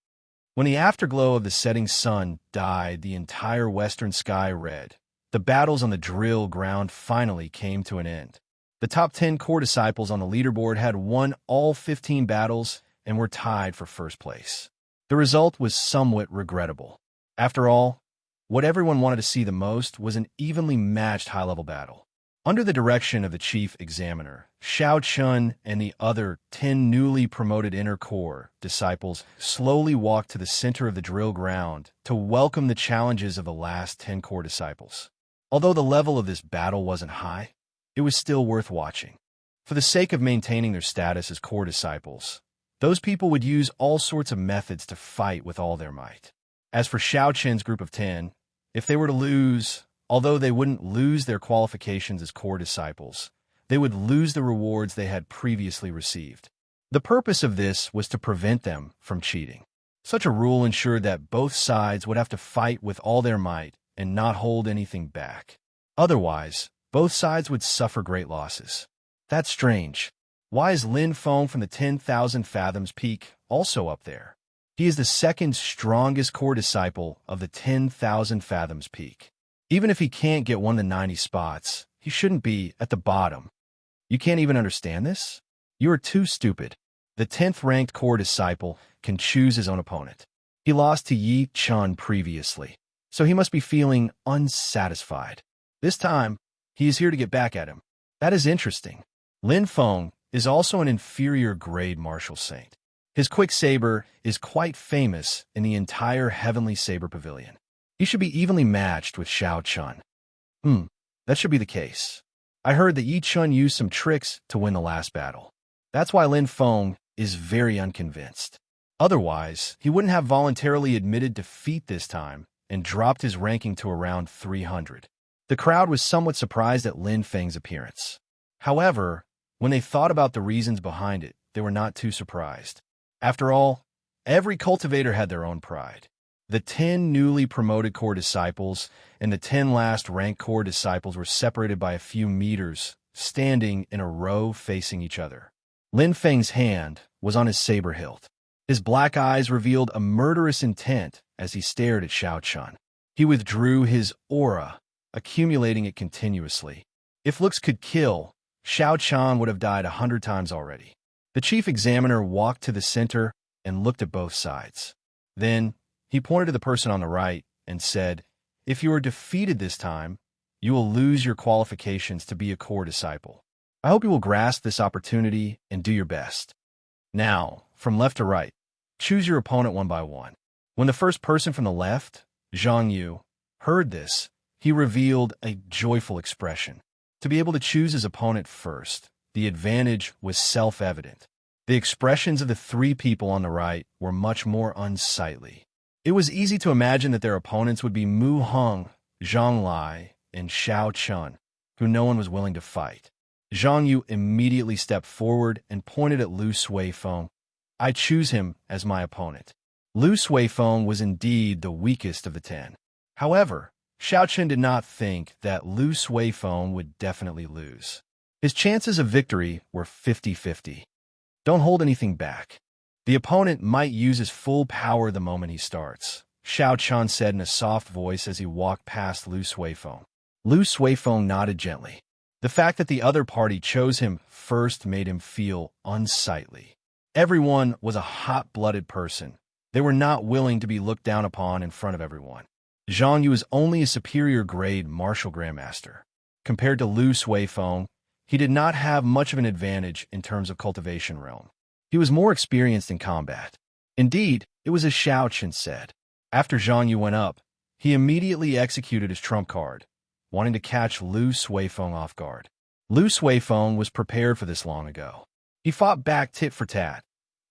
When the afterglow of the setting sun dyed the entire western sky red, the battles on the drill ground finally came to an end. The top 10 core disciples on the leaderboard had won all 15 battles and were tied for first place. The result was somewhat regrettable. After all, what everyone wanted to see the most was an evenly matched high-level battle. Under the direction of the chief examiner, Xiao Chun and the other 10 newly promoted inner core disciples slowly walked to the center of the drill ground to welcome the challenges of the last 10 core disciples. Although the level of this battle wasn't high, it was still worth watching. For the sake of maintaining their status as core disciples, those people would use all sorts of methods to fight with all their might. As for Xiao Chen's group of 10, if they were to lose, although they wouldn't lose their qualifications as core disciples, they would lose the rewards they had previously received. The purpose of this was to prevent them from cheating. Such a rule ensured that both sides would have to fight with all their might and not hold anything back. Otherwise, both sides would suffer great losses. That's strange. Why is Lin Feng from the 10,000 Fathoms Peak also up there? He is the second strongest core disciple of the 10,000 Fathoms Peak. Even if he can't get one of the 90 spots, he shouldn't be at the bottom. You can't even understand this? You are too stupid. The 10th ranked core disciple can choose his own opponent. He lost to Yi Chun previously, so he must be feeling unsatisfied. This time, he is here to get back at him. That is interesting. Lin Feng is also an inferior grade martial saint. His quick saber is quite famous in the entire Heavenly Saber Pavilion. He should be evenly matched with Xiao Chun. That should be the case. I heard that Yi Chun used some tricks to win the last battle. That's why Lin Feng is very unconvinced. Otherwise, he wouldn't have voluntarily admitted defeat this time and dropped his ranking to around 300. The crowd was somewhat surprised at Lin Feng's appearance. However, when they thought about the reasons behind it, they were not too surprised. After all, every cultivator had their own pride. The 10 newly promoted core disciples and the 10 last rank core disciples were separated by a few meters, standing in a row facing each other. Lin Feng's hand was on his saber hilt. His black eyes revealed a murderous intent as he stared at Xiao Chun. He withdrew his aura, accumulating it continuously. If looks could kill, Xiao Chun would have died 100 times already. The chief examiner walked to the center and looked at both sides. Then, he pointed to the person on the right and said, "If you are defeated this time, you will lose your qualifications to be a core disciple. I hope you will grasp this opportunity and do your best. Now, from left to right, choose your opponent one by one." When the first person from the left, Zhang Yu, heard this, he revealed a joyful expression. To be able to choose his opponent first, the advantage was self-evident. The expressions of the three people on the right were much more unsightly. It was easy to imagine that their opponents would be Mu Heng, Zhang Lai, and Xiao Chun, who no one was willing to fight. Zhang Yu immediately stepped forward and pointed at Lu Suifeng. "I choose him as my opponent." Lu Suifeng was indeed the weakest of the 10. However, Xiao Chun did not think that Lu Suifeng would definitely lose. His chances of victory were 50-50. Don't hold anything back. The opponent might use his full power the moment he starts, Xiao Chun said in a soft voice as he walked past Lu Suifeng. Lu Suifeng nodded gently. The fact that the other party chose him first made him feel unsightly. Everyone was a hot-blooded person. They were not willing to be looked down upon in front of everyone. Zhang Yu is only a superior grade martial grandmaster. Compared to Lu Suifeng, he did not have much of an advantage in terms of cultivation realm. He was more experienced in combat. Indeed, it was as Xiao Chun said. After Zhang Yu went up, he immediately executed his trump card, wanting to catch Lu Suifeng off guard. Lu Suifeng was prepared for this long ago. He fought back tit for tat,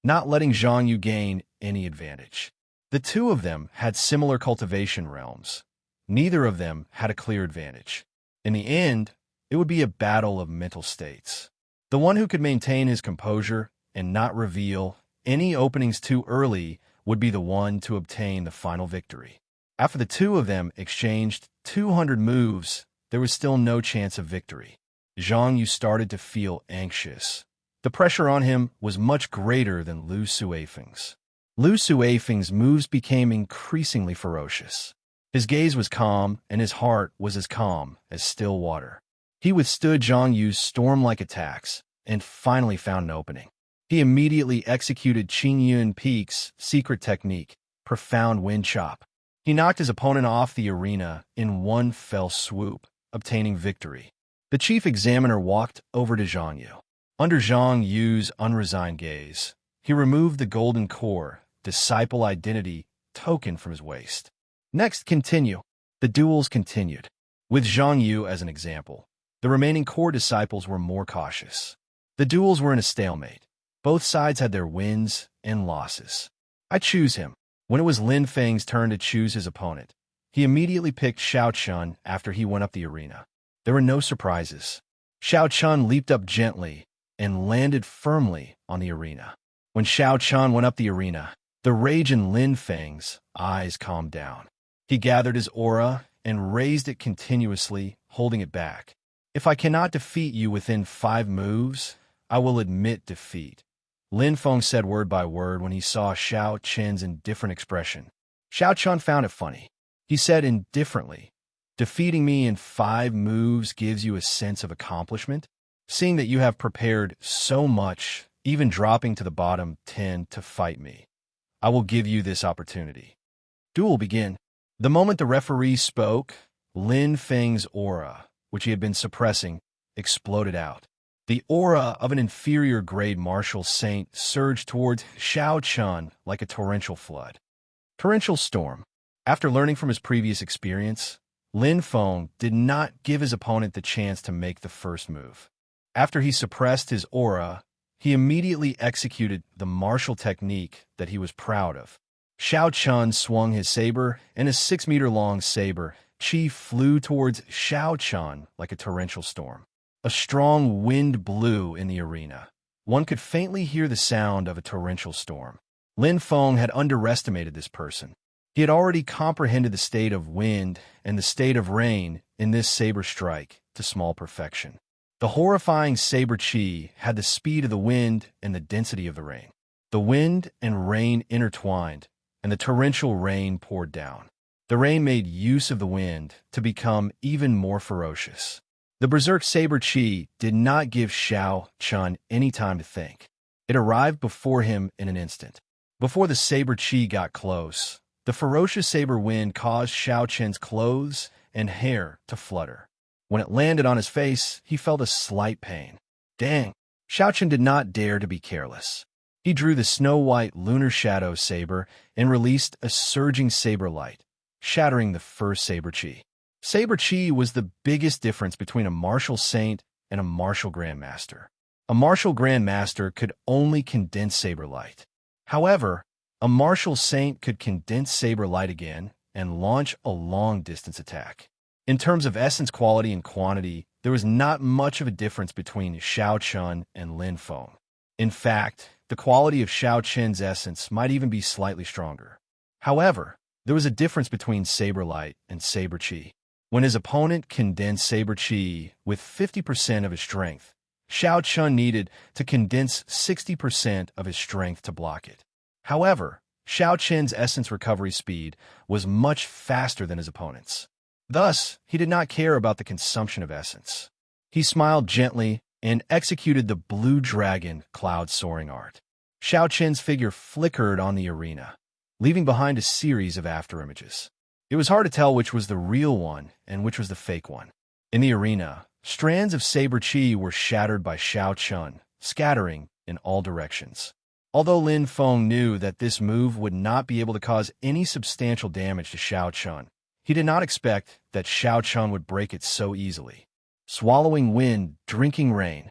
not letting Zhang Yu gain any advantage. The two of them had similar cultivation realms. Neither of them had a clear advantage. In the end, it would be a battle of mental states. The one who could maintain his composure and not reveal any openings too early would be the one to obtain the final victory. After the two of them exchanged 200 moves, there was still no chance of victory. Zhang Yu started to feel anxious. The pressure on him was much greater than Lu Suifeng's. Lu Suifeng's moves became increasingly ferocious. His gaze was calm, and his heart was as calm as still water. He withstood Zhang Yu's storm-like attacks and finally found an opening. He immediately executed Qing Yun Peak's secret technique, Profound Wind Chop. He knocked his opponent off the arena in one fell swoop, obtaining victory. The chief examiner walked over to Zhang Yu. Under Zhang Yu's unresigned gaze, he removed the golden core, disciple identity, token from his waist. Next, continue. The duels continued. With Zhang Yu as an example, the remaining core disciples were more cautious. The duels were in a stalemate. Both sides had their wins and losses. I choose him. When it was Lin Feng's turn to choose his opponent, he immediately picked Xiao Chun after he went up the arena. There were no surprises. Xiao Chun leaped up gently and landed firmly on the arena. When Xiao Chun went up the arena, the rage in Lin Feng's eyes calmed down. He gathered his aura and raised it continuously, holding it back. "If I cannot defeat you within 5 moves, I will admit defeat," Lin Feng said word by word when he saw Xiao Chun's indifferent expression. Xiao Chun found it funny. He said indifferently, "Defeating me in 5 moves gives you a sense of accomplishment? Seeing that you have prepared so much, even dropping to the bottom 10 to fight me, I will give you this opportunity." Duel begin. The moment the referee spoke, Lin Feng's aura, which he had been suppressing, exploded out. The aura of an inferior-grade martial saint surged towards Xiao Chun like a torrential flood. Torrential storm. After learning from his previous experience, Lin Feng did not give his opponent the chance to make the first move. After he suppressed his aura, he immediately executed the martial technique that he was proud of. Xiao Chun swung his saber, and his 6-meter-long saber, Qi, flew towards Xiao Chun like a torrential storm. A strong wind blew in the arena. One could faintly hear the sound of a torrential storm. Lin Feng had underestimated this person. He had already comprehended the state of wind and the state of rain in this saber strike to small perfection. The horrifying saber Qi had the speed of the wind and the density of the rain. The wind and rain intertwined, and the torrential rain poured down. The rain made use of the wind to become even more ferocious. The berserk saber Qi did not give Xiao Chun any time to think. It arrived before him in an instant. Before the saber Qi got close, the ferocious saber wind caused Xiao Chun's clothes and hair to flutter. When it landed on his face, he felt a slight pain. Dang! Xiao Chun did not dare to be careless. He drew the snow-white lunar shadow saber and released a surging saber light, shattering the first saber Qi. Saber Qi was the biggest difference between a martial saint and a martial grandmaster. A martial grandmaster could only condense saber light. However, a martial saint could condense saber light again and launch a long-distance attack. In terms of essence quality and quantity, there was not much of a difference between Xiao Chun and Lin Feng. In fact, the quality of Xiao Chun's essence might even be slightly stronger. However, there was a difference between saber light and saber Qi. When his opponent condensed saber Qi with 50% of his strength, Xiao Chun needed to condense 60% of his strength to block it. However, Xiao Chun's essence recovery speed was much faster than his opponent's. Thus, he did not care about the consumption of essence. He smiled gently and executed the blue dragon cloud soaring art. Xiao Chun's figure flickered on the arena, leaving behind a series of afterimages. It was hard to tell which was the real one and which was the fake one. In the arena, strands of saber Qi were shattered by Xiao Chun, scattering in all directions. Although Lin Feng knew that this move would not be able to cause any substantial damage to Xiao Chun, he did not expect that Xiao Chun would break it so easily. Swallowing wind, drinking rain.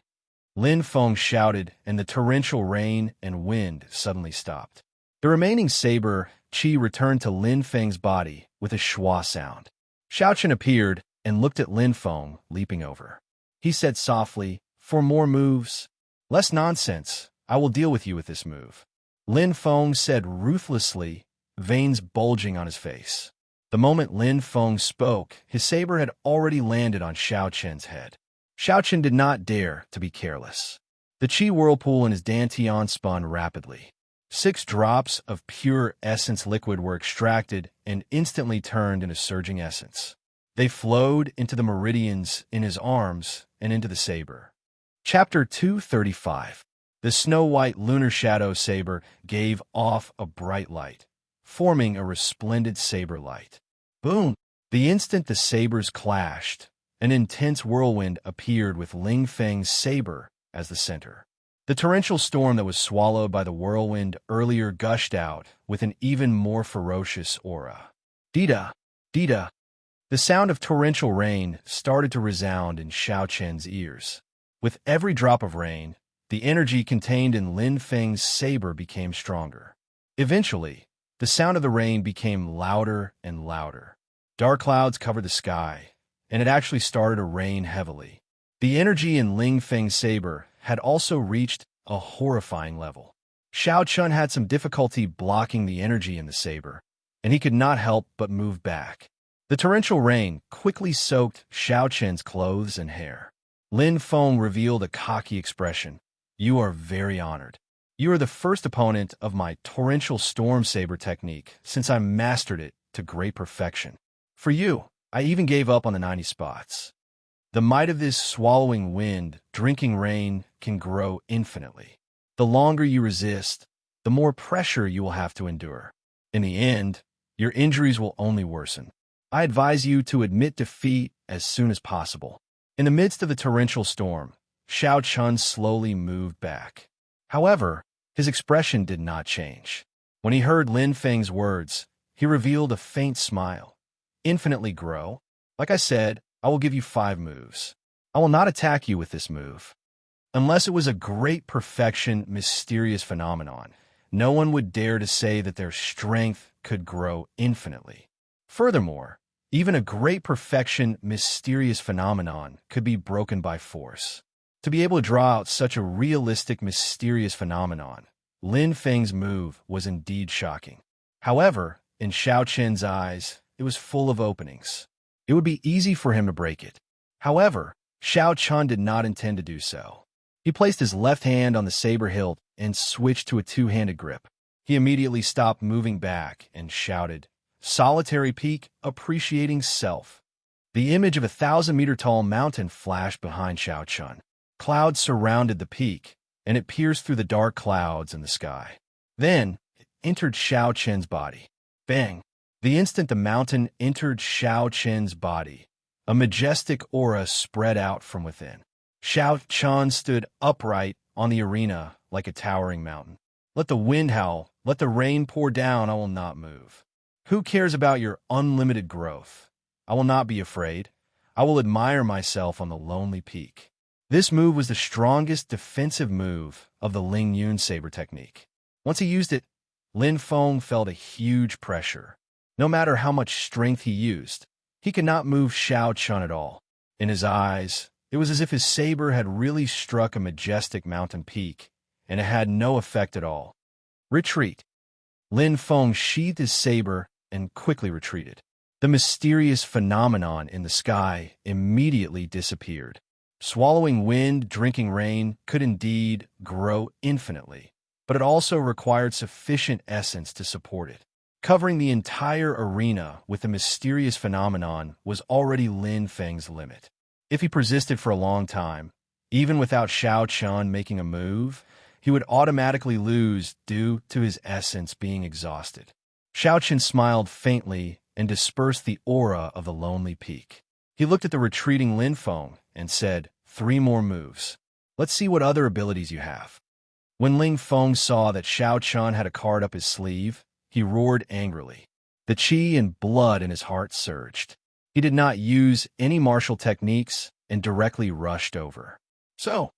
Lin Feng shouted, and the torrential rain and wind suddenly stopped. The remaining saber Qi returned to Lin Feng's body with a schwa sound. Xiao Chun appeared and looked at Lin Feng, leaping over. He said softly, "For more moves? Less nonsense. I will deal with you with this move." Lin Feng said ruthlessly, veins bulging on his face. The moment Lin Feng spoke, his saber had already landed on Xiao Chun's head. Xiao Chun did not dare to be careless. The Qi whirlpool in his dantian spun rapidly. 6 drops of pure essence liquid were extracted and instantly turned into surging essence. They flowed into the meridians in his arms and into the saber. Chapter 235. The snow-white lunar shadow saber gave off a bright light, forming a resplendent saber light. Boom! The instant the sabers clashed, an intense whirlwind appeared with Ling Feng's saber as the center. The torrential storm that was swallowed by the whirlwind earlier gushed out with an even more ferocious aura. Dida! Dida! The sound of torrential rain started to resound in Xiao Chun's ears. With every drop of rain, the energy contained in Lin Feng's saber became stronger. Eventually, the sound of the rain became louder and louder. Dark clouds covered the sky, and it actually started to rain heavily. The energy in Ling Feng's saber had also reached a horrifying level. Xiao Chun had some difficulty blocking the energy in the saber, and he could not help but move back. The torrential rain quickly soaked Xiao Chun's clothes and hair. Lin Feng revealed a cocky expression. "You are very honored. You are the first opponent of my torrential storm saber technique since I mastered it to great perfection. For you, I even gave up on the 90 spots. The might of this swallowing wind, drinking rain, can grow infinitely. The longer you resist, the more pressure you will have to endure. In the end, your injuries will only worsen. I advise you to admit defeat as soon as possible." In the midst of the torrential storm, Xiao Chun slowly moved back. However, his expression did not change. When he heard Lin Feng's words, he revealed a faint smile. Infinitely grow? Like I said, I will give you 5 moves. I will not attack you with this move. Unless it was a great perfection, mysterious phenomenon, no one would dare to say that their strength could grow infinitely. Furthermore, even a great perfection, mysterious phenomenon could be broken by force. To be able to draw out such a realistic, mysterious phenomenon, Lin Feng's move was indeed shocking. However, in Xiao Chen's eyes, it was full of openings. It would be easy for him to break it. However, Xiao Chun did not intend to do so. He placed his left hand on the saber hilt and switched to a two-handed grip. He immediately stopped moving back and shouted, "Solitary peak, appreciating self." The image of a 1,000-meter-tall mountain flashed behind Xiao Chun. Clouds surrounded the peak, and it pierced through the dark clouds in the sky. Then, it entered Xiao Chen's body. Bang! The instant the mountain entered Xiao Chen's body, a majestic aura spread out from within. Xiao Chun stood upright on the arena like a towering mountain. Let the wind howl, let the rain pour down, I will not move. Who cares about your unlimited growth? I will not be afraid. I will admire myself on the lonely peak. This move was the strongest defensive move of the Ling Yun saber technique. Once he used it, Lin Feng felt a huge pressure. No matter how much strength he used, he could not move Xiao Chun at all. In his eyes, it was as if his saber had really struck a majestic mountain peak, and it had no effect at all. Retreat. Lin Feng sheathed his saber and quickly retreated. The mysterious phenomenon in the sky immediately disappeared. Swallowing wind, drinking rain could indeed grow infinitely, but it also required sufficient essence to support it. Covering the entire arena with the mysterious phenomenon was already Lin Feng's limit. If he persisted for a long time, even without Xiao Chun making a move, he would automatically lose due to his essence being exhausted. Xiao Chun smiled faintly and dispersed the aura of the lonely peak. He looked at the retreating Lin Feng and said, 3 more moves. Let's see what other abilities you have. When Lin Feng saw that Xiao Chun had a card up his sleeve, he roared angrily. The qi and blood in his heart surged. He did not use any martial techniques and directly rushed over. So.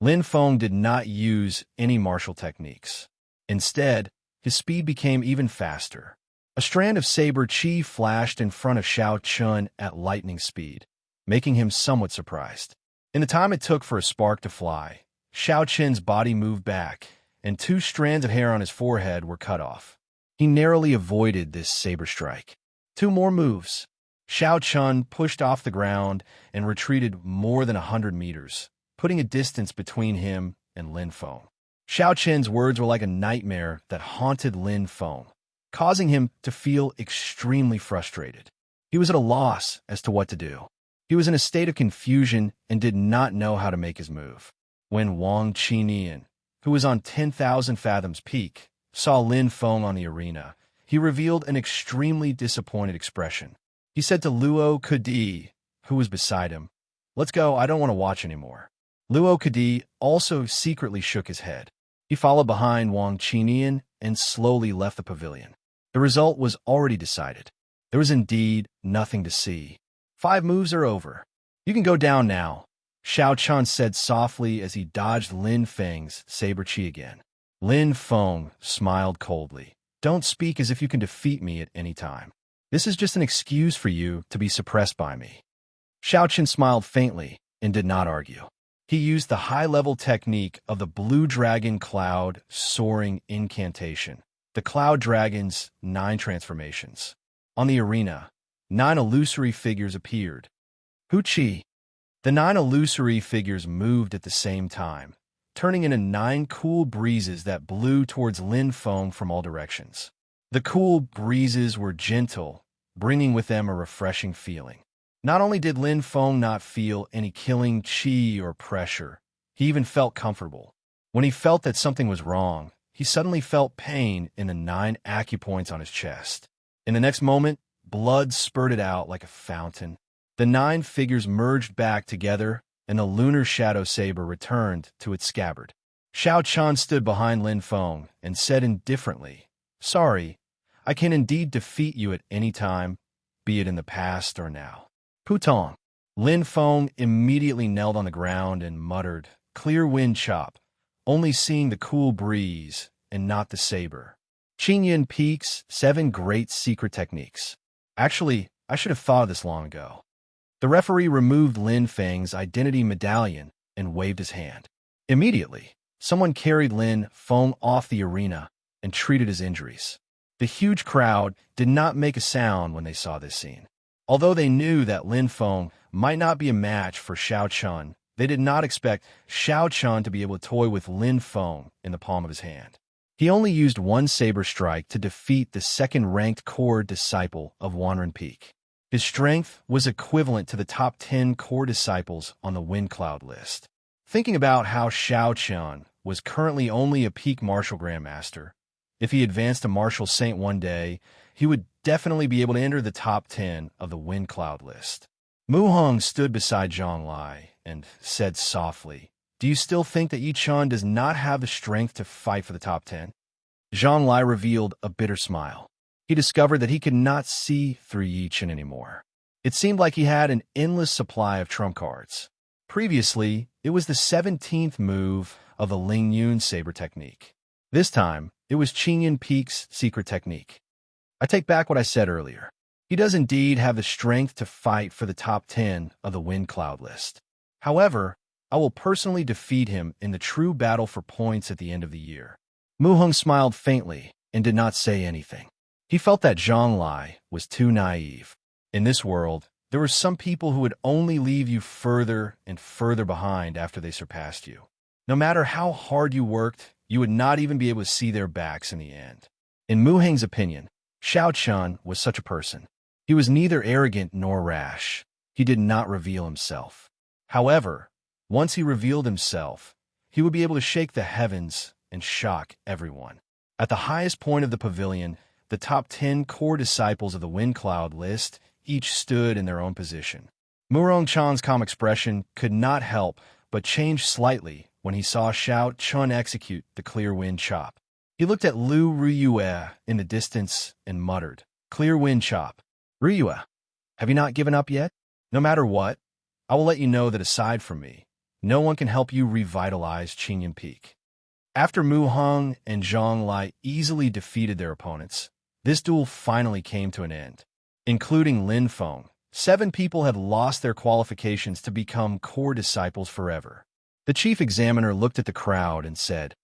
Lin Feng did not use any martial techniques. Instead, his speed became even faster. A strand of saber qi flashed in front of Xiao Chun at lightning speed, making him somewhat surprised. In the time it took for a spark to fly, Xiao Chun's body moved back, and 2 strands of hair on his forehead were cut off. He narrowly avoided this saber strike. 2 more moves. Xiao Chun pushed off the ground and retreated more than 100 meters, putting a distance between him and Lin Feng. Xiao Chun's words were like a nightmare that haunted Lin Feng, causing him to feel extremely frustrated. He was at a loss as to what to do. He was in a state of confusion and did not know how to make his move. When Wang Qinian, who was on 10,000 fathoms peak, saw Lin Feng on the arena, he revealed an extremely disappointed expression. He said to Luo Kadi, who was beside him, "Let's go, I don't want to watch anymore." Luo Kadi also secretly shook his head. He followed behind Wang Qinian and slowly left the pavilion. The result was already decided. There was indeed nothing to see. 5 moves are over. You can go down now, Xiao Chun said softly as he dodged Lin Feng's saber qi again. Lin Feng smiled coldly. Don't speak as if you can defeat me at any time. This is just an excuse for you to be suppressed by me. Xiao Chun smiled faintly and did not argue. He used the high-level technique of the Blue Dragon Cloud Soaring Incantation, the Cloud Dragon's 9 transformations. On the arena, 9 illusory figures appeared. Hu Qi. The 9 illusory figures moved at the same time, turning into 9 cool breezes that blew towards Lin Feng from all directions. The cool breezes were gentle, bringing with them a refreshing feeling. Not only did Lin Feng not feel any killing qi or pressure, he even felt comfortable. When he felt that something was wrong, he suddenly felt pain in the 9 acupoints on his chest. In the next moment, blood spurted out like a fountain. The 9 figures merged back together, and the lunar shadow saber returned to its scabbard. Xiao Chun stood behind Lin Feng and said indifferently, "Sorry, I can indeed defeat you at any time, be it in the past or now." Putong. Lin Feng immediately knelt on the ground and muttered, "Clear wind chop," only seeing the cool breeze and not the saber. Qingyan Peak's 7 Great Secret Techniques. Actually, I should have thought of this long ago. The referee removed Lin Feng's identity medallion and waved his hand. Immediately, someone carried Lin Feng off the arena and treated his injuries. The huge crowd did not make a sound when they saw this scene. Although they knew that Lin Feng might not be a match for Xiao Chun, they did not expect Xiao Chun to be able to toy with Lin Feng in the palm of his hand. He only used one saber strike to defeat the second-ranked core disciple of Wanren Peak. His strength was equivalent to the top 10 core disciples on the Wind Cloud list. Thinking about how Xiao Chun was currently only a peak martial grandmaster, if he advanced to martial saint one day, he would definitely be able to enter the top 10 of the Wind Cloud list. Mu Hong stood beside Zhang Lai and said softly, "Do you still think that Yi Chun does not have the strength to fight for the top 10? Zhang Lai revealed a bitter smile. He discovered that he could not see through Yi Chun anymore. It seemed like he had an endless supply of trump cards. Previously, it was the 17th move of the Ling Yun saber technique. This time, it was Qingyan Peak's secret technique. I take back what I said earlier. He does indeed have the strength to fight for the top 10 of the Wind Cloud list. However, I will personally defeat him in the true battle for points at the end of the year." Mu Hong smiled faintly and did not say anything. He felt that Zhang Lai was too naive. In this world, there were some people who would only leave you further and further behind after they surpassed you. No matter how hard you worked, you would not even be able to see their backs in the end. In Mu Heng's opinion, Xiao Chun was such a person. He was neither arrogant nor rash. He did not reveal himself. However, once he revealed himself, he would be able to shake the heavens and shock everyone. At the highest point of the pavilion, the top 10 core disciples of the Wind Cloud list each stood in their own position. Murong Chan's calm expression could not help but change slightly when he saw Xiao Chun execute the clear wind chop. He looked at Lu Riyue in the distance and muttered, "Clear wind chop. Riyue, have you not given up yet? No matter what, I will let you know that aside from me, no one can help you revitalize Qingyan Peak." After Mu Hong and Zhang Lai easily defeated their opponents, this duel finally came to an end. Including Lin Feng, 7 people had lost their qualifications to become core disciples forever. The chief examiner looked at the crowd and said,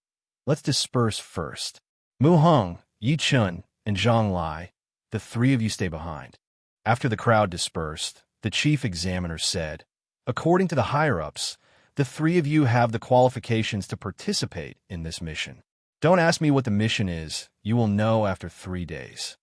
"Let's disperse first. Mu Hong, Yi Chun, and Zhang Lai, the 3 of you stay behind." After the crowd dispersed, the chief examiner said, "According to the higher-ups, the 3 of you have the qualifications to participate in this mission. Don't ask me what the mission is. You will know after 3 days.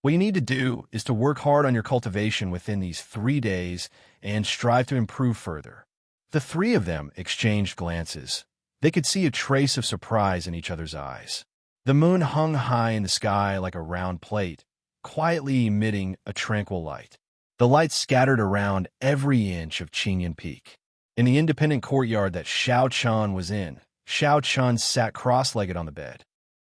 What you need to do is to work hard on your cultivation within these 3 days and strive to improve further." The 3 of them exchanged glances. They could see a trace of surprise in each other's eyes. The moon hung high in the sky like a round plate, quietly emitting a tranquil light. The light scattered around every inch of Qingyan Peak. In the independent courtyard that Xiao Chun was in, Xiao Chun sat cross-legged on the bed.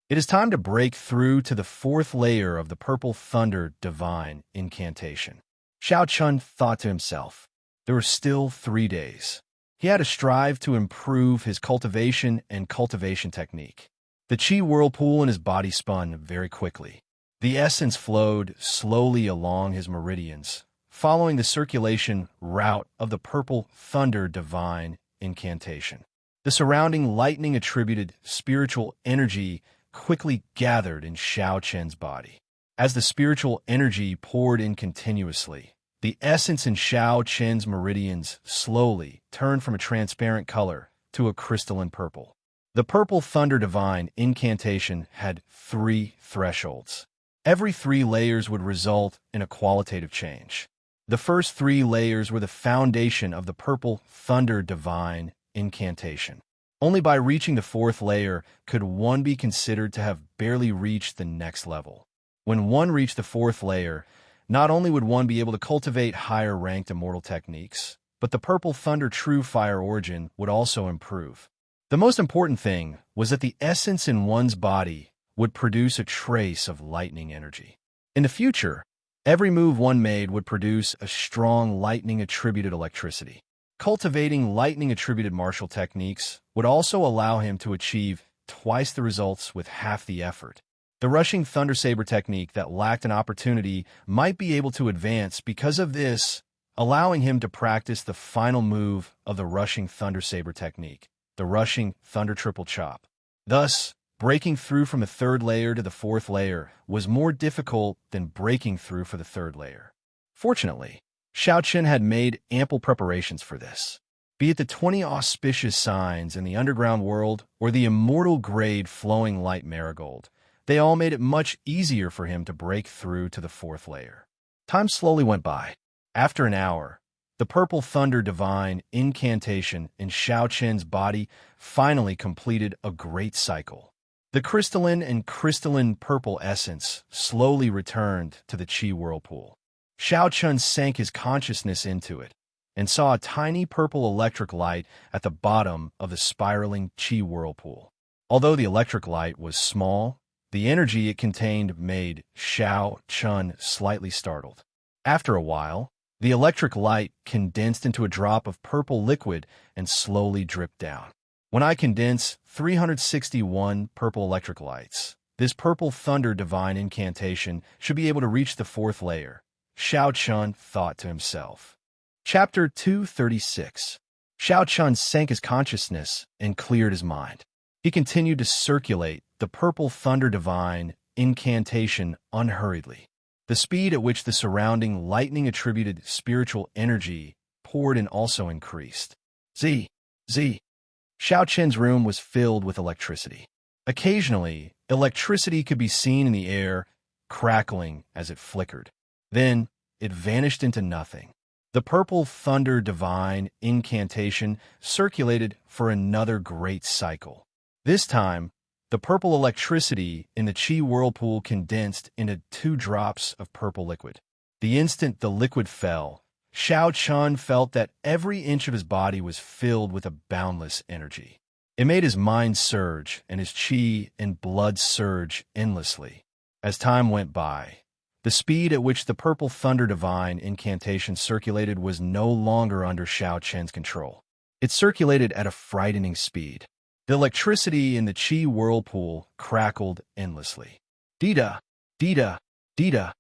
It is time to break through to the 4th layer of the Purple Thunder Divine Incantation. Xiao Chun thought to himself, there were still 3 days. He had to strive to improve his cultivation and cultivation technique. The Qi whirlpool in his body spun very quickly. The essence flowed slowly along his meridians, following the circulation route of the Purple Thunder Divine Incantation. The surrounding lightning-attributed spiritual energy quickly gathered in Xiao Chen's body. As the spiritual energy poured in continuously, the essence in Xiao Chen's meridians slowly turned from a transparent color to a crystalline purple. The Purple Thunder Divine Incantation had 3 thresholds. Every 3 layers would result in a qualitative change. The first 3 layers were the foundation of the Purple Thunder Divine Incantation. Only by reaching the 4th layer could one be considered to have barely reached the next level. When one reached the 4th layer, not only would one be able to cultivate higher-ranked immortal techniques, but the purple thunder true fire origin would also improve. The most important thing was that the essence in one's body would produce a trace of lightning energy. In the future, every move one made would produce a strong lightning-attributed electricity. Cultivating lightning-attributed martial techniques would also allow him to achieve twice the results with half the effort. The rushing thunder saber technique that lacked an opportunity might be able to advance because of this, allowing him to practice the final move of the rushing thunder saber technique, the rushing thunder triple chop. Thus, breaking through from the third layer to the fourth layer was more difficult than breaking through for the third layer. Fortunately, Xiao Chen had made ample preparations for this. Be it the 20 auspicious signs in the underground world or the immortal grade flowing light marigold, they all made it much easier for him to break through to the fourth layer. Time slowly went by. After an hour, the purple thunder divine incantation in Xiao Chen's body finally completed a great cycle. The crystalline and crystalline purple essence slowly returned to the Qi whirlpool. Xiao Chen sank his consciousness into it and saw a tiny purple electric light at the bottom of the spiraling Qi whirlpool. Although the electric light was small, the energy it contained made Xiao Chen slightly startled. After a while, the electric light condensed into a drop of purple liquid and slowly dripped down. When I condense 361 purple electric lights, this purple thunder divine incantation should be able to reach the fourth layer, Xiao Chen thought to himself. Chapter 236. Xiao Chen sank his consciousness and cleared his mind. He continued to circulate the purple thunder divine incantation unhurriedly. The speed at which the surrounding lightning-attributed spiritual energy poured in also increased. Z. Xiao Chen's room was filled with electricity. Occasionally, electricity could be seen in the air, crackling as it flickered. Then, it vanished into nothing. The purple thunder divine incantation circulated for another great cycle. This time, the purple electricity in the Qi whirlpool condensed into 2 drops of purple liquid. The instant the liquid fell, Xiao Chen felt that every inch of his body was filled with a boundless energy. It made his mind surge and his qi and blood surge endlessly. As time went by, the speed at which the purple thunder divine incantation circulated was no longer under Xiao Chen's control. It circulated at a frightening speed. The electricity in the Qi whirlpool crackled endlessly. Dida, dida, dida.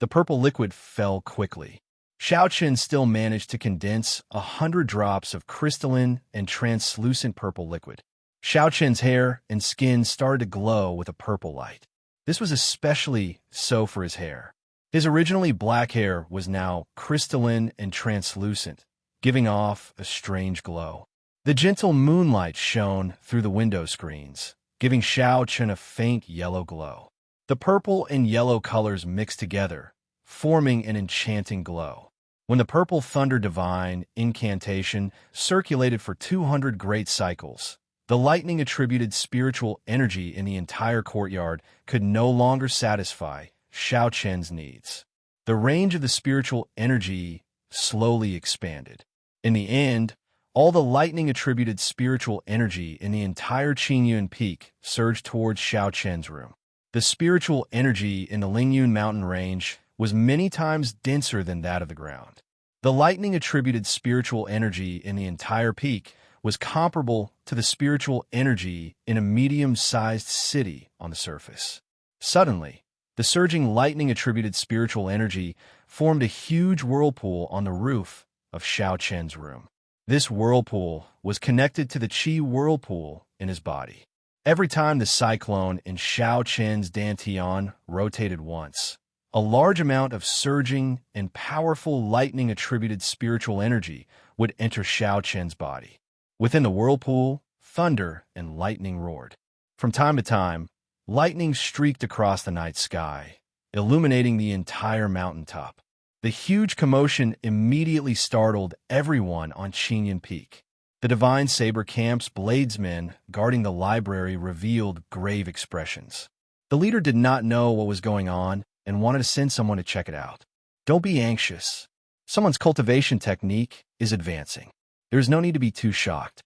The purple liquid fell quickly. Xiao Chen still managed to condense 100 drops of crystalline and translucent purple liquid. Xiao Chen's hair and skin started to glow with a purple light. This was especially so for his hair. His originally black hair was now crystalline and translucent, giving off a strange glow. The gentle moonlight shone through the window screens, giving Xiao Chen a faint yellow glow. The purple and yellow colors mixed together, forming an enchanting glow. When the purple thunder divine incantation circulated for 200 great cycles, the lightning-attributed spiritual energy in the entire courtyard could no longer satisfy Xiao Chen's needs. The range of the spiritual energy slowly expanded. In the end, all the lightning-attributed spiritual energy in the entire Qingyun Peak surged towards Xiao Chen's room. The spiritual energy in the Lingyun mountain range was many times denser than that of the ground. The lightning-attributed spiritual energy in the entire peak was comparable to the spiritual energy in a medium-sized city on the surface. Suddenly, the surging lightning-attributed spiritual energy formed a huge whirlpool on the roof of Xiao Chen's room. This whirlpool was connected to the Qi whirlpool in his body. Every time the cyclone in Xiao Chen's dantian rotated once, a large amount of surging and powerful lightning-attributed spiritual energy would enter Xiao Chen's body. Within the whirlpool, thunder and lightning roared. From time to time, lightning streaked across the night sky, illuminating the entire mountaintop. The huge commotion immediately startled everyone on Qingyun Peak. The Divine Saber Camp's bladesmen guarding the library revealed grave expressions. The leader did not know what was going on and wanted to send someone to check it out. "Don't be anxious," Someone's cultivation technique is advancing. There's no need to be too shocked.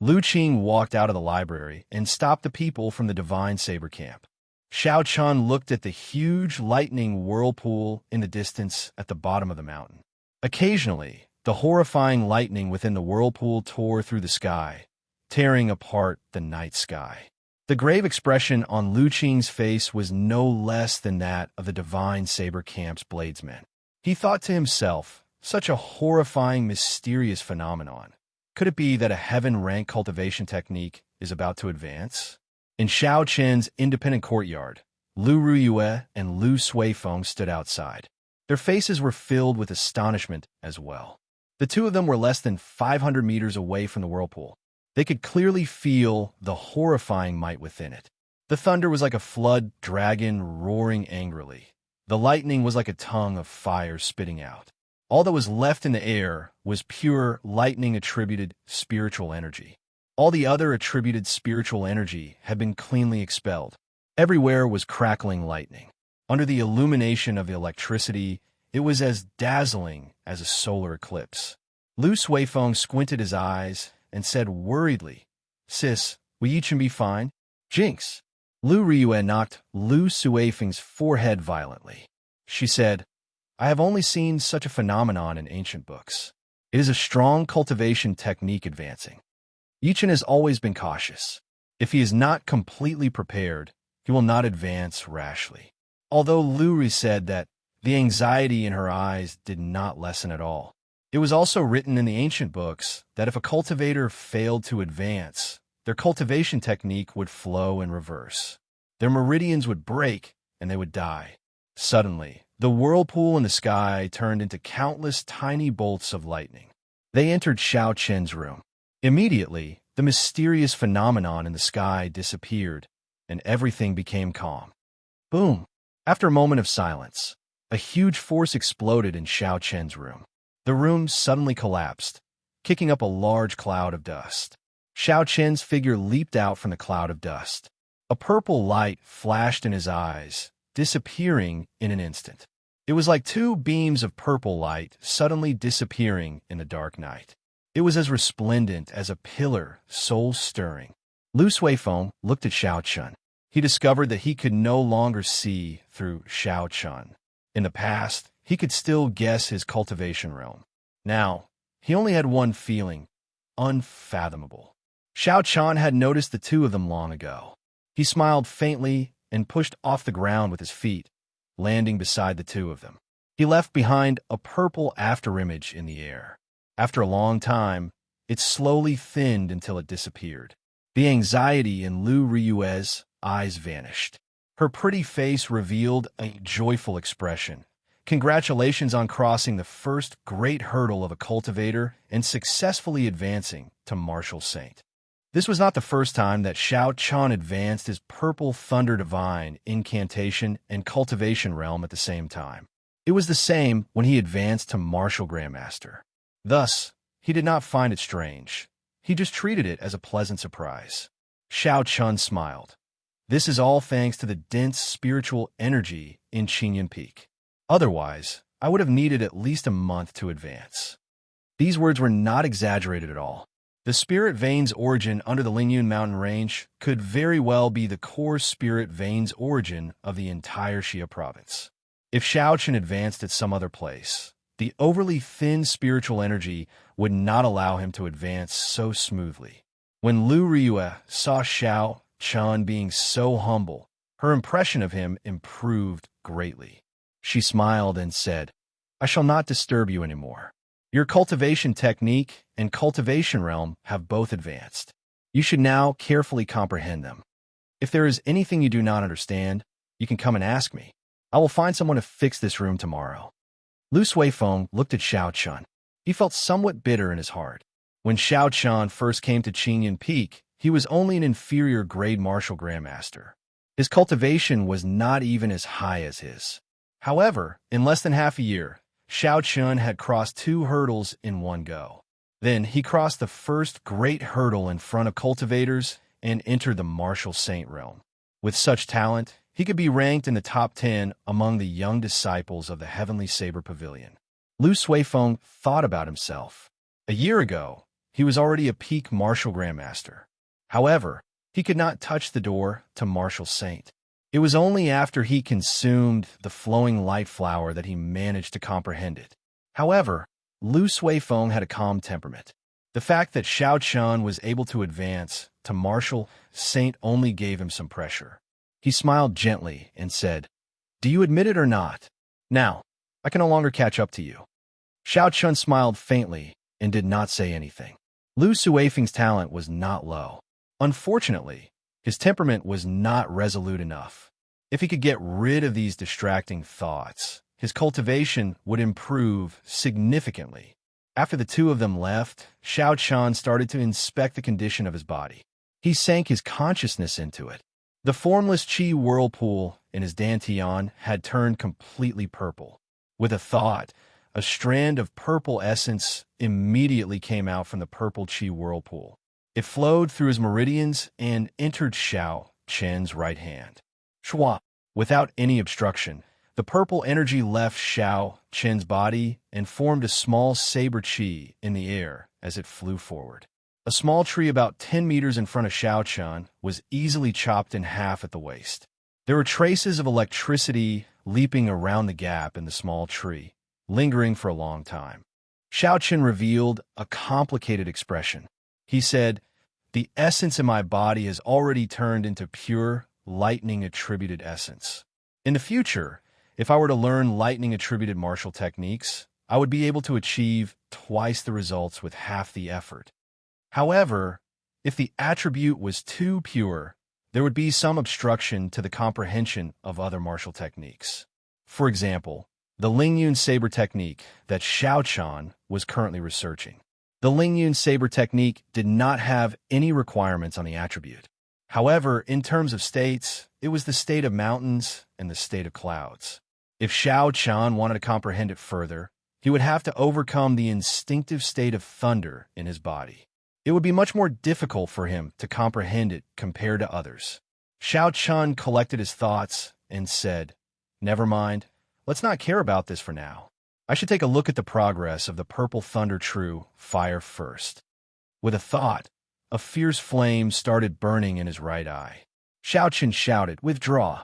Lu Qing walked out of the library and stopped the people from the Divine Saber camp. Xiao Chun looked at the huge lightning whirlpool in the distance at the bottom of the mountain. Occasionally, the horrifying lightning within the whirlpool tore through the sky, tearing apart the night sky. The grave expression on Lu Qing's face was no less than that of the Divine Saber camp's bladesmen. He thought to himself, such a horrifying, mysterious phenomenon. Could it be that a heaven-rank cultivation technique is about to advance? In Xiao Chen's independent courtyard, Lu Ruyue and Lu Suifeng stood outside. Their faces were filled with astonishment as well. The two of them were less than 500 meters away from the whirlpool. They could clearly feel the horrifying might within it. The thunder was like a flood dragon roaring angrily. The lightning was like a tongue of fire spitting out. All that was left in the air was pure lightning-attributed spiritual energy. All the other attributed spiritual energy had been cleanly expelled. Everywhere was crackling lightning. Under the illumination of the electricity, it was as dazzling as a solar eclipse. Lu Suifeng squinted his eyes and said worriedly, "Sis, will Yichen be fine?" "Jinx." Lu Riyue knocked Lu Suifeng's forehead violently. She said, "I have only seen such a phenomenon in ancient books. It is a strong cultivation technique advancing. Yichen has always been cautious. If he is not completely prepared, he will not advance rashly." Although Lu Ri said that, the anxiety in her eyes did not lessen at all. It was also written in the ancient books that if a cultivator failed to advance, their cultivation technique would flow in reverse. Their meridians would break, and they would die. Suddenly, the whirlpool in the sky turned into countless tiny bolts of lightning. They entered Xiao Chen's room. Immediately, the mysterious phenomenon in the sky disappeared, and everything became calm. Boom! After a moment of silence, a huge force exploded in Xiao Chen's room. The room suddenly collapsed, kicking up a large cloud of dust. Xiao Chen's figure leaped out from the cloud of dust. A purple light flashed in his eyes, disappearing in an instant. It was like two beams of purple light suddenly disappearing in the dark night. It was as resplendent as a pillar, soul-stirring. Lu Suifeng looked at Xiao Chun. He discovered that he could no longer see through Xiao Chun. In the past, he could still guess his cultivation realm. Now, he only had one feeling, unfathomable. Xiao Chun had noticed the two of them long ago. He smiled faintly and pushed off the ground with his feet, landing beside the two of them. He left behind a purple afterimage in the air. After a long time, it slowly thinned until it disappeared. The anxiety in Lu Riyue's eyes vanished. Her pretty face revealed a joyful expression. Congratulations on crossing the first great hurdle of a cultivator and successfully advancing to Martial Saint. This was not the first time that Xiao Chun advanced his purple thunder divine incantation and cultivation realm at the same time. It was the same when he advanced to Martial Grandmaster. Thus, he did not find it strange. He just treated it as a pleasant surprise. Xiao Chun smiled. This is all thanks to the dense spiritual energy in Qinyan Peak. Otherwise, I would have needed at least a month to advance. These words were not exaggerated at all. The spirit vein's origin under the Lingyun mountain range could very well be the core spirit vein's origin of the entire Xia province. If Xiao Chun advanced at some other place, the overly thin spiritual energy would not allow him to advance so smoothly. When Lu Riyue saw Xiao Chun being so humble, her impression of him improved greatly. She smiled and said, "I shall not disturb you anymore. Your cultivation technique and cultivation realm have both advanced. You should now carefully comprehend them. If there is anything you do not understand, you can come and ask me. I will find someone to fix this room tomorrow." Lu Suifeng looked at Xiao Chun. He felt somewhat bitter in his heart. When Xiao Chun first came to Qinyan Peak, he was only an inferior grade martial grandmaster. His cultivation was not even as high as his. However, in less than half a year, Xiao Chun had crossed 2 hurdles in one go. Then he crossed the first great hurdle in front of cultivators and entered the martial saint realm. With such talent, he could be ranked in the top 10 among the young disciples of the Heavenly Saber Pavilion. Lu Suifeng thought about himself. A year ago, he was already a peak martial grandmaster. However, he could not touch the door to martial saint. It was only after he consumed the flowing light flower that he managed to comprehend it. However, Lu Suifeng had a calm temperament. The fact that Xiao Chun was able to advance to martial saint only gave him some pressure. He smiled gently and said, "Do you admit it or not? Now, I can no longer catch up to you." Xiao Chun smiled faintly and did not say anything. Lu Suifeng's talent was not low. Unfortunately, his temperament was not resolute enough. If he could get rid of these distracting thoughts, his cultivation would improve significantly. After the two of them left, Xiao Chun started to inspect the condition of his body. He sank his consciousness into it. The formless qi whirlpool in his dantian had turned completely purple. With a thought, a strand of purple essence immediately came out from the purple qi whirlpool. It flowed through his meridians and entered Xiao Chen's right hand. Shua! Without any obstruction, the purple energy left Xiao Chen's body and formed a small saber qi in the air as it flew forward. A small tree about 10 meters in front of Xiao Chen was easily chopped in half at the waist. There were traces of electricity leaping around the gap in the small tree, lingering for a long time. Xiao Chen revealed a complicated expression. He said, "The essence in my body has already turned into pure, lightning-attributed essence. In the future, if I were to learn lightning-attributed martial techniques, I would be able to achieve twice the results with half the effort. However, if the attribute was too pure, there would be some obstruction to the comprehension of other martial techniques. For example, the Lingyun saber technique that Xiao Chan was currently researching. The Lingyun saber technique did not have any requirements on the attribute. However, in terms of states, it was the state of mountains and the state of clouds. If Xiao Chan wanted to comprehend it further, he would have to overcome the instinctive state of thunder in his body. It would be much more difficult for him to comprehend it compared to others. Xiao Chun collected his thoughts and said, "Never mind, let's not care about this for now. I should take a look at the progress of the purple thunder true fire first." With a thought, a fierce flame started burning in his right eye. Xiao Chun shouted, "Withdraw."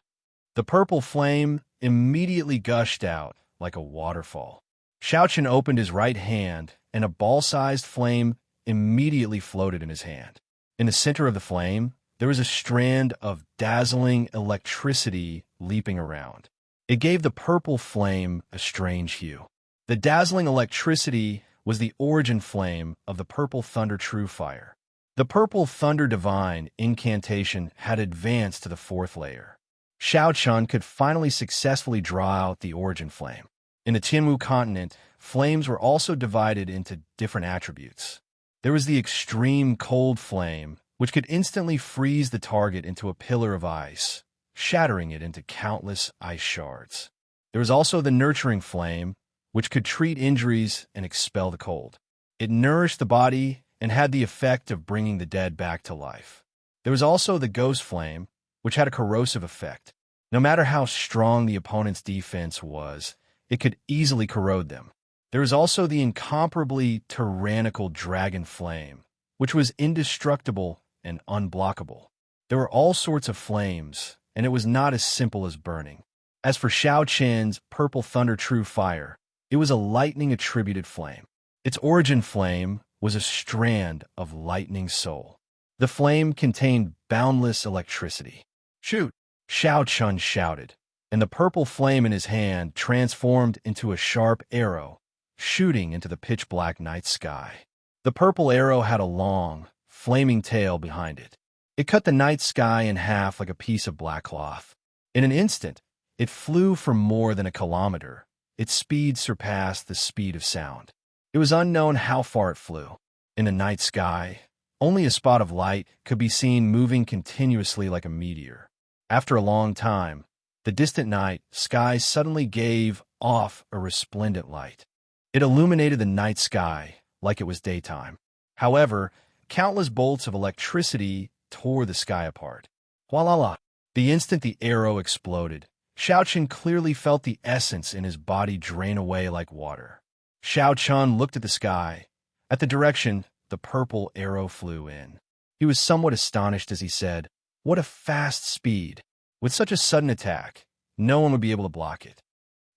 The purple flame immediately gushed out like a waterfall. Xiao Chun opened his right hand, and a ball-sized flame immediately floated in his hand. In the center of the flame, there was a strand of dazzling electricity leaping around. It gave the purple flame a strange hue. The dazzling electricity was the origin flame of the purple thunder true fire. The purple thunder divine incantation had advanced to the fourth layer. Xiao Chun could finally successfully draw out the origin flame. In the Tianwu continent, flames were also divided into different attributes. There was the extreme cold flame, which could instantly freeze the target into a pillar of ice, shattering it into countless ice shards. There was also the nurturing flame, which could treat injuries and expel the cold. It nourished the body and had the effect of bringing the dead back to life. There was also the ghost flame, which had a corrosive effect. No matter how strong the opponent's defense was, it could easily corrode them. There was also the incomparably tyrannical dragon flame, which was indestructible and unblockable. There were all sorts of flames, and it was not as simple as burning. As for Xiao Chen's purple thunder true fire, it was a lightning-attributed flame. Its origin flame was a strand of lightning soul. The flame contained boundless electricity. "Shoot!" Xiao Chun shouted, and the purple flame in his hand transformed into a sharp arrow, shooting into the pitch-black night sky. The purple arrow had a long, flaming tail behind it. It cut the night sky in half like a piece of black cloth. In an instant, it flew for more than a kilometer. Its speed surpassed the speed of sound. It was unknown how far it flew. In the night sky, only a spot of light could be seen moving continuously like a meteor. After a long time, the distant night sky suddenly gave off a resplendent light. It illuminated the night sky like it was daytime. However, countless bolts of electricity tore the sky apart. Voila! The instant the arrow exploded, Xiao Chen clearly felt the essence in his body drain away like water. Xiao Chun looked at the sky, at the direction the purple arrow flew in. He was somewhat astonished as he said, "What a fast speed! With such a sudden attack, no one would be able to block it."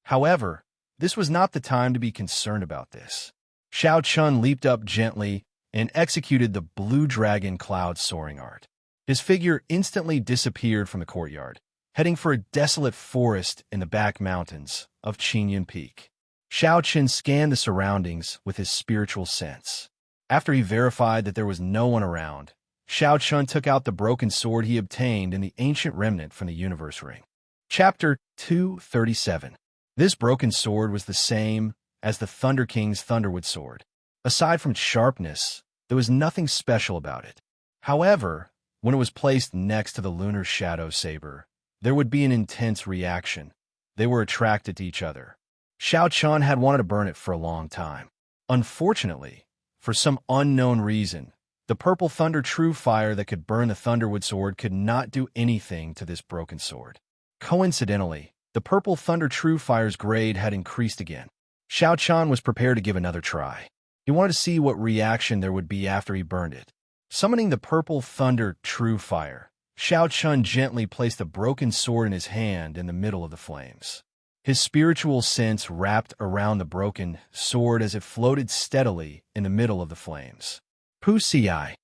However, this was not the time to be concerned about this. Xiao Chun leaped up gently and executed the blue dragon cloud soaring art. His figure instantly disappeared from the courtyard, heading for a desolate forest in the back mountains of Qinyan Peak. Xiao Chun scanned the surroundings with his spiritual sense. After he verified that there was no one around, Xiao Chun took out the broken sword he obtained in the ancient remnant from the universe ring. Chapter 237. This broken sword was the same as the Thunder King's Thunderwood sword. Aside from its sharpness, there was nothing special about it. However, when it was placed next to the Lunar Shadow Saber, there would be an intense reaction. They were attracted to each other. Xiao Chun had wanted to burn it for a long time. Unfortunately, for some unknown reason, the purple thunder true fire that could burn the Thunderwood sword could not do anything to this broken sword. Coincidentally, the purple thunder true fire's grade had increased again. Xiao Chun was prepared to give another try. He wanted to see what reaction there would be after he burned it. Summoning the purple thunder true fire, Xiao Chun gently placed the broken sword in his hand in the middle of the flames. His spiritual sense wrapped around the broken sword as it floated steadily in the middle of the flames. Pu-ci.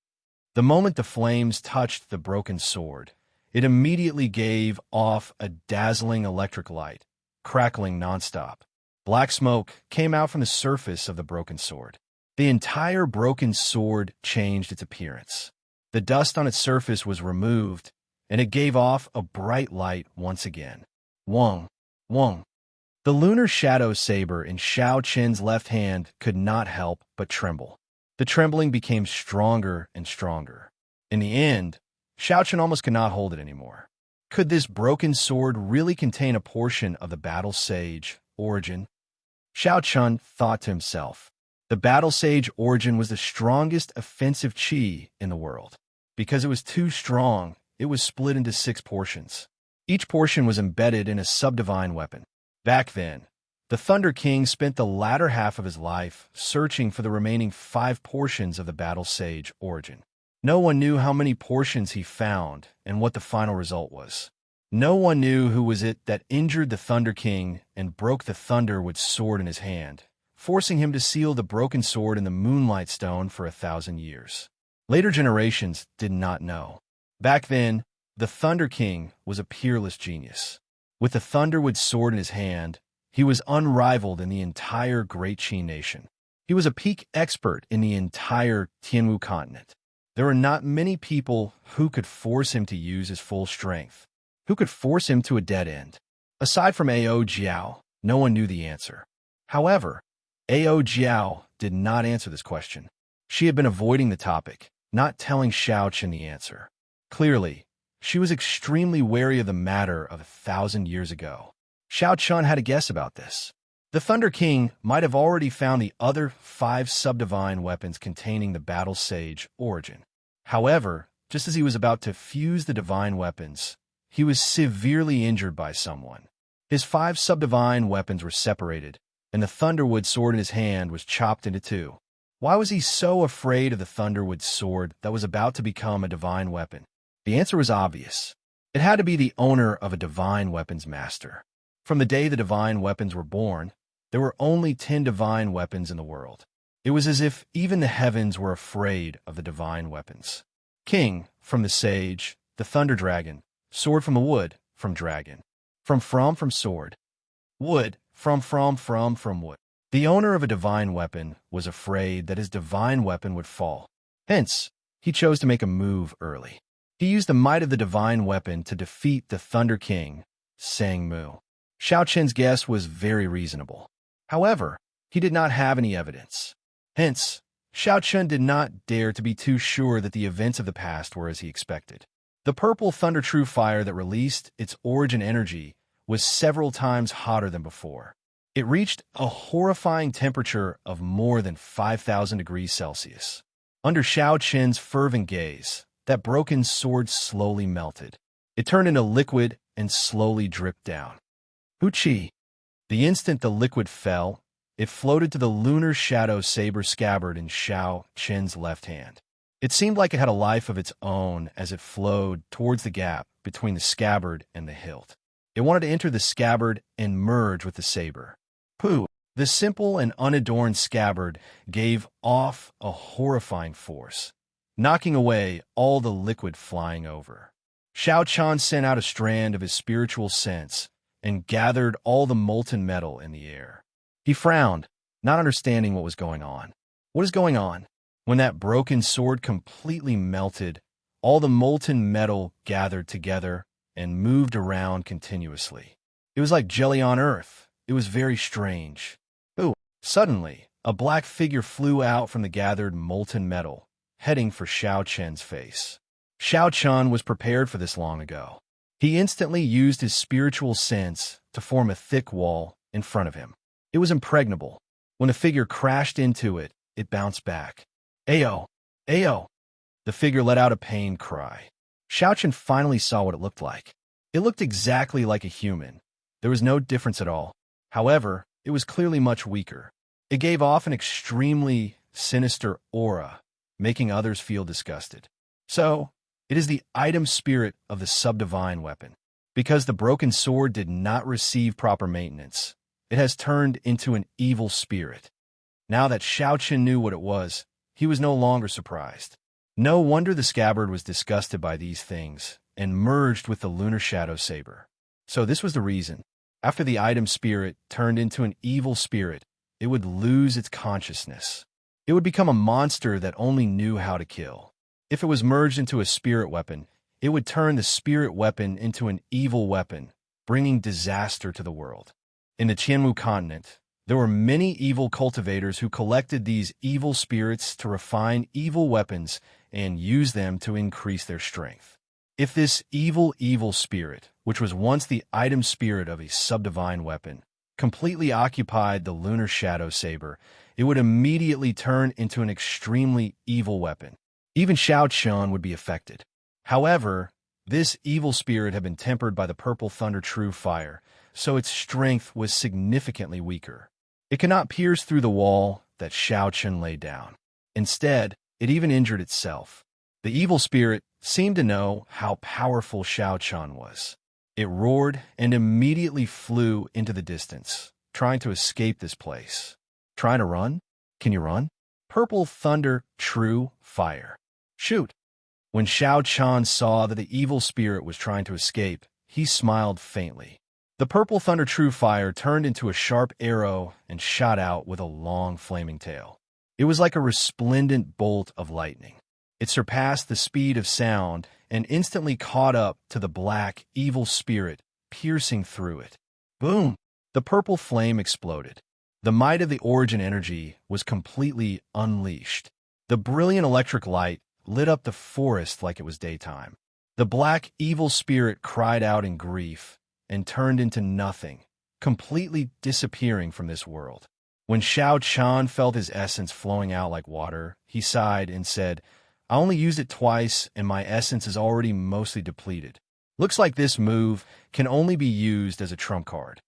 The moment the flames touched the broken sword, it immediately gave off a dazzling electric light, crackling nonstop. Black smoke came out from the surface of the broken sword. The entire broken sword changed its appearance. The dust on its surface was removed, and it gave off a bright light once again. Wong, Wong. The lunar shadow saber in Xiao Chun's left hand could not help but tremble. The trembling became stronger and stronger. In the end, Xiao Chun almost could not hold it anymore. Could this broken sword really contain a portion of the Battle Sage origin? Xiao Chun thought to himself. The Battle Sage origin was the strongest offensive chi in the world. Because it was too strong, it was split into 6 portions. Each portion was embedded in a subdivine weapon. Back then, the Thunder King spent the latter half of his life searching for the remaining 5 portions of the Battle Sage origin. No one knew how many portions he found and what the final result was. No one knew who was it that injured the Thunder King and broke the Thunderwood sword in his hand, forcing him to seal the broken sword in the Moonlight Stone for 1,000 years. Later generations did not know. Back then, the Thunder King was a peerless genius. With the Thunderwood sword in his hand, he was unrivaled in the entire Great Qin nation. He was a peak expert in the entire Tianwu continent. There were not many people who could force him to use his full strength, who could force him to a dead end. Aside from Ao Jiao, no one knew the answer. However, Ao Jiao did not answer this question. She had been avoiding the topic, not telling Xiao Chun the answer. Clearly, she was extremely wary of the matter of 1,000 years ago. Xiao Chun had a guess about this. The Thunder King might have already found the other 5 subdivine weapons containing the Battle Sage origin. However, just as he was about to fuse the divine weapons, he was severely injured by someone. His 5 subdivine weapons were separated, and the Thunderwood sword in his hand was chopped into 2. Why was he so afraid of the Thunderwood sword that was about to become a divine weapon? The answer was obvious. It had to be the owner of a divine weapons master. From the day the divine weapons were born, there were only 10 divine weapons in the world. It was as if even the heavens were afraid of the divine weapons. King, from the sage, the thunder dragon, sword from the wood, from dragon, from sword, wood, from wood. The owner of a divine weapon was afraid that his divine weapon would fall. Hence, he chose to make a move early. He used the might of the divine weapon to defeat the Thunder King, Sang Mu. Xiao Chun's guess was very reasonable. However, he did not have any evidence. Hence, Xiao Chun did not dare to be too sure that the events of the past were as he expected. The purple thunder true fire that released its origin energy was several times hotter than before. It reached a horrifying temperature of more than 5,000 degrees Celsius. Under Xiao Chun's fervent gaze, that broken sword slowly melted. It turned into liquid and slowly dripped down. Hu-chi. The instant the liquid fell, It floated to the lunar shadow saber scabbard in Xiao Qin's left hand. It seemed like it had a life of its own as it flowed towards the gap between the scabbard and the hilt. It wanted to enter the scabbard and merge with the saber. Pooh! The simple and unadorned scabbard gave off a horrifying force, knocking away all the liquid flying over. Xiao Chan sent out a strand of his spiritual sense and gathered all the molten metal in the air. He frowned, not understanding what was going on. What is going on? When that broken sword completely melted, all the molten metal gathered together and moved around continuously. It was like jelly on earth. It was very strange. Ooh! Suddenly, a black figure flew out from the gathered molten metal, heading for Xiao Chen's face. Xiao Chen was prepared for this long ago. He instantly used his spiritual sense to form a thick wall in front of him. It was impregnable. When the figure crashed into it, it bounced back. Ayo! Ayo! The figure let out a pained cry. Xiao Chen finally saw what it looked like. It looked exactly like a human. There was no difference at all. However, it was clearly much weaker. It gave off an extremely sinister aura, making others feel disgusted. So, it is the item spirit of the subdivine weapon. Because the broken sword did not receive proper maintenance, it has turned into an evil spirit. Now that Xiao Chen knew what it was, he was no longer surprised. No wonder the scabbard was disgusted by these things and merged with the lunar shadow saber. So this was the reason. After the item spirit turned into an evil spirit, it would lose its consciousness. It would become a monster that only knew how to kill. If it was merged into a spirit weapon, it would turn the spirit weapon into an evil weapon, bringing disaster to the world. In the Qianwu continent, there were many evil cultivators who collected these evil spirits to refine evil weapons and use them to increase their strength. If this evil spirit, which was once the item spirit of a subdivine weapon, completely occupied the lunar shadow saber, it would immediately turn into an extremely evil weapon. Even Xiao Chen would be affected. However, this evil spirit had been tempered by the purple thunder true fire, so its strength was significantly weaker. It could not pierce through the wall that Xiao Chen laid down. Instead, it even injured itself. The evil spirit seemed to know how powerful Xiao Chen was. It roared and immediately flew into the distance, trying to escape this place. Trying to run? Can you run? Purple thunder, true fire. Shoot! When Xiao Chen saw that the evil spirit was trying to escape, he smiled faintly. The purple thunder true fire turned into a sharp arrow and shot out with a long flaming tail. It was like a resplendent bolt of lightning. It surpassed the speed of sound and instantly caught up to the black, evil spirit, piercing through it. Boom! The purple flame exploded. The might of the origin energy was completely unleashed. The brilliant electric light lit up the forest like it was daytime. The black, evil spirit cried out in grief and turned into nothing, completely disappearing from this world. When Xiao Chen felt his essence flowing out like water, he sighed and said, I only used it twice and my essence is already mostly depleted. Looks like this move can only be used as a trump card.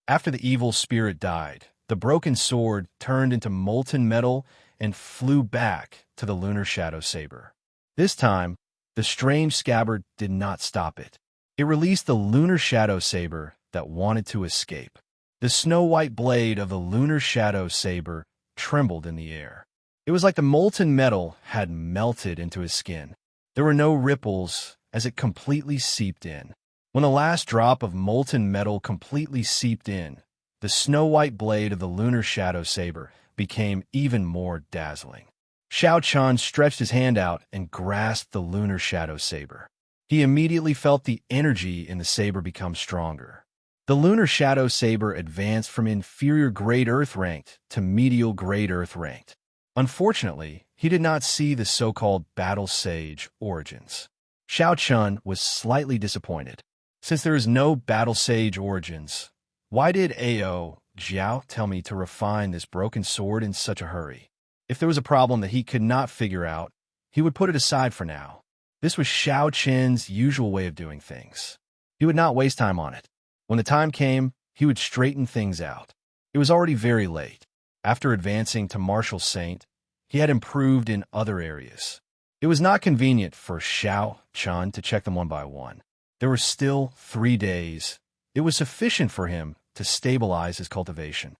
After the evil spirit died, the broken sword turned into molten metal and flew back to the lunar shadow saber. This time, the strange scabbard did not stop it. It released the lunar shadow saber that wanted to escape. The snow-white blade of the lunar shadow saber trembled in the air. It was like the molten metal had melted into his skin. There were no ripples as it completely seeped in. When the last drop of molten metal completely seeped in, the snow-white blade of the lunar shadow saber became even more dazzling. Xiao Chen stretched his hand out and grasped the lunar shadow saber. He immediately felt the energy in the saber become stronger. The lunar shadow saber advanced from inferior grade earth ranked to medial grade earth ranked. Unfortunately, he did not see the so-called battle sage origins. Xiao Chen was slightly disappointed. Since there is no battle sage origins, why did Ao Jiao tell me to refine this broken sword in such a hurry? If there was a problem that he could not figure out, he would put it aside for now. This was Xiao Chen's usual way of doing things. He would not waste time on it. When the time came, he would straighten things out. It was already very late. After advancing to Martial Saint, he had improved in other areas. It was not convenient for Xiao Chun to check them one by one. There were still 3 days. It was sufficient for him to stabilize his cultivation.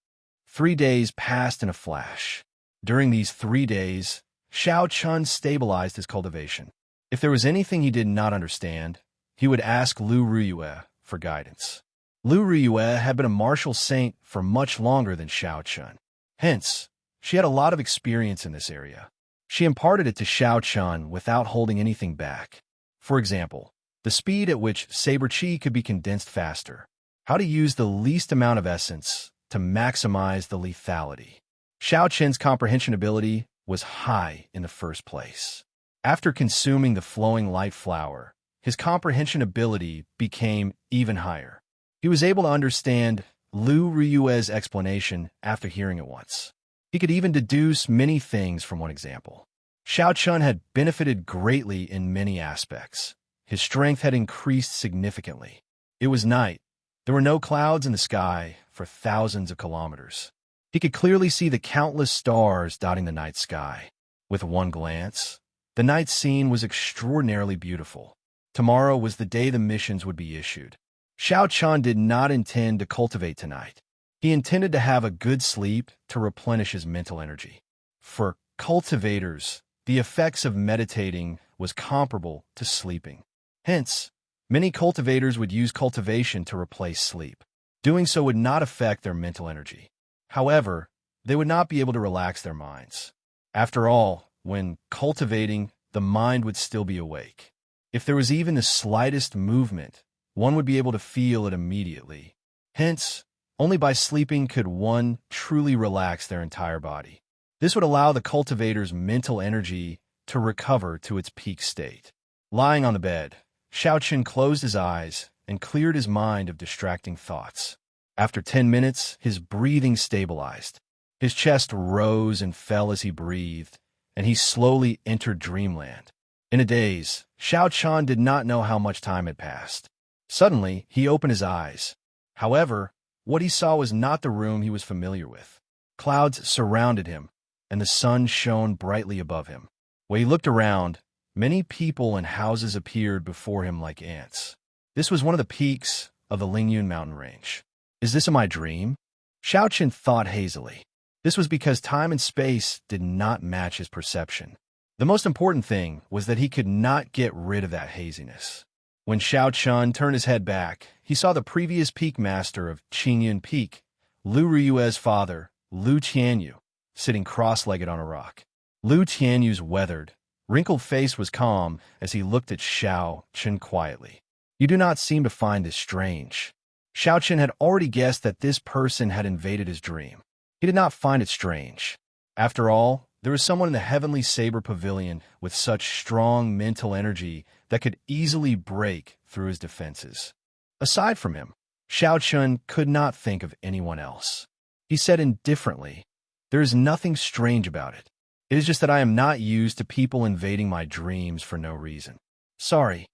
3 days passed in a flash. During these 3 days, Xiao Chun stabilized his cultivation. If there was anything he did not understand, he would ask Lu Ruyue for guidance. Lu Ruyue had been a martial saint for much longer than Xiao Chun. Hence, she had a lot of experience in this area. She imparted it to Xiao Chun without holding anything back. For example, the speed at which saber chi could be condensed faster, how to use the least amount of essence to maximize the lethality. Xiao Chun's comprehension ability was high in the first place. After consuming the flowing light flower, his comprehension ability became even higher. He was able to understand Lu Ruyue's explanation after hearing it once. He could even deduce many things from one example. Xiao Chun had benefited greatly in many aspects. His strength had increased significantly. It was night. There were no clouds in the sky for thousands of kilometers. He could clearly see the countless stars dotting the night sky. With one glance, the night scene was extraordinarily beautiful. Tomorrow was the day the missions would be issued. Xiao Chun did not intend to cultivate tonight. He intended to have a good sleep to replenish his mental energy. For cultivators, the effects of meditating was comparable to sleeping. Hence, many cultivators would use cultivation to replace sleep. Doing so would not affect their mental energy. However, they would not be able to relax their minds. After all, when cultivating, the mind would still be awake. If there was even the slightest movement, one would be able to feel it immediately. Hence, only by sleeping could one truly relax their entire body. This would allow the cultivator's mental energy to recover to its peak state. Lying on the bed, Xiao Chun closed his eyes and cleared his mind of distracting thoughts. After 10 minutes, his breathing stabilized. His chest rose and fell as he breathed, and he slowly entered dreamland. In a daze, Xiao Chun did not know how much time had passed. Suddenly, he opened his eyes. However, what he saw was not the room he was familiar with. Clouds surrounded him, and the sun shone brightly above him. When he looked around, many people and houses appeared before him like ants. This was one of the peaks of the Lingyun mountain range. Is this my dream? Xiao Chun thought hazily. This was because time and space did not match his perception. The most important thing was that he could not get rid of that haziness. When Xiao Chun turned his head back, he saw the previous peak master of Qingyun Peak, Lu Ruyue's father, Lu Qianyu, sitting cross-legged on a rock. Lu Qianyu's weathered, wrinkled face was calm as he looked at Xiao Chun quietly. You do not seem to find this strange. Xiao Chun had already guessed that this person had invaded his dream. He did not find it strange. After all, there was someone in the Heavenly Saber Pavilion with such strong mental energy that could easily break through his defenses. Aside from him, Xiao Chun could not think of anyone else. He said indifferently, "There is nothing strange about it. It is just that I am not used to people invading my dreams for no reason. Sorry."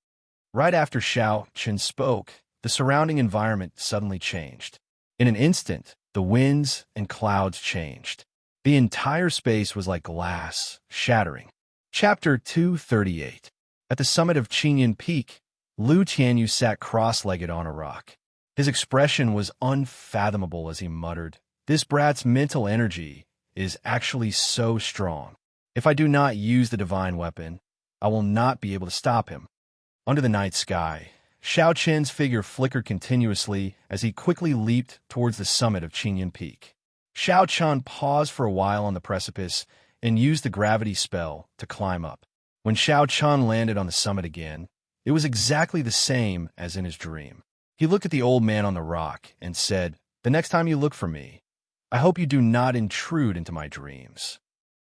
Right after Xiao Chun spoke, the surrounding environment suddenly changed. In an instant, the winds and clouds changed. The entire space was like glass, shattering. Chapter 238. At the summit of Qingyun Peak, Lu Qianyu sat cross-legged on a rock. His expression was unfathomable as he muttered, "This brat's mental energy is actually so strong. If I do not use the divine weapon, I will not be able to stop him." Under the night sky, Xiao Chun's figure flickered continuously as he quickly leaped towards the summit of Qingyun Peak. Xiao Chun paused for a while on the precipice and used the gravity spell to climb up. When Xiao Chun landed on the summit again, it was exactly the same as in his dream. He looked at the old man on the rock and said, "The next time you look for me, I hope you do not intrude into my dreams."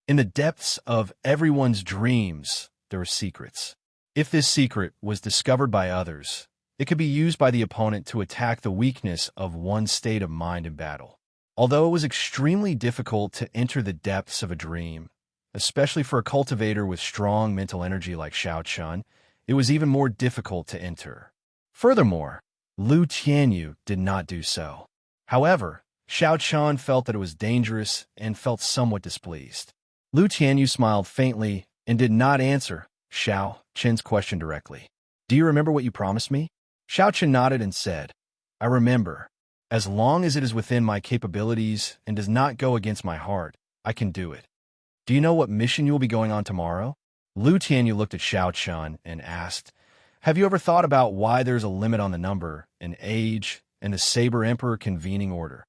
In the depths of everyone's dreams, there are secrets. If this secret was discovered by others, it could be used by the opponent to attack the weakness of one's state of mind in battle. Although it was extremely difficult to enter the depths of a dream, especially for a cultivator with strong mental energy like Xiao Chun, it was even more difficult to enter. Furthermore, Lu Qianyu did not do so. However, Xiao Qian felt that it was dangerous and felt somewhat displeased. Lu Tianyu smiled faintly and did not answer Xiao Qin's question directly. Do you remember what you promised me? Xiao Qin nodded and said, I remember. As long as it is within my capabilities and does not go against my heart, I can do it. Do you know what mission you will be going on tomorrow? Lu Tianyu looked at Xiao Qian and asked, Have you ever thought about why there's a limit on the number, and age, and the Saber Emperor convening order?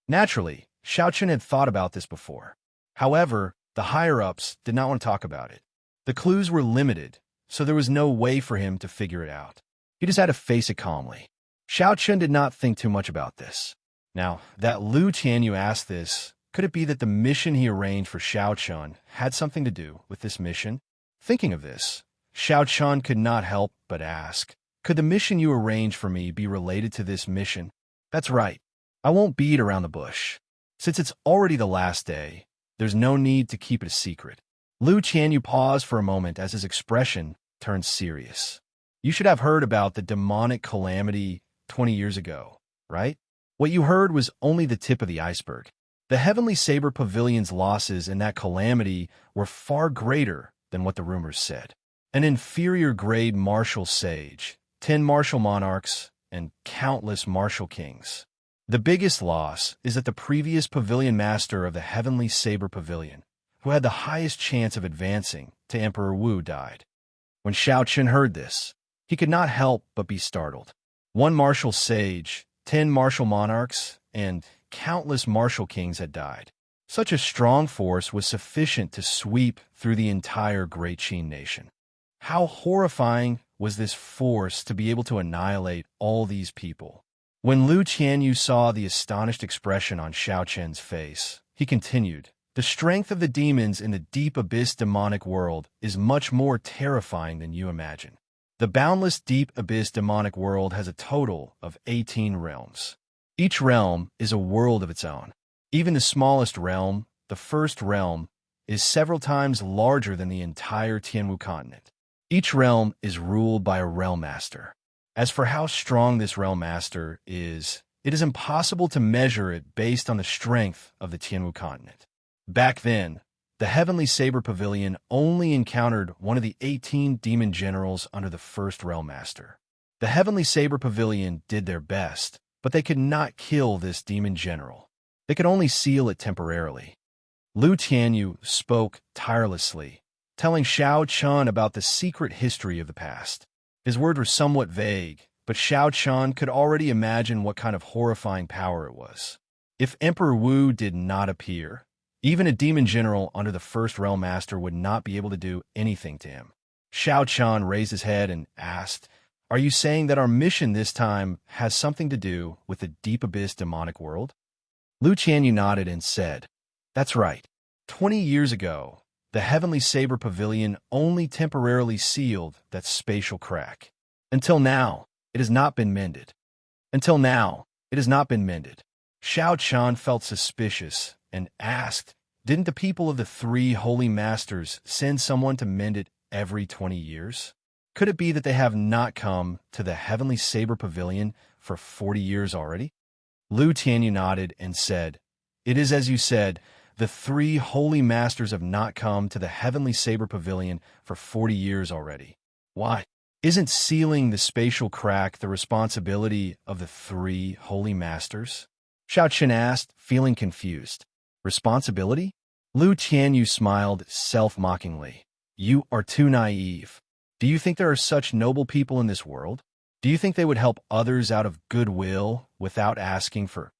Naturally, Xiao Qian had thought about this before. However, the higher-ups did not want to talk about it. The clues were limited, so there was no way for him to figure it out. He just had to face it calmly. Xiao Qian did not think too much about this. Now, that Lu Tianyu asked this, could it be that the mission he arranged for Xiao Qian had something to do with this mission? Thinking of this, Xiao Qian could not help but ask, could the mission you arranged for me be related to this mission? That's right. I won't beat around the bush. Since it's already the last day, there's no need to keep it a secret. Lu Tianyu paused for a moment as his expression turned serious. You should have heard about the demonic calamity 20 years ago, right? What you heard was only the tip of the iceberg. The Heavenly Saber Pavilion's losses in that calamity were far greater than what the rumors said. An inferior grade martial sage, 10 martial monarchs, and countless martial kings. The biggest loss is that the previous pavilion master of the Heavenly Saber Pavilion, who had the highest chance of advancing to Emperor Wu, died. When Xiao Qin heard this, he could not help but be startled. 1 martial sage, 10 martial monarchs, and countless martial kings had died. Such a strong force was sufficient to sweep through the entire Great Qin nation. How horrifying was this force to be able to annihilate all these people? When Lu Tianyu saw the astonished expression on Xiao Qian's face, he continued, The strength of the demons in the deep abyss demonic world is much more terrifying than you imagine. The boundless deep abyss demonic world has a total of 18 realms. Each realm is a world of its own. Even the smallest realm, the first realm, is several times larger than the entire Tianwu continent. Each realm is ruled by a realm master. As for how strong this realm master is, it is impossible to measure it based on the strength of the Tianwu continent. Back then, the Heavenly Saber Pavilion only encountered one of the 18 demon generals under the first realm master. The Heavenly Saber Pavilion did their best, but they could not kill this demon general. They could only seal it temporarily. Lu Tianyu spoke tirelessly, telling Xiao Qian about the secret history of the past. His words were somewhat vague, but Xiao Qian could already imagine what kind of horrifying power it was. If Emperor Wu did not appear, even a demon general under the first realm master would not be able to do anything to him. Xiao Qian raised his head and asked, Are you saying that our mission this time has something to do with the deep abyss demonic world? Lu Tianyu nodded and said, That's right. 20 years ago, the Heavenly Saber Pavilion only temporarily sealed that spatial crack. Until now, it has not been mended. Xiao Qian felt suspicious and asked, Didn't the people of the 3 holy masters send someone to mend it every 20 years? Could it be that they have not come to the Heavenly Saber Pavilion for 40 years already? Lu Tianyu nodded and said, It is as you said, the 3 holy masters have not come to the Heavenly Saber Pavilion for 40 years already. Why? Isn't sealing the spatial crack the responsibility of the 3 holy masters? Xiao Qin asked, feeling confused. Responsibility? Lu Tianyu smiled self-mockingly. You are too naive. Do you think there are such noble people in this world? Do you think they would help others out of goodwill without asking for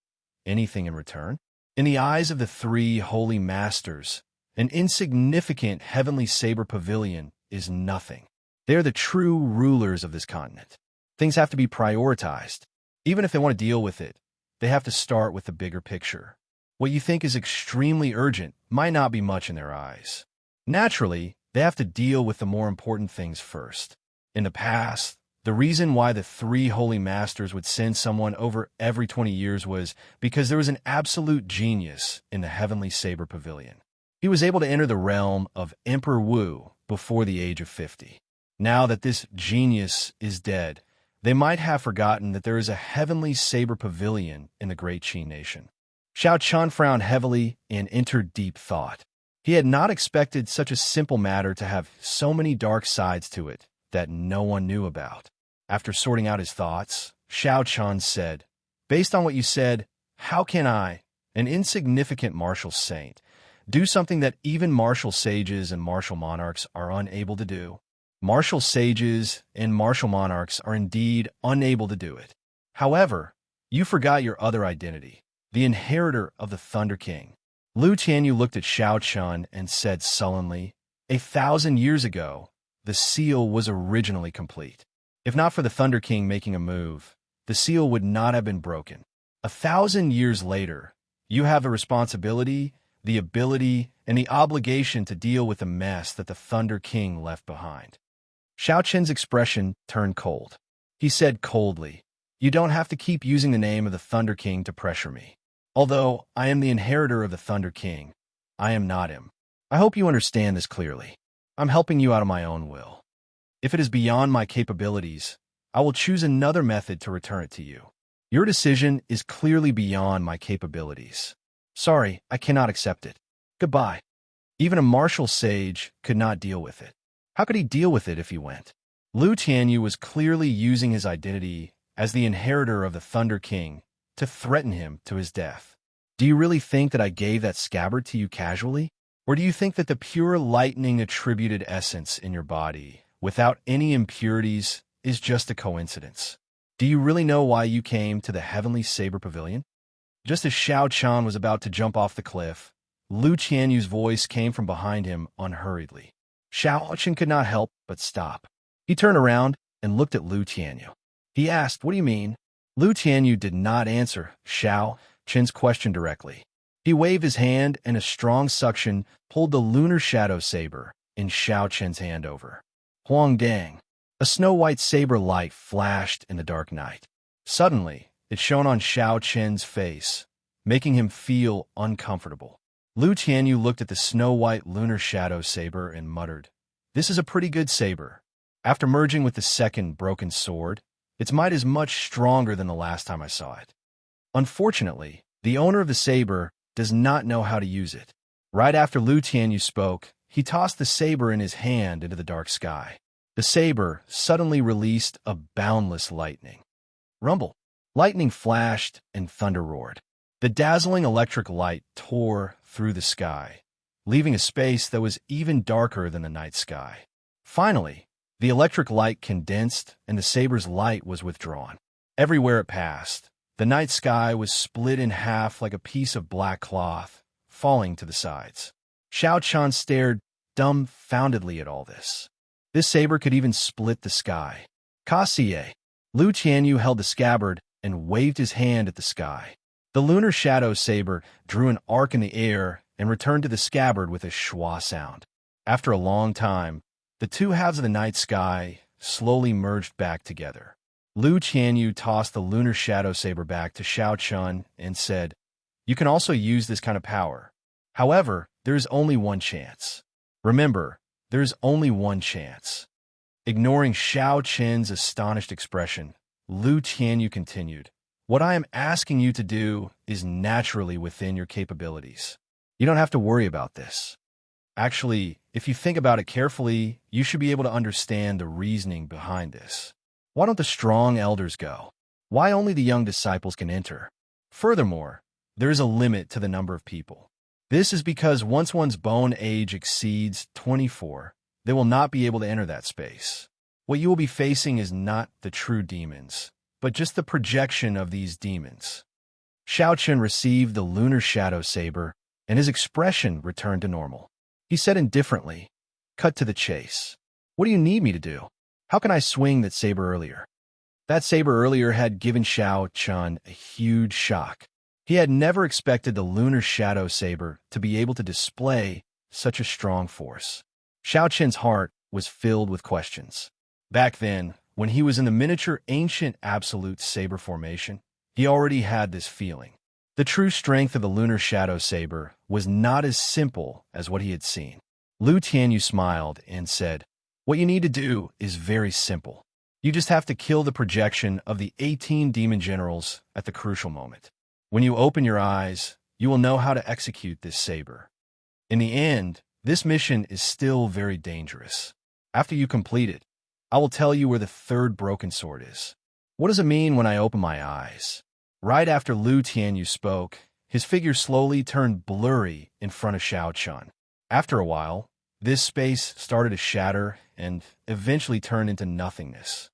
anything in return? In the eyes of the 3 holy masters, an insignificant Heavenly Saber Pavilion is nothing. They are the true rulers of this continent. Things have to be prioritized. Even if they want to deal with it, they have to start with the bigger picture. What you think is extremely urgent might not be much in their eyes. Naturally, they have to deal with the more important things first. In the past, the reason why the 3 holy masters would send someone over every 20 years was because there was an absolute genius in the Heavenly Saber Pavilion. He was able to enter the realm of Emperor Wu before the age of 50. Now that this genius is dead, they might have forgotten that there is a Heavenly Saber Pavilion in the Great Qin nation. Xiao Chun frowned heavily and entered deep thought. He had not expected such a simple matter to have so many dark sides to it that no one knew about. After sorting out his thoughts, Xiao Chun said, "Based on what you said, how can I, an insignificant martial saint, do something that even martial sages and martial monarchs are unable to do?" Martial sages and martial monarchs are indeed unable to do it. However, you forgot your other identity, the inheritor of the Thunder King. Lu Tianyu looked at Xiao Chun and said sullenly, 1,000 years ago, the seal was originally complete. If not for the Thunder King making a move, the seal would not have been broken. 1,000 years later, you have the responsibility, the ability, and the obligation to deal with the mess that the Thunder King left behind. Xiao Chun's expression turned cold. He said coldly, "You don't have to keep using the name of the Thunder King to pressure me. Although I am the inheritor of the Thunder King, I am not him. I hope you understand this clearly. I'm helping you out of my own will. If it is beyond my capabilities, I will choose another method to return it to you. Your decision is clearly beyond my capabilities. Sorry, I cannot accept it. Goodbye." Even a martial sage could not deal with it. How could he deal with it if he went? Lu Tianyu was clearly using his identity as the inheritor of the Thunder King to threaten him to his death. Do you really think that I gave that scabbard to you casually? Or do you think that the pure lightning attributed essence in your body, without any impurities, is just a coincidence? Do you really know why you came to the Heavenly Saber Pavilion? Just as Xiao Chun was about to jump off the cliff, Lu Tianyu's voice came from behind him unhurriedly. Xiao Chun could not help but stop. He turned around and looked at Lu Tianyu. He asked, "What do you mean?" Lu Tianyu did not answer Xiao Chun's question directly. He waved his hand, and a strong suction pulled the lunar shadow saber in Xiao Chun's hand over. Huang Dang. A snow-white saber light flashed in the dark night. Suddenly, it shone on Xiao Chun's face, making him feel uncomfortable. Lu Tianyu looked at the snow-white lunar shadow saber and muttered, "This is a pretty good saber. After merging with the second broken sword, its might is much stronger than the last time I saw it. Unfortunately, the owner of the saber does not know how to use it." Right after Lu Tianyu spoke, he tossed the saber in his hand into the dark sky. The saber suddenly released a boundless lightning. Rumble. Lightning flashed and thunder roared. The dazzling electric light tore through the sky, leaving a space that was even darker than the night sky. Finally, the electric light condensed and the saber's light was withdrawn. Everywhere it passed, the night sky was split in half like a piece of black cloth, falling to the sides. Xiao Chun stared dumbfoundedly at all this. This saber could even split the sky. Kassier. Lu Tianyu held the scabbard and waved his hand at the sky. The lunar shadow saber drew an arc in the air and returned to the scabbard with a schwa sound. After a long time, the two halves of the night sky slowly merged back together. Lu Tianyu tossed the lunar shadow saber back to Xiao Chun and said, "You can also use this kind of power. However, there is only one chance. Remember, there is only one chance." Ignoring Xiao Chun's astonished expression, Lu Tianyu continued, "What I am asking you to do is naturally within your capabilities. You don't have to worry about this. Actually, if you think about it carefully, you should be able to understand the reasoning behind this. Why don't the strong elders go? Why only the young disciples can enter? Furthermore, there is a limit to the number of people. This is because once one's bone age exceeds 24, they will not be able to enter that space. What you will be facing is not the true demons, but just the projection of these demons." Xiao Chun received the lunar shadow saber, and his expression returned to normal. He said indifferently, "Cut to the chase. What do you need me to do? How can I swing that saber earlier?" That saber earlier had given Xiao Chun a huge shock. He had never expected the lunar shadow saber to be able to display such a strong force. Xiao Chun's heart was filled with questions. Back then, when he was in the miniature ancient absolute saber formation, he already had this feeling. The true strength of the lunar shadow saber was not as simple as what he had seen. Lu Tianyu smiled and said, "What you need to do is very simple. You just have to kill the projection of the 18 demon generals at the crucial moment. When you open your eyes, you will know how to execute this saber. In the end, this mission is still very dangerous. After you complete it, I will tell you where the third broken sword is. What does it mean when I open my eyes? Right after Lu Tianyu spoke, his figure slowly turned blurry in front of Xiao Chun. After a while, this space started to shatter and eventually turned into nothingness.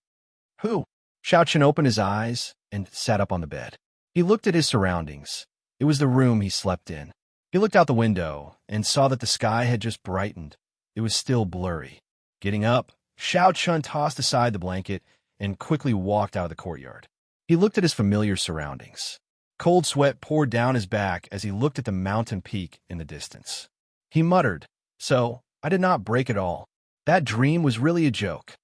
Who? Xiao Chun opened his eyes and sat up on the bed. He looked at his surroundings. It was the room he slept in. He looked out the window and saw that the sky had just brightened. It was still blurry. Getting up, Xiao Chun tossed aside the blanket and quickly walked out of the courtyard. He looked at his familiar surroundings. Cold sweat poured down his back as he looked at the mountain peak in the distance. He muttered, "So, I did not break it all. That dream was really a joke."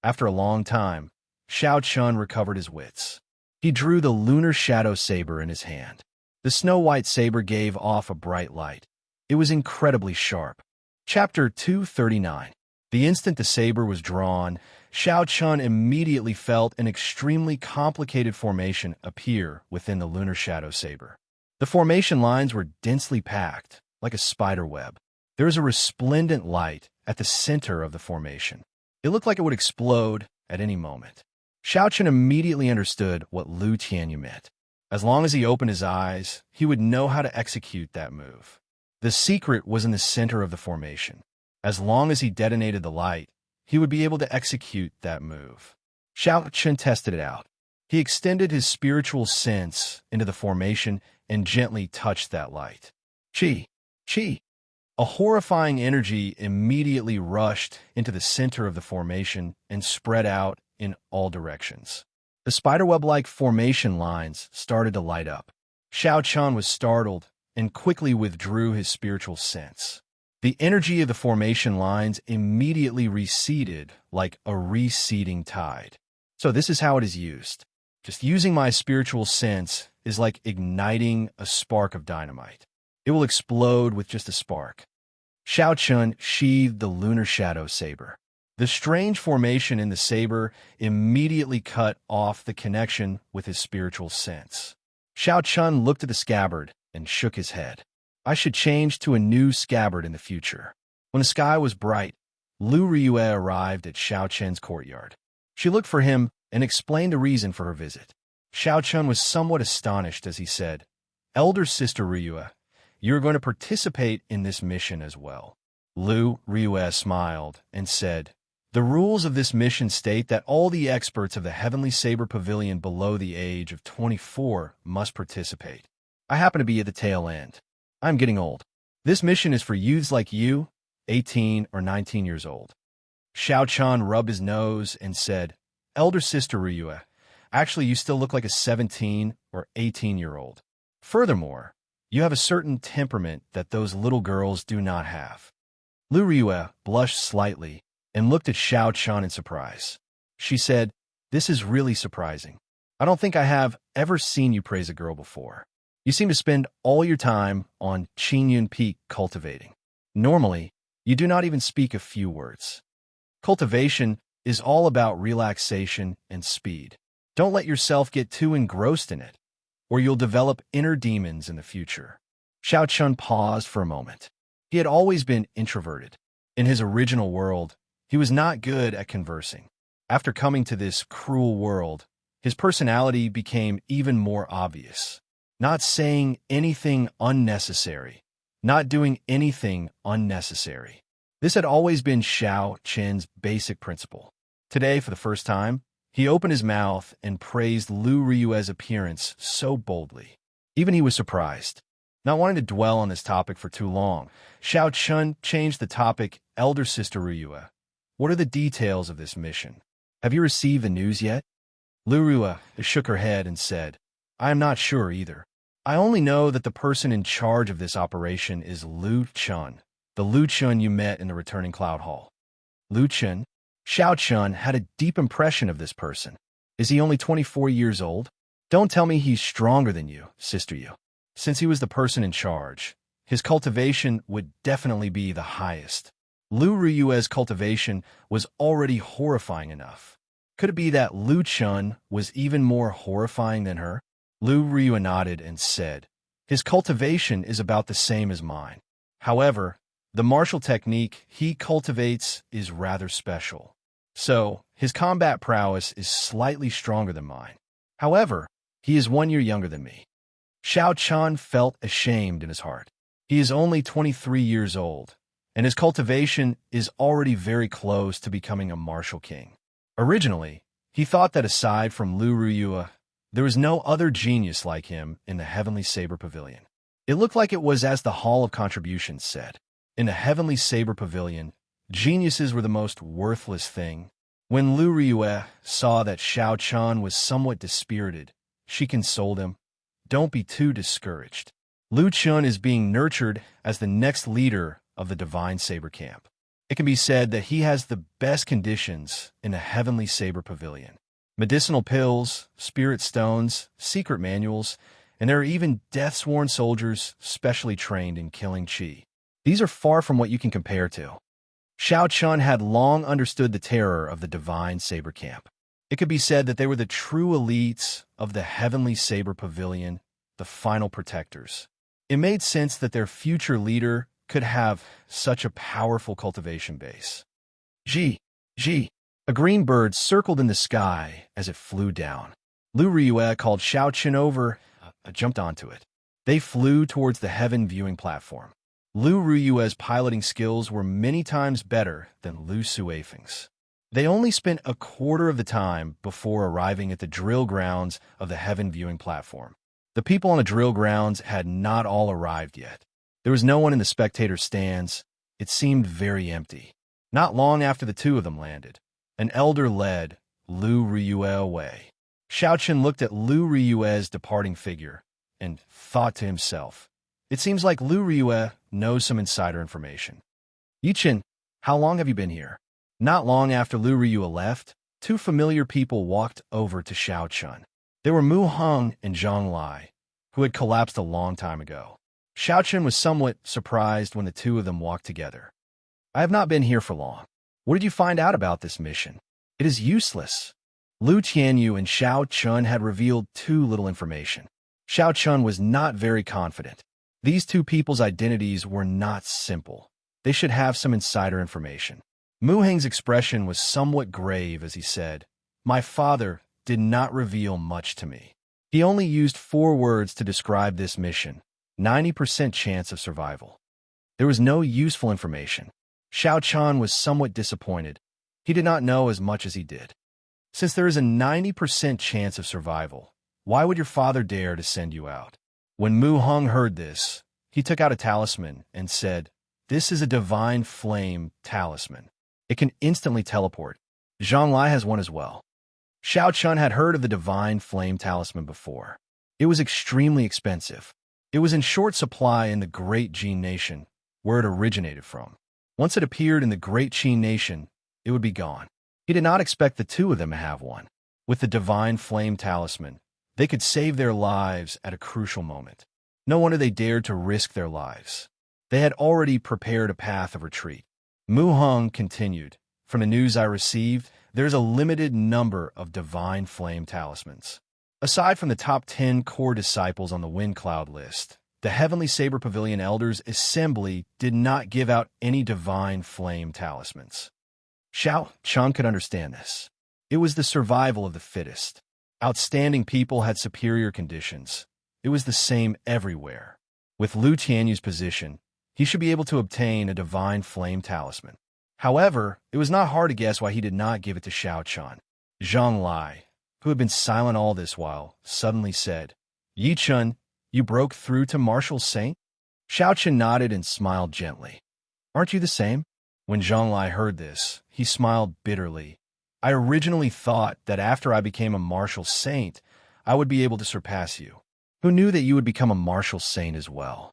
After a long time, Xiao Chun recovered his wits. He drew the lunar shadow saber in his hand. The snow-white saber gave off a bright light. It was incredibly sharp. Chapter 239. The instant the saber was drawn, Xiao Chun immediately felt an extremely complicated formation appear within the lunar shadow saber. The formation lines were densely packed, like a spider web. There was a resplendent light at the center of the formation. It looked like it would explode at any moment. Xiao Chun immediately understood what Lu Tianyu meant. As long as he opened his eyes, he would know how to execute that move. The secret was in the center of the formation. As long as he detonated the light, he would be able to execute that move. Xiao Chun tested it out. He extended his spiritual sense into the formation and gently touched that light. Qi! Qi! A horrifying energy immediately rushed into the center of the formation and spread out in all directions. The spiderweb-like formation lines started to light up. Xiao Chun was startled and quickly withdrew his spiritual sense. The energy of the formation lines immediately receded like a receding tide. So this is how it is used. Just using my spiritual sense is like igniting a spark of dynamite. It will explode with just a spark. Xiao Chun sheathed the lunar shadow saber. The strange formation in the saber immediately cut off the connection with his spiritual sense. Xiao Chun looked at the scabbard and shook his head. I should change to a new scabbard in the future. When the sky was bright, Lu Riyue arrived at Xiao Chun's courtyard. She looked for him and explained the reason for her visit. Xiao Chun was somewhat astonished as he said, "Elder Sister Riyue, you are going to participate in this mission as well." Lu Riyue smiled and said, "The rules of this mission state that all the experts of the Heavenly Saber Pavilion below the age of 24 must participate. I happen to be at the tail end. I'm getting old. This mission is for youths like you, 18 or 19 years old." Xiao Chun rubbed his nose and said, "Elder Sister Riyue, actually you still look like a 17 or 18-year-old. Furthermore, you have a certain temperament that those little girls do not have." Lu Riyue blushed slightly and looked at Xiao Chun in surprise. She said, "This is really surprising. I don't think I have ever seen you praise a girl before. You seem to spend all your time on Qingyun Peak cultivating. Normally, you do not even speak a few words. Cultivation is all about relaxation and speed. Don't let yourself get too engrossed in it, or you'll develop inner demons in the future." Xiao Chun paused for a moment. He had always been introverted. In his original world, he was not good at conversing. After coming to this cruel world, his personality became even more obvious. Not saying anything unnecessary, not doing anything unnecessary. This had always been Xiao Chun's basic principle. Today, for the first time, he opened his mouth and praised Lu Riyue's appearance so boldly. Even he was surprised. Not wanting to dwell on this topic for too long, Xiao Chun changed the topic. "Elder Sister Riyue, what are the details of this mission? Have you received the news yet?" Lu Riyue shook her head and said, "I am not sure either. I only know that the person in charge of this operation is Lu Chun, the Lu Chun you met in the returning Cloud Hall." Lu Chun? Xiao Chun had a deep impression of this person. Is he only 24 years old? Don't tell me he's stronger than you, Sister Yu. Since he was the person in charge, his cultivation would definitely be the highest. Lu Riyue's cultivation was already horrifying enough. Could it be that Lu Chun was even more horrifying than her? Lu Riyue nodded and said, His cultivation is about the same as mine. However, the martial technique he cultivates is rather special. So, his combat prowess is slightly stronger than mine. However, he is 1 year younger than me. Xiao Chun felt ashamed in his heart. He is only 23 years old, and his cultivation is already very close to becoming a martial king. Originally, he thought that aside from Lu Ruyue, there was no other genius like him in the Heavenly Saber Pavilion. It looked like it was as the Hall of Contributions said. In the Heavenly Saber Pavilion, geniuses were the most worthless thing. When Lu Ruyue saw that Xiao Chun was somewhat dispirited, she consoled him. Don't be too discouraged. Lu Chun is being nurtured as the next leader of the Divine Saber Camp. It can be said that he has the best conditions in the Heavenly Saber Pavilion. Medicinal pills, spirit stones, secret manuals, and there are even death-sworn soldiers specially trained in killing qi. These are far from what you can compare to. Xiao Chun had long understood the terror of the Divine Saber Camp. It could be said that they were the true elites of the Heavenly Saber Pavilion, the final protectors. It made sense that their future leader could have such a powerful cultivation base. Ji. A green bird circled in the sky as it flew down. Lu Ruyue called Xiao Chun over, jumped onto it. They flew towards the heaven viewing platform. Lu Ruyue's piloting skills were many times better than Lu Suifeng's. They only spent a quarter of the time before arriving at the drill grounds of the heaven viewing platform. The people on the drill grounds had not all arrived yet. There was no one in the spectator stands. It seemed very empty. Not long after the two of them landed, an elder led Lu Ruyue away. Xiao Chun looked at Lu Ruyue's departing figure and thought to himself, it seems like Lu Ruyue knows some insider information. Yichen, how long have you been here? Not long after Lu Ruyue left, two familiar people walked over to Xiao Chun. They were Mu Heng and Zhang Lai, who had collapsed a long time ago. Xiao Chun was somewhat surprised when the two of them walked together. I have not been here for long. What did you find out about this mission? It is useless. Lu Tianyu and Xiao Chun had revealed too little information. Xiao Chun was not very confident. These two people's identities were not simple. They should have some insider information. Mu Heng's expression was somewhat grave as he said, my father did not reveal much to me. He only used 4 words to describe this mission, 90% chance of survival. There was no useful information. Xiao Chun was somewhat disappointed. He did not know as much as he did. Since there is a 90% chance of survival, why would your father dare to send you out? When Mu Heng heard this, he took out a talisman and said, this is a divine flame talisman. It can instantly teleport. Zhang Lai has one as well. Xiao Chun had heard of the divine flame talisman before. It was extremely expensive. It was in short supply in the Great Jin Nation, where it originated from. Once it appeared in the Great Qin Nation, it would be gone. He did not expect the two of them to have one. With the divine flame talisman, they could save their lives at a crucial moment. No wonder they dared to risk their lives. They had already prepared a path of retreat. Mu Heng continued, from the news I received, there's a limited number of divine flame talismans. Aside from the top 10 core disciples on the Wind Cloud list, the Heavenly Saber Pavilion Elders Assembly did not give out any divine flame talismans. Xiao Chun could understand this. It was the survival of the fittest. Outstanding people had superior conditions. It was the same everywhere. With Lu Tianyu's position, he should be able to obtain a divine flame talisman. However, it was not hard to guess why he did not give it to Xiao Chun. Zhang Lai, who had been silent all this while, suddenly said, Yi Chun, you broke through to Martial Saint? Xiao Chun nodded and smiled gently. Aren't you the same? When Zhang Lai heard this, he smiled bitterly. I originally thought that after I became a Martial Saint, I would be able to surpass you. Who knew that you would become a Martial Saint as well?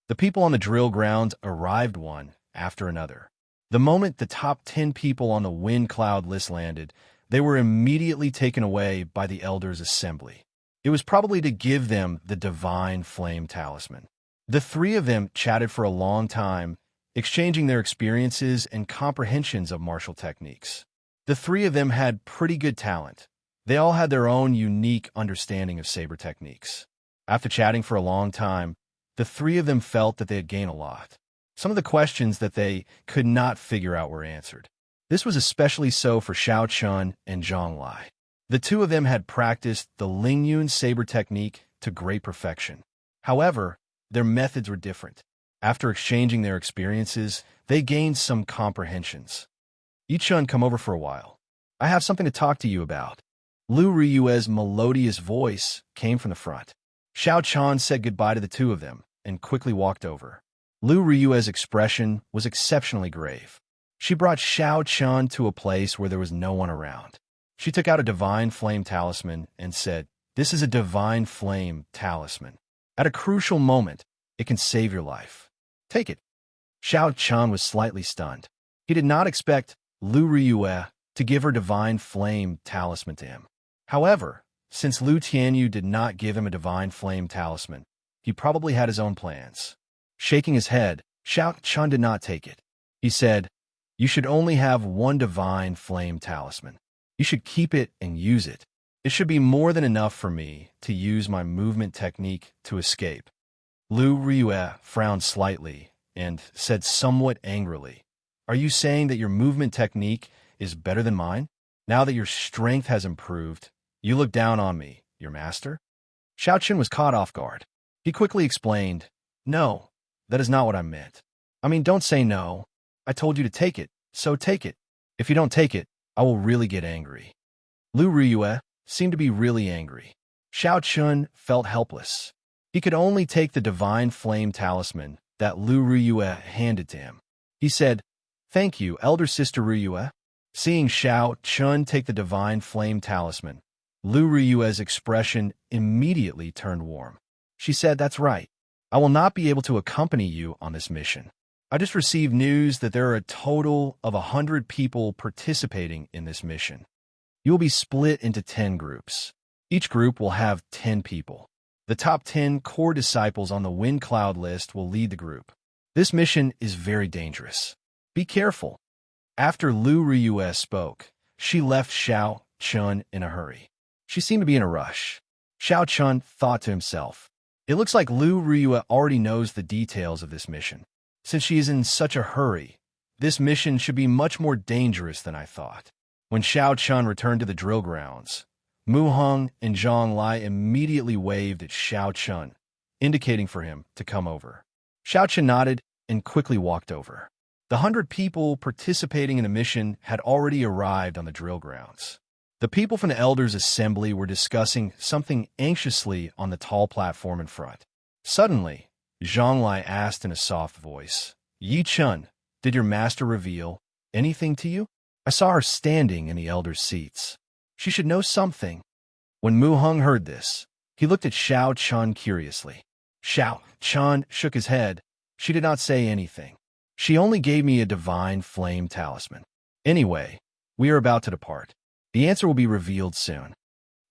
The people on the drill grounds arrived one after another. The moment the top 10 people on the Wind Cloud list landed, they were immediately taken away by the Elders' Assembly. It was probably to give them the divine flame talisman. The 3 of them chatted for a long time, exchanging their experiences and comprehensions of martial techniques. The 3 of them had pretty good talent. They all had their own unique understanding of saber techniques. After chatting for a long time, the three of them felt that they had gained a lot. Some of the questions that they could not figure out were answered. This was especially so for Xiao Chun and Zhang Lai. The two of them had practiced the Lingyun saber technique to great perfection. However, their methods were different. After exchanging their experiences, they gained some comprehensions. Yi-chun, come over for a while. I have something to talk to you about. Lu Riyue's melodious voice came from the front. Xiao Chun said goodbye to the two of them and quickly walked over. Lu Riyue's expression was exceptionally grave. She brought Xiao Chun to a place where there was no one around. She took out a divine flame talisman and said, "This is a divine flame talisman. At a crucial moment, it can save your life. Take it." Xiao Chun was slightly stunned. He did not expect Lu Riyue to give her divine flame talisman to him. However, since Lu Tianyu did not give him a divine flame talisman, he probably had his own plans. Shaking his head, Xiao Chun did not take it. He said, "You should only have one divine flame talisman. You should keep it and use it. It should be more than enough for me to use my movement technique to escape." Lu Riyue frowned slightly and said somewhat angrily, "Are you saying that your movement technique is better than mine? Now that your strength has improved, you look down on me, your master?" Xiao Chun was caught off guard. He quickly explained, "No, that is not what I meant. I mean, don't say no. I told you to take it, so take it. If you don't take it, I will really get angry." Lu Riyue seemed to be really angry. Xiao Chun felt helpless. He could only take the divine flame talisman that Lu Riyue handed to him. He said, "Thank you, elder sister Riyue." Seeing Xiao Chun take the divine flame talisman, Lu Riyue's expression immediately turned warm. She said, "That's right. I will not be able to accompany you on this mission. I just received news that there are a total of 100 people participating in this mission. You will be split into 10 groups. Each group will have 10 people. The top 10 core disciples on the Wind Cloud list will lead the group. This mission is very dangerous. Be careful." After Lu Riyue spoke, she left Xiao Chun in a hurry. She seemed to be in a rush. Xiao Chun thought to himself, "It looks like Lu Riyue already knows the details of this mission. Since she is in such a hurry, this mission should be much more dangerous than I thought." When Xiao Chun returned to the drill grounds, Mu Heng and Zhang Lai immediately waved at Xiao Chun, indicating for him to come over. Xiao Chun nodded and quickly walked over. The 100 people participating in the mission had already arrived on the drill grounds. The people from the Elders' Assembly were discussing something anxiously on the tall platform in front. Suddenly, Zhang Lai asked in a soft voice, "Yi Chun, did your master reveal anything to you? I saw her standing in the elders' seats. She should know something." When Mu Heng heard this, he looked at Xiao Chun curiously. Xiao Chun shook his head. She did not say anything. "She only gave me a divine flame talisman. Anyway, we are about to depart. The answer will be revealed soon."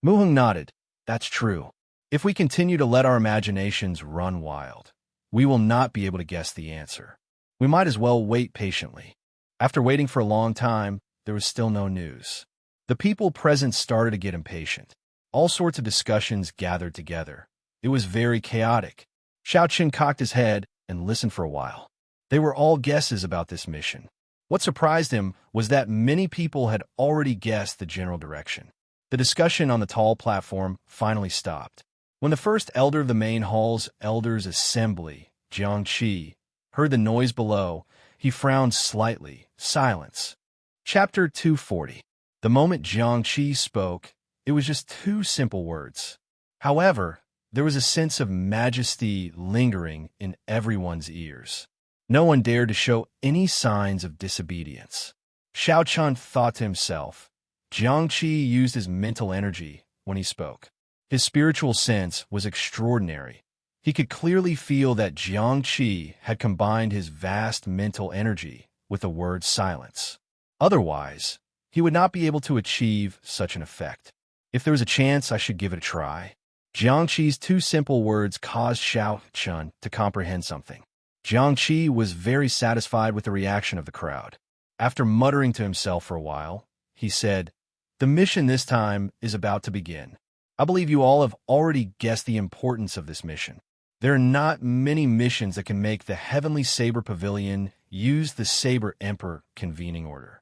Mu Heng nodded. "That's true. If we continue to let our imaginations run wild, we will not be able to guess the answer. We might as well wait patiently." After waiting for a long time, there was still no news. The people present started to get impatient. All sorts of discussions gathered together. It was very chaotic. Xiao Chun cocked his head and listened for a while. They were all guesses about this mission. What surprised him was that many people had already guessed the general direction. The discussion on the tall platform finally stopped. When the first elder of the main hall's elders' assembly, Jiang Qi, heard the noise below, he frowned slightly. Silence. Chapter 240. The moment Jiang Qi spoke, it was just 2 simple words. However, there was a sense of majesty lingering in everyone's ears. No one dared to show any signs of disobedience. Xiao Chun thought to himself. Jiang Qi used his mental energy when he spoke. His spiritual sense was extraordinary. He could clearly feel that Jiang Qi had combined his vast mental energy with the word silence. Otherwise, he would not be able to achieve such an effect. If there was a chance, I should give it a try. Jiang Qi's 2 simple words caused Xiao Chun to comprehend something. Jiang Qi was very satisfied with the reaction of the crowd. After muttering to himself for a while, he said, "The mission this time is about to begin. I believe you all have already guessed the importance of this mission. There are not many missions that can make the Heavenly Saber Pavilion use the Saber Emperor convening order.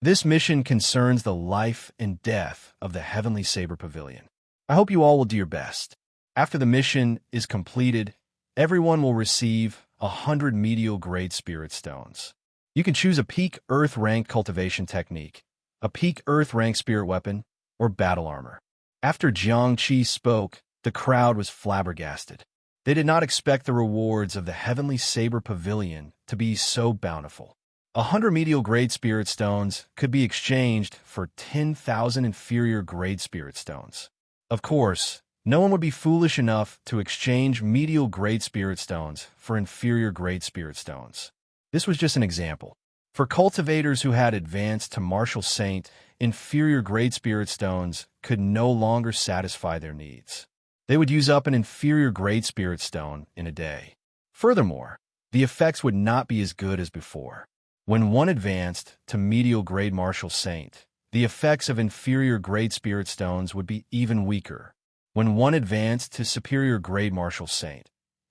This mission concerns the life and death of the Heavenly Saber Pavilion. I hope you all will do your best. After the mission is completed, everyone will receive 100 medial grade spirit stones. You can choose a peak earth rank cultivation technique, a peak earth rank spirit weapon, or battle armor. After Jiang Qi spoke, the crowd was flabbergasted. They did not expect the rewards of the Heavenly Saber Pavilion to be so bountiful. 100 medial grade spirit stones could be exchanged for 10,000 inferior grade spirit stones. Of course, no one would be foolish enough to exchange medial grade spirit stones for inferior grade spirit stones. This was just an example. For cultivators who had advanced to Martial Saint, inferior grade spirit stones could no longer satisfy their needs. They would use up an inferior grade spirit stone in a day. Furthermore, the effects would not be as good as before. When one advanced to medial grade Martial Saint, the effects of inferior grade spirit stones would be even weaker. When one advanced to superior grade Martial Saint,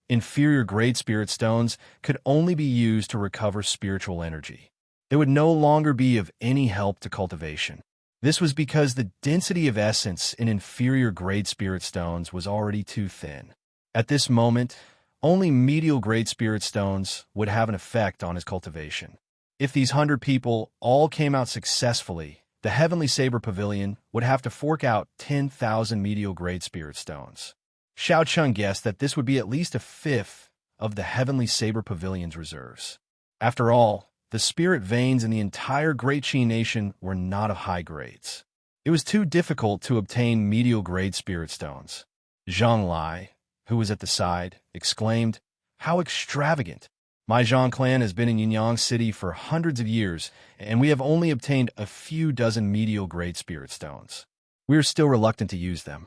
inferior grade spirit stones could only be used to recover spiritual energy. They would no longer be of any help to cultivation. This was because the density of essence in inferior grade spirit stones was already too thin. At this moment, only medial grade spirit stones would have an effect on his cultivation. If these 100 people all came out successfully, the Heavenly Saber Pavilion would have to fork out 10,000 medial grade spirit stones. Xiao Chun guessed that this would be at least a fifth of the Heavenly Saber Pavilion's reserves. After all, the spirit veins in the entire Great Qi Nation were not of high grades. It was too difficult to obtain medial grade spirit stones. Zhang Lai, who was at the side, exclaimed, "How extravagant! My Zhang clan has been in Yinyang City for hundreds of years, and we have only obtained a few dozen medial grade spirit stones. We are still reluctant to use them."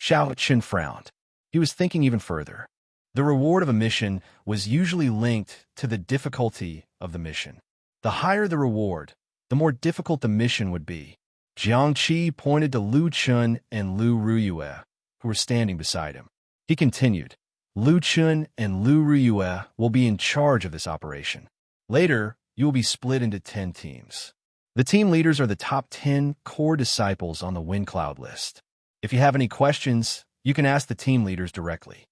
Xiao Qin frowned. He was thinking even further. The reward of a mission was usually linked to the difficulty of the mission. The higher the reward, the more difficult the mission would be. Jiang Qi pointed to Lu Chun and Lu Ruyue, who were standing beside him. He continued, "Lu Chun and Lu Ruyue will be in charge of this operation. Later, you will be split into 10 teams. The team leaders are the top 10 core disciples on the Wind Cloud list. If you have any questions, you can ask the team leaders directly.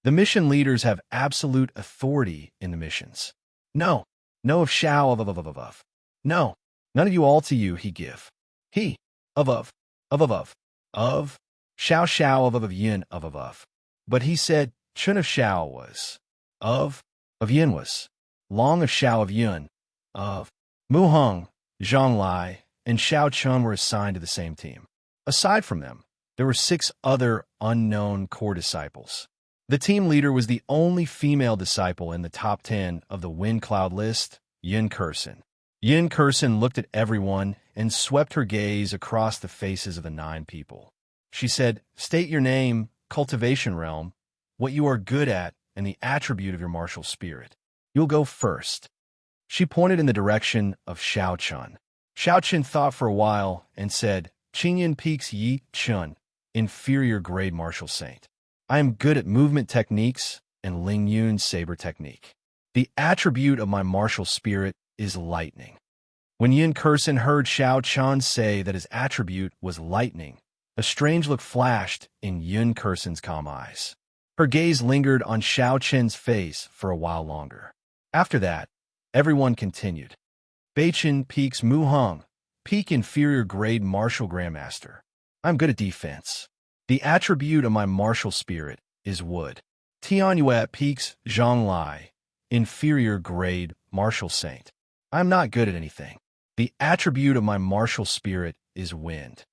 The mission leaders have absolute authority in the missions. No of Shao of. No, none of you all to you he give. He, of, Shao of yin of. But he said Chun of Shao was, of yin was, Long of Shao of yin, of. Mu Heng, Zhang Lai, and Xiao Chun were assigned to the same team. Aside from them, there were 6 other unknown core disciples. The team leader was the only female disciple in the top 10 of the Wind Cloud list, Yin Kursen. Yin Kursen looked at everyone and swept her gaze across the faces of the 9 people. She said, "State your name, cultivation realm, what you are good at, and the attribute of your martial spirit. You'll go first." She pointed in the direction of Xiao Chun. Xiao Chun thought for a while and said, "Qingyan Peaks Yi Chun, inferior grade martial saint. I am good at movement techniques and Ling Yun's saber technique. The attribute of my martial spirit is lightning." When Yin Kursen heard Xiao Chun say that his attribute was lightning, a strange look flashed in Yin Kursen's calm eyes. Her gaze lingered on Xiao Chen's face for a while longer. After that, everyone continued. Beichen Peaks Mu Heng, peak inferior grade martial grandmaster. I'm good at defense. The attribute of my martial spirit is wood. Tianyuat Peaks Zhang Lai, inferior grade martial saint. I'm not good at anything. The attribute of my martial spirit is wind.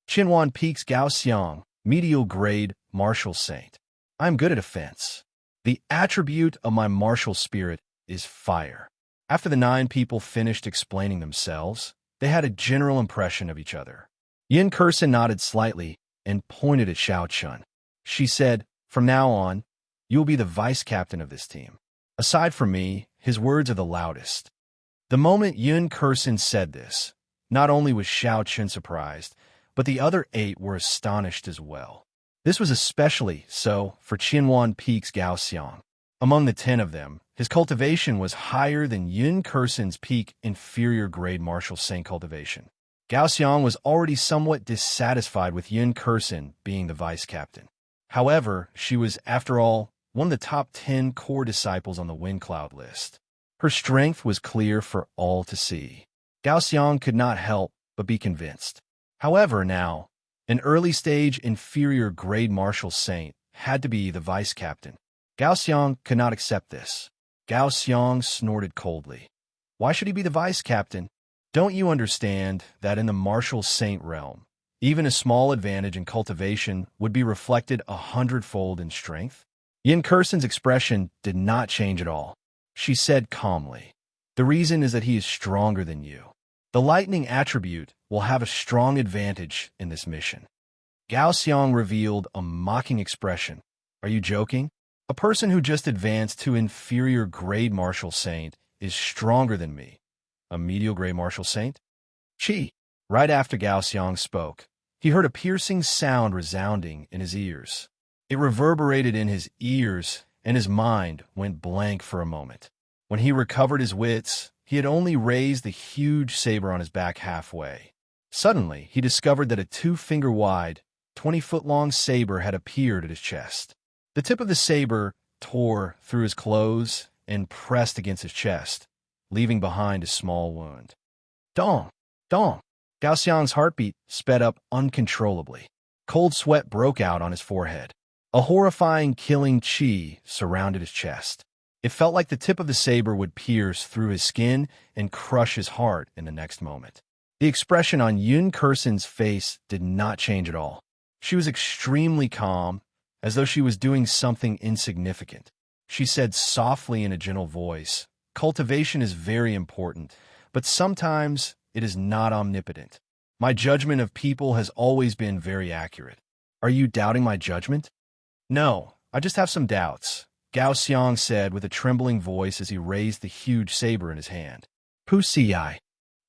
Qinhuan Peaks Gao Xiang, medial grade martial saint. I'm good at offense. The attribute of my martial spirit is fire. After the 9 people finished explaining themselves, they had a general impression of each other. Yin Kursen nodded slightly and pointed at Xiao Chun. She said, "From now on, you will be the vice captain of this team." Aside from me, his words are the loudest. The moment Yin Kursen said this, not only was Xiao Chun surprised, but the other 8 were astonished as well. This was especially so for Qianwan Peak's Gao Xiang. Among the 10 of them, his cultivation was higher than Yun Kursen's peak inferior grade martial saint cultivation. Gao Xiang was already somewhat dissatisfied with Yun Kursen being the vice captain. However, she was, after all, one of the top 10 core disciples on the Wind Cloud list. Her strength was clear for all to see. Gao Xiang could not help but be convinced. However, now, an early-stage inferior grade martial saint had to be the vice captain. Gao Xiang could not accept this. Gao Xiang snorted coldly. Why should he be the vice captain? Don't you understand that in the martial saint realm, even a small advantage in cultivation would be reflected 100-fold in strength? Yin Kursen's expression did not change at all. She said calmly, "The reason is that he is stronger than you. The lightning attribute will have a strong advantage in this mission." Gao Xiang revealed a mocking expression. Are you joking? A person who just advanced to inferior grade martial saint is stronger than me. A medial grade martial saint? Chi. Right after Gao Xiang spoke, he heard a piercing sound resounding in his ears. It reverberated in his ears, and his mind went blank for a moment. When he recovered his wits, he had only raised the huge saber on his back halfway. Suddenly, he discovered that a 2-finger-wide, 20-foot-long saber had appeared at his chest. The tip of the saber tore through his clothes and pressed against his chest, leaving behind a small wound. Dong! Dong! Gao Xiang's heartbeat sped up uncontrollably. Cold sweat broke out on his forehead. A horrifying, killing qi surrounded his chest. It felt like the tip of the saber would pierce through his skin and crush his heart in the next moment. The expression on Yun Kursen's face did not change at all. She was extremely calm, as though she was doing something insignificant. She said softly in a gentle voice, "Cultivation is very important, but sometimes it is not omnipotent. My judgment of people has always been very accurate. Are you doubting my judgment?" "No, I just have some doubts," Gao Xiang said with a trembling voice as he raised the huge saber in his hand. "Pu Ci."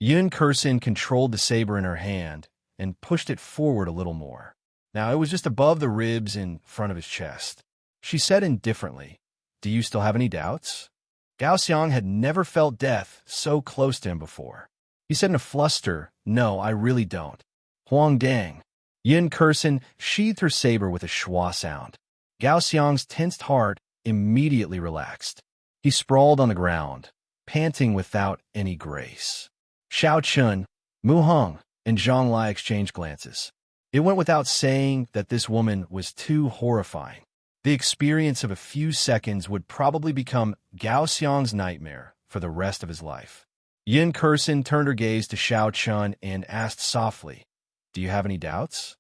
Yun Kursen controlled the saber in her hand and pushed it forward a little more. Now it was just above the ribs in front of his chest. She said indifferently, "Do you still have any doubts?" Gao Xiang had never felt death so close to him before. He said in a fluster, "No, I really don't." Huang Dang. Yun Kursen sheathed her saber with a schwa sound. Gao Xiang's tensed heart immediately relaxed. He sprawled on the ground, panting without any grace. Xiao Chun, Mu Hong, and Zhang Lai exchanged glances. It went without saying that this woman was too horrifying. The experience of a few seconds would probably become Gao Xiang's nightmare for the rest of his life. Yin Kursen turned her gaze to Xiao Chun and asked softly, "Do you have any doubts?"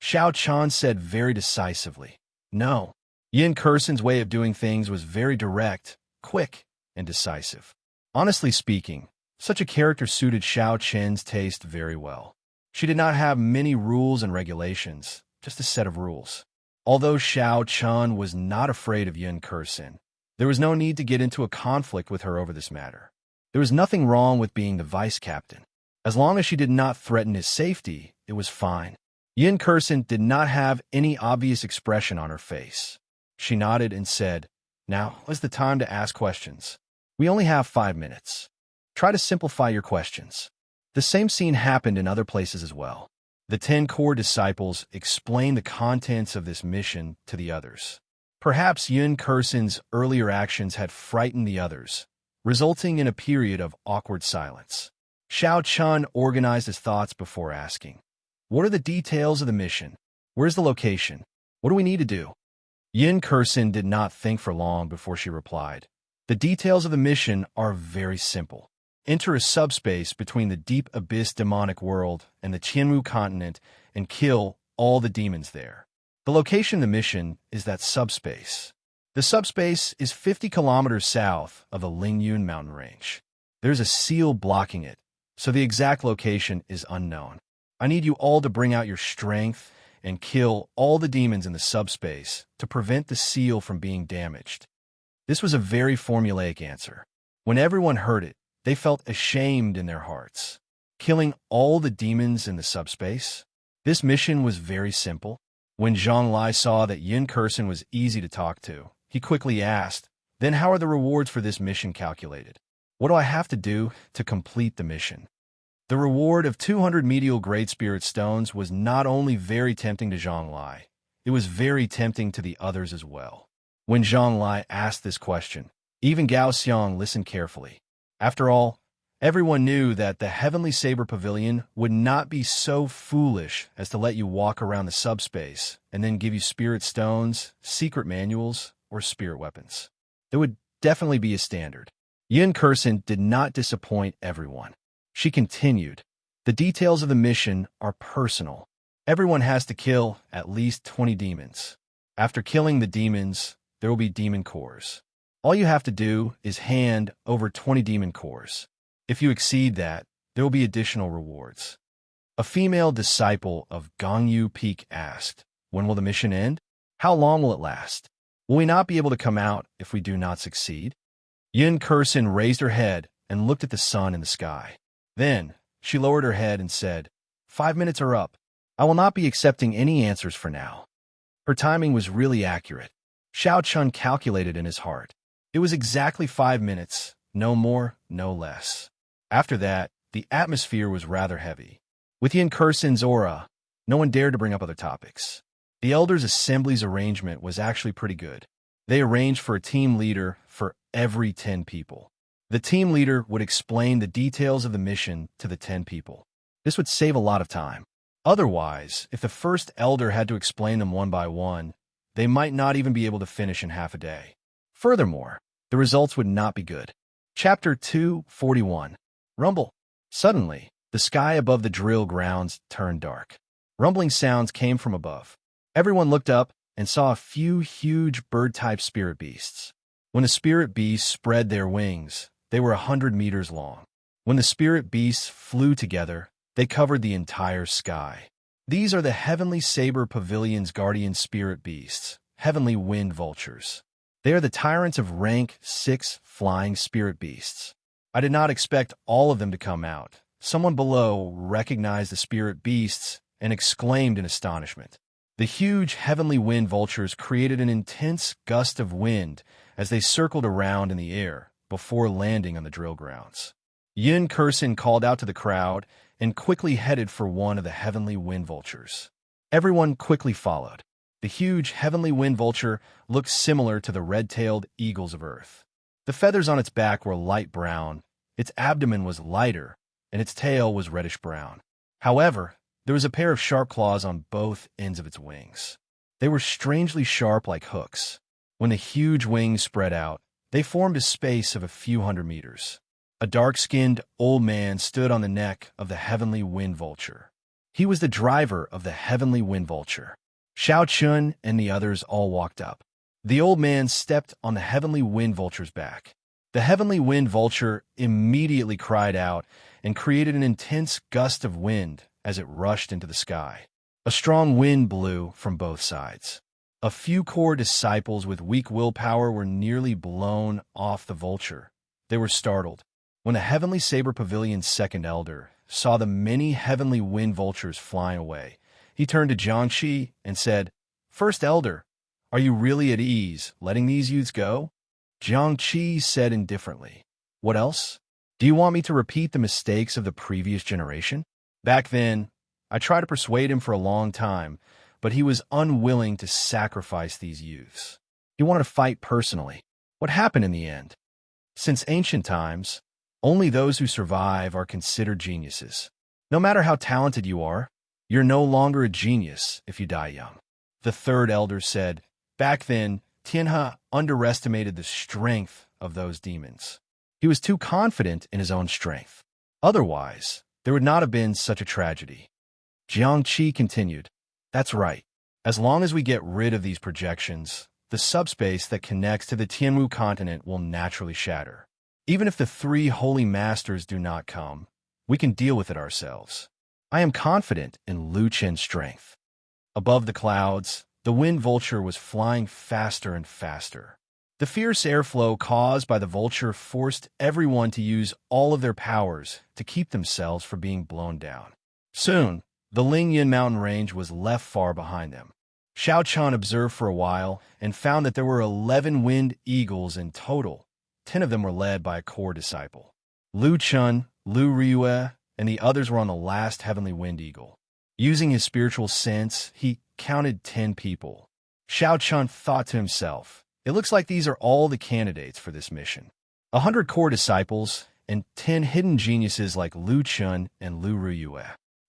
Xiao Chun said very decisively, "No." Yin Kursen's way of doing things was very direct, quick, and decisive. Honestly speaking, such a character suited Xiao Chen's taste very well. She did not have many rules and regulations, just a set of rules. Although Xiao Chun was not afraid of Yun Kursen, there was no need to get into a conflict with her over this matter. There was nothing wrong with being the vice captain. As long as she did not threaten his safety, it was fine. Yun Kursen did not have any obvious expression on her face. She nodded and said, "Now is the time to ask questions. We only have 5 minutes. Try to simplify your questions." The same scene happened in other places as well. The 10 core disciples explained the contents of this mission to the others. Perhaps Yun Kursen's earlier actions had frightened the others, resulting in a period of awkward silence. Xiao Chun organized his thoughts before asking, "What are the details of the mission? Where's the location? What do we need to do?" Yin Kursen did not think for long before she replied, "The details of the mission are very simple. Enter a subspace between the deep abyss demonic world and the Qianwu continent and kill all the demons there. The location of the mission is that subspace. The subspace is 50 kilometers south of the Lingyun mountain range. There's a seal blocking it, so the exact location is unknown. I need you all to bring out your strength and kill all the demons in the subspace to prevent the seal from being damaged." This was a very formulaic answer. When everyone heard it, they felt ashamed in their hearts. Killing all the demons in the subspace? This mission was very simple. When Zhonglai saw that Yin Kursen was easy to talk to, he quickly asked, "Then how are the rewards for this mission calculated? What do I have to do to complete the mission?" The reward of 200 medial Great Spirit Stones was not only very tempting to Zhonglai, it was very tempting to the others as well. When Zhonglai asked this question, even Gao Xiang listened carefully. After all, everyone knew that the Heavenly Saber Pavilion would not be so foolish as to let you walk around the subspace and then give you spirit stones, secret manuals, or spirit weapons. There would definitely be a standard. Yin Kursen did not disappoint everyone. She continued, "The details of the mission are personal. Everyone has to kill at least 20 demons. After killing the demons, there will be demon cores. All you have to do is hand over 20 demon cores. If you exceed that, there will be additional rewards." A female disciple of Gongyu Peak asked, "When will the mission end? How long will it last? Will we not be able to come out if we do not succeed?" Yin Kursen raised her head and looked at the sun in the sky. Then she lowered her head and said, 5 minutes are up. I will not be accepting any answers for now." Her timing was really accurate. Xiao Chun calculated in his heart. It was exactly 5 minutes, no more, no less. After that, the atmosphere was rather heavy. With Yin Kursen's aura, no one dared to bring up other topics. The Elders' Assembly's arrangement was actually pretty good. They arranged for a team leader for every 10 people. The team leader would explain the details of the mission to the 10 people. This would save a lot of time. Otherwise, if the first elder had to explain them one by one, they might not even be able to finish in half a day. Furthermore, the results would not be good. Chapter 241. Rumble. Suddenly, the sky above the drill grounds turned dark. Rumbling sounds came from above. Everyone looked up and saw a few huge bird-type spirit beasts. When the spirit beasts spread their wings, they were 100 meters long. When the spirit beasts flew together, they covered the entire sky. These are the Heavenly Saber Pavilion's guardian spirit beasts, Heavenly Wind Vultures. They are the tyrants of rank 6 flying spirit beasts. I did not expect all of them to come out. Someone below recognized the spirit beasts and exclaimed in astonishment. The huge Heavenly Wind Vultures created an intense gust of wind as they circled around in the air before landing on the drill grounds. Yin Kursen called out to the crowd and quickly headed for one of the Heavenly Wind Vultures. Everyone quickly followed. The huge Heavenly Wind Vulture looked similar to the red-tailed eagles of Earth. The feathers on its back were light brown, its abdomen was lighter, and its tail was reddish-brown. However, there was a pair of sharp claws on both ends of its wings. They were strangely sharp like hooks. When the huge wings spread out, they formed a space of a few hundred meters. A dark-skinned old man stood on the neck of the Heavenly Wind Vulture. He was the driver of the Heavenly Wind Vulture. Xiao Chun and the others all walked up. The old man stepped on the Heavenly Wind Vulture's back. The Heavenly Wind Vulture immediately cried out and created an intense gust of wind as it rushed into the sky. A strong wind blew from both sides. A few core disciples with weak willpower were nearly blown off the vulture. They were startled. When the Heavenly Saber Pavilion's second elder saw the many Heavenly Wind Vultures flying away, he turned to Jiangxi and said, "First elder, are you really at ease letting these youths go?" Jiangxi said indifferently, "What else? Do you want me to repeat the mistakes of the previous generation?" Back then, I tried to persuade him for a long time, but he was unwilling to sacrifice these youths. He wanted to fight personally. What happened in the end? Since ancient times, only those who survive are considered geniuses. No matter how talented you are, you're no longer a genius if you die young. The third elder said, "Back then, Tianhe underestimated the strength of those demons. He was too confident in his own strength. Otherwise, there would not have been such a tragedy." Jiangxi continued, "That's right. As long as we get rid of these projections, the subspace that connects to the Tianwu continent will naturally shatter. Even if the 3 holy masters do not come, we can deal with it ourselves. I am confident in Lu Chen's strength." Above the clouds, the wind vulture was flying faster and faster. The fierce airflow caused by the vulture forced everyone to use all of their powers to keep themselves from being blown down. Soon, The Lingyan mountain range was left far behind them. Xiao Chun observed for a while and found that there were 11 winged eagles in total. 10 of them were led by a core disciple. Lu Chun, Lu Ryue, and the others were on the last heavenly winged eagle. Using his spiritual sense, he counted 10 people. Xiao Chun thought to himself, it looks like these are all the candidates for this mission. 100 core disciples and 10 hidden geniuses like Lu Chun and Lu Ryue.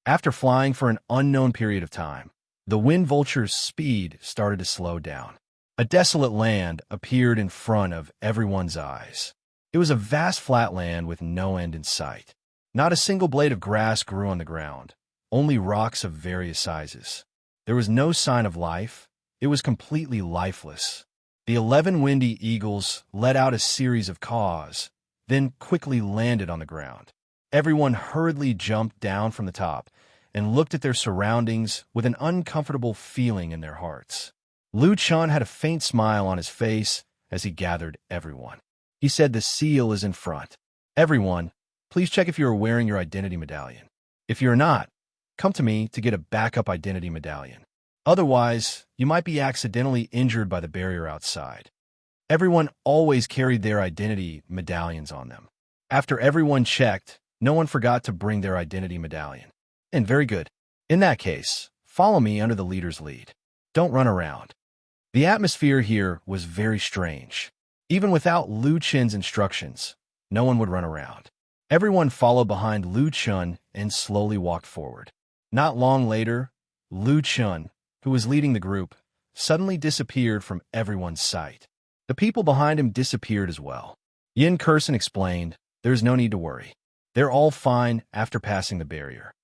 After flying for an unknown period of time, the wind vulture's speed started to slow down. A desolate land appeared in front of everyone's eyes. It was a vast flat land with no end in sight. Not a single blade of grass grew on the ground, only rocks of various sizes. There was no sign of life. It was completely lifeless. The 11 windy eagles let out a series of caws, then quickly landed on the ground. Everyone hurriedly jumped down from the top and looked at their surroundings with an uncomfortable feeling in their hearts. Lu Chun had a faint smile on his face as he gathered everyone. He said, the seal is in front. Everyone, please check if you are wearing your identity medallion. If you're not, come to me to get a backup identity medallion. Otherwise, you might be accidentally injured by the barrier outside. Everyone always carried their identity medallions on them. After everyone checked, no one forgot to bring their identity medallion. And very good. In that case, follow me under the leader's lead. Don't run around. The atmosphere here was very strange. Even without Lu Chun's instructions, no one would run around. Everyone followed behind Lu Chun and slowly walked forward. Not long later, Lu Chun, who was leading the group, suddenly disappeared from everyone's sight. The people behind him disappeared as well. Yin Kursen explained, there's no need to worry. They're all fine after passing the barrier.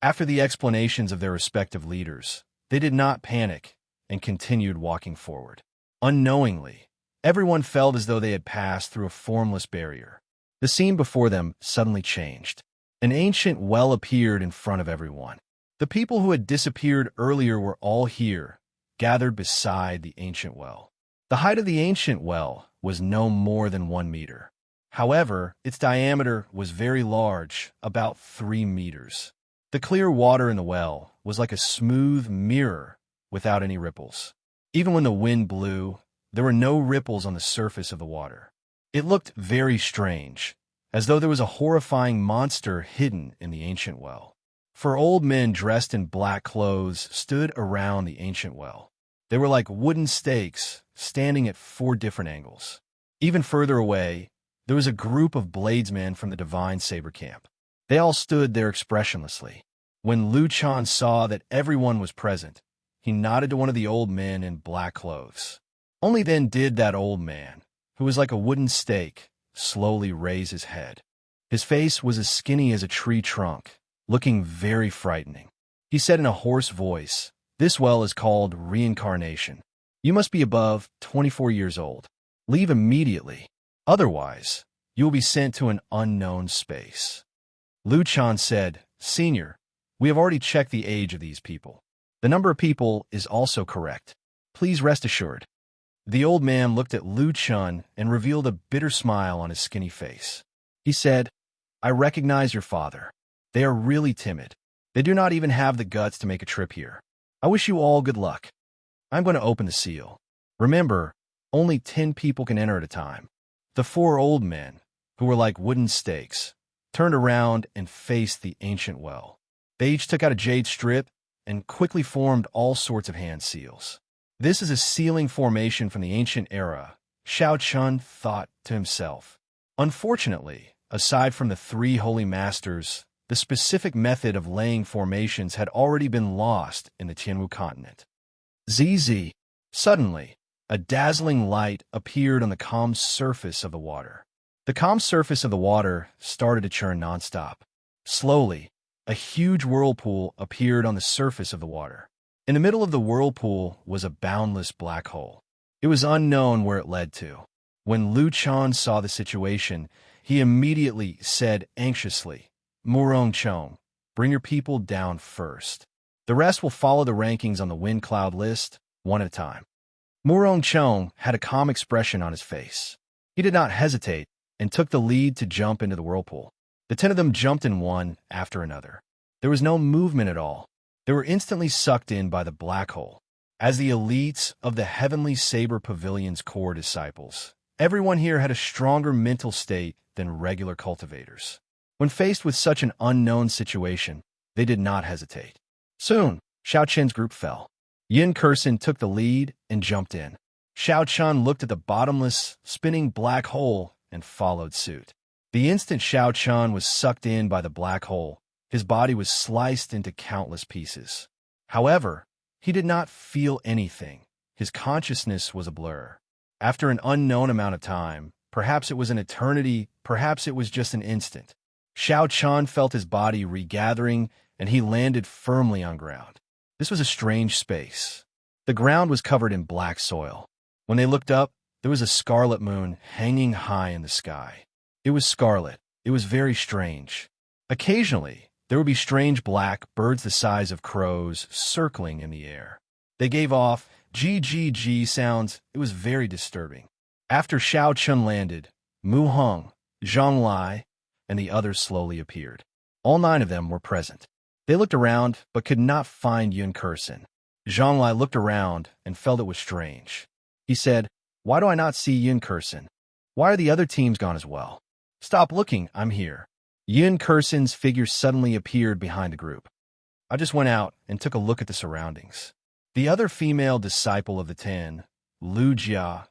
After the explanations of their respective leaders, they did not panic and continued walking forward. Unknowingly, everyone felt as though they had passed through a formless barrier. The scene before them suddenly changed. An ancient well appeared in front of everyone. The people who had disappeared earlier were all here, gathered beside the ancient well. The height of the ancient well was no more than 1 meter. However, its diameter was very large, about 3 meters. The clear water in the well was like a smooth mirror without any ripples. Even when the wind blew, there were no ripples on the surface of the water. It looked very strange, as though there was a horrifying monster hidden in the ancient well. 4 old men dressed in black clothes stood around the ancient well. They were like wooden stakes, standing at 4 different angles. Even further away, there was a group of bladesmen from the Divine Saber camp. They all stood there expressionlessly. When Lu Chun saw that everyone was present, he nodded to one of the old men in black clothes. Only then did that old man, who was like a wooden stake, slowly raise his head. His face was as skinny as a tree trunk, looking very frightening. He said in a hoarse voice, this well is called reincarnation. You must be above 24 years old. Leave immediately. Otherwise, you will be sent to an unknown space. Lu Chun said, Senior, we have already checked the age of these people. The number of people is also correct. Please rest assured. The old man looked at Lu Chun and revealed a bitter smile on his skinny face. He said, I recognize your father. They are really timid. They do not even have the guts to make a trip here. I wish you all good luck. I'm going to open the seal. Remember, only 10 people can enter at a time. The 4 old men, who were like wooden stakes, turned around and faced the ancient well. They each took out a jade strip and quickly formed all sorts of hand seals. This is a sealing formation from the ancient era, Xiao Chun thought to himself. Unfortunately, aside from the 3 holy masters, the specific method of laying formations had already been lost in the Tianwu continent. ZZ. Suddenly, a dazzling light appeared on the calm surface of the water. The calm surface of the water started to churn nonstop. Slowly, a huge whirlpool appeared on the surface of the water. In the middle of the whirlpool was a boundless black hole. It was unknown where it led to. When Lu Chun saw the situation, he immediately said anxiously, Murong Chong, bring your people down first. The rest will follow the rankings on the wind cloud list, one at a time. Murong Chong had a calm expression on his face. He did not hesitate and took the lead to jump into the whirlpool. The 10 of them jumped in one after another. There was no movement at all. They were instantly sucked in by the black hole. As the elites of the Heavenly Saber Pavilion's core disciples, everyone here had a stronger mental state than regular cultivators. When faced with such an unknown situation, they did not hesitate. Soon, Xiao Chen's group fell. Yin Kursin took the lead and jumped in. Xiao Chun looked at the bottomless, spinning black hole and followed suit. The instant Xiao Chun was sucked in by the black hole, his body was sliced into countless pieces. However, he did not feel anything. His consciousness was a blur. After an unknown amount of time, perhaps it was an eternity, perhaps it was just an instant, Xiao Chun felt his body regathering and he landed firmly on ground. This was a strange space. The ground was covered in black soil. When they looked up, there was a scarlet moon hanging high in the sky. It was scarlet. It was very strange. Occasionally, there would be strange black birds the size of crows circling in the air. They gave off GGG sounds. It was very disturbing. After Xiao Chun landed, Mu Heng, Zhang Lai, and the others slowly appeared. All 9 of them were present. They looked around but could not find Yun Kursin. Zhang Lai looked around and felt it was strange. He said, "Why do I not see Yun Kursin? Why are the other teams gone as well? Stop looking, I'm here." Yun Kursin's figure suddenly appeared behind the group. I just went out and took a look at the surroundings. The other female disciple of the 10, Lu Jia,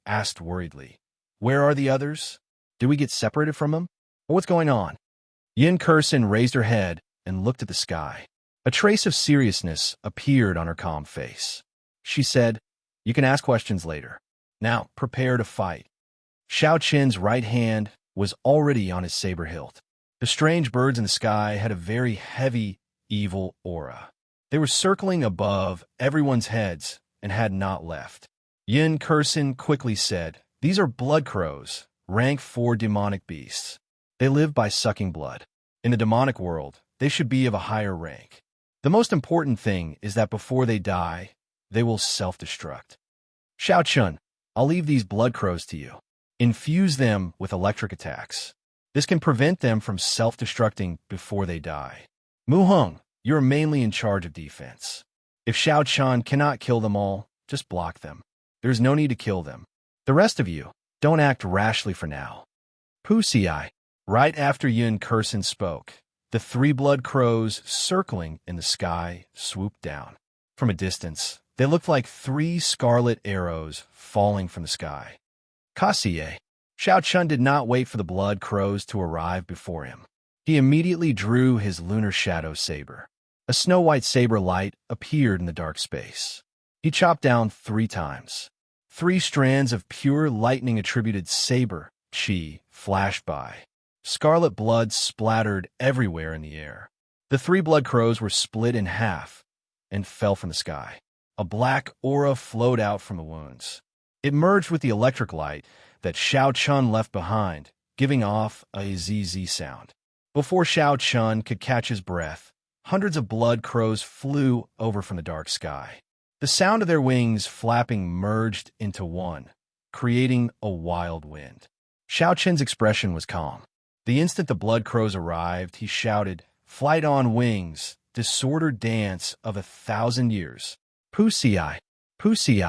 asked worriedly, "Where are the others? Did we get separated from them? Or what's going on?" Yun Kursin raised her head and looked at the sky. A trace of seriousness appeared on her calm face. She said, "You can ask questions later. Now, prepare to fight." Xiao Chen's right hand was already on his saber hilt. The strange birds in the sky had a very heavy, evil aura. They were circling above everyone's heads and had not left. Yin Kursin quickly said, "These are blood crows, rank 4 demonic beasts. They live by sucking blood. In the demonic world, they should be of a higher rank. The most important thing is that before they die, they will self-destruct. Xiao Chun, I'll leave these blood crows to you. Infuse them with electric attacks. This can prevent them from self-destructing before they die. Mu Heng, you're mainly in charge of defense. If Xiao Chun cannot kill them all, just block them. There's no need to kill them. The rest of you, don't act rashly for now." Pu Xi. Right after Yun Kursin spoke, the 3 blood crows circling in the sky swooped down. From a distance, they looked like 3 scarlet arrows falling from the sky. Kassiye. Xiao Chun did not wait for the blood crows to arrive before him. He immediately drew his lunar shadow saber. A snow-white saber light appeared in the dark space. He chopped down 3 times. 3 strands of pure lightning-attributed saber chi flashed by. Scarlet blood splattered everywhere in the air. The 3 blood crows were split in half and fell from the sky. A black aura flowed out from the wounds. It merged with the electric light that Xiao Chun left behind, giving off a ZZ sound. Before Xiao Chun could catch his breath, hundreds of blood crows flew over from the dark sky. The sound of their wings flapping merged into one, creating a wild wind. Xiao Chun's expression was calm. The instant the blood crows arrived, he shouted, "Flight on wings, disordered dance of 1,000 years. Pu Xi, Pu Xi."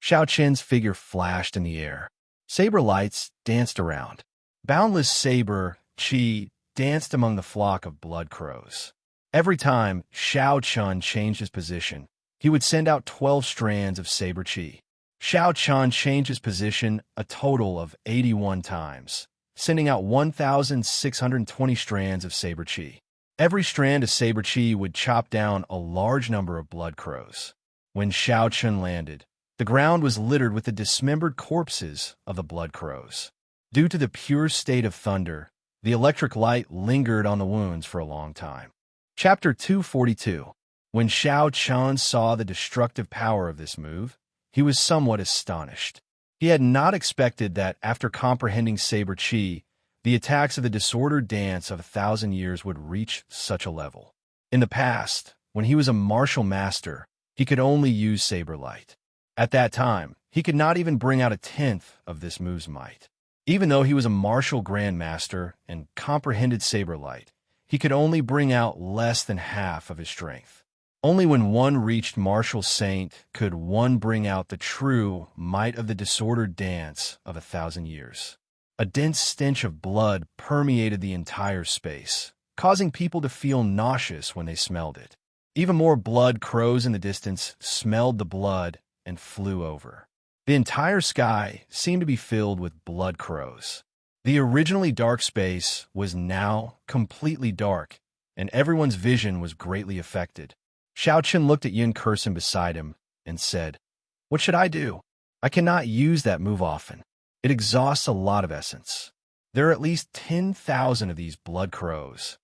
Xiao Chen's figure flashed in the air. Saber lights danced around. Boundless saber chi danced among the flock of blood crows. Every time Xiao Chun changed his position, he would send out 12 strands of saber chi. Xiao Chun changed his position a total of 81 times, sending out 1,620 strands of saber chi. Every strand of saber chi would chop down a large number of blood crows. When Xiao Chun landed, the ground was littered with the dismembered corpses of the blood crows. Due to the pure state of thunder, the electric light lingered on the wounds for a long time. Chapter 242. When Xiao Chun saw the destructive power of this move, he was somewhat astonished. He had not expected that after comprehending saber chi, the attacks of the disordered dance of 1,000 years would reach such a level. In the past, when he was a martial master, he could only use saber light. At that time, he could not even bring out a tenth of this move's might. Even though he was a martial grandmaster and comprehended saber light, he could only bring out less than half of his strength. Only when one reached martial saint could one bring out the true might of the disordered dance of 1,000 years. A dense stench of blood permeated the entire space, causing people to feel nauseous when they smelled it. Even more blood crows in the distance smelled the blood and flew over. The entire sky seemed to be filled with blood crows. The originally dark space was now completely dark, and everyone's vision was greatly affected. Xiao Chen looked at Yin Kursen beside him and said, "What should I do? I cannot use that move often. It exhausts a lot of essence. There are at least 10,000 of these blood crows."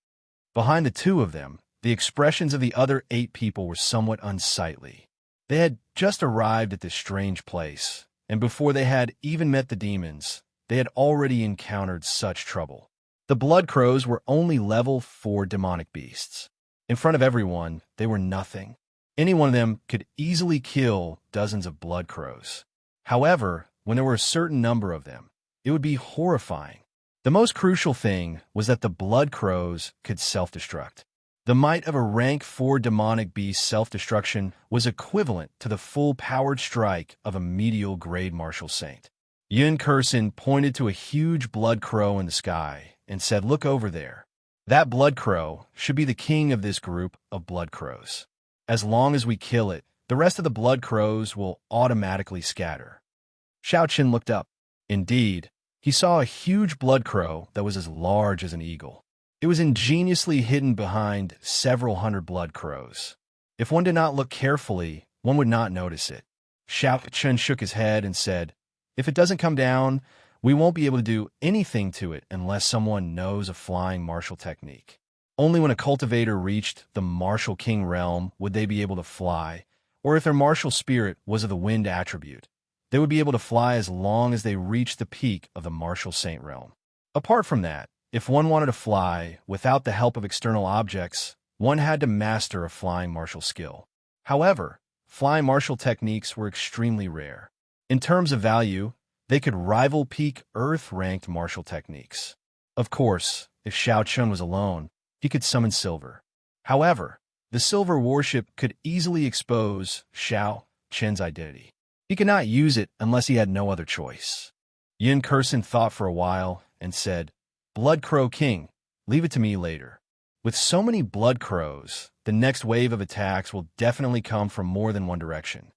Behind the two of them, the expressions of the other 8 people were somewhat unsightly. They had just arrived at this strange place, and before they had even met the demons, they had already encountered such trouble. The blood crows were only level 4 demonic beasts. In front of everyone, they were nothing. Any one of them could easily kill dozens of blood crows. However, when there were a certain number of them, it would be horrifying. The most crucial thing was that the blood crows could self-destruct. The might of a rank 4 demonic beast self-destruction was equivalent to the full-powered strike of a medial grade martial saint. Yin Kursen pointed to a huge blood crow in the sky and said, "Look over there. That blood crow should be the king of this group of blood crows. As long as we kill it, the rest of the blood crows will automatically scatter." Xiao Chen looked up. Indeed, he saw a huge blood crow that was as large as an eagle. It was ingeniously hidden behind several hundred blood crows. If one did not look carefully, one would not notice it. Xiao Chen shook his head and said, "If it doesn't come down, we won't be able to do anything to it unless someone knows a flying martial technique. Only when a cultivator reached the martial king realm would they be able to fly, or if their martial spirit was of the wind attribute, they would be able to fly as long as they reached the peak of the martial saint realm. Apart from that, if one wanted to fly without the help of external objects, one had to master a flying martial skill. However, flying martial techniques were extremely rare. In terms of value, they could rival peak Earth-ranked martial techniques. Of course, if Xiao Chen was alone, he could summon silver. However, the silver worship could easily expose Xiao Chen's identity. He could not use it unless he had no other choice. Yin Kursen thought for a while and said, "Blood Crow King, leave it to me later. With so many blood crows, the next wave of attacks will definitely come from more than one direction."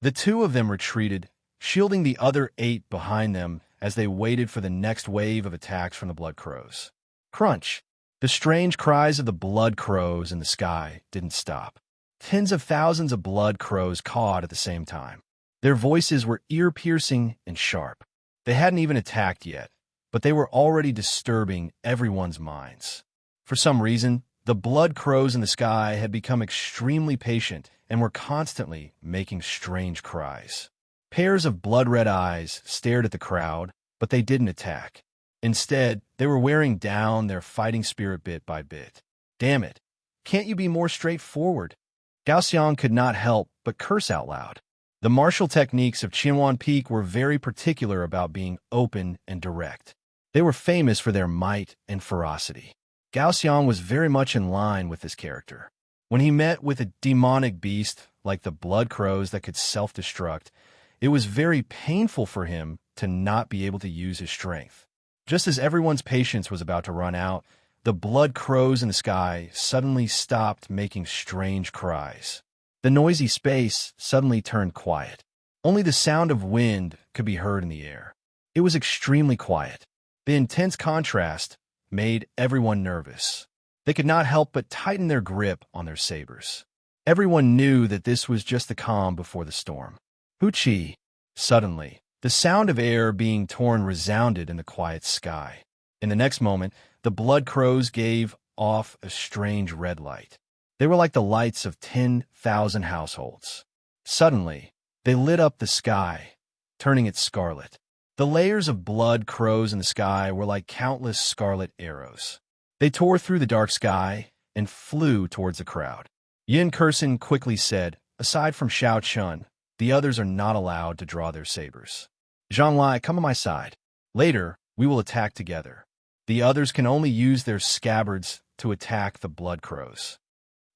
The two of them retreated, shielding the other 8 behind them as they waited for the next wave of attacks from the blood crows. Crunch! The strange cries of the blood crows in the sky didn't stop. Tens of thousands of blood crows cawed at the same time. Their voices were ear-piercing and sharp. They hadn't even attacked yet, but they were already disturbing everyone's minds. For some reason, the blood crows in the sky had become extremely patient and were constantly making strange cries. Pairs of blood-red eyes stared at the crowd, but they didn't attack. Instead, they were wearing down their fighting spirit bit by bit. "Damn it! Can't you be more straightforward?" Gao Xiang could not help but curse out loud. The martial techniques of Qianwan Peak were very particular about being open and direct. They were famous for their might and ferocity. Gao Xiang was very much in line with this character. When he met with a demonic beast like the blood crows that could self-destruct, it was very painful for him to not be able to use his strength. Just as everyone's patience was about to run out, the blood crows in the sky suddenly stopped making strange cries. The noisy space suddenly turned quiet. Only the sound of wind could be heard in the air. It was extremely quiet. The intense contrast made everyone nervous. They could not help but tighten their grip on their sabers. Everyone knew that this was just the calm before the storm. Hoochie! Suddenly, the sound of air being torn resounded in the quiet sky. In the next moment, the blood crows gave off a strange red light. They were like the lights of 10,000 households. Suddenly, they lit up the sky, turning it scarlet. The layers of blood crows in the sky were like countless scarlet arrows. They tore through the dark sky and flew towards the crowd. Yin Kursen quickly said, "Aside from Xiao Chen, the others are not allowed to draw their sabers. Zhang Lai, come on my side. Later, we will attack together. The others can only use their scabbards to attack the blood crows."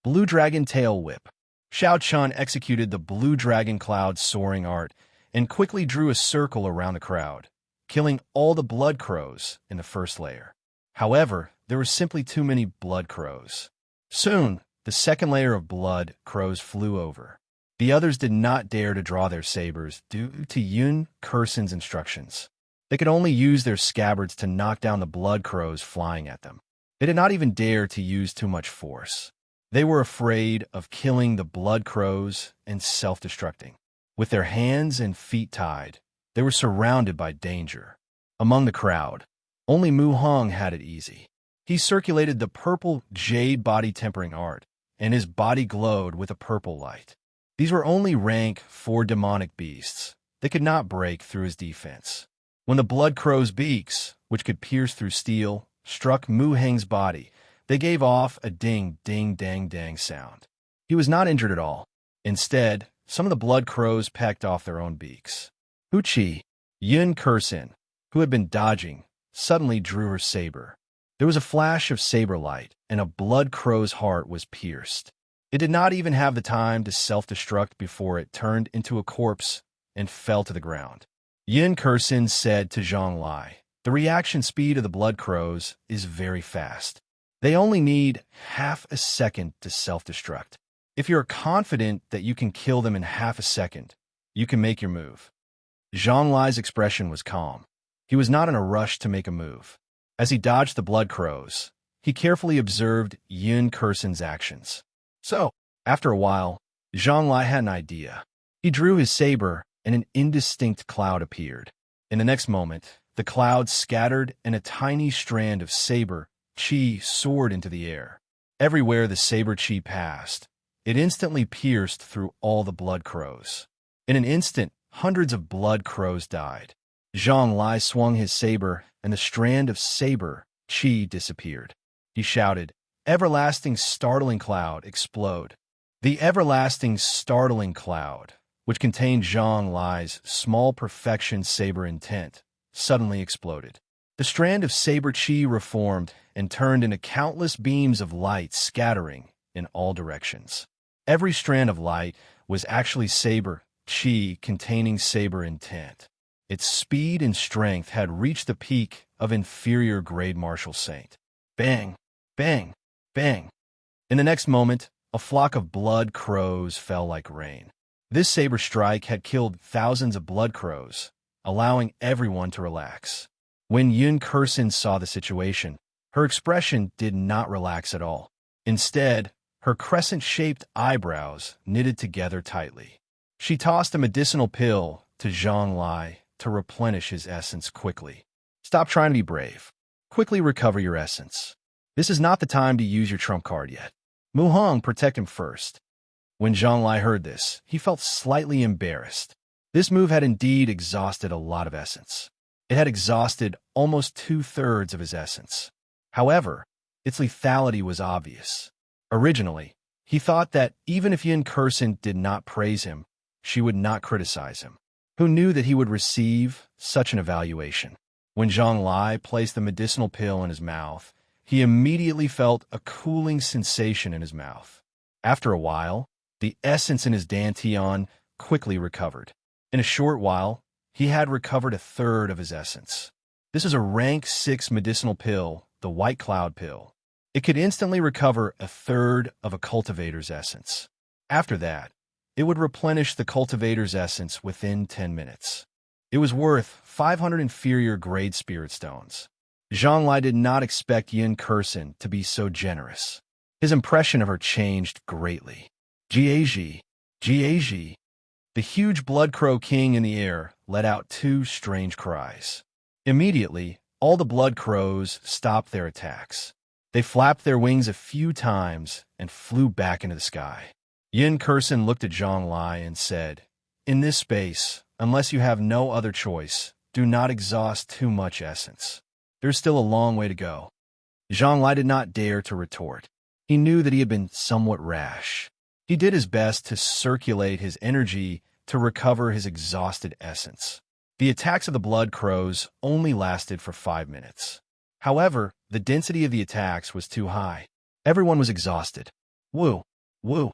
Blue Dragon Tail Whip. Xiao Chun executed the blue dragon cloud soaring art and quickly drew a circle around the crowd, killing all the blood crows in the first layer. However, there were simply too many blood crows. Soon, the second layer of blood crows flew over. The others did not dare to draw their sabers due to Yun Kursen's instructions. They could only use their scabbards to knock down the blood crows flying at them. They did not even dare to use too much force. They were afraid of killing the blood crows and self-destructing. With their hands and feet tied, they were surrounded by danger. Among the crowd, only Mu Hong had it easy. He circulated the purple jade body tempering art, and his body glowed with a purple light. These were only rank 4 demonic beasts. They could not break through his defense. When the blood crow's beaks, which could pierce through steel, struck Mu Heng's body, they gave off a ding-ding-dang-dang sound. He was not injured at all. Instead, some of the blood crows pecked off their own beaks. Hu Qi, Yun Kursen, who had been dodging, suddenly drew her saber. There was a flash of saber light, and a blood crow's heart was pierced. It did not even have the time to self-destruct before it turned into a corpse and fell to the ground. Yun Kursen said to Zhang Lai, "The reaction speed of the blood crows is very fast. They only need half a second to self-destruct. If you're confident that you can kill them in half a second, you can make your move." Zhang Lai's expression was calm. He was not in a rush to make a move. As he dodged the blood crows, he carefully observed Yun Kursen's actions. So, after a while, Zhang Lai had an idea. He drew his saber, and an indistinct cloud appeared. In the next moment, the cloud scattered, and a tiny strand of saber qi soared into the air. Everywhere the saber qi passed, it instantly pierced through all the blood crows. In an instant, hundreds of blood crows died. Zhang Lai swung his saber, and the strand of saber qi disappeared. He shouted, "Everlasting startling cloud, explode." The everlasting startling cloud, which contained Zhang Lai's small perfection saber intent, suddenly exploded. The strand of saber qi reformed and turned into countless beams of light scattering in all directions. Every strand of light was actually saber qi containing saber intent. Its speed and strength had reached the peak of inferior grade martial saint. Bang, bang, bang. In the next moment, a flock of blood crows fell like rain. This saber strike had killed thousands of blood crows, allowing everyone to relax. When Yun Kursen saw the situation, her expression did not relax at all. Instead, her crescent-shaped eyebrows knitted together tightly. She tossed a medicinal pill to Zhang Lai to replenish his essence quickly. "Stop trying to be brave. Quickly recover your essence. This is not the time to use your trump card yet. Mu Hong, protect him first." When Zhang Lai heard this, he felt slightly embarrassed. This move had indeed exhausted a lot of essence. It had exhausted almost 2/3 of his essence. However, its lethality was obvious. Originally, he thought that even if Yun Kursen did not praise him, she would not criticize him. Who knew that he would receive such an evaluation? When Zhang Lai placed the medicinal pill in his mouth, he immediately felt a cooling sensation in his mouth. After a while, the essence in his dantian quickly recovered. In a short while, he had recovered 1/3 of his essence. This is a rank 6 medicinal pill, the White Cloud Pill. It could instantly recover 1/3 of a cultivator's essence. After that, it would replenish the cultivator's essence within 10 minutes. It was worth 500 inferior grade spirit stones. Zhang Lai did not expect Yun Kursen to be so generous. His impression of her changed greatly. Jiaji, Jiaji. The huge blood crow king in the air let out 2 strange cries. Immediately, all the blood crows stopped their attacks. They flapped their wings a few times and flew back into the sky. Yun Kursen looked at Zhang Lai and said, "In this space, unless you have no other choice, do not exhaust too much essence. There's still a long way to go." Zhang Lai did not dare to retort. He knew that he had been somewhat rash. He did his best to circulate his energy to recover his exhausted essence. The attacks of the blood crows only lasted for 5 minutes. However, the density of the attacks was too high. Everyone was exhausted. Woo, woo.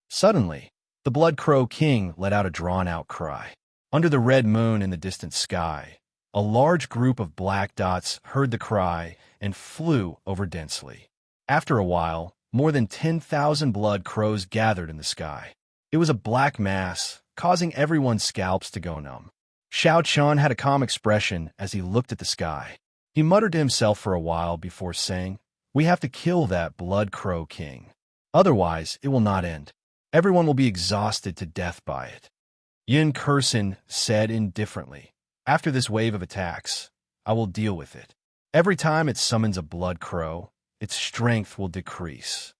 Suddenly, the Blood Crow King let out a drawn-out cry. Under the red moon in the distant sky, a large group of black dots heard the cry and flew over densely. After a while, more than 10,000 blood crows gathered in the sky. It was a black mass, causing everyone's scalps to go numb. Xiao Chun had a calm expression as he looked at the sky. He muttered to himself for a while before saying, "We have to kill that Blood Crow King. Otherwise, it will not end. Everyone will be exhausted to death by it." Yin Kursin said indifferently, "After this wave of attacks, I will deal with it. Every time it summons a blood crow, its strength will decrease."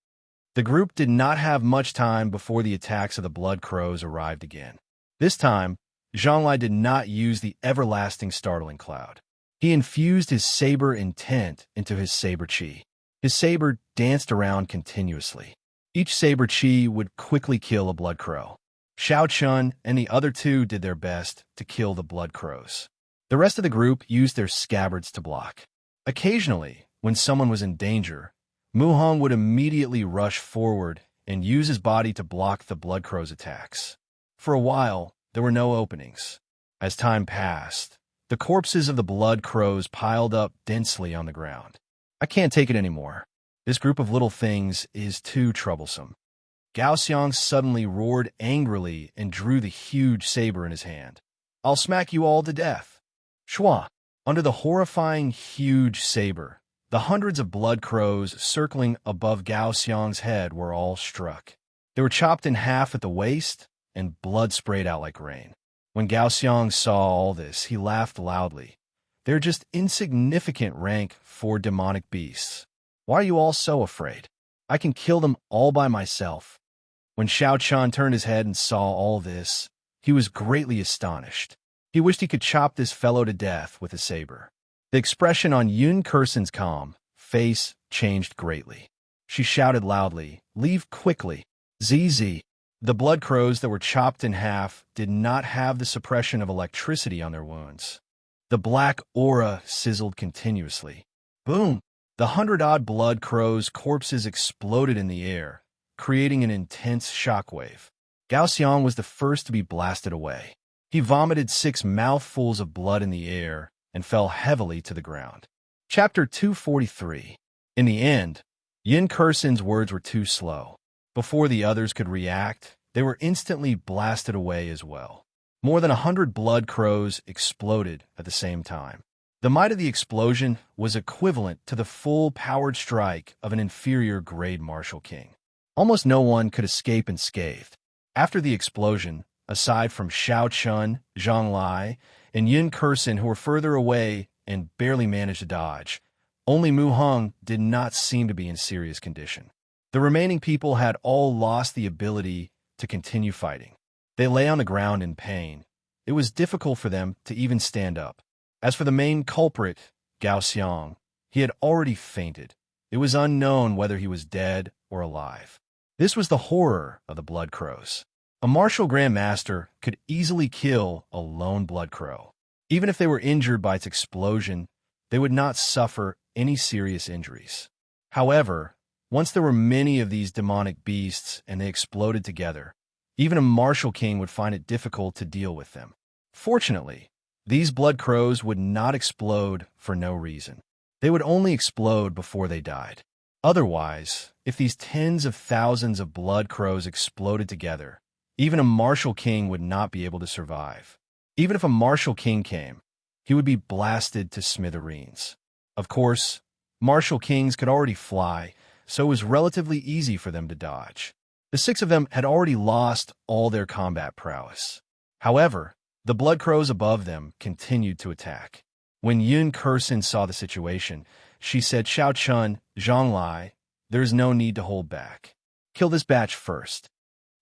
The group did not have much time before the attacks of the blood crows arrived again. This time, Zhonglai did not use the everlasting startling cloud. He infused his saber intent into his saber chi. His saber danced around continuously. Each saber chi would quickly kill a blood crow. Xiao Chun and the other two did their best to kill the blood crows. The rest of the group used their scabbards to block. Occasionally, when someone was in danger, Mu Hong would immediately rush forward and use his body to block the blood crow's attacks. For a while, there were no openings. As time passed, the corpses of the blood crows piled up densely on the ground. "I can't take it anymore. This group of little things is too troublesome." Gao Xiang suddenly roared angrily and drew the huge saber in his hand. "I'll smack you all to death." Shua! Under the horrifying huge saber, the hundreds of blood crows circling above Gao Xiang's head were all struck. They were chopped in half at the waist, and blood sprayed out like rain. When Gao Xiang saw all this, he laughed loudly. "They're just insignificant rank for demonic beasts. Why are you all so afraid? I can kill them all by myself." When Xiao Chun turned his head and saw all this, he was greatly astonished. He wished he could chop this fellow to death with a saber. The expression on Yun Kursen's calm face changed greatly. She shouted loudly, "Leave quickly! ZZ!" The blood crows that were chopped in half did not have the suppression of electricity on their wounds. The black aura sizzled continuously. Boom! The 100-odd blood crows' corpses exploded in the air, creating an intense shockwave. Gao Xiang was the first to be blasted away. He vomited 6 mouthfuls of blood in the air and fell heavily to the ground. Chapter 243. In the end, Yin Kursen's words were too slow. Before the others could react, they were instantly blasted away as well. More than 100 blood crows exploded at the same time. The might of the explosion was equivalent to the full-powered strike of an inferior-grade martial king. Almost no one could escape unscathed. After the explosion, aside from Xiao Chun, Zhonglai, and Yin Kursen, who were further away and barely managed to dodge, only Mu Hong did not seem to be in serious condition. The remaining people had all lost the ability to continue fighting. They lay on the ground in pain. It was difficult for them to even stand up. As for the main culprit, Gao Xiang, he had already fainted. It was unknown whether he was dead or alive. This was the horror of the blood crows. A martial grandmaster could easily kill a lone blood crow. Even if they were injured by its explosion, they would not suffer any serious injuries. However, once there were many of these demonic beasts and they exploded together, even a martial king would find it difficult to deal with them. Fortunately, these blood crows would not explode for no reason. They would only explode before they died. Otherwise, if these tens of thousands of blood crows exploded together, even a martial king would not be able to survive. Even if a martial king came, he would be blasted to smithereens. Of course, martial kings could already fly, so it was relatively easy for them to dodge. The 6 of them had already lost all their combat prowess. However, the blood crows above them continued to attack. When Yun Kursen saw the situation, she said, "Xiao Chun, Zhonglai, there is no need to hold back. Kill this batch first."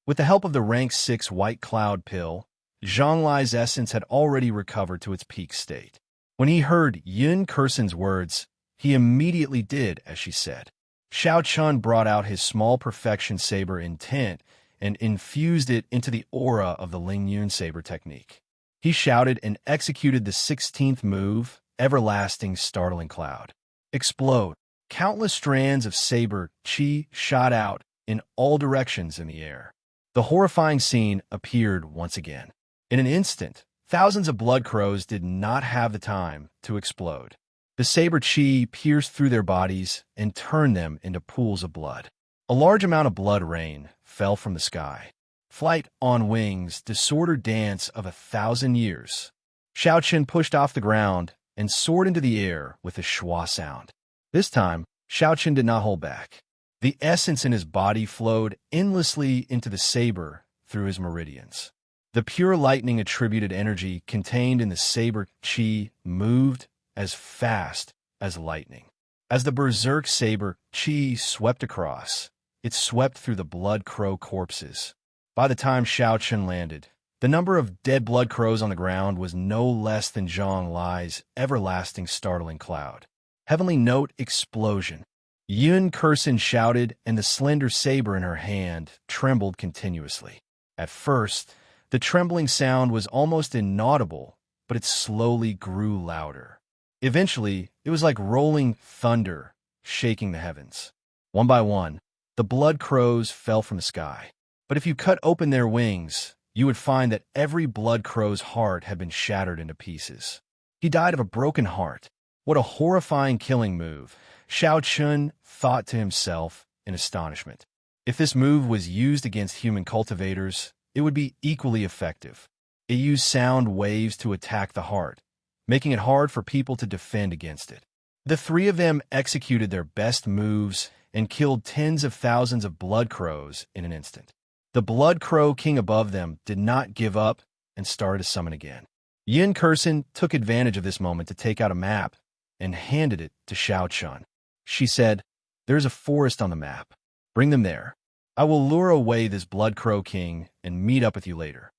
With the help of the rank 6 white cloud pill, Zhonglai's essence had already recovered to its peak state. When he heard Yun Kursen's words, he immediately did as she said. Xiao Chun brought out his small perfection saber intent and infused it into the aura of the Ling Yun saber technique. He shouted and executed the 16th move, Everlasting Startling Cloud. Explode! Countless strands of saber chi shot out in all directions in the air. The horrifying scene appeared once again. In an instant, thousands of blood crows did not have the time to explode. The saber chi pierced through their bodies and turned them into pools of blood. A large amount of blood rain fell from the sky. Flight on wings, disordered dance of 1,000 years. Xiao Chen pushed off the ground and soared into the air with a schwa sound. This time, Xiao Chen did not hold back. The essence in his body flowed endlessly into the saber through his meridians. The pure lightning-attributed energy contained in the saber chi moved as fast as lightning. As the berserk saber chi swept across, it swept through the blood crow corpses. By the time Xiao Chen landed, the number of dead blood crows on the ground was no less than Zhang Lai's everlasting startling cloud. Heavenly note explosion. Yun Kursin shouted, and the slender saber in her hand trembled continuously. At first, the trembling sound was almost inaudible, but it slowly grew louder. Eventually, it was like rolling thunder, shaking the heavens. One by one, the blood crows fell from the sky. But if you cut open their wings, you would find that every blood crow's heart had been shattered into pieces. He died of a broken heart. What a horrifying killing move, Xiao Chen thought to himself in astonishment. If this move was used against human cultivators, it would be equally effective. It used sound waves to attack the heart, making it hard for people to defend against it. The three of them executed their best moves and killed tens of thousands of blood crows in an instant. The blood crow king above them did not give up and started to summon again. Yin Kursin took advantage of this moment to take out a map and handed it to Xiao Chen. She said, "There's a forest on the map. Bring them there. I will lure away this blood crow king and meet up with you later."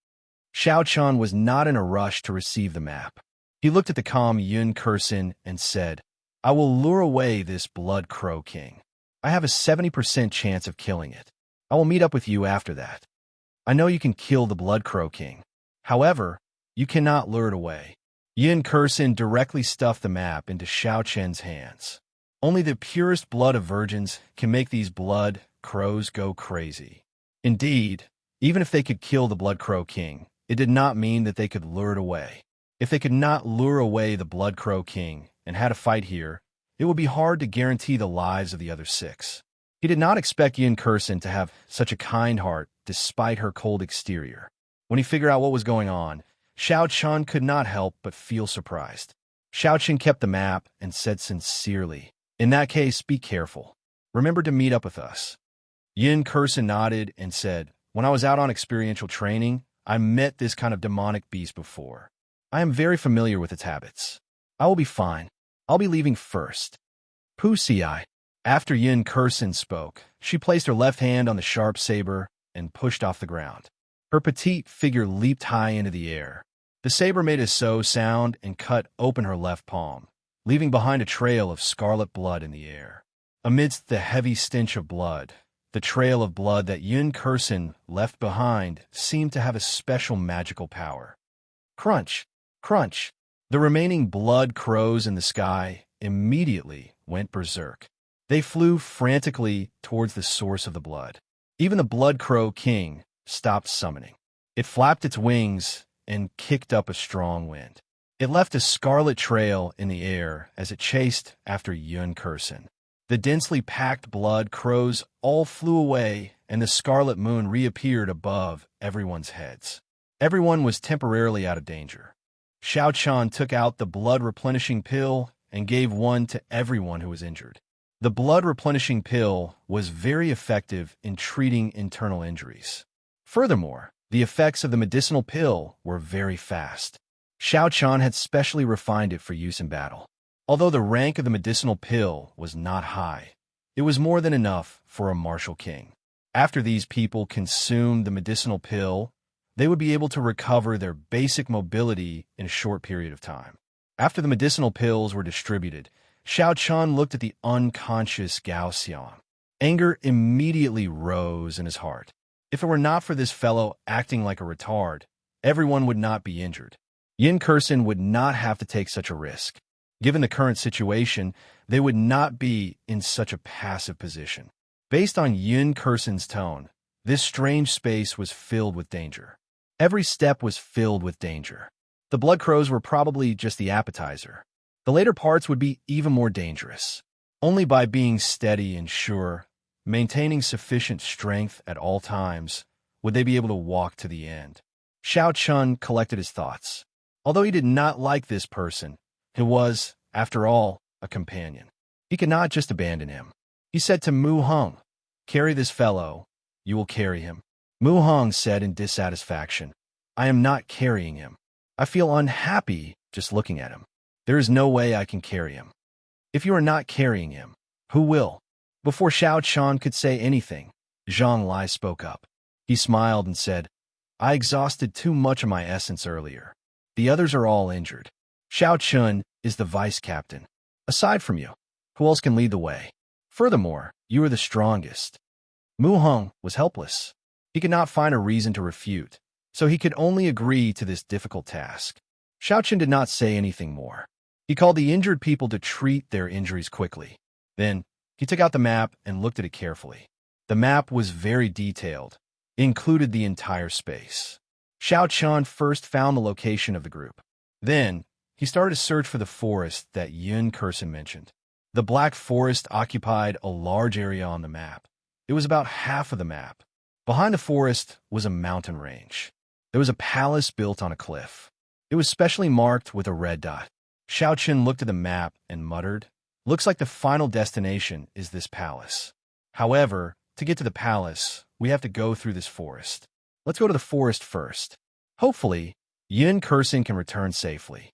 Xiao Chen was not in a rush to receive the map. He looked at the calm Yun Kursin and said, "I will lure away this blood crow king. I have a 70% chance of killing it. I will meet up with you after that. I know you can kill the blood crow king. However, you cannot lure it away." Yin Kursin directly stuffed the map into Xiao Chen's hands. Only the purest blood of virgins can make these blood crows go crazy. Indeed, even if they could kill the blood crow king, it did not mean that they could lure it away. If they could not lure away the blood crow king and had a fight here, it would be hard to guarantee the lives of the other 6. He did not expect Yin Kursin to have such a kind heart despite her cold exterior. When he figured out what was going on, Xiao Chen could not help but feel surprised. Xiao Chen kept the map and said sincerely, "In that case, be careful. Remember to meet up with us." Yin Kursin nodded and said, "When I was out on experiential training, I met this kind of demonic beast before. I am very familiar with its habits. I will be fine. I'll be leaving first." Pusi. After Yin Kursin spoke, she placed her left hand on the sharp saber and pushed off the ground. Her petite figure leaped high into the air. The saber made a so sound and cut open her left palm, leaving behind a trail of scarlet blood in the air. Amidst the heavy stench of blood, the trail of blood that Yin Kursin left behind seemed to have a special magical power. Crunch! Crunch! The remaining blood crows in the sky immediately went berserk. They flew frantically towards the source of the blood. Even the blood crow king stopped summoning. It flapped its wings and kicked up a strong wind. It left a scarlet trail in the air as it chased after Yun Kursin. The densely packed blood crows all flew away, and the scarlet moon reappeared above everyone's heads. Everyone was temporarily out of danger. Xiao Chen took out the blood-replenishing pill and gave one to everyone who was injured. The blood-replenishing pill was very effective in treating internal injuries. Furthermore, the effects of the medicinal pill were very fast. Xiao Chen had specially refined it for use in battle. Although the rank of the medicinal pill was not high, it was more than enough for a martial king. After these people consumed the medicinal pill, they would be able to recover their basic mobility in a short period of time. After the medicinal pills were distributed, Xiao Chen looked at the unconscious Gao Xiang. Anger immediately rose in his heart. If it were not for this fellow acting like a retard, everyone would not be injured. Yin Kursin would not have to take such a risk. Given the current situation, they would not be in such a passive position. Based on Yin Kursin's tone, This strange space was filled with danger. Every step was filled with danger. The blood crows were probably just the appetizer. The later parts would be even more dangerous. Only by being steady and sure, maintaining sufficient strength at all times, would they be able to walk to the end. Xiao Chun collected his thoughts. Although he did not like this person, he was, after all, a companion. He could not just abandon him. He said to Mu Heng, "Carry this fellow. You will carry him." Mu Heng said in dissatisfaction, "I am not carrying him. I feel unhappy just looking at him. There is no way I can carry him." "If you are not carrying him, who will?" Before Xiao Chun could say anything, Zhang Lai spoke up. He smiled and said, "I exhausted too much of my essence earlier. The others are all injured. Xiao Chun is the vice captain. Aside from you, who else can lead the way? Furthermore, you are the strongest." Mu Heng was helpless. He could not find a reason to refute, so he could only agree to this difficult task. Xiao Chun did not say anything more. He called the injured people to treat their injuries quickly. Then, he took out the map and looked at it carefully. The map was very detailed. It included the entire space. Xiao Chun first found the location of the group. Then, he started to search for the forest that Yun Kursen mentioned. The Black Forest occupied a large area on the map. It was about half of the map. Behind the forest was a mountain range. There was a palace built on a cliff. It was specially marked with a red dot. Xiao Chun looked at the map and muttered, "Looks like the final destination is this palace. However, to get to the palace, we have to go through this forest. Let's go to the forest first. Hopefully, Yun Kursen can return safely."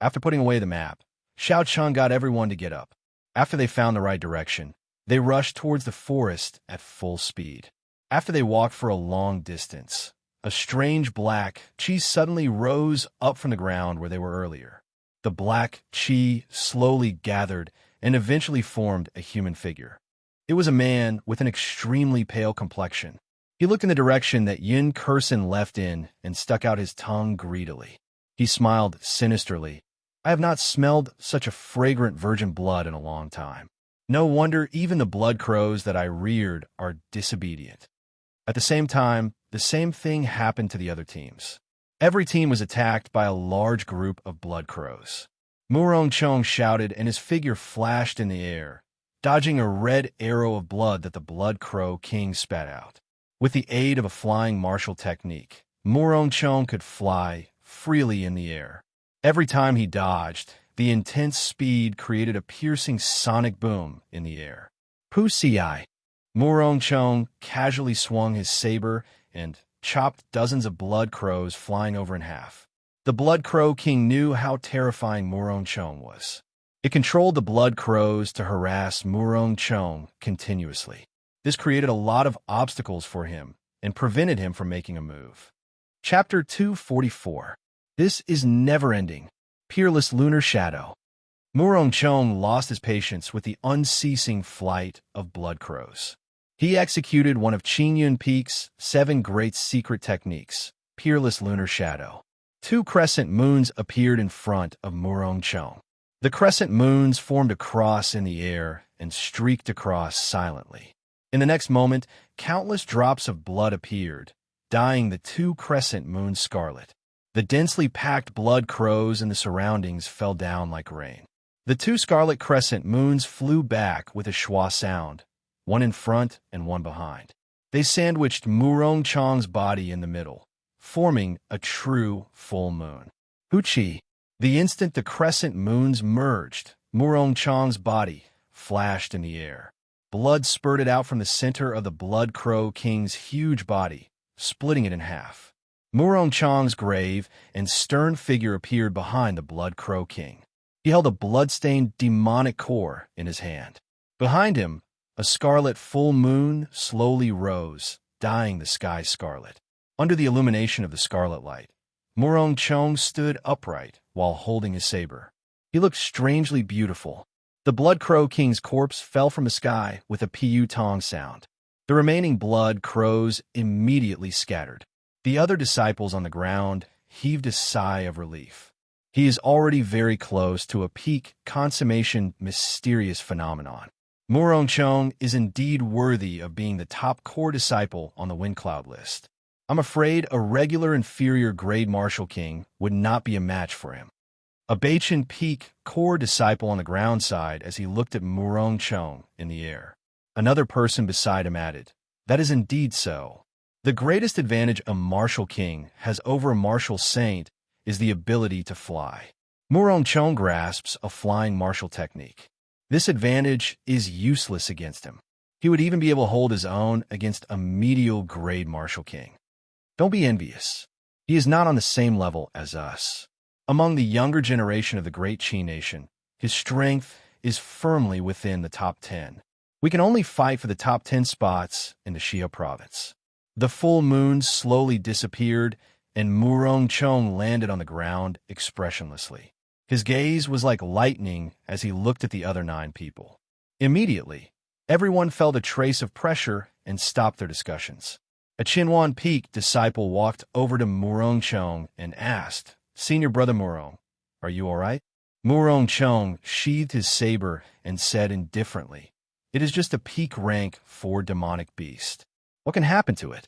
After putting away the map, Xiao Chun got everyone to get up. After they found the right direction, they rushed towards the forest at full speed. After they walked for a long distance, a strange black chi suddenly rose up from the ground where they were earlier. The black chi slowly gathered and eventually formed a human figure. It was a man with an extremely pale complexion. He looked in the direction that Yun Kursen left in and stuck out his tongue greedily. He smiled sinisterly. "I have not smelled such a fragrant virgin blood in a long time. No wonder even the blood crows that I reared are disobedient." At the same time, the same thing happened to the other teams. Every team was attacked by a large group of blood crows. Murong Chong shouted and his figure flashed in the air, dodging a red arrow of blood that the blood crow king spat out. With the aid of a flying martial technique, Murong Chong could fly freely in the air. Every time he dodged, the intense speed created a piercing sonic boom in the air. Pu Ci. Murong Chong casually swung his saber and chopped dozens of blood crows flying over in half. The Blood Crow King knew how terrifying Murong Chong was. It controlled the blood crows to harass Murong Chong continuously. This created a lot of obstacles for him and prevented him from making a move. Chapter 244. This is never-ending. Peerless Lunar Shadow. Murong Chong lost his patience with the unceasing flight of blood crows. He executed one of Qingyun Peak's 7 great secret techniques, Peerless Lunar Shadow. 2 crescent moons appeared in front of Murong Chong. The crescent moons formed a cross in the air and streaked across silently. In the next moment, countless drops of blood appeared, dyeing the 2 crescent moons scarlet. The densely packed blood crows in the surroundings fell down like rain. The 2 scarlet crescent moons flew back with a schwa sound, one in front and one behind. They sandwiched Murong Chong's body in the middle, forming a true full moon. Huchi. The instant the crescent moons merged, Murong Chong's body flashed in the air. Blood spurted out from the center of the Blood Crow King's huge body, splitting it in half. Murong Chong's grave and stern figure appeared behind the Blood Crow King. He held a blood-stained demonic core in his hand. Behind him, a scarlet full moon slowly rose, dyeing the sky scarlet. Under the illumination of the scarlet light, Murong Chong stood upright while holding his saber. He looked strangely beautiful. The Blood Crow King's corpse fell from the sky with a piu tong sound. The remaining blood crows immediately scattered. The other disciples on the ground heaved a sigh of relief. He is already very close to a peak consummation mysterious phenomenon. Murong is indeed worthy of being the top core disciple on the Wind Cloud list. I'm afraid a regular inferior grade Martial King would not be a match for him. A Bachin Peak core disciple on the ground sighed as he looked at Murong in the air. Another person beside him added, "That is indeed so. The greatest advantage a Martial King has over a Martial Saint is the ability to fly. Murong grasps a flying martial technique. This advantage is useless against him. He would even be able to hold his own against a medial grade Martial King. Don't be envious. He is not on the same level as us. Among the younger generation of the Great Qi Nation, his strength is firmly within the top 10. We can only fight for the top 10 spots in the Xia province." The full moon slowly disappeared, and Murong landed on the ground expressionlessly. His gaze was like lightning as he looked at the other 9 people. Immediately, everyone felt a trace of pressure and stopped their discussions. A Qinhuan Peak disciple walked over to Murong and asked, "Senior Brother Murong, are you all right?" Murong sheathed his saber and said indifferently, "It is just a peak rank 4 demonic beast. What can happen to it?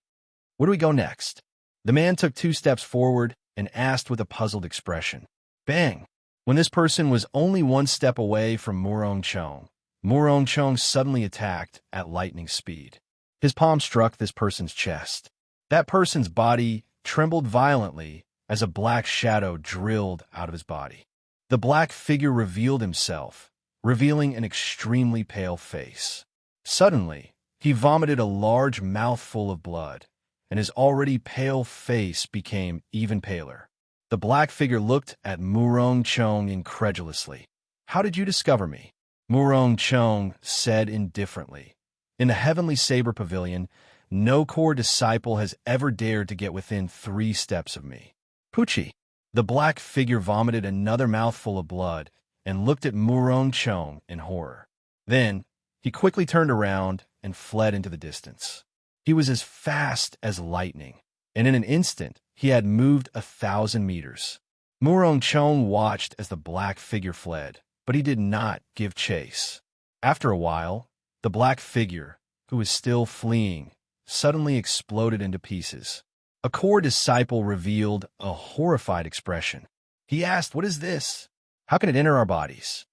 Where do we go next?" The man took 2 steps forward and asked with a puzzled expression. Bang! When this person was only 1 step away from Murong suddenly attacked at lightning speed. His palm struck this person's chest. That person's body trembled violently as a black shadow drilled out of his body. The black figure revealed himself, revealing an extremely pale face. Suddenly, he vomited a large mouthful of blood, and his already pale face became even paler. The black figure looked at Murong incredulously. "How did you discover me?" Murong said indifferently. "In the Heavenly Saber Pavilion, no core disciple has ever dared to get within 3 steps of me." "Pucci!" The black figure vomited another mouthful of blood and looked at Murong in horror. Then, he quickly turned around and fled into the distance. He was as fast as lightning, and in an instant, he had moved 1,000 meters. Murong watched as the black figure fled, but he did not give chase. After a while, the black figure, who was still fleeing, suddenly exploded into pieces. A core disciple revealed a horrified expression. He asked, "What is this? How can it enter our bodies?"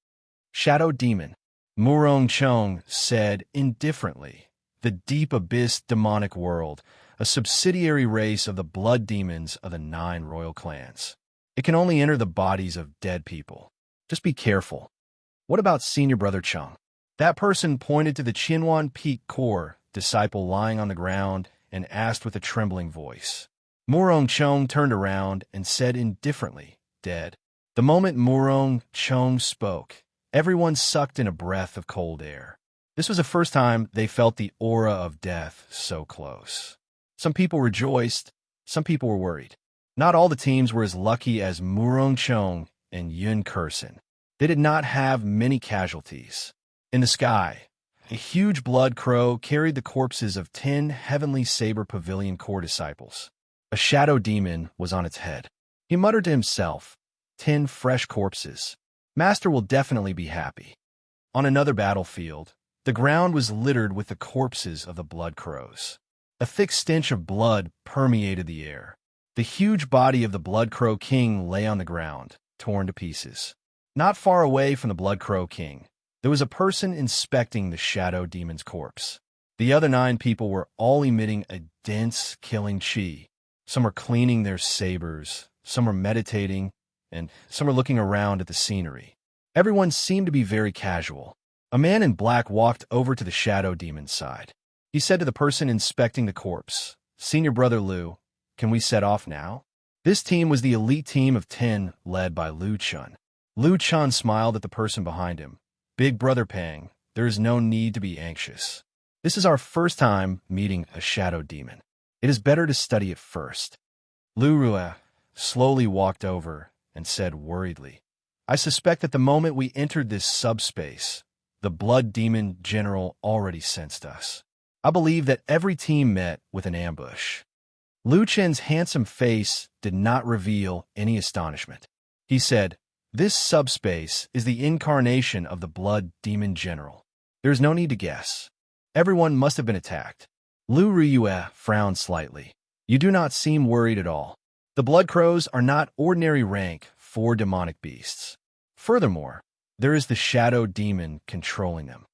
"Shadow Demon," Murong said indifferently. "The deep abyss demonic world, a subsidiary race of the blood demons of the 9 royal clans. It can only enter the bodies of dead people. Just be careful." "What about Senior Brother Chung?" That person pointed to the Qinhuan Peak core disciple lying on the ground and asked with a trembling voice. Murong turned around and said indifferently, "Dead." The moment Murong spoke, everyone sucked in a breath of cold air. This was the first time they felt the aura of death so close. Some people rejoiced, some people were worried. Not all the teams were as lucky as Murong and Yun Kursen. They did not have many casualties. In the sky, a huge blood crow carried the corpses of 10 Heavenly Saber Pavilion core disciples. A shadow demon was on its head. He muttered to himself, 10 fresh corpses. Master will definitely be happy. On another battlefield, the ground was littered with the corpses of the blood crows. A thick stench of blood permeated the air. The huge body of the Blood Crow King lay on the ground, torn to pieces. Not far away from the Blood Crow King, there was a person inspecting the shadow demon's corpse. The other 9 people were all emitting a dense, killing chi. Some were cleaning their sabers, some were meditating, and some were looking around at the scenery. Everyone seemed to be very casual. A man in black walked over to the shadow demon's side. He said to the person inspecting the corpse, "Senior Brother Liu, can we set off now?" This team was the elite team of 10 led by Liu Chun. Liu Chun smiled at the person behind him. "Big Brother Pang, there is no need to be anxious. This is our first time meeting a shadow demon. It is better to study it first." Liu Rua slowly walked over and said worriedly, "I suspect that the moment we entered this subspace, the blood demon general already sensed us. I believe that every team met with an ambush." Liu Chen's handsome face did not reveal any astonishment. He said, "This subspace is the incarnation of the blood demon general. There's no need to guess. Everyone must have been attacked. Lu Riyue frowned slightly. You do not seem worried at all. The Blood Crows are not ordinary rank 4 demonic beasts. Furthermore, there is the shadow demon controlling them.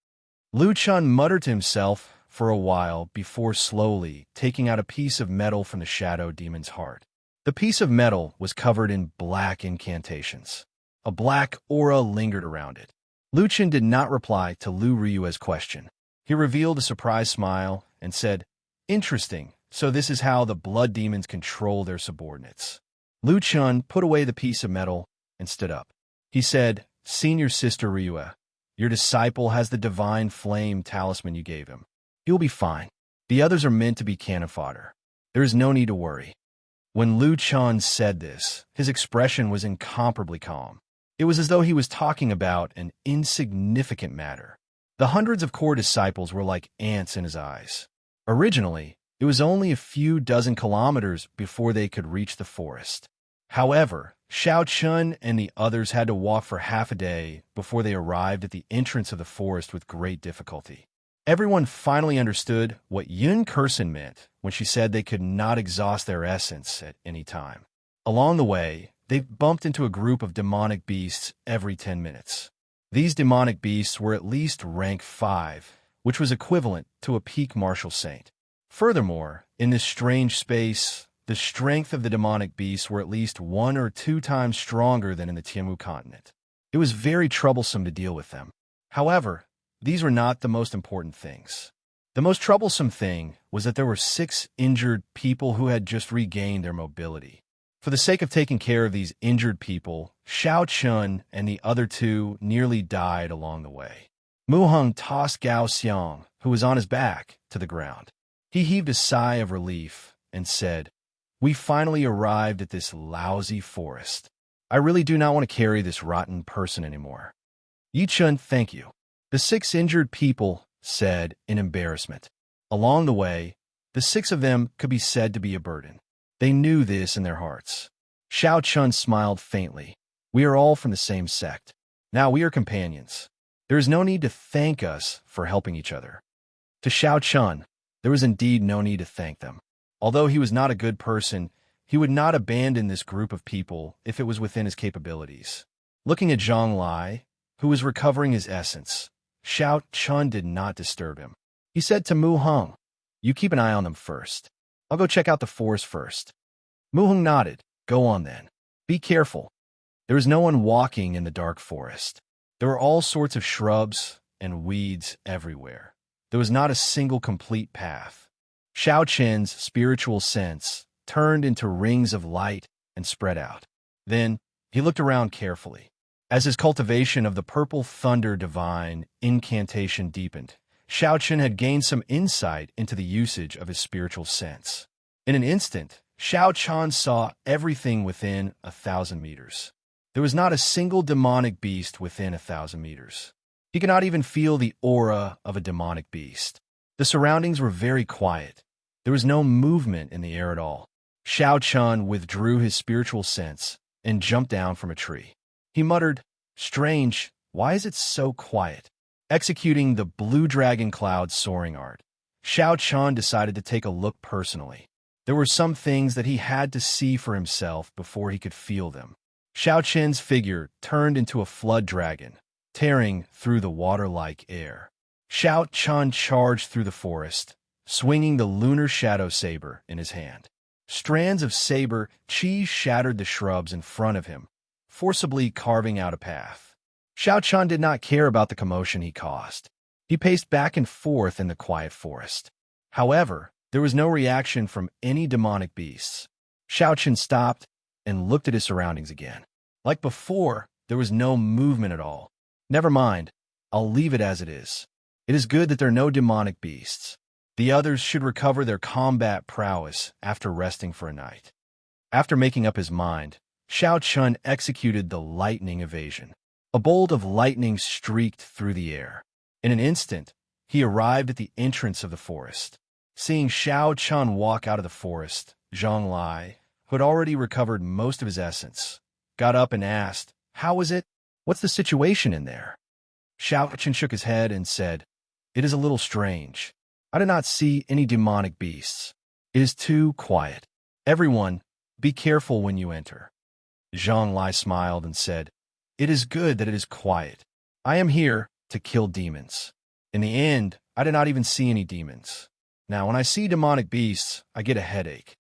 Lu Chun muttered to himself for a while before slowly taking out a piece of metal from the shadow demon's heart. The piece of metal was covered in black incantations. A black aura lingered around it. Lu Chun did not reply to Lu Riyue's question. He revealed a surprised smile and said, "Interesting, so this is how the blood demons control their subordinates." Lu Chun put away the piece of metal and stood up. He said, "Senior Sister Riyue, your disciple has the divine flame talisman you gave him. He will be fine. The others are meant to be cannon fodder. There is no need to worry." When Lu Chun said this, his expression was incomparably calm. It was as though he was talking about an insignificant matter. The hundreds of core disciples were like ants in his eyes. Originally, it was only a few dozen kilometers before they could reach the forest. However, Xiao Chun and the others had to walk for half a day before they arrived at the entrance of the forest with great difficulty. Everyone finally understood what Yun Kursen meant when she said they could not exhaust their essence at any time. Along the way, they bumped into a group of demonic beasts every 10 minutes. These demonic beasts were at least rank 5, which was equivalent to a peak martial saint. Furthermore, in this strange space, the strength of the demonic beasts were at least 1 or 2 times stronger than in the Tianwu continent. It was very troublesome to deal with them. However, these were not the most important things. The most troublesome thing was that there were 6 injured people who had just regained their mobility. For the sake of taking care of these injured people, Xiao Chun and the other 2 nearly died along the way. Mu Heng tossed Gao Xiang, who was on his back, to the ground. He heaved a sigh of relief and said, "We finally arrived at this lousy forest. I really do not want to carry this rotten person anymore." "Yi Chun, thank you," the 6 injured people said in embarrassment. Along the way, the 6 of them could be said to be a burden. They knew this in their hearts. Xiao Chun smiled faintly. "We are all from the same sect. Now we are companions. There is no need to thank us for helping each other." To Xiao Chun, there was indeed no need to thank them. Although he was not a good person, he would not abandon this group of people if it was within his capabilities. Looking at Zhang Lai, who was recovering his essence, Xiao Chun did not disturb him. He said to Mu Heng, "You keep an eye on them first. I'll go check out the forest first." Mu Heng nodded. "Go on then. Be careful." There was no one walking in the dark forest. There were all sorts of shrubs and weeds everywhere. There was not a single complete path. Xiao Chen's spiritual sense turned into rings of light and spread out. Then he looked around carefully. As his cultivation of the purple thunder divine incantation deepened, Xiao Chen had gained some insight into the usage of his spiritual sense. In an instant, Xiao Chen saw everything within 1,000 meters. There was not a single demonic beast within 1,000 meters. He could not even feel the aura of a demonic beast. The surroundings were very quiet. There was no movement in the air at all. Xiao Chen withdrew his spiritual sense and jumped down from a tree. He muttered, "Strange, why is it so quiet?" Executing the blue dragon cloud soaring art, Xiao Chen decided to take a look personally. There were some things that he had to see for himself before he could feel them. Xiao Chen's figure turned into a flood dragon, tearing through the water-like air. Xiao Chen charged through the forest, swinging the lunar shadow saber in his hand. Strands of saber chi shattered the shrubs in front of him, forcibly carving out a path. Xiao Chen did not care about the commotion he caused. He paced back and forth in the quiet forest. However, there was no reaction from any demonic beasts. Xiao Chen stopped and looked at his surroundings again. Like before, there was no movement at all. Never mind, I'll leave it as it is. It is good that there are no demonic beasts. The others should recover their combat prowess after resting for a night. After making up his mind, Xiao Chen executed the lightning evasion. A bolt of lightning streaked through the air. In an instant, he arrived at the entrance of the forest. Seeing Xiao Chen walk out of the forest, Zhang Lai, who had already recovered most of his essence, got up and asked, "How is it? What's the situation in there?" Xiao Chen shook his head and said, It is a little strange. I did not see any demonic beasts. It is too quiet. Everyone, be careful when you enter." Zhang Lai smiled and said, "It is good that it is quiet. I am here to kill demons." In the end, I did not even see any demons. Now, when I see demonic beasts, I get a headache.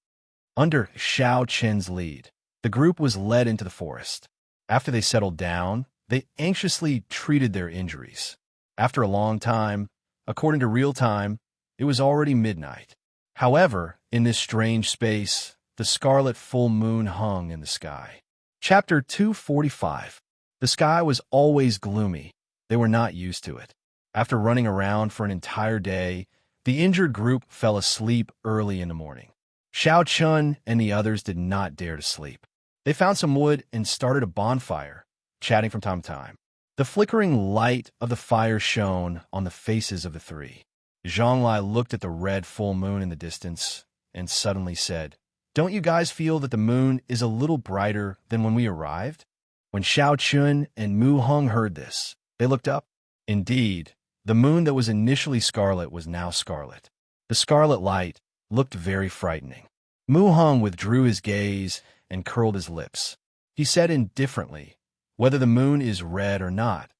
Under Xiao Chen's lead, the group was led into the forest. After they settled down, they anxiously treated their injuries. After a long time, according to real time, it was already midnight. However, in this strange space, the scarlet full moon hung in the sky. Chapter 245. The sky was always gloomy. They were not used to it. After running around for an entire day, the injured group fell asleep early in the morning. Xiao Chun and the others did not dare to sleep. They found some wood and started a bonfire, chatting from time to time. The flickering light of the fire shone on the faces of the three. Zhang Lai looked at the red full moon in the distance and suddenly said, "Don't you guys feel that the moon is a little brighter than when we arrived?" When Xiao Chun and Mu Hung heard this, they looked up. Indeed, the moon that was initially scarlet was now scarlet. The scarlet light looked very frightening. Mu Hung withdrew his gaze and curled his lips. He said indifferently, "Whether the moon is red or not,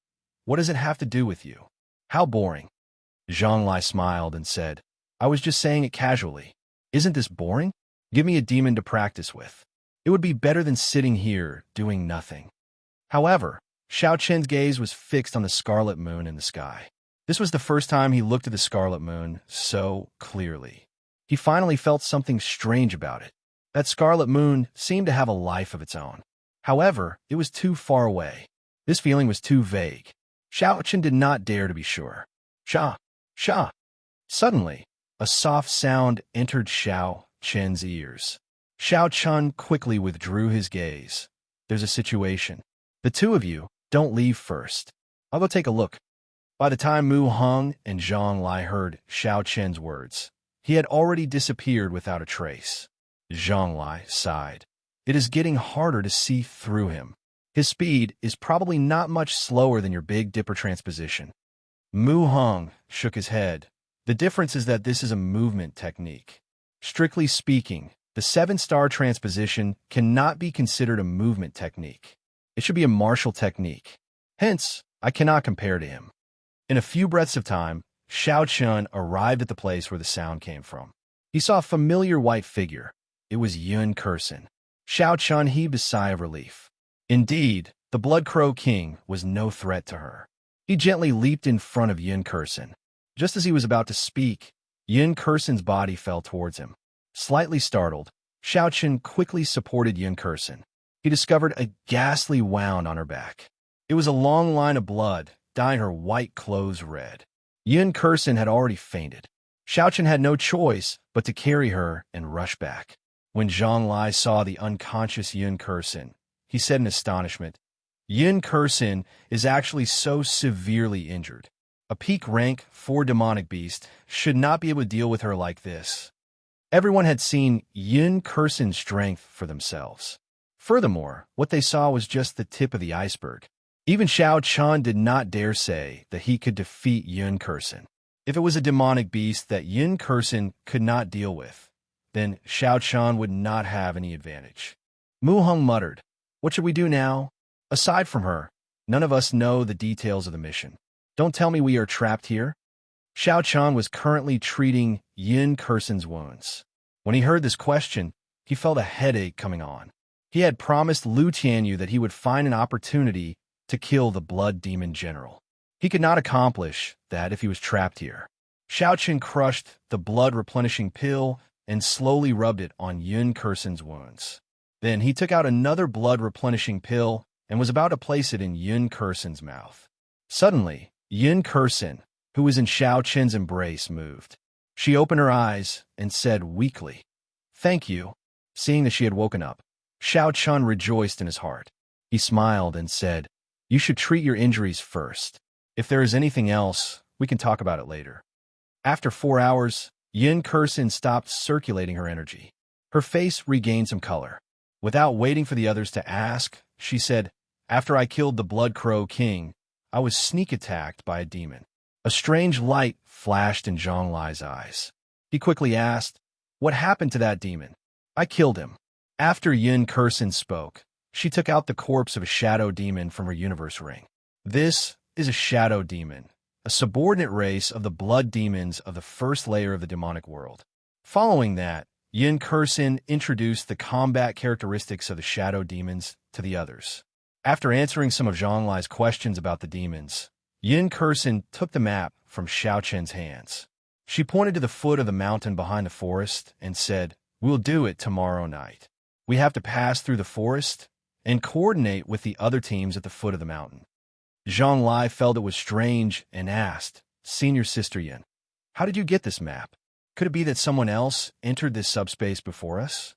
what does it have to do with you? How boring." Zhang Lai smiled and said, "I was just saying it casually. Isn't this boring? Give me a demon to practice with. It would be better than sitting here doing nothing." However, Xiao Chen's gaze was fixed on the scarlet moon in the sky. This was the first time he looked at the scarlet moon so clearly. He finally felt something strange about it. That scarlet moon seemed to have a life of its own. However, it was too far away. This feeling was too vague. Xiao Chen did not dare to be sure. "Sha! Sha!" Suddenly, a soft sound entered Xiao Chen's ears. Xiao Chun quickly withdrew his gaze. "There's a situation. The two of you, don't leave first. I'll go take a look." By the time Mu Hung and Zhang Lai heard Xiao Chen's words, he had already disappeared without a trace. Zhang Lai sighed. It is getting harder to see through him. His speed is probably not much slower than your Big Dipper transposition. Mu Hung shook his head. The difference is that this is a movement technique. Strictly speaking, the 7-star transposition cannot be considered a movement technique. It should be a martial technique. Hence, I cannot compare to him. In a few breaths of time, Xiao Chun arrived at the place where the sound came from. He saw a familiar white figure. It was Yun Kursen. Xiao Chun heaved a sigh of relief. Indeed, the Blood Crow King was no threat to her. He gently leaped in front of Yun Kursen. Just as he was about to speak, Yun Kursen's body fell towards him. Slightly startled, Xiao Chun quickly supported Yun Kursen. He discovered a ghastly wound on her back. It was a long line of blood, dyeing her white clothes red. Yun Kursen had already fainted. Xiao Chun had no choice but to carry her and rush back. When Zhang Lai saw the unconscious Yun Kursen, he said in astonishment, "Yun Kursen is actually so severely injured. A peak rank 4 demonic beast should not be able to deal with her like this." Everyone had seen Yun Kursen's strength for themselves. Furthermore, what they saw was just the tip of the iceberg. Even Xiao Chun did not dare say that he could defeat Yun Kursen. If it was a demonic beast that Yun Kursen could not deal with, then Xiao Chun would not have any advantage. Mu Hung muttered, "What should we do now? Aside from her, none of us know the details of the mission. Don't tell me we are trapped here." Xiao Chun was currently treating Yun Kursen's wounds. When he heard this question, he felt a headache coming on. He had promised Lu Tianyu that he would find an opportunity to kill the Blood Demon General. He could not accomplish that if he was trapped here. Xiao Chun crushed the blood-replenishing pill and slowly rubbed it on Yun Kursen's wounds. Then he took out another blood-replenishing pill and was about to place it in Yun Kursen's mouth. Suddenly, Yun Kursen, who was in Xiao Chun's embrace, moved. She opened her eyes and said weakly, "Thank you." Seeing that she had woken up, Xiao Chun rejoiced in his heart. He smiled and said, "You should treat your injuries first. If there is anything else, we can talk about it later." After 4 hours, Yun Kursen stopped circulating her energy. Her face regained some color. Without waiting for the others to ask, she said, "After I killed the Blood Crow King, I was sneak attacked by a demon. A strange light flashed in Zhang Lai's eyes. He quickly asked, "What happened to that demon?" "I killed him." After Yin Kursin spoke, she took out the corpse of a shadow demon from her universe ring. This is a shadow demon, a subordinate race of the blood demons of the first layer of the demonic world. Following that, Yin Kursin introduced the combat characteristics of the shadow demons to the others. After answering some of Zhang Lai's questions about the demons, Yin Kursin took the map from Xiao Chen's hands. She pointed to the foot of the mountain behind the forest and said, "We'll do it tomorrow night. We have to pass through the forest and coordinate with the other teams at the foot of the mountain." Zhang Lai felt it was strange and asked, "Senior Sister Yin, how did you get this map? Could it be that someone else entered this subspace before us?"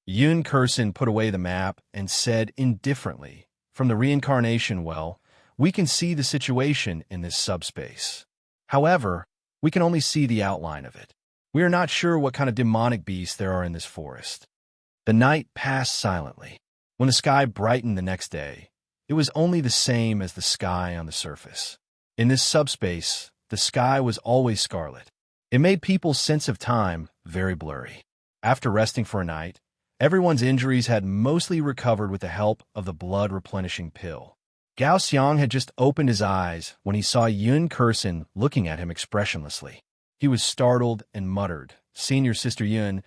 Yin Kursin put away the map and said indifferently, "From the reincarnation well, we can see the situation in this subspace. However, we can only see the outline of it. We are not sure what kind of demonic beasts there are in this forest." The night passed silently. When the sky brightened the next day, it was only the same as the sky on the surface. In this subspace, the sky was always scarlet. It made people's sense of time very blurry. After resting for a night, everyone's injuries had mostly recovered with the help of the blood-replenishing pill. Gao Xiang had just opened his eyes when he saw Yun Kursin looking at him expressionlessly. He was startled and muttered, "Senior Sister Yun."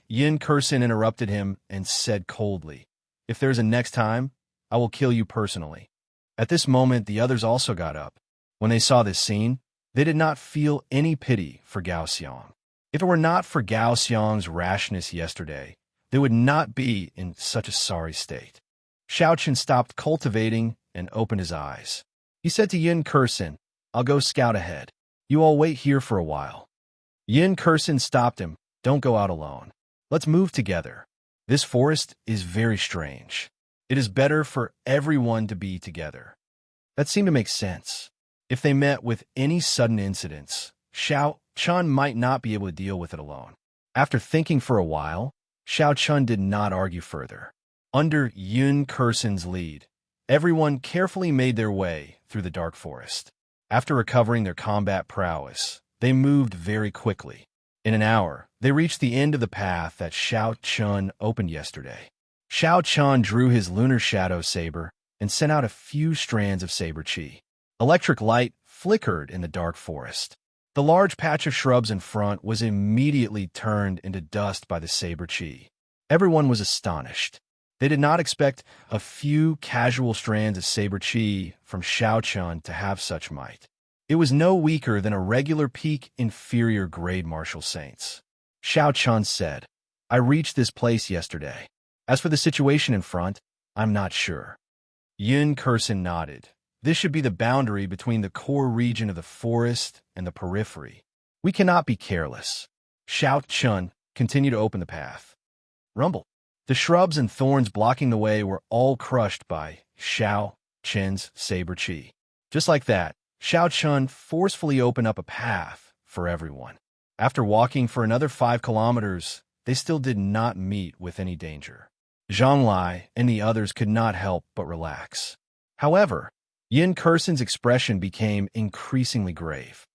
Yin Kursin interrupted him and said coldly, "If there's a next time, I will kill you personally." At this moment, the others also got up. When they saw this scene, they did not feel any pity for Gao Xiang. If it were not for Gao Xiang's rashness yesterday, they would not be in such a sorry state. Xiao Chen stopped cultivating and opened his eyes. He said to Yin Kursin, "I'll go scout ahead. You all wait here for a while." Yin Kursin stopped him. "Don't go out alone. Let's move together. This forest is very strange. It is better for everyone to be together." That seemed to make sense. If they met with any sudden incidents, Xiao Chun might not be able to deal with it alone. After thinking for a while, Xiao Chun did not argue further. Under Yun Kursin's lead, everyone carefully made their way through the dark forest. After recovering their combat prowess, they moved very quickly. In an hour, they reached the end of the path that Xiao Chun opened yesterday. Xiao Chun drew his lunar shadow saber and sent out a few strands of saber chi. Electric light flickered in the dark forest. The large patch of shrubs in front was immediately turned into dust by the saber chi. Everyone was astonished. They did not expect a few casual strands of saber chi from Xiao Chun to have such might. It was no weaker than a regular peak inferior grade martial saints. Xiao Chun said, "I reached this place yesterday. As for the situation in front, I'm not sure." Yin Kursin nodded. "This should be the boundary between the core region of the forest and the periphery. We cannot be careless." Xiao Chun continued to open the path. Rumble. The shrubs and thorns blocking the way were all crushed by Xiao Chen's saber chi. Just like that, Xiao Chun forcefully opened up a path for everyone. After walking for another 5 kilometers, they still did not meet with any danger. Zhang Lai and the others could not help but relax. However, Yin Kursin's expression became increasingly grave.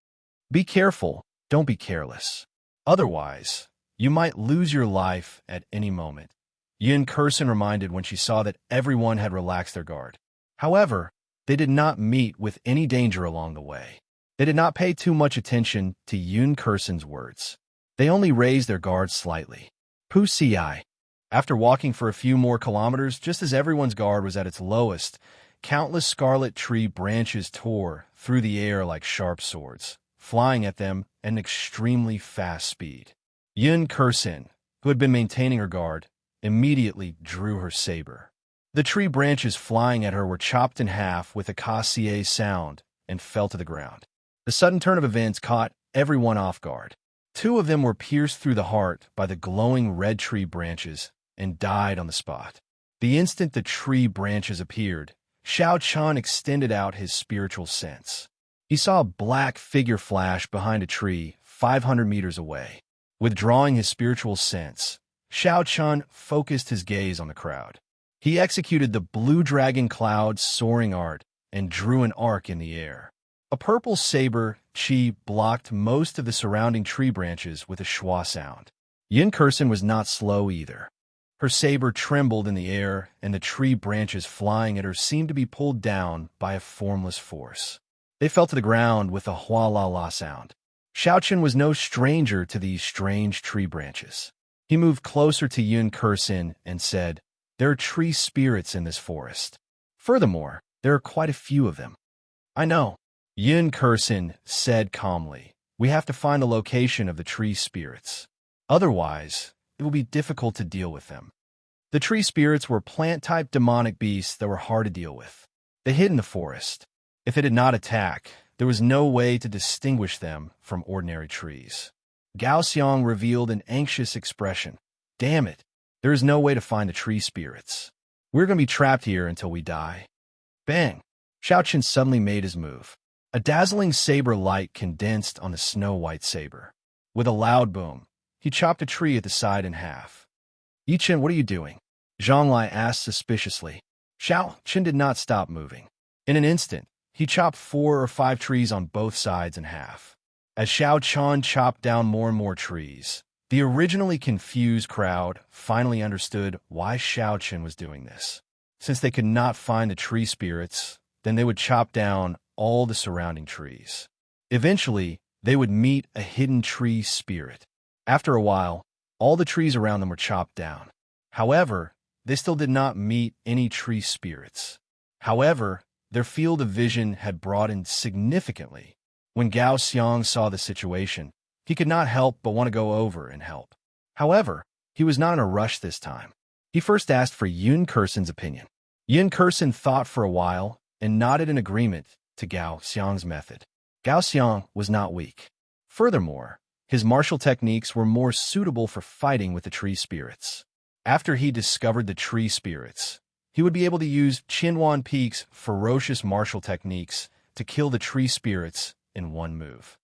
"Be careful, don't be careless. Otherwise, you might lose your life at any moment," Yin Kursin reminded when she saw that everyone had relaxed their guard. However, they did not meet with any danger along the way. They did not pay too much attention to Yin Kursin's words. They only raised their guard slightly. Pu Si. After walking for a few more kilometers, just as everyone's guard was at its lowest, countless scarlet tree branches tore through the air like sharp swords, flying at them at an extremely fast speed. Yin Kursin, who had been maintaining her guard, immediately drew her saber. The tree branches flying at her were chopped in half with a cassier sound and fell to the ground. The sudden turn of events caught everyone off guard. 2 of them were pierced through the heart by the glowing red tree branches and died on the spot. The instant the tree branches appeared, Xiao Chun extended out his spiritual sense. He saw a black figure flash behind a tree 500 meters away. Withdrawing his spiritual sense, Xiao Chun focused his gaze on the crowd. He executed the blue dragon cloud's soaring art and drew an arc in the air. A purple saber chi blocked most of the surrounding tree branches with a schwa sound. Yin Kursen was not slow either. Her saber trembled in the air, and the tree branches flying at her seemed to be pulled down by a formless force. They fell to the ground with a hua-la-la sound. Xiaochen was no stranger to these strange tree branches. He moved closer to Yun Kursen and said, "There are tree spirits in this forest. Furthermore, there are quite a few of them." "I know," Yun Kursen said calmly. "We have to find the location of the tree spirits. Otherwise, it will be difficult to deal with them." The tree spirits were plant-type demonic beasts that were hard to deal with. They hid in the forest. If they did not attack, there was no way to distinguish them from ordinary trees. Gao Xiang revealed an anxious expression. "Damn it, there is no way to find the tree spirits. We're going to be trapped here until we die." Bang! Xiaochen suddenly made his move. A dazzling saber light condensed on the snow-white saber. With a loud boom, he chopped a tree at the side in half. "Yichen, what are you doing?" Zhonglai asked suspiciously. Xiaochen did not stop moving. In an instant, he chopped 4 or 5 trees on both sides in half. As Xiaochen chopped down more and more trees, the originally confused crowd finally understood why Xiaochen was doing this. Since they could not find the tree spirits, then they would chop down all the surrounding trees. Eventually, they would meet a hidden tree spirit. After a while, all the trees around them were chopped down. However, they still did not meet any tree spirits. However, their field of vision had broadened significantly. When Gao Xiang saw the situation, he could not help but want to go over and help. However, he was not in a rush this time. He first asked for Yun Kursen's opinion. Yun Kursen thought for a while and nodded in agreement to Gao Xiang's method. Gao Xiang was not weak. Furthermore, his martial techniques were more suitable for fighting with the tree spirits. After he discovered the tree spirits, he would be able to use Qinhuan Peak's ferocious martial techniques to kill the tree spirits in one move.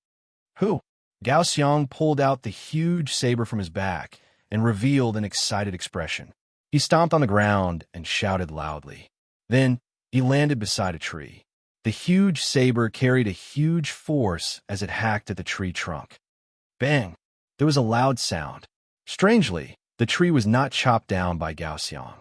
"Who?" Gao Xiang pulled out the huge saber from his back and revealed an excited expression. He stomped on the ground and shouted loudly. Then, he landed beside a tree. The huge saber carried a huge force as it hacked at the tree trunk. Bang! There was a loud sound. Strangely, the tree was not chopped down by Gao Xiang.